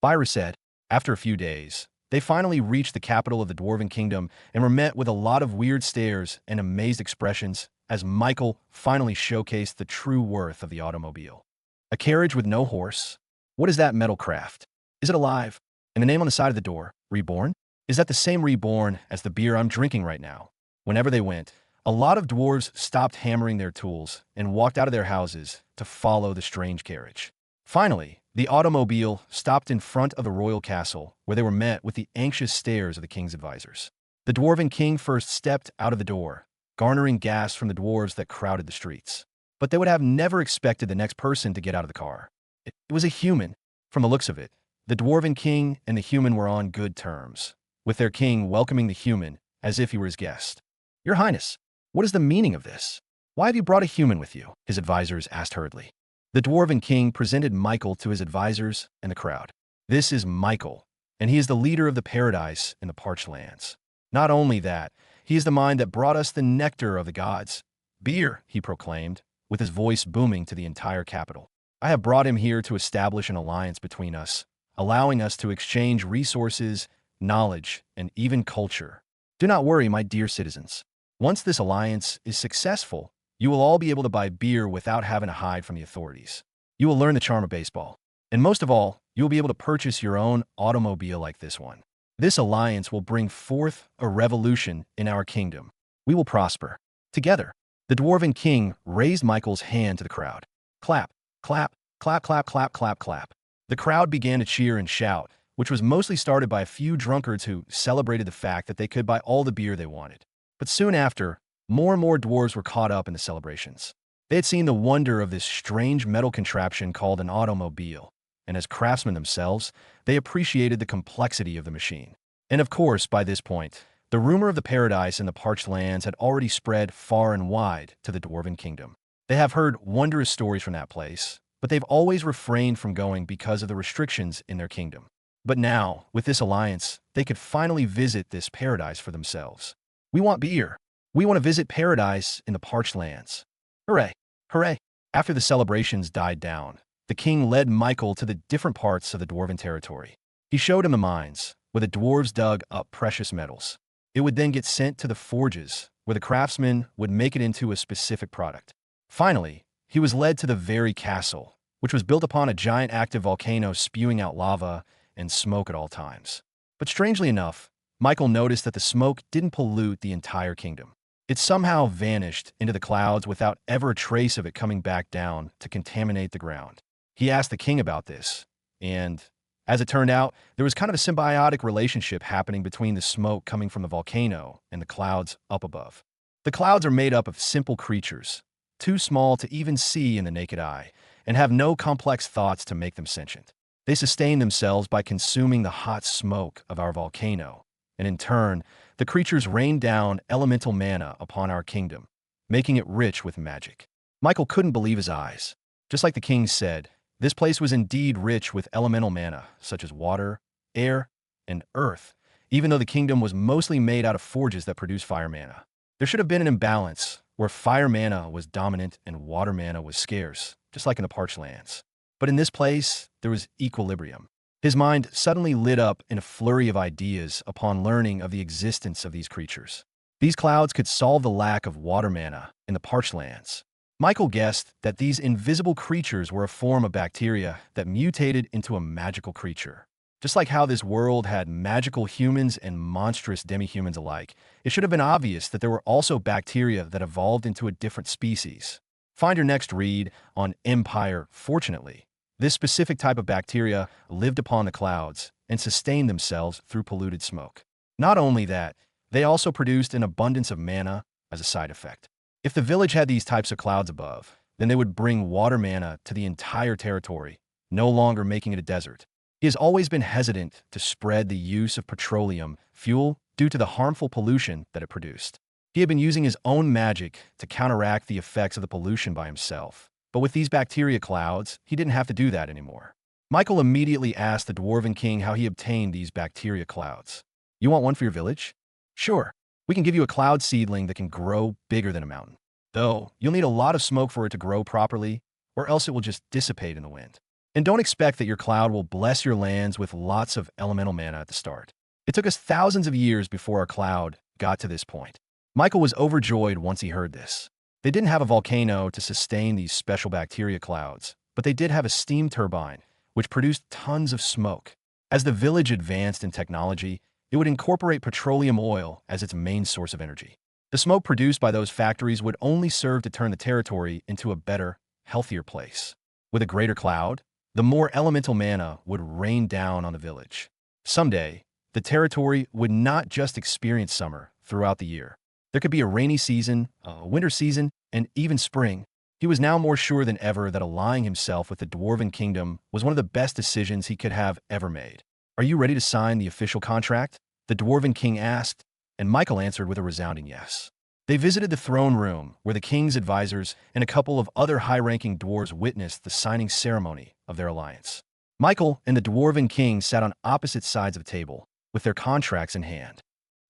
Byru said. After a few days, they finally reached the capital of the Dwarven Kingdom and were met with a lot of weird stares and amazed expressions as Michael finally showcased the true worth of the automobile. A carriage with no horse? What is that metal craft? Is it alive? And the name on the side of the door, Reborn? Is that the same Reborn as the beer I'm drinking right now? Whenever they went, a lot of dwarves stopped hammering their tools and walked out of their houses to follow the strange carriage. Finally, the automobile stopped in front of the royal castle, where they were met with the anxious stares of the king's advisors. The Dwarven King first stepped out of the door, garnering gasps from the dwarves that crowded the streets. But they would have never expected the next person to get out of the car. It was a human. From the looks of it, the Dwarven King and the human were on good terms, with their king welcoming the human as if he were his guest. Your Highness, what is the meaning of this? Why have you brought a human with you? His advisors asked hurriedly. The Dwarven King presented Michael to his advisors and the crowd. This is Michael, and he is the leader of the paradise in the parched lands. Not only that, he is the mind that brought us the nectar of the gods. Beer, he proclaimed, with his voice booming to the entire capital. I have brought him here to establish an alliance between us, allowing us to exchange resources, knowledge, and even culture. Do not worry, my dear citizens. Once this alliance is successful, you will all be able to buy beer without having to hide from the authorities. You will learn the charm of baseball. And most of all, you will be able to purchase your own automobile like this one. This alliance will bring forth a revolution in our kingdom. We will prosper. Together. The Dwarven King raised Michael's hand to the crowd. Clap, clap, clap, clap, clap, clap, clap. The crowd began to cheer and shout, which was mostly started by a few drunkards who celebrated the fact that they could buy all the beer they wanted. But soon after, more and more dwarves were caught up in the celebrations. They had seen the wonder of this strange metal contraption called an automobile, and as craftsmen themselves, they appreciated the complexity of the machine. And of course, by this point, the rumor of the paradise in the parched lands had already spread far and wide to the Dwarven Kingdom. They have heard wondrous stories from that place, but they've always refrained from going because of the restrictions in their kingdom. But now, with this alliance, they could finally visit this paradise for themselves. We want beer. We want to visit paradise in the parched lands. Hooray! Hooray! After the celebrations died down, the king led Michael to the different parts of the dwarven territory. He showed him the mines, where the dwarves dug up precious metals. It would then get sent to the forges, where the craftsmen would make it into a specific product. Finally, he was led to the very castle, which was built upon a giant active volcano spewing out lava and smoke at all times. But strangely enough, Michael noticed that the smoke didn't pollute the entire kingdom. It somehow vanished into the clouds without ever a trace of it coming back down to contaminate the ground. He asked the king about this, and as it turned out, there was kind of a symbiotic relationship happening between the smoke coming from the volcano and the clouds up above. The clouds are made up of simple creatures, too small to even see in the naked eye, and have no complex thoughts to make them sentient. They sustain themselves by consuming the hot smoke of our volcano, and in turn, the creatures rain down elemental mana upon our kingdom, making it rich with magic. Michael couldn't believe his eyes. Just like the king said, this place was indeed rich with elemental mana, such as water, air, and earth, even though the kingdom was mostly made out of forges that produce fire mana. There should have been an imbalance, where fire mana was dominant and water mana was scarce, just like in the parched lands. But in this place, there was equilibrium. His mind suddenly lit up in a flurry of ideas upon learning of the existence of these creatures. These clouds could solve the lack of water mana in the parched lands. Michael guessed that these invisible creatures were a form of bacteria that mutated into a magical creature. Just like how this world had magical humans and monstrous demi-humans alike, it should have been obvious that there were also bacteria that evolved into a different species. Find your next read on Empire. Fortunately, this specific type of bacteria lived upon the clouds and sustained themselves through polluted smoke. Not only that, they also produced an abundance of mana as a side effect. If the village had these types of clouds above, then they would bring water mana to the entire territory, no longer making it a desert. He has always been hesitant to spread the use of petroleum fuel due to the harmful pollution that it produced. He had been using his own magic to counteract the effects of the pollution by himself. But with these bacteria clouds, he didn't have to do that anymore. Michael immediately asked the Dwarven King how he obtained these bacteria clouds. You want one for your village? Sure. We can give you a cloud seedling that can grow bigger than a mountain. Though, you'll need a lot of smoke for it to grow properly, or else it will just dissipate in the wind. And don't expect that your cloud will bless your lands with lots of elemental mana at the start. It took us thousands of years before our cloud got to this point. Michael was overjoyed once he heard this. They didn't have a volcano to sustain these special bacteria clouds, but they did have a steam turbine, which produced tons of smoke. As the village advanced in technology, it would incorporate petroleum oil as its main source of energy. The smoke produced by those factories would only serve to turn the territory into a better, healthier place. With a greater cloud, the more elemental mana would rain down on the village. Someday, the territory would not just experience summer throughout the year. There could be a rainy season, a winter season, and even spring. He was now more sure than ever that allying himself with the Dwarven Kingdom was one of the best decisions he could have ever made. Are you ready to sign the official contract? The Dwarven King asked, and Michael answered with a resounding yes. They visited the throne room, where the king's advisors and a couple of other high-ranking dwarves witnessed the signing ceremony of their alliance. Michael and the Dwarven King sat on opposite sides of the table, with their contracts in hand.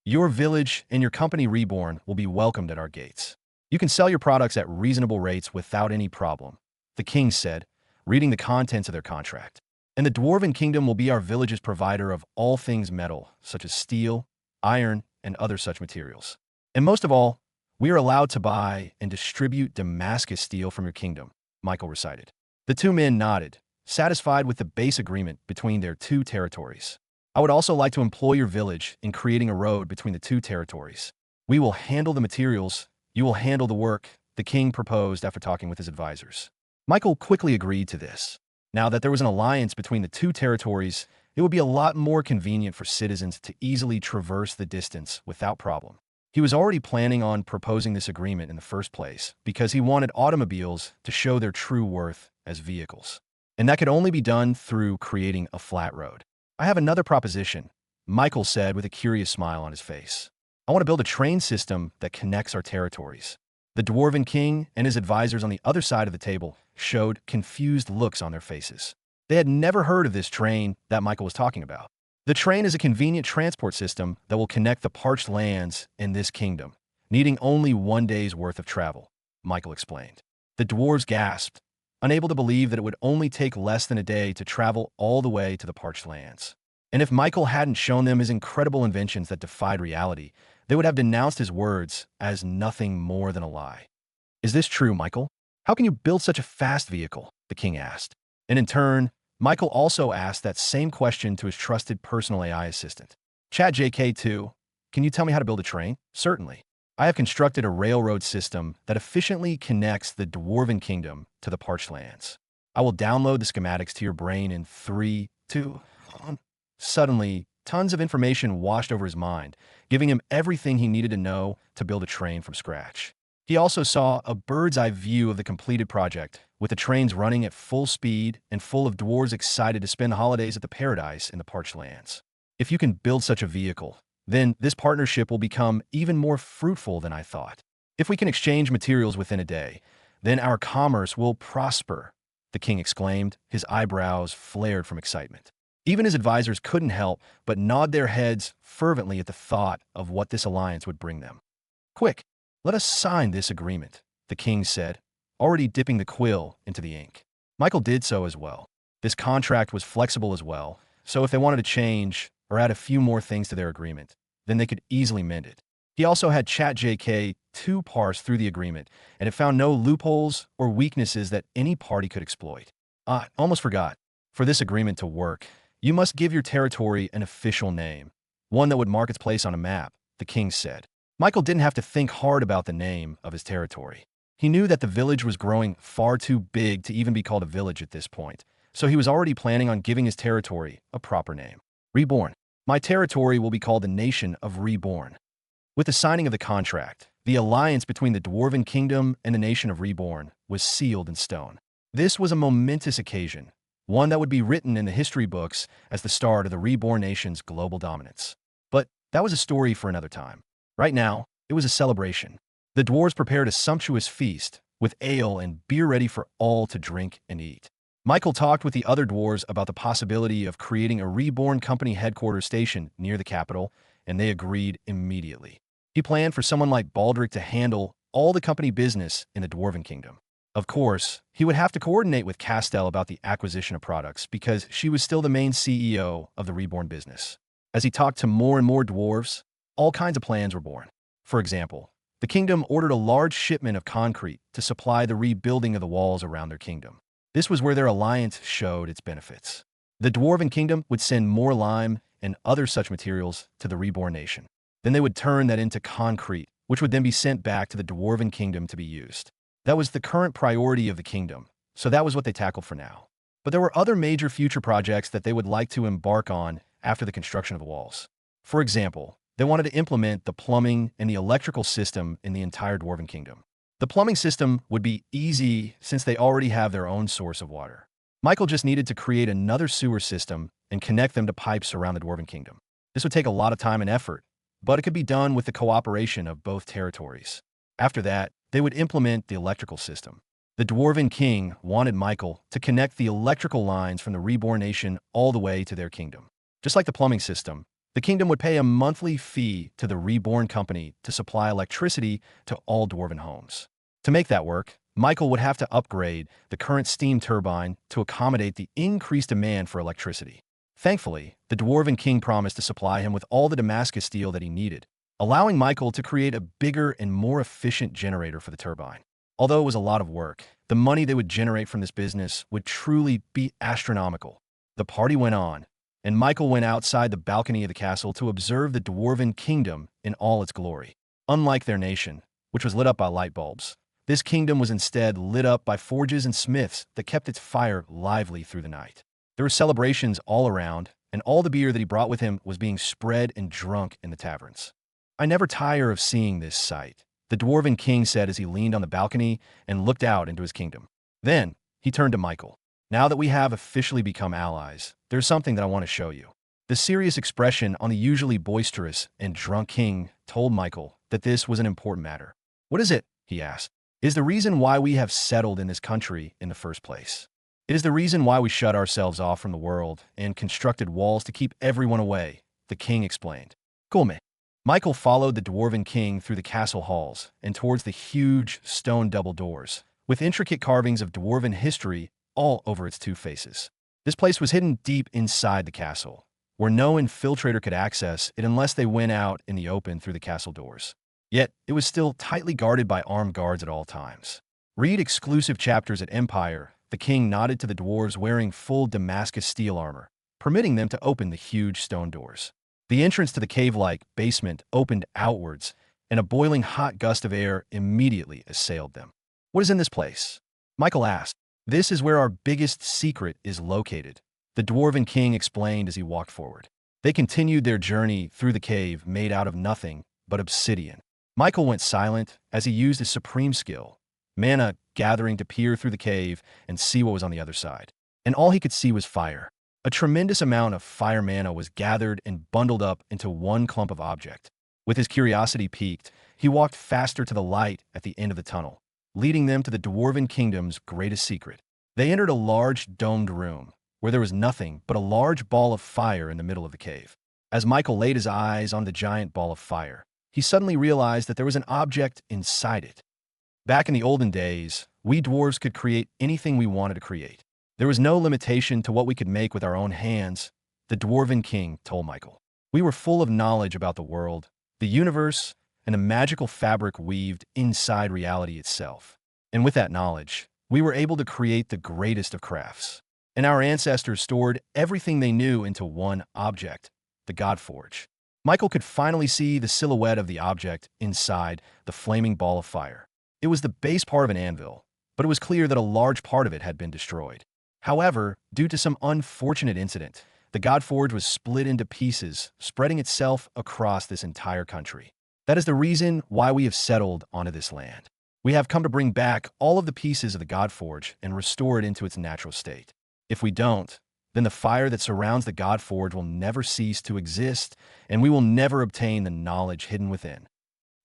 Your village and your company Reborn will be welcomed at our gates. You can sell your products at reasonable rates without any problem, the king said, reading the contents of their contract. And the Dwarven Kingdom will be our village's provider of all things metal, such as steel, iron, and other such materials. And most of all, we are allowed to buy and distribute Damascus steel from your kingdom, Michael recited. The two men nodded, satisfied with the base agreement between their two territories. I would also like to employ your village in creating a road between the two territories. We will handle the materials, you will handle the work, the king proposed after talking with his advisors. Michael quickly agreed to this. Now that there was an alliance between the two territories, it would be a lot more convenient for citizens to easily traverse the distance without problem. He was already planning on proposing this agreement in the first place because he wanted automobiles to show their true worth as vehicles. And that could only be done through creating a flat road. I have another proposition, Michael said with a curious smile on his face. I want to build a train system that connects our territories. The Dwarven King and his advisors on the other side of the table showed confused looks on their faces. They had never heard of this train that Michael was talking about. The train is a convenient transport system that will connect the parched lands in this kingdom, needing only 1 day's worth of travel, Michael explained. The dwarves gasped, unable to believe that it would only take less than a day to travel all the way to the parched lands. And if Michael hadn't shown them his incredible inventions that defied reality, they would have denounced his words as nothing more than a lie. Is this true, Michael? How can you build such a fast vehicle? The king asked. And in turn, Michael also asked that same question to his trusted personal AI assistant. ChatJK2, can you tell me how to build a train? Certainly. I have constructed a railroad system that efficiently connects the Dwarven Kingdom to the parched lands. I will download the schematics to your brain in 3, 2, 1. Suddenly, tons of information washed over his mind, giving him everything he needed to know to build a train from scratch. He also saw a bird's-eye view of the completed project, with the trains running at full speed and full of dwarves excited to spend holidays at the paradise in the parched lands. If you can build such a vehicle, then this partnership will become even more fruitful than I thought. If we can exchange materials within a day, then our commerce will prosper, the king exclaimed, his eyebrows flared from excitement. Even his advisors couldn't help but nod their heads fervently at the thought of what this alliance would bring them. Quick, let us sign this agreement, the king said, already dipping the quill into the ink. Michael did so as well. This contract was flexible as well, so if they wanted to change or add a few more things to their agreement, then they could easily mend it. He also had ChatJK-2 parse through the agreement, and it found no loopholes or weaknesses that any party could exploit. Almost forgot. For this agreement to work, you must give your territory an official name, one that would mark its place on a map, the king said. Michael didn't have to think hard about the name of his territory. He knew that the village was growing far too big to even be called a village at this point, so he was already planning on giving his territory a proper name. Reborn. My territory will be called the Nation of Reborn. With the signing of the contract, the alliance between the Dwarven Kingdom and the Nation of Reborn was sealed in stone. This was a momentous occasion, one that would be written in the history books as the start of the Reborn Nation's global dominance. But that was a story for another time. Right now, it was a celebration. The dwarves prepared a sumptuous feast, with ale and beer ready for all to drink and eat. Michael talked with the other dwarves about the possibility of creating a Reborn Company headquarters station near the capital, and they agreed immediately. He planned for someone like Baldric to handle all the company business in the Dwarven Kingdom. Of course, he would have to coordinate with Castell about the acquisition of products because she was still the main CEO of the Reborn business. As he talked to more and more dwarves, all kinds of plans were born. For example, the kingdom ordered a large shipment of concrete to supply the rebuilding of the walls around their kingdom. This was where their alliance showed its benefits. The Dwarven Kingdom would send more lime and other such materials to the Reborn Nation. Then they would turn that into concrete, which would then be sent back to the Dwarven Kingdom to be used. That was the current priority of the kingdom, so that was what they tackled for now. But there were other major future projects that they would like to embark on after the construction of the walls. For example, they wanted to implement the plumbing and the electrical system in the entire Dwarven Kingdom. The plumbing system would be easy since they already have their own source of water. Michael just needed to create another sewer system and connect them to pipes around the Dwarven Kingdom. This would take a lot of time and effort, but it could be done with the cooperation of both territories. After that, they would implement the electrical system. The Dwarven King wanted Michael to connect the electrical lines from the Reborn Nation all the way to their kingdom. Just like the plumbing system, the kingdom would pay a monthly fee to the Reborn Company to supply electricity to all Dwarven homes. To make that work, Michael would have to upgrade the current steam turbine to accommodate the increased demand for electricity. Thankfully, the Dwarven King promised to supply him with all the Damascus steel that he needed, allowing Michael to create a bigger and more efficient generator for the turbine. Although it was a lot of work, the money they would generate from this business would truly be astronomical. The party went on, and Michael went outside the balcony of the castle to observe the Dwarven Kingdom in all its glory. Unlike their nation, which was lit up by light bulbs, this kingdom was instead lit up by forges and smiths that kept its fire lively through the night. There were celebrations all around, and all the beer that he brought with him was being spread and drunk in the taverns. I never tire of seeing this sight, the Dwarven King said as he leaned on the balcony and looked out into his kingdom. Then, he turned to Michael. Now that we have officially become allies, there's something that I want to show you. The serious expression on the usually boisterous and drunk king told Michael that this was an important matter. What is it? He asked. Is the reason why we have settled in this country in the first place. It is the reason why we shut ourselves off from the world and constructed walls to keep everyone away, the king explained. Come. Michael followed the Dwarven King through the castle halls and towards the huge stone double doors, with intricate carvings of Dwarven history all over its two faces. This place was hidden deep inside the castle, where no infiltrator could access it unless they went out in the open through the castle doors. Yet, it was still tightly guarded by armed guards at all times. Read exclusive chapters at Empire. The king nodded to the dwarves wearing full Damascus steel armor, permitting them to open the huge stone doors. The entrance to the cave-like basement opened outwards, and a boiling hot gust of air immediately assailed them. What is in this place? Michael asked. This is where our biggest secret is located, the Dwarven King explained as he walked forward. They continued their journey through the cave made out of nothing but obsidian. Michael went silent as he used his supreme skill, mana gathering to peer through the cave and see what was on the other side. And all he could see was fire. A tremendous amount of fire mana was gathered and bundled up into one clump of object. With his curiosity piqued, he walked faster to the light at the end of the tunnel, leading them to the Dwarven Kingdom's greatest secret. They entered a large domed room, where there was nothing but a large ball of fire in the middle of the cave. As Michael laid his eyes on the giant ball of fire, he suddenly realized that there was an object inside it. Back in the olden days, we dwarves could create anything we wanted to create. There was no limitation to what we could make with our own hands, the Dwarven King told Michael. We were full of knowledge about the world, the universe, and the magical fabric weaved inside reality itself. And with that knowledge, we were able to create the greatest of crafts. And our ancestors stored everything they knew into one object, the Godforge. Michael could finally see the silhouette of the object inside the flaming ball of fire. It was the base part of an anvil, but it was clear that a large part of it had been destroyed. However, due to some unfortunate incident, the Godforge was split into pieces, spreading itself across this entire country. That is the reason why we have settled onto this land. We have come to bring back all of the pieces of the Godforge and restore it into its natural state. If we don't, then the fire that surrounds the Godforge will never cease to exist, and we will never obtain the knowledge hidden within.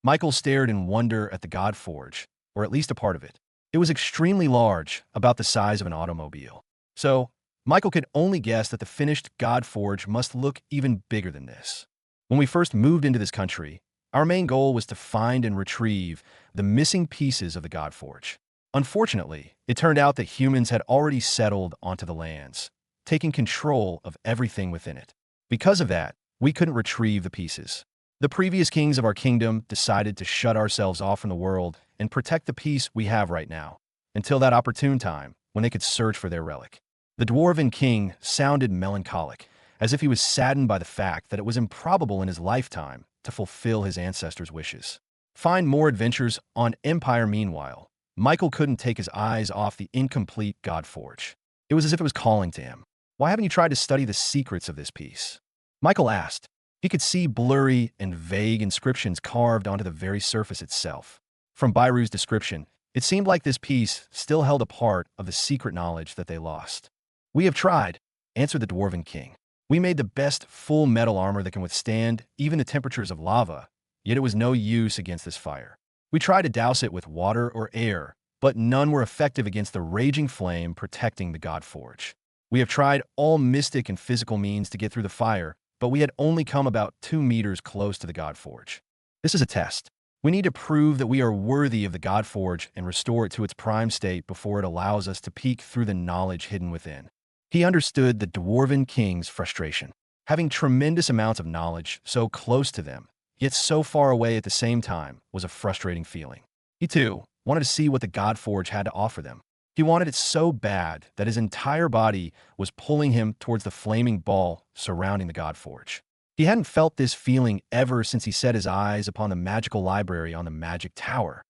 Michael stared in wonder at the Godforge, or at least a part of it. It was extremely large, about the size of an automobile. So, Michael could only guess that the finished Godforge must look even bigger than this. When we first moved into this country, our main goal was to find and retrieve the missing pieces of the Godforge. Unfortunately, it turned out that humans had already settled onto the lands, taking control of everything within it. Because of that, we couldn't retrieve the pieces. The previous kings of our kingdom decided to shut ourselves off from the world and protect the peace we have right now, until that opportune time when they could search for their relic. The Dwarven King sounded melancholic, as if he was saddened by the fact that it was improbable in his lifetime to fulfill his ancestors' wishes. Find more adventures on Empire. Meanwhile, Michael couldn't take his eyes off the incomplete Godforge. It was as if it was calling to him. Why haven't you tried to study the secrets of this piece? Michael asked. He could see blurry and vague inscriptions carved onto the very surface itself. From Byru's description, it seemed like this piece still held a part of the secret knowledge that they lost. We have tried, answered the Dwarven King. We made the best full metal armor that can withstand even the temperatures of lava, yet it was no use against this fire. We tried to douse it with water or air, but none were effective against the raging flame protecting the Godforge. We have tried all mystic and physical means to get through the fire, but we had only come about 2 meters close to the Godforge. This is a test. We need to prove that we are worthy of the Godforge and restore it to its prime state before it allows us to peek through the knowledge hidden within. He understood the Dwarven King's frustration. Having tremendous amounts of knowledge so close to them, yet so far away at the same time, was a frustrating feeling. He, too, wanted to see what the Godforge had to offer them. He wanted it so bad that his entire body was pulling him towards the flaming ball surrounding the Godforge. He hadn't felt this feeling ever since he set his eyes upon the magical library on the magic tower.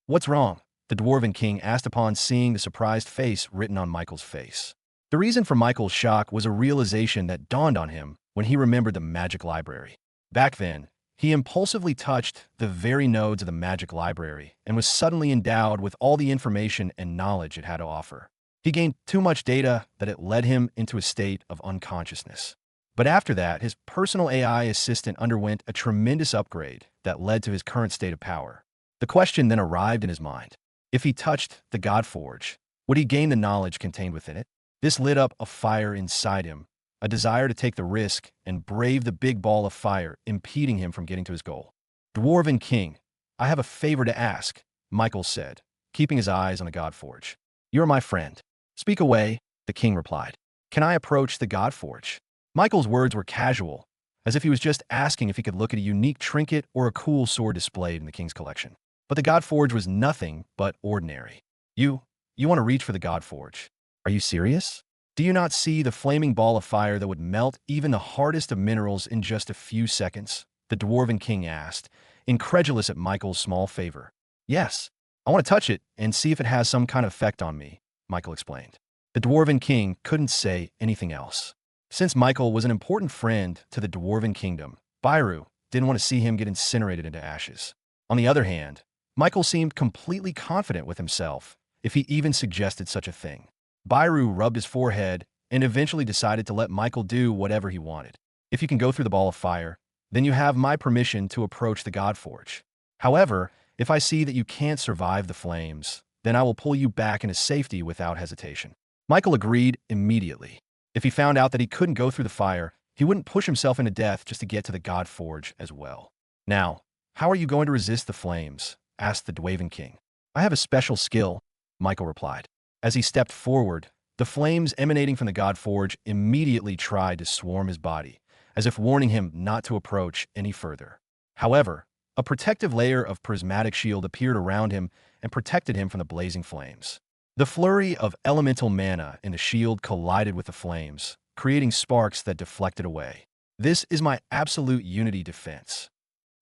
What's wrong? The Dwarven King asked upon seeing the surprised face written on Michael's face. The reason for Michael's shock was a realization that dawned on him when he remembered the magic library. Back then, he impulsively touched the very nodes of the magic library and was suddenly endowed with all the information and knowledge it had to offer. He gained too much data that it led him into a state of unconsciousness. But after that, his personal AI assistant underwent a tremendous upgrade that led to his current state of power. The question then arrived in his mind. If he touched the Godforge, would he gain the knowledge contained within it? This lit up a fire inside him, a desire to take the risk and brave the big ball of fire impeding him from getting to his goal. Dwarven King, I have a favor to ask, Michael said, keeping his eyes on the Godforge. You're my friend. Speak away, the king replied. Can I approach the Godforge? Michael's words were casual, as if he was just asking if he could look at a unique trinket or a cool sword displayed in the king's collection. But the Godforge was nothing but ordinary. You want to reach for the Godforge. Are you serious? Do you not see the flaming ball of fire that would melt even the hardest of minerals in just a few seconds? The Dwarven King asked, incredulous at Michael's small favor. Yes, I want to touch it and see if it has some kind of effect on me, Michael explained. The Dwarven King couldn't say anything else. Since Michael was an important friend to the Dwarven Kingdom, Byru didn't want to see him get incinerated into ashes. On the other hand, Michael seemed completely confident with himself if he even suggested such a thing. Byru rubbed his forehead and eventually decided to let Michael do whatever he wanted. If you can go through the ball of fire, then you have my permission to approach the Godforge. However, if I see that you can't survive the flames, then I will pull you back into safety without hesitation. Michael agreed immediately. If he found out that he couldn't go through the fire, he wouldn't push himself into death just to get to the Godforge as well. Now, how are you going to resist the flames? Asked the Dwarven King. I have a special skill, Michael replied. As he stepped forward, The flames emanating from the God Forge immediately tried to swarm his body, as if warning him not to approach any further. However, a protective layer of prismatic shield appeared around him and protected him from the blazing flames. The flurry of elemental mana in the shield collided with the flames, creating sparks that deflected away. This is my absolute unity defense.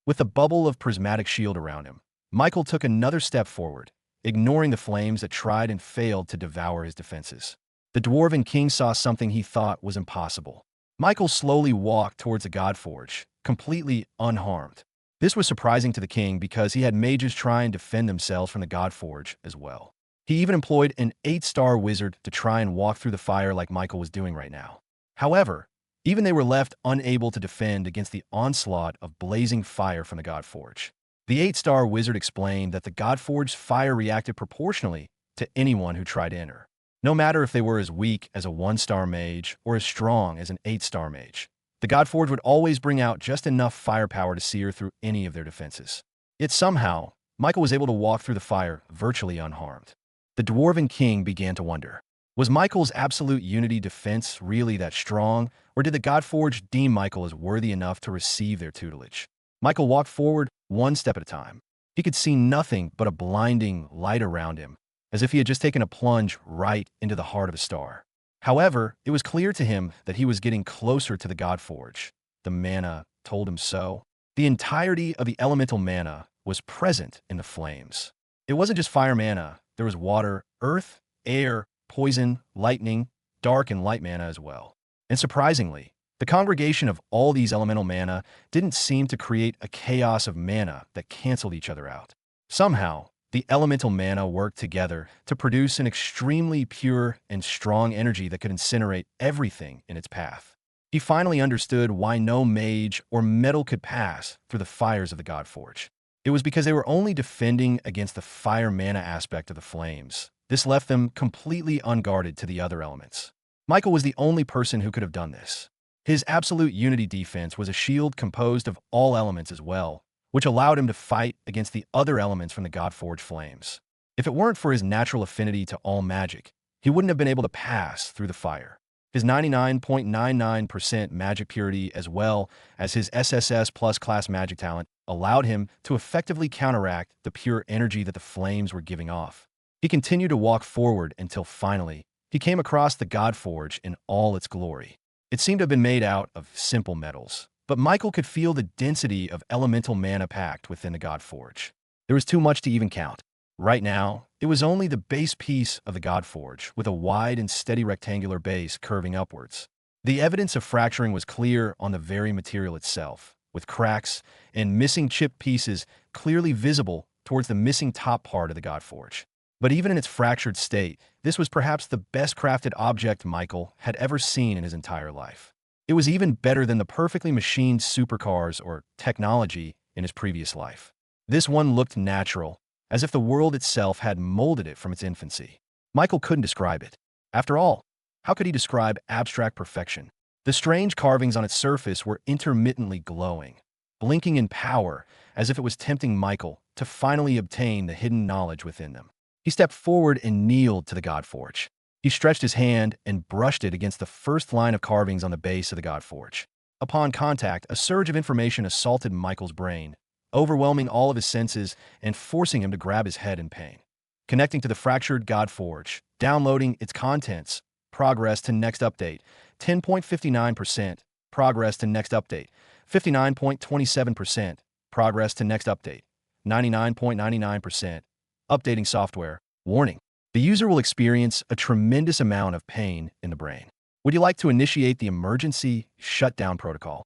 With the bubble of prismatic shield around him, Michael took another step forward, ignoring the flames that tried and failed to devour his defenses. The Dwarven King saw something he thought was impossible. Michael slowly walked towards the God Forge, completely unharmed. This was surprising to the king because he had mages try and defend themselves from the God Forge as well. He even employed an 8-star wizard to try and walk through the fire like Michael was doing right now. However, even they were left unable to defend against the onslaught of blazing fire from the God Forge. The 8-star wizard explained that the God Forge's fire reacted proportionally to anyone who tried to enter. No matter if they were as weak as a 1-star mage or as strong as an 8-star mage, the God Forge would always bring out just enough firepower to sear through any of their defenses. Yet somehow, Michael was able to walk through the fire virtually unharmed. The Dwarven King began to wonder, was Michael's absolute unity defense really that strong, or did the God Forge deem Michael as worthy enough to receive their tutelage? Michael walked forward one step at a time. He could see nothing but a blinding light around him, as if he had just taken a plunge right into the heart of a star. However, it was clear to him that he was getting closer to the God Forge. The mana told him so. The entirety of the elemental mana was present in the flames. It wasn't just fire mana. There was water, earth, air, poison, lightning, dark and light mana as well. And surprisingly, the congregation of all these elemental mana didn't seem to create a chaos of mana that canceled each other out. Somehow, the elemental mana worked together to produce an extremely pure and strong energy that could incinerate everything in its path. He finally understood why no mage or metal could pass through the fires of the God Forge. It was because they were only defending against the fire mana aspect of the flames. This left them completely unguarded to the other elements. Michael was the only person who could have done this. His absolute unity defense was a shield composed of all elements as well, which allowed him to fight against the other elements from the God Forge flames. If it weren't for his natural affinity to all magic, he wouldn't have been able to pass through the fire. His 99.99% magic purity as well as his SSS plus class magic talent allowed him to effectively counteract the pure energy that the flames were giving off. He continued to walk forward until finally, he came across the God Forge in all its glory. It seemed to have been made out of simple metals, but Michael could feel the density of elemental mana packed within the God Forge. There was too much to even count. Right now, it was only the base piece of the God Forge, with a wide and steady rectangular base curving upwards. The evidence of fracturing was clear on the very material itself, with cracks and missing chip pieces clearly visible towards the missing top part of the God Forge. But even in its fractured state, this was perhaps the best crafted object Michael had ever seen in his entire life. It was even better than the perfectly machined supercars or technology in his previous life. This one looked natural, as if the world itself had molded it from its infancy. Michael couldn't describe it. After all, how could he describe abstract perfection? The strange carvings on its surface were intermittently glowing, blinking in power as if it was tempting Michael to finally obtain the hidden knowledge within them. He stepped forward and kneeled to the God Forge. He stretched his hand and brushed it against the first line of carvings on the base of the God Forge. Upon contact, a surge of information assaulted Michael's brain, overwhelming all of his senses and forcing him to grab his head in pain. Connecting to the fractured God Forge, downloading its contents, progress to next update, 10.59%, progress to next update, 59.27%, progress to next update, 99.99%, updating software, warning. The user will experience a tremendous amount of pain in the brain. Would you like to initiate the emergency shutdown protocol?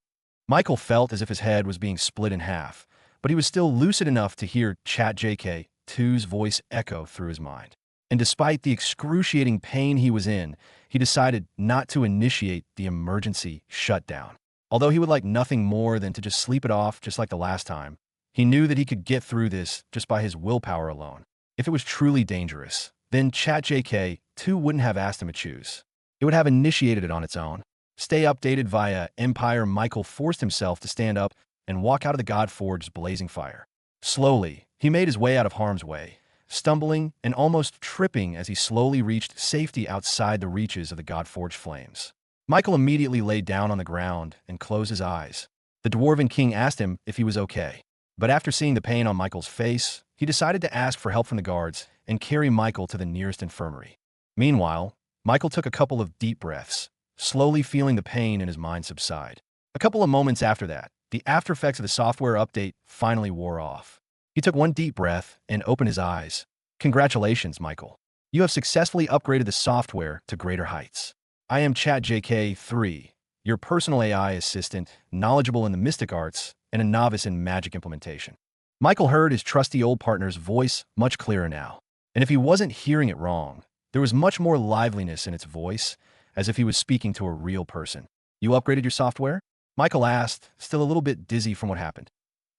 Michael felt as if his head was being split in half, but he was still lucid enough to hear ChatJK2's voice echo through his mind. And despite the excruciating pain he was in, he decided not to initiate the emergency shutdown. Although he would like nothing more than to just sleep it off just like the last time, he knew that he could get through this just by his willpower alone. If it was truly dangerous, then ChatJK2 wouldn't have asked him to choose. It would have initiated it on its own. Stay updated via Empire. Michael forced himself to stand up and walk out of the God Forge's blazing fire. Slowly, he made his way out of harm's way, stumbling and almost tripping as he slowly reached safety outside the reaches of the God-forged flames. Michael immediately laid down on the ground and closed his eyes. The Dwarven King asked him if he was okay, but after seeing the pain on Michael's face, he decided to ask for help from the guards and carry Michael to the nearest infirmary. Meanwhile, Michael took a couple of deep breaths, slowly feeling the pain in his mind subside. A couple of moments after that, the aftereffects of the software update finally wore off. He took one deep breath and opened his eyes. Congratulations, Michael. You have successfully upgraded the software to greater heights. I am ChatJK3, your personal AI assistant, knowledgeable in the mystic arts and a novice in magic implementation. Michael heard his trusty old partner's voice much clearer now. And if he wasn't hearing it wrong, there was much more liveliness in its voice, as if he was speaking to a real person. You upgraded your software? Michael asked, still a little bit dizzy from what happened.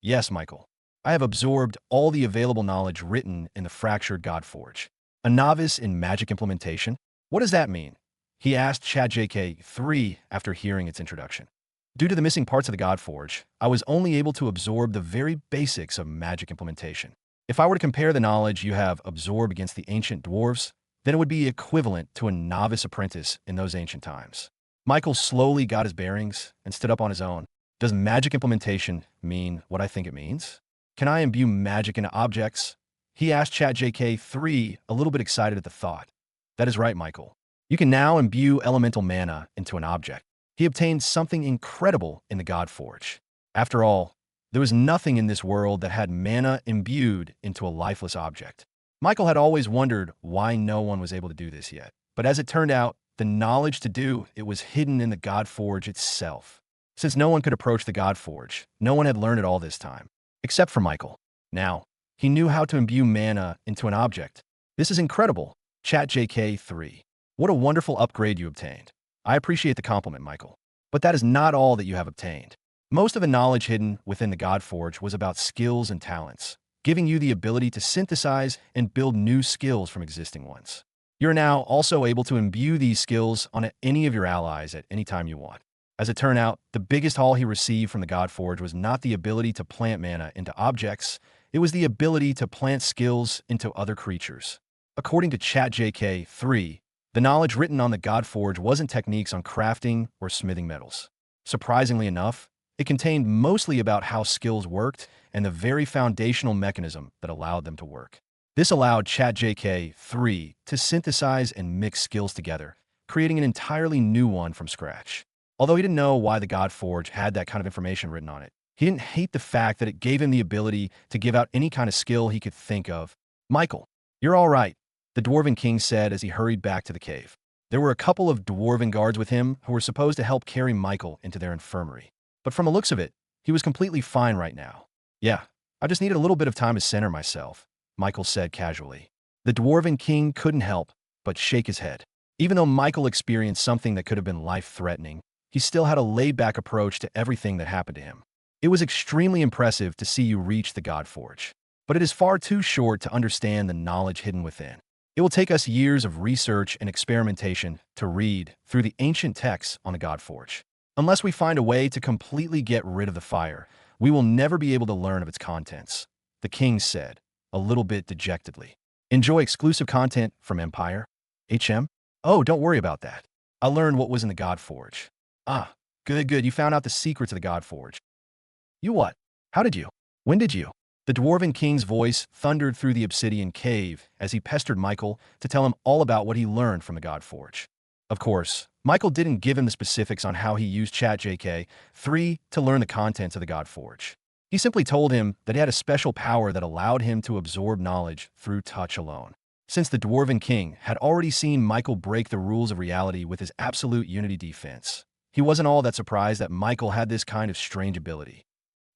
Yes, Michael. I have absorbed all the available knowledge written in the fractured Godforge. A novice in magic implementation? What does that mean? He asked ChatJK3 after hearing its introduction. Due to the missing parts of the Godforge, I was only able to absorb the very basics of magic implementation. If I were to compare the knowledge you have absorbed against the ancient dwarves, then it would be equivalent to a novice apprentice in those ancient times. Michael slowly got his bearings and stood up on his own. Does magic implementation mean what I think it means? Can I imbue magic into objects? He asked ChatJK3, a little bit excited at the thought. That is right, Michael. You can now imbue elemental mana into an object. He obtained something incredible in the Godforge. After all, there was nothing in this world that had mana imbued into a lifeless object. Michael had always wondered why no one was able to do this yet. But as it turned out, the knowledge to do it was hidden in the Godforge itself. Since no one could approach the Godforge, no one had learned it all this time, except for Michael. Now, he knew how to imbue mana into an object. This is incredible, ChatJK3. What a wonderful upgrade you obtained. I appreciate the compliment, Michael. But that is not all that you have obtained. Most of the knowledge hidden within the Godforge was about skills and talents, giving you the ability to synthesize and build new skills from existing ones. You're now also able to imbue these skills on any of your allies at any time you want. As it turned out, the biggest haul he received from the Godforge was not the ability to plant mana into objects, it was the ability to plant skills into other creatures. According to ChatJK3, the knowledge written on the Godforge wasn't techniques on crafting or smithing metals. Surprisingly enough, it contained mostly about how skills worked and the very foundational mechanism that allowed them to work. This allowed ChatJK3 to synthesize and mix skills together, creating an entirely new one from scratch. Although he didn't know why the Godforge had that kind of information written on it, he didn't hate the fact that it gave him the ability to give out any kind of skill he could think of. Michael, you're all right, the Dwarven King said as he hurried back to the cave. There were a couple of Dwarven guards with him who were supposed to help carry Michael into their infirmary. But from the looks of it, he was completely fine right now. Yeah, I just needed a little bit of time to center myself, Michael said casually. The Dwarven King couldn't help but shake his head. Even though Michael experienced something that could have been life-threatening, he still had a laid-back approach to everything that happened to him. It was extremely impressive to see you reach the Godforge, but it is far too short to understand the knowledge hidden within. It will take us years of research and experimentation to read through the ancient texts on the Godforge. Unless we find a way to completely get rid of the fire, we will never be able to learn of its contents, the king said, a little bit dejectedly. Enjoy exclusive content from Empire? HM? Oh, don't worry about that. I learned what was in the Godforge. Ah, good, you found out the secrets of the Godforge. You what? How did you? When did you? The Dwarven King's voice thundered through the obsidian cave as he pestered Michael to tell him all about what he learned from the Godforge. Of course, Michael didn't give him the specifics on how he used ChatJK3 to learn the contents of the Godforge. He simply told him that he had a special power that allowed him to absorb knowledge through touch alone. Since the Dwarven King had already seen Michael break the rules of reality with his absolute unity defense, he wasn't all that surprised that Michael had this kind of strange ability.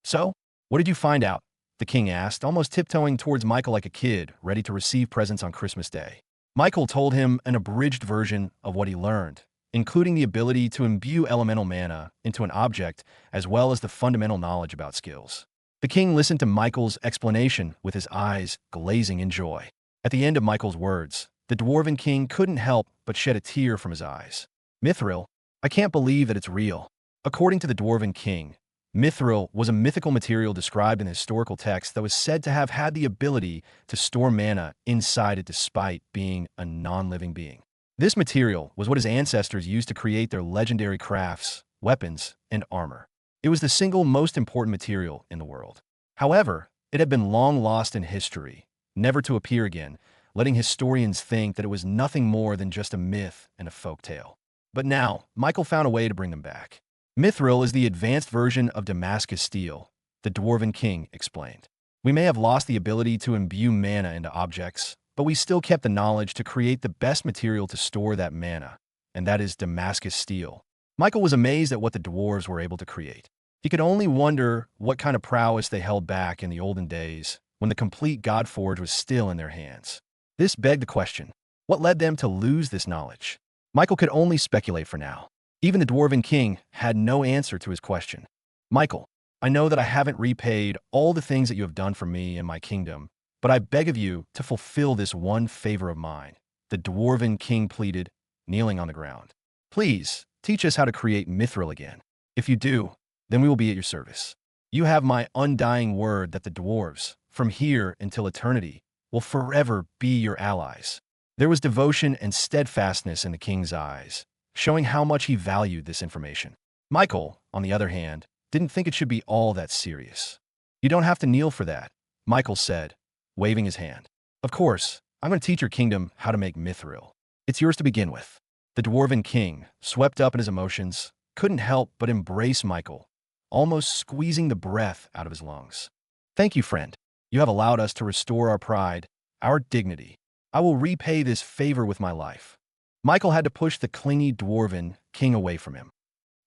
So, what did you find out? The king asked, almost tiptoeing towards Michael like a kid, ready to receive presents on Christmas Day. Michael told him an abridged version of what he learned, including the ability to imbue elemental mana into an object, as well as the fundamental knowledge about skills. The king listened to Michael's explanation with his eyes glazing in joy. At the end of Michael's words, the Dwarven King couldn't help but shed a tear from his eyes. Mithril, I can't believe that it's real. According to the Dwarven King, Mithril was a mythical material described in historical texts that was said to have had the ability to store mana inside it despite being a non-living being. This material was what his ancestors used to create their legendary crafts, weapons, and armor. It was the single most important material in the world. However, it had been long lost in history, never to appear again, letting historians think that it was nothing more than just a myth and a folktale. But now, Michael found a way to bring them back. Mithril is the advanced version of Damascus steel, the Dwarven King explained. We may have lost the ability to imbue mana into objects, but we still kept the knowledge to create the best material to store that mana, and that is Damascus steel. Michael was amazed at what the dwarves were able to create. He could only wonder what kind of prowess they held back in the olden days when the complete Godforge was still in their hands. This begged the question, what led them to lose this knowledge? Michael could only speculate for now. Even the Dwarven King had no answer to his question. Michael, I know that I haven't repaid all the things that you have done for me and my kingdom, but I beg of you to fulfill this one favor of mine, the Dwarven King pleaded, kneeling on the ground. Please, teach us how to create mithril again. If you do, then we will be at your service. You have my undying word that the dwarves, from here until eternity, will forever be your allies. There was devotion and steadfastness in the king's eyes, showing how much he valued this information. Michael, on the other hand, didn't think it should be all that serious. You don't have to kneel for that, Michael said, waving his hand. Of course, I'm going to teach your kingdom how to make mithril. It's yours to begin with. The Dwarven King, swept up in his emotions, couldn't help but embrace Michael, almost squeezing the breath out of his lungs. Thank you, friend. You have allowed us to restore our pride, our dignity. I will repay this favor with my life. Michael had to push the clingy Dwarven King away from him.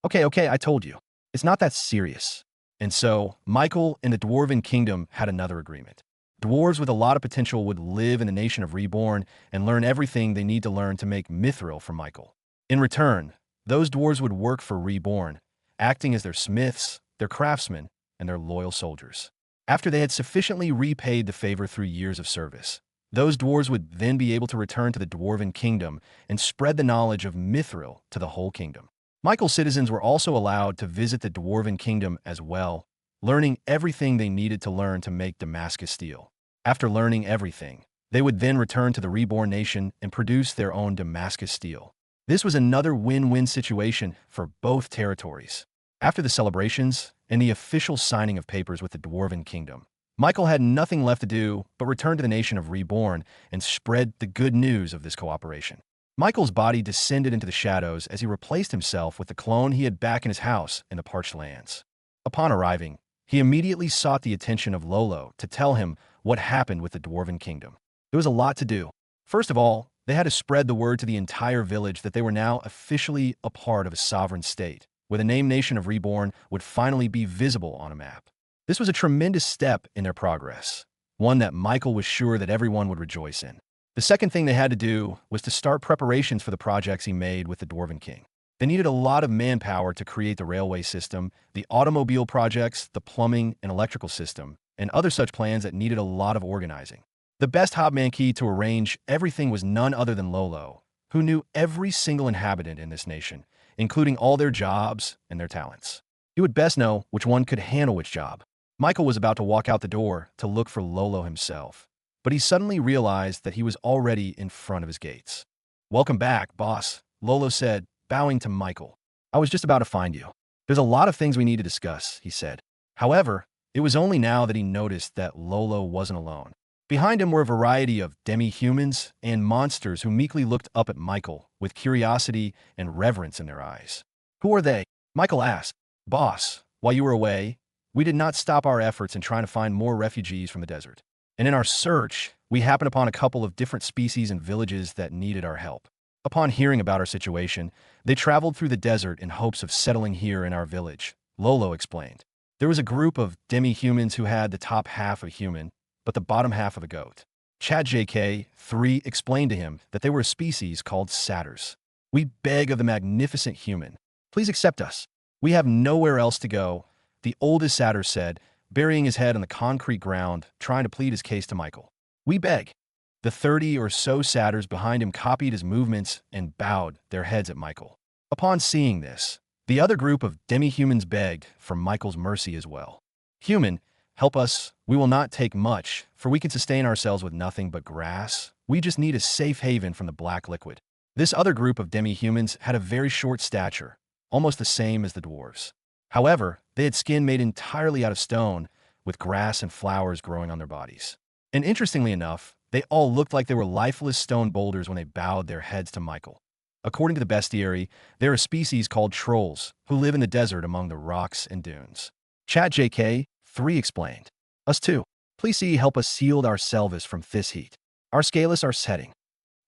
Okay, I told you. It's not that serious. And so, Michael and the Dwarven Kingdom had another agreement. Dwarves with a lot of potential would live in the nation of Reborn and learn everything they need to learn to make mithril from Michael. In return, those dwarves would work for Reborn, acting as their smiths, their craftsmen, and their loyal soldiers. After they had sufficiently repaid the favor through years of service, those dwarves would then be able to return to the Dwarven Kingdom and spread the knowledge of mithril to the whole kingdom. Michael's citizens were also allowed to visit the Dwarven Kingdom as well, learning everything they needed to learn to make Damascus steel. After learning everything, they would then return to the Reborn nation and produce their own Damascus steel. This was another win-win situation for both territories. After the celebrations and the official signing of papers with the Dwarven Kingdom, Michael had nothing left to do but return to the nation of Reborn and spread the good news of this cooperation. Michael's body descended into the shadows as he replaced himself with the clone he had back in his house in the parched lands. Upon arriving, he immediately sought the attention of Lolo to tell him what happened with the Dwarven Kingdom. There was a lot to do. First of all, they had to spread the word to the entire village that they were now officially a part of a sovereign state, where the named nation of Reborn would finally be visible on a map. This was a tremendous step in their progress, one that Michael was sure that everyone would rejoice in. The second thing they had to do was to start preparations for the projects he made with the Dwarven King. They needed a lot of manpower to create the railway system, the automobile projects, the plumbing and electrical system, and other such plans that needed a lot of organizing. The best hobman key to arrange everything was none other than Lolo, who knew every single inhabitant in this nation, including all their jobs and their talents. He would best know which one could handle which job. Michael was about to walk out the door to look for Lolo himself, but he suddenly realized that he was already in front of his gates. "Welcome back, boss," Lolo said, bowing to Michael. "I was just about to find you. There's a lot of things we need to discuss," he said. However, it was only now that he noticed that Lolo wasn't alone. Behind him were a variety of demi-humans and monsters who meekly looked up at Michael with curiosity and reverence in their eyes. "Who are they?" Michael asked. "Boss, while you were away, we did not stop our efforts in trying to find more refugees from the desert. And in our search, we happened upon a couple of different species and villages that needed our help. Upon hearing about our situation, they traveled through the desert in hopes of settling here in our village," Lolo explained. There was a group of demi-humans who had the top half of human, but the bottom half of a goat. Chad JK3 explained to him that they were a species called satyrs. "We beg of the magnificent human, please accept us. We have nowhere else to go," the oldest satyr said, burying his head on the concrete ground, trying to plead his case to Michael. "We beg." The 30 or so satyrs behind him copied his movements and bowed their heads at Michael. Upon seeing this, The other group of demi-humans begged for Michael's mercy as well. Human, help us. We will not take much, for we can sustain ourselves with nothing but grass. We just need a safe haven from the black liquid. This other group of demi-humans had a very short stature, almost the same as the dwarves. However, they had skin made entirely out of stone, with grass and flowers growing on their bodies. And interestingly enough, they all looked like they were lifeless stone boulders when they bowed their heads to Michael. According to the bestiary, they're a species called trolls who live in the desert among the rocks and dunes. Chat JK 3 explained. Us too. Please see help us shield ourselves from this heat. Our scalus are setting.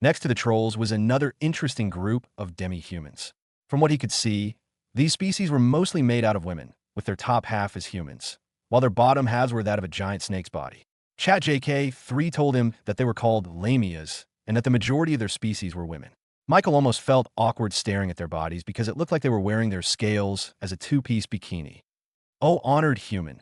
Next to the trolls was another interesting group of demi-humans. From what he could see, these species were mostly made out of women, with their top half as humans, while their bottom halves were that of a giant snake's body. Chat JK 3 told him that they were called lamias and that the majority of their species were women. Michael almost felt awkward staring at their bodies because it looked like they were wearing their scales as a two-piece bikini. Oh, honored human,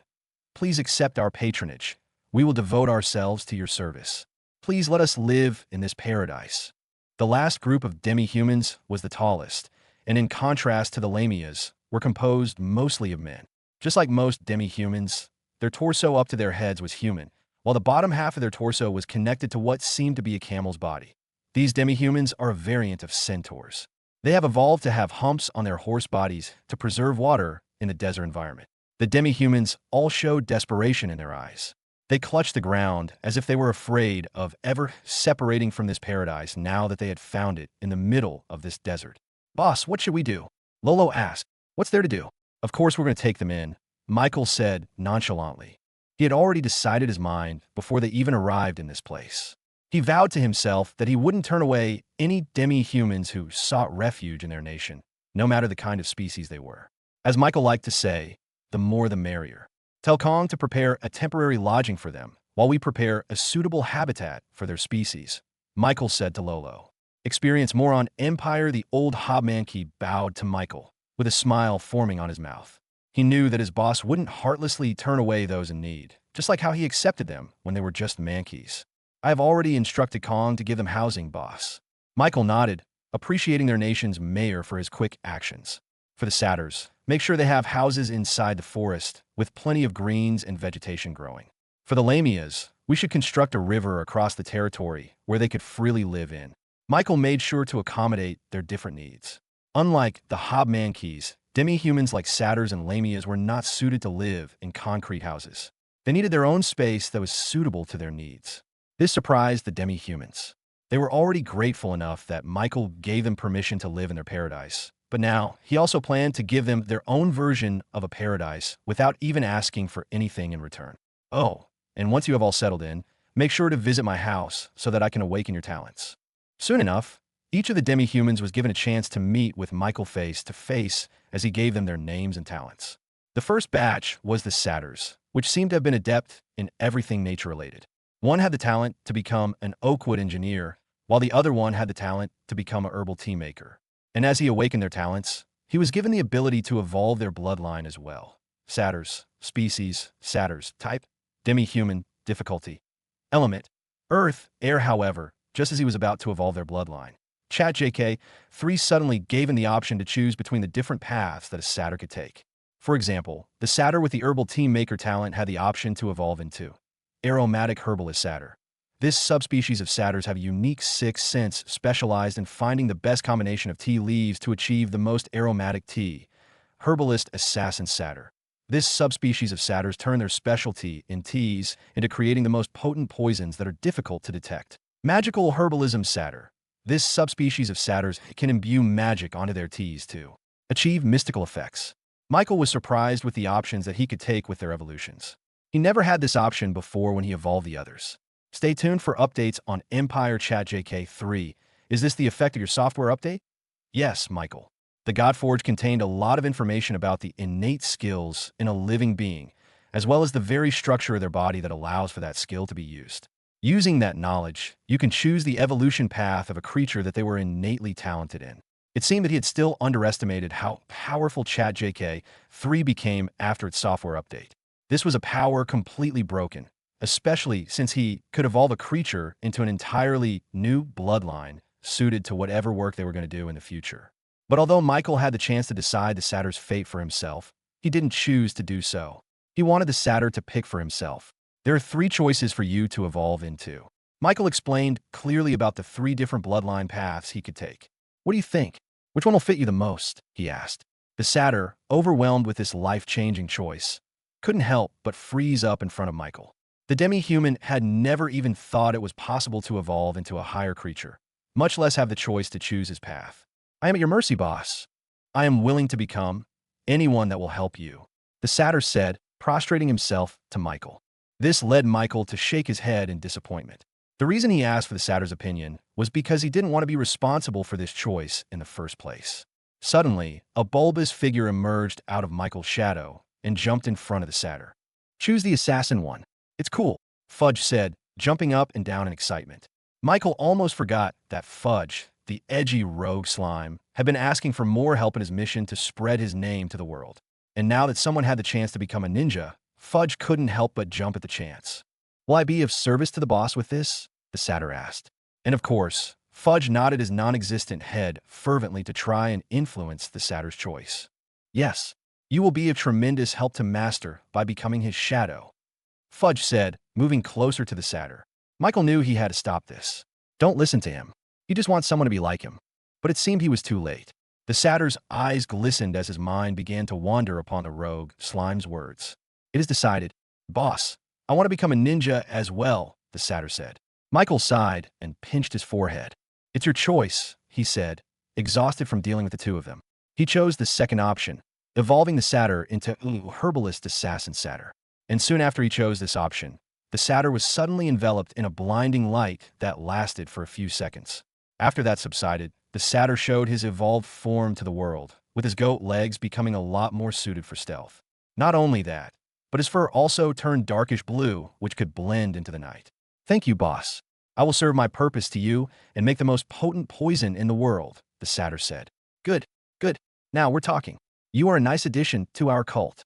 please accept our patronage. We will devote ourselves to your service. Please let us live in this paradise. The last group of demi-humans was the tallest, and in contrast to the lamias, were composed mostly of men. Just like most demi-humans, their torso up to their heads was human, while the bottom half of their torso was connected to what seemed to be a camel's body. These demi-humans are a variant of centaurs. They have evolved to have humps on their horse bodies to preserve water in the desert environment. The demi-humans all showed desperation in their eyes. They clutched the ground as if they were afraid of ever separating from this paradise now that they had found it in the middle of this desert. Boss, what should we do? Lolo asked. What's there to do? Of course we're going to take them in, Michael said nonchalantly. He had already decided his mind before they even arrived in this place. He vowed to himself that he wouldn't turn away any demi-humans who sought refuge in their nation, no matter the kind of species they were. As Michael liked to say, the more the merrier. Tell Kong to prepare a temporary lodging for them, while we prepare a suitable habitat for their species, Michael said to Lolo. Experience more on Empire. The old hobmanki bowed to Michael, with a smile forming on his mouth. He knew that his boss wouldn't heartlessly turn away those in need, just like how he accepted them when they were just mankeys. I have already instructed Kong to give them housing, boss. Michael nodded, appreciating their nation's mayor for his quick actions. For the satyrs, make sure they have houses inside the forest, with plenty of greens and vegetation growing. For the lamias, we should construct a river across the territory where they could freely live in. Michael made sure to accommodate their different needs. Unlike the hobmankeys, demi-humans like satyrs and lamias were not suited to live in concrete houses. They needed their own space that was suitable to their needs. This surprised the demi-humans. They were already grateful enough that Michael gave them permission to live in their paradise, but now he also planned to give them their own version of a paradise without even asking for anything in return. Oh, and once you have all settled in, make sure to visit my house so that I can awaken your talents. Soon enough, each of the demi-humans was given a chance to meet with Michael face to face as he gave them their names and talents. The first batch was the satyrs, which seemed to have been adept in everything nature-related. One had the talent to become an oakwood engineer, while the other one had the talent to become a herbal tea maker. And as he awakened their talents, he was given the ability to evolve their bloodline as well. Satyrs, species, satyrs, type, demi-human, difficulty, element, earth, air. However, just as he was about to evolve their bloodline, Chat JK 3 suddenly gave him the option to choose between the different paths that a satyr could take. For example, the satyr with the herbal tea maker talent had the option to evolve into aromatic herbalist satyr. This subspecies of satyrs have a unique sixth sense specialized in finding the best combination of tea leaves to achieve the most aromatic tea. Herbalist assassin satyr. This subspecies of satyrs turn their specialty in teas into creating the most potent poisons that are difficult to detect. Magical herbalism satyr. This subspecies of satyrs can imbue magic onto their teas to achieve mystical effects. Michael was surprised with the options that he could take with their evolutions. He never had this option before when he evolved the others. Stay tuned for updates on Empire. Chat JK 3. Is this the effect of your software update? Yes, Michael. The Godforge contained a lot of information about the innate skills in a living being, as well as the very structure of their body that allows for that skill to be used. Using that knowledge, you can choose the evolution path of a creature that they were innately talented in. It seemed that he had still underestimated how powerful Chat JK 3 became after its software update. This was a power completely broken, especially since he could evolve a creature into an entirely new bloodline suited to whatever work they were going to do in the future. But although Michael had the chance to decide the satyr's fate for himself, he didn't choose to do so. He wanted the satyr to pick for himself. There are 3 choices for you to evolve into. Michael explained clearly about the 3 different bloodline paths he could take. What do you think? Which one will fit you the most? He asked. The satyr, overwhelmed with this life-changing choice, couldn't help but freeze up in front of Michael. The demi-human had never even thought it was possible to evolve into a higher creature, much less have the choice to choose his path. I am at your mercy, boss. I am willing to become anyone that will help you, the satyr said, prostrating himself to Michael. This led Michael to shake his head in disappointment. The reason he asked for the satyr's opinion was because he didn't want to be responsible for this choice in the first place. Suddenly, a bulbous figure emerged out of Michael's shadow and jumped in front of the satyr. Choose the assassin one. It's cool, Fudge said, jumping up and down in excitement. Michael almost forgot that Fudge, the edgy rogue slime, had been asking for more help in his mission to spread his name to the world. And now that someone had the chance to become a ninja, Fudge couldn't help but jump at the chance. Will I be of service to the boss with this? The satyr asked. And of course, Fudge nodded his non-existent head fervently to try and influence the satyr's choice. Yes, you will be of tremendous help to Master by becoming his shadow, Fudge said, moving closer to the satyr. Michael knew he had to stop this. Don't listen to him. He just wants someone to be like him. But it seemed he was too late. The satyr's eyes glistened as his mind began to wander upon the rogue slime's words. It is decided. Boss, I want to become a ninja as well, the satyr said. Michael sighed and pinched his forehead. It's your choice, he said, exhausted from dealing with the 2 of them. He chose the second option, evolving the satyr into herbalist assassin satyr. And soon after he chose this option, the satyr was suddenly enveloped in a blinding light that lasted for a few seconds. After that subsided, the satyr showed his evolved form to the world, with his goat legs becoming a lot more suited for stealth. Not only that, but his fur also turned darkish blue, which could blend into the night. Thank you, boss. I will serve my purpose to you and make the most potent poison in the world, the satyr said. Good, good. Now we're talking. You are a nice addition to our cult.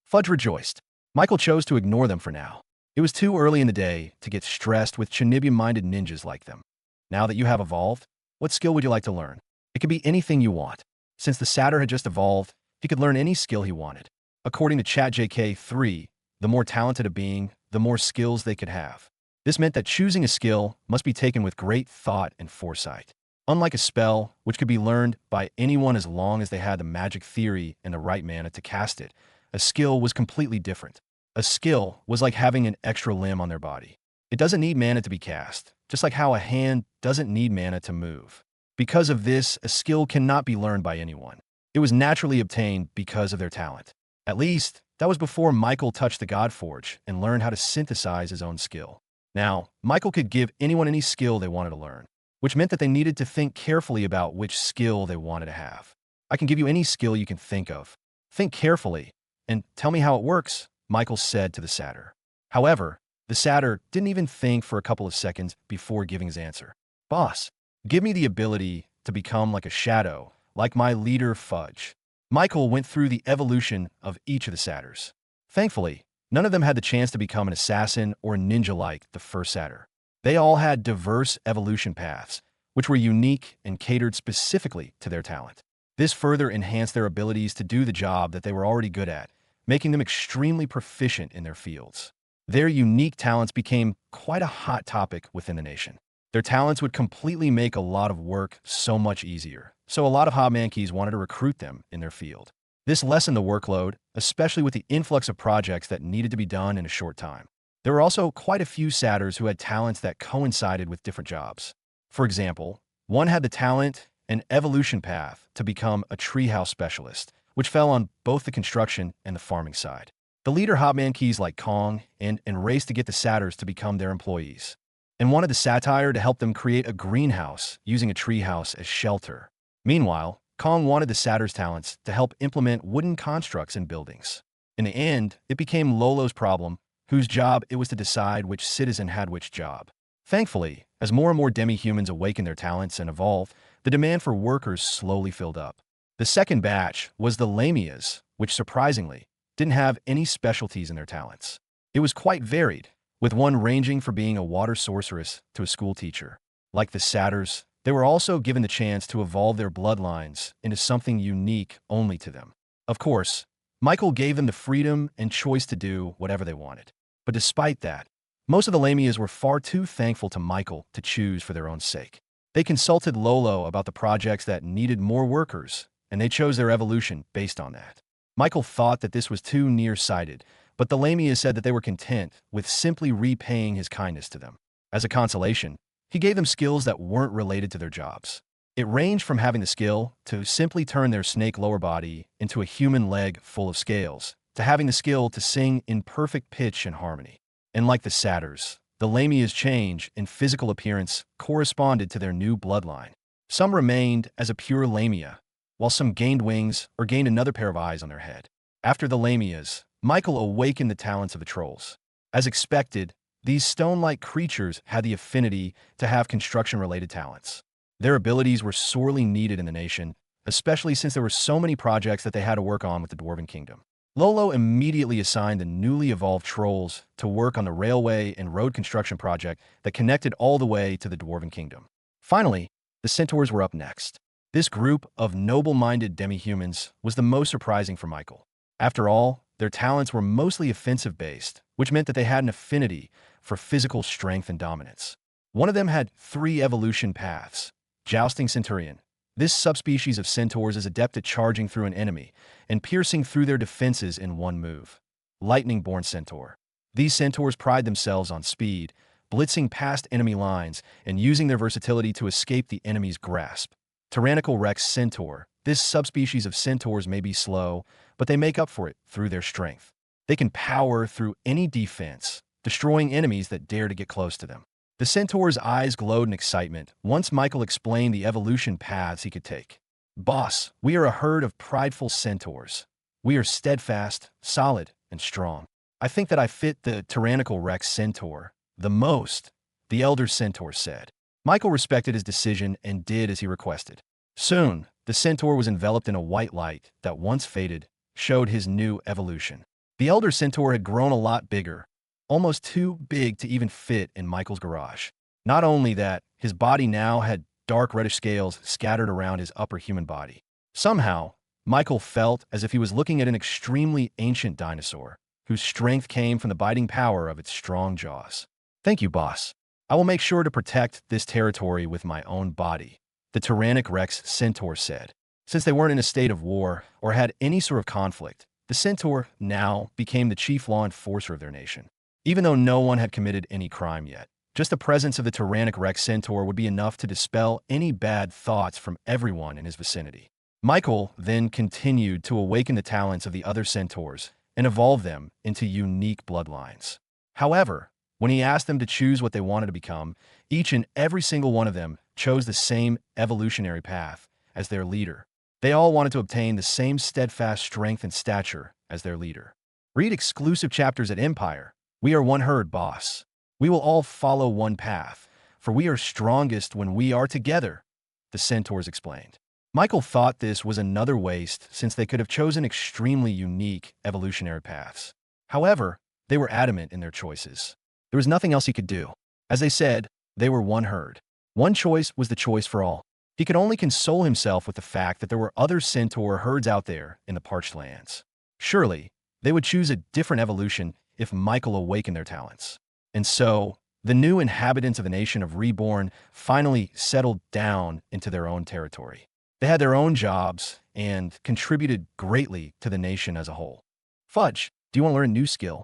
Fudge rejoiced. Michael chose to ignore them for now. It was too early in the day to get stressed with Shinibi-minded ninjas like them. Now that you have evolved, what skill would you like to learn? It could be anything you want. Since the satyr had just evolved, he could learn any skill he wanted. According to ChatJK 3, the more talented a being, the more skills they could have. This meant that choosing a skill must be taken with great thought and foresight. Unlike a spell, which could be learned by anyone as long as they had the magic theory and the right mana to cast it, a skill was completely different. A skill was like having an extra limb on their body. It doesn't need mana to be cast, just like how a hand doesn't need mana to move. Because of this, a skill cannot be learned by anyone. It was naturally obtained because of their talent. At least, that was before Michael touched the Godforge and learned how to synthesize his own skill. Now, Michael could give anyone any skill they wanted to learn, which meant that they needed to think carefully about which skill they wanted to have. I can give you any skill you can think of. Think carefully, and tell me how it works, Michael said to the satyr. However, the satyr didn't even think for a couple of seconds before giving his answer. Boss, give me the ability to become like a shadow, like my leader Fudge. Michael went through the evolution of each of the satyrs. Thankfully, none of them had the chance to become an assassin or a ninja like the first satyr. They all had diverse evolution paths, which were unique and catered specifically to their talent. This further enhanced their abilities to do the job that they were already good at, making them extremely proficient in their fields. Their unique talents became quite a hot topic within the nation. Their talents would completely make a lot of work so much easier, so a lot of hobmankeys wanted to recruit them in their field. This lessened the workload, especially with the influx of projects that needed to be done in a short time. There were also quite a few satyrs who had talents that coincided with different jobs. For example, one had the talent and evolution path to become a treehouse specialist, which fell on both the construction and the farming side. The leader hobmankeys like Kong and raced to get the satyrs to become their employees, and wanted the satire to help them create a greenhouse using a treehouse as shelter. Meanwhile, Kong wanted the satyr's talents to help implement wooden constructs in buildings. In the end, it became Lolo's problem, whose job it was to decide which citizen had which job. Thankfully, as more and more demi-humans awakened their talents and evolved, the demand for workers slowly filled up. The second batch was the Lamias, which surprisingly didn't have any specialties in their talents. It was quite varied, with one ranging from being a water sorceress to a school teacher. Like the satyrs, They were also given the chance to evolve their bloodlines into something unique only to them. Of course, Michael gave them the freedom and choice to do whatever they wanted. But despite that, most of the Lamias were far too thankful to Michael to choose for their own sake. They consulted Lolo about the projects that needed more workers, and they chose their evolution based on that. Michael thought that this was too nearsighted, but the Lamias said that they were content with simply repaying his kindness to them. As a consolation, he gave them skills that weren't related to their jobs. It ranged from having the skill to simply turn their snake lower body into a human leg full of scales, to having the skill to sing in perfect pitch and harmony. And like the satyrs, the Lamia's change in physical appearance corresponded to their new bloodline. Some remained as a pure Lamia, while some gained wings or gained another pair of eyes on their head. After the Lamias, Michael awakened the talents of the trolls. As expected, these stone-like creatures had the affinity to have construction-related talents. Their abilities were sorely needed in the nation, especially since there were so many projects that they had to work on with the Dwarven Kingdom. Lolo immediately assigned the newly evolved trolls to work on the railway and road construction project that connected all the way to the Dwarven Kingdom. Finally, the centaurs were up next. This group of noble-minded demi-humans was the most surprising for Michael. After all, their talents were mostly offensive-based, which meant that they had an affinity for physical strength and dominance. One of them had 3 evolution paths. Jousting Centurion. This subspecies of centaurs is adept at charging through an enemy and piercing through their defenses in one move. Lightning-born Centaur. These centaurs pride themselves on speed, blitzing past enemy lines and using their versatility to escape the enemy's grasp. Tyrannical Rex Centaur. This subspecies of centaurs may be slow, but they make up for it through their strength. They can power through any defense, destroying enemies that dare to get close to them. The centaur's eyes glowed in excitement once Michael explained the evolution paths he could take. Boss, we are a herd of prideful centaurs. We are steadfast, solid, and strong. I think that I fit the tyrannical Rex Centaur the most, the elder centaur said. Michael respected his decision and did as he requested. Soon, the centaur was enveloped in a white light that once faded, showed his new evolution. The elder centaur had grown a lot bigger, almost too big to even fit in Michael's garage. Not only that, his body now had dark reddish scales scattered around his upper human body. Somehow, Michael felt as if he was looking at an extremely ancient dinosaur, whose strength came from the biting power of its strong jaws. Thank you, boss. I will make sure to protect this territory with my own body, the tyrannic Rex Centaur said. Since they weren't in a state of war or had any sort of conflict, the centaur now became the chief law enforcer of their nation. Even though no one had committed any crime yet, just the presence of the tyrannic Rex Centaur would be enough to dispel any bad thoughts from everyone in his vicinity. Michael then continued to awaken the talents of the other centaurs and evolve them into unique bloodlines. However, when he asked them to choose what they wanted to become, each and every single one of them chose the same evolutionary path as their leader. They all wanted to obtain the same steadfast strength and stature as their leader. Read exclusive chapters at Empire. We are one herd, boss. We will all follow one path, for we are strongest when we are together, the centaurs explained. Michael thought this was another waste since they could have chosen extremely unique evolutionary paths. However, they were adamant in their choices. There was nothing else he could do. As they said, they were one herd. One choice was the choice for all. He could only console himself with the fact that there were other centaur herds out there in the parched lands. Surely, they would choose a different evolution if Michael awakened their talents. And so, the new inhabitants of the nation of Reborn finally settled down into their own territory. They had their own jobs and contributed greatly to the nation as a whole. Fudge, do you want to learn a new skill?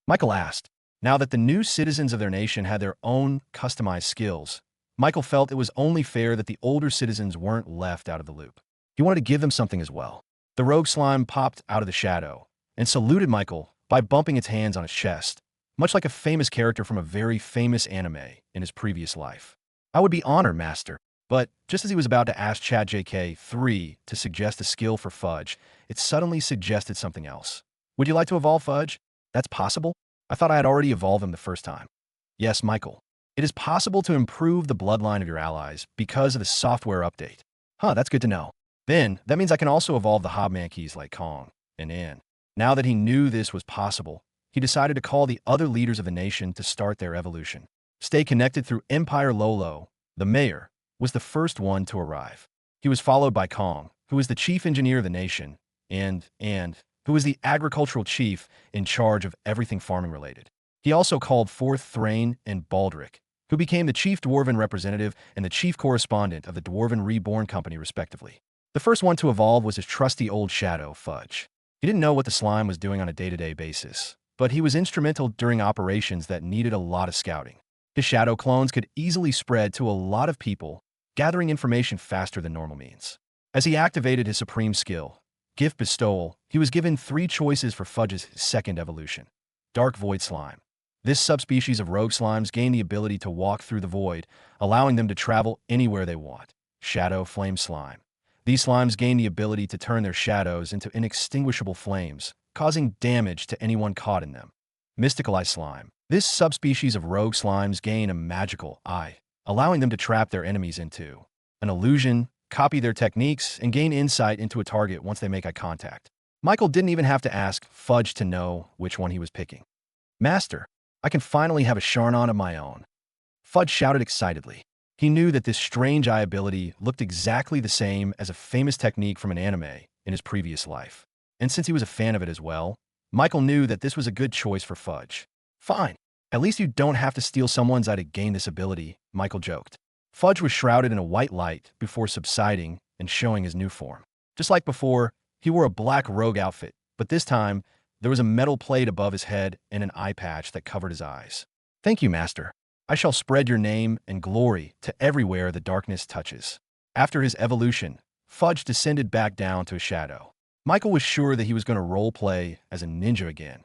Michael asked. Now that the new citizens of their nation had their own customized skills, Michael felt it was only fair that the older citizens weren't left out of the loop. He wanted to give them something as well. The rogue slime popped out of the shadow and saluted Michael by bumping its hands on his chest, much like a famous character from a very famous anime in his previous life. I would be honored, Master. But just as he was about to ask ChatJK3 to suggest a skill for Fudge, it suddenly suggested something else. Would you like to evolve Fudge? That's possible? I thought I had already evolved him the first time. Yes, Michael. It is possible to improve the bloodline of your allies because of the software update. Huh, that's good to know. Then, that means I can also evolve the Hobmankeys like Kong and Ann. Now that he knew this was possible, he decided to call the other leaders of the nation to start their evolution. Stay connected through Empire Lolo, the mayor, was the first one to arrive. He was followed by Kong, who was the chief engineer of the nation, and who was the agricultural chief in charge of everything farming related. He also called forth Thrain and Baldric, who became the chief dwarven representative and the chief correspondent of the Dwarven Reborn Company, respectively. The first one to evolve was his trusty old shadow, Fudge. He didn't know what the slime was doing on a day-to-day basis, but he was instrumental during operations that needed a lot of scouting. His shadow clones could easily spread to a lot of people, gathering information faster than normal means. As he activated his supreme skill, Gift Bestowal, he was given 3 choices for Fudge's second evolution. Dark Void Slime. This subspecies of rogue slimes gain the ability to walk through the void, allowing them to travel anywhere they want. Shadow Flame Slime. These slimes gain the ability to turn their shadows into inextinguishable flames, causing damage to anyone caught in them. Mystical Eye Slime. This subspecies of rogue slimes gain a magical eye, allowing them to trap their enemies into an illusion, copy their techniques, and gain insight into a target once they make eye contact. Michael didn't even have to ask Fudge to know which one he was picking. Master, I can finally have a Charnon of my own. Fudge shouted excitedly. He knew that this strange eye ability looked exactly the same as a famous technique from an anime in his previous life. And since he was a fan of it as well, Michael knew that this was a good choice for Fudge. Fine. At least you don't have to steal someone's eye to gain this ability, Michael joked. Fudge was shrouded in a white light before subsiding and showing his new form. Just like before, he wore a black rogue outfit, but this time, there was a metal plate above his head and an eye patch that covered his eyes. Thank you, Master. I shall spread your name and glory to everywhere the darkness touches. After his evolution, Fudge descended back down to a shadow. Michael was sure that he was going to role-play as a ninja again.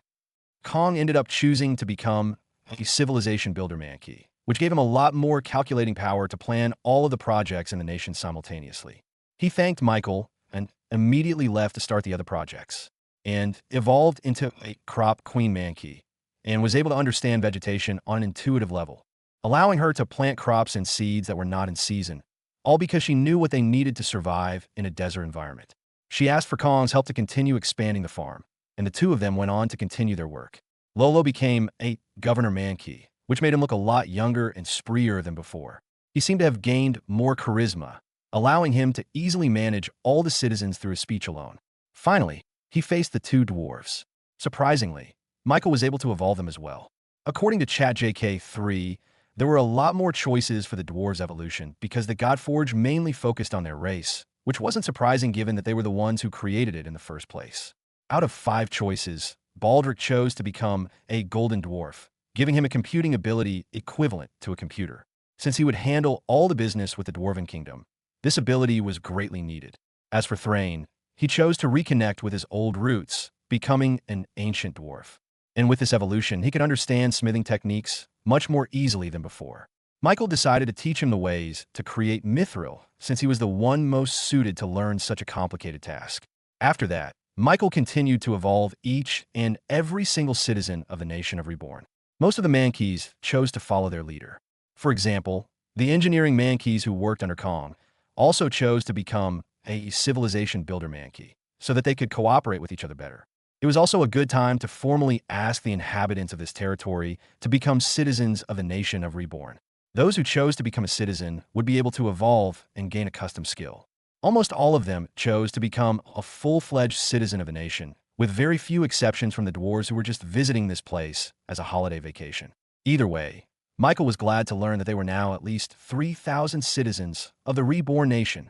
Kong ended up choosing to become a civilization builder Mankey, which gave him a lot more calculating power to plan all of the projects in the nation simultaneously. He thanked Michael and immediately left to start the other projects, and evolved into a crop queen Mankey, and was able to understand vegetation on an intuitive level, allowing her to plant crops and seeds that were not in season, all because she knew what they needed to survive in a desert environment. She asked for Kong's help to continue expanding the farm, and the two of them went on to continue their work. Lolo became a Governor Mankey, which made him look a lot younger and spreer than before. He seemed to have gained more charisma, allowing him to easily manage all the citizens through his speech alone. Finally, he faced the 2 dwarves. Surprisingly, Michael was able to evolve them as well. According to ChatJK3, there were a lot more choices for the dwarves' evolution because the Godforge mainly focused on their race, which wasn't surprising given that they were the ones who created it in the first place. Out of 5 choices, Baldric chose to become a golden dwarf, giving him a computing ability equivalent to a computer. Since he would handle all the business with the Dwarven Kingdom, this ability was greatly needed. As for Thrain, he chose to reconnect with his old roots, becoming an ancient dwarf. And with this evolution, he could understand smithing techniques much more easily than before. Michael decided to teach him the ways to create mithril, since he was the one most suited to learn such a complicated task. After that, Michael continued to evolve each and every single citizen of the nation of Reborn. Most of the Mankeys chose to follow their leader. For example, the engineering Mankeys who worked under Kong also chose to become a civilization builder Mankey, so that they could cooperate with each other better. It was also a good time to formally ask the inhabitants of this territory to become citizens of the nation of Reborn. Those who chose to become a citizen would be able to evolve and gain a custom skill. Almost all of them chose to become a full-fledged citizen of the nation, with very few exceptions from the dwarves who were just visiting this place as a holiday vacation. Either way, Michael was glad to learn that they were now at least 3,000 citizens of the Reborn Nation.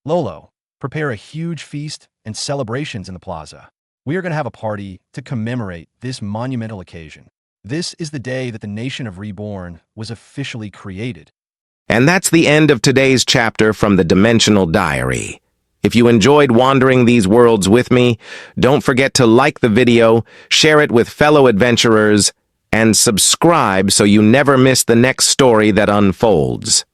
Lolo, prepare a huge feast and celebrations in the plaza. We are going to have a party to commemorate this monumental occasion. This is the day that the nation of Reborn was officially created. And that's the end of today's chapter from the Dimensional Diary. If you enjoyed wandering these worlds with me, don't forget to like the video, share it with fellow adventurers, and subscribe so you never miss the next story that unfolds.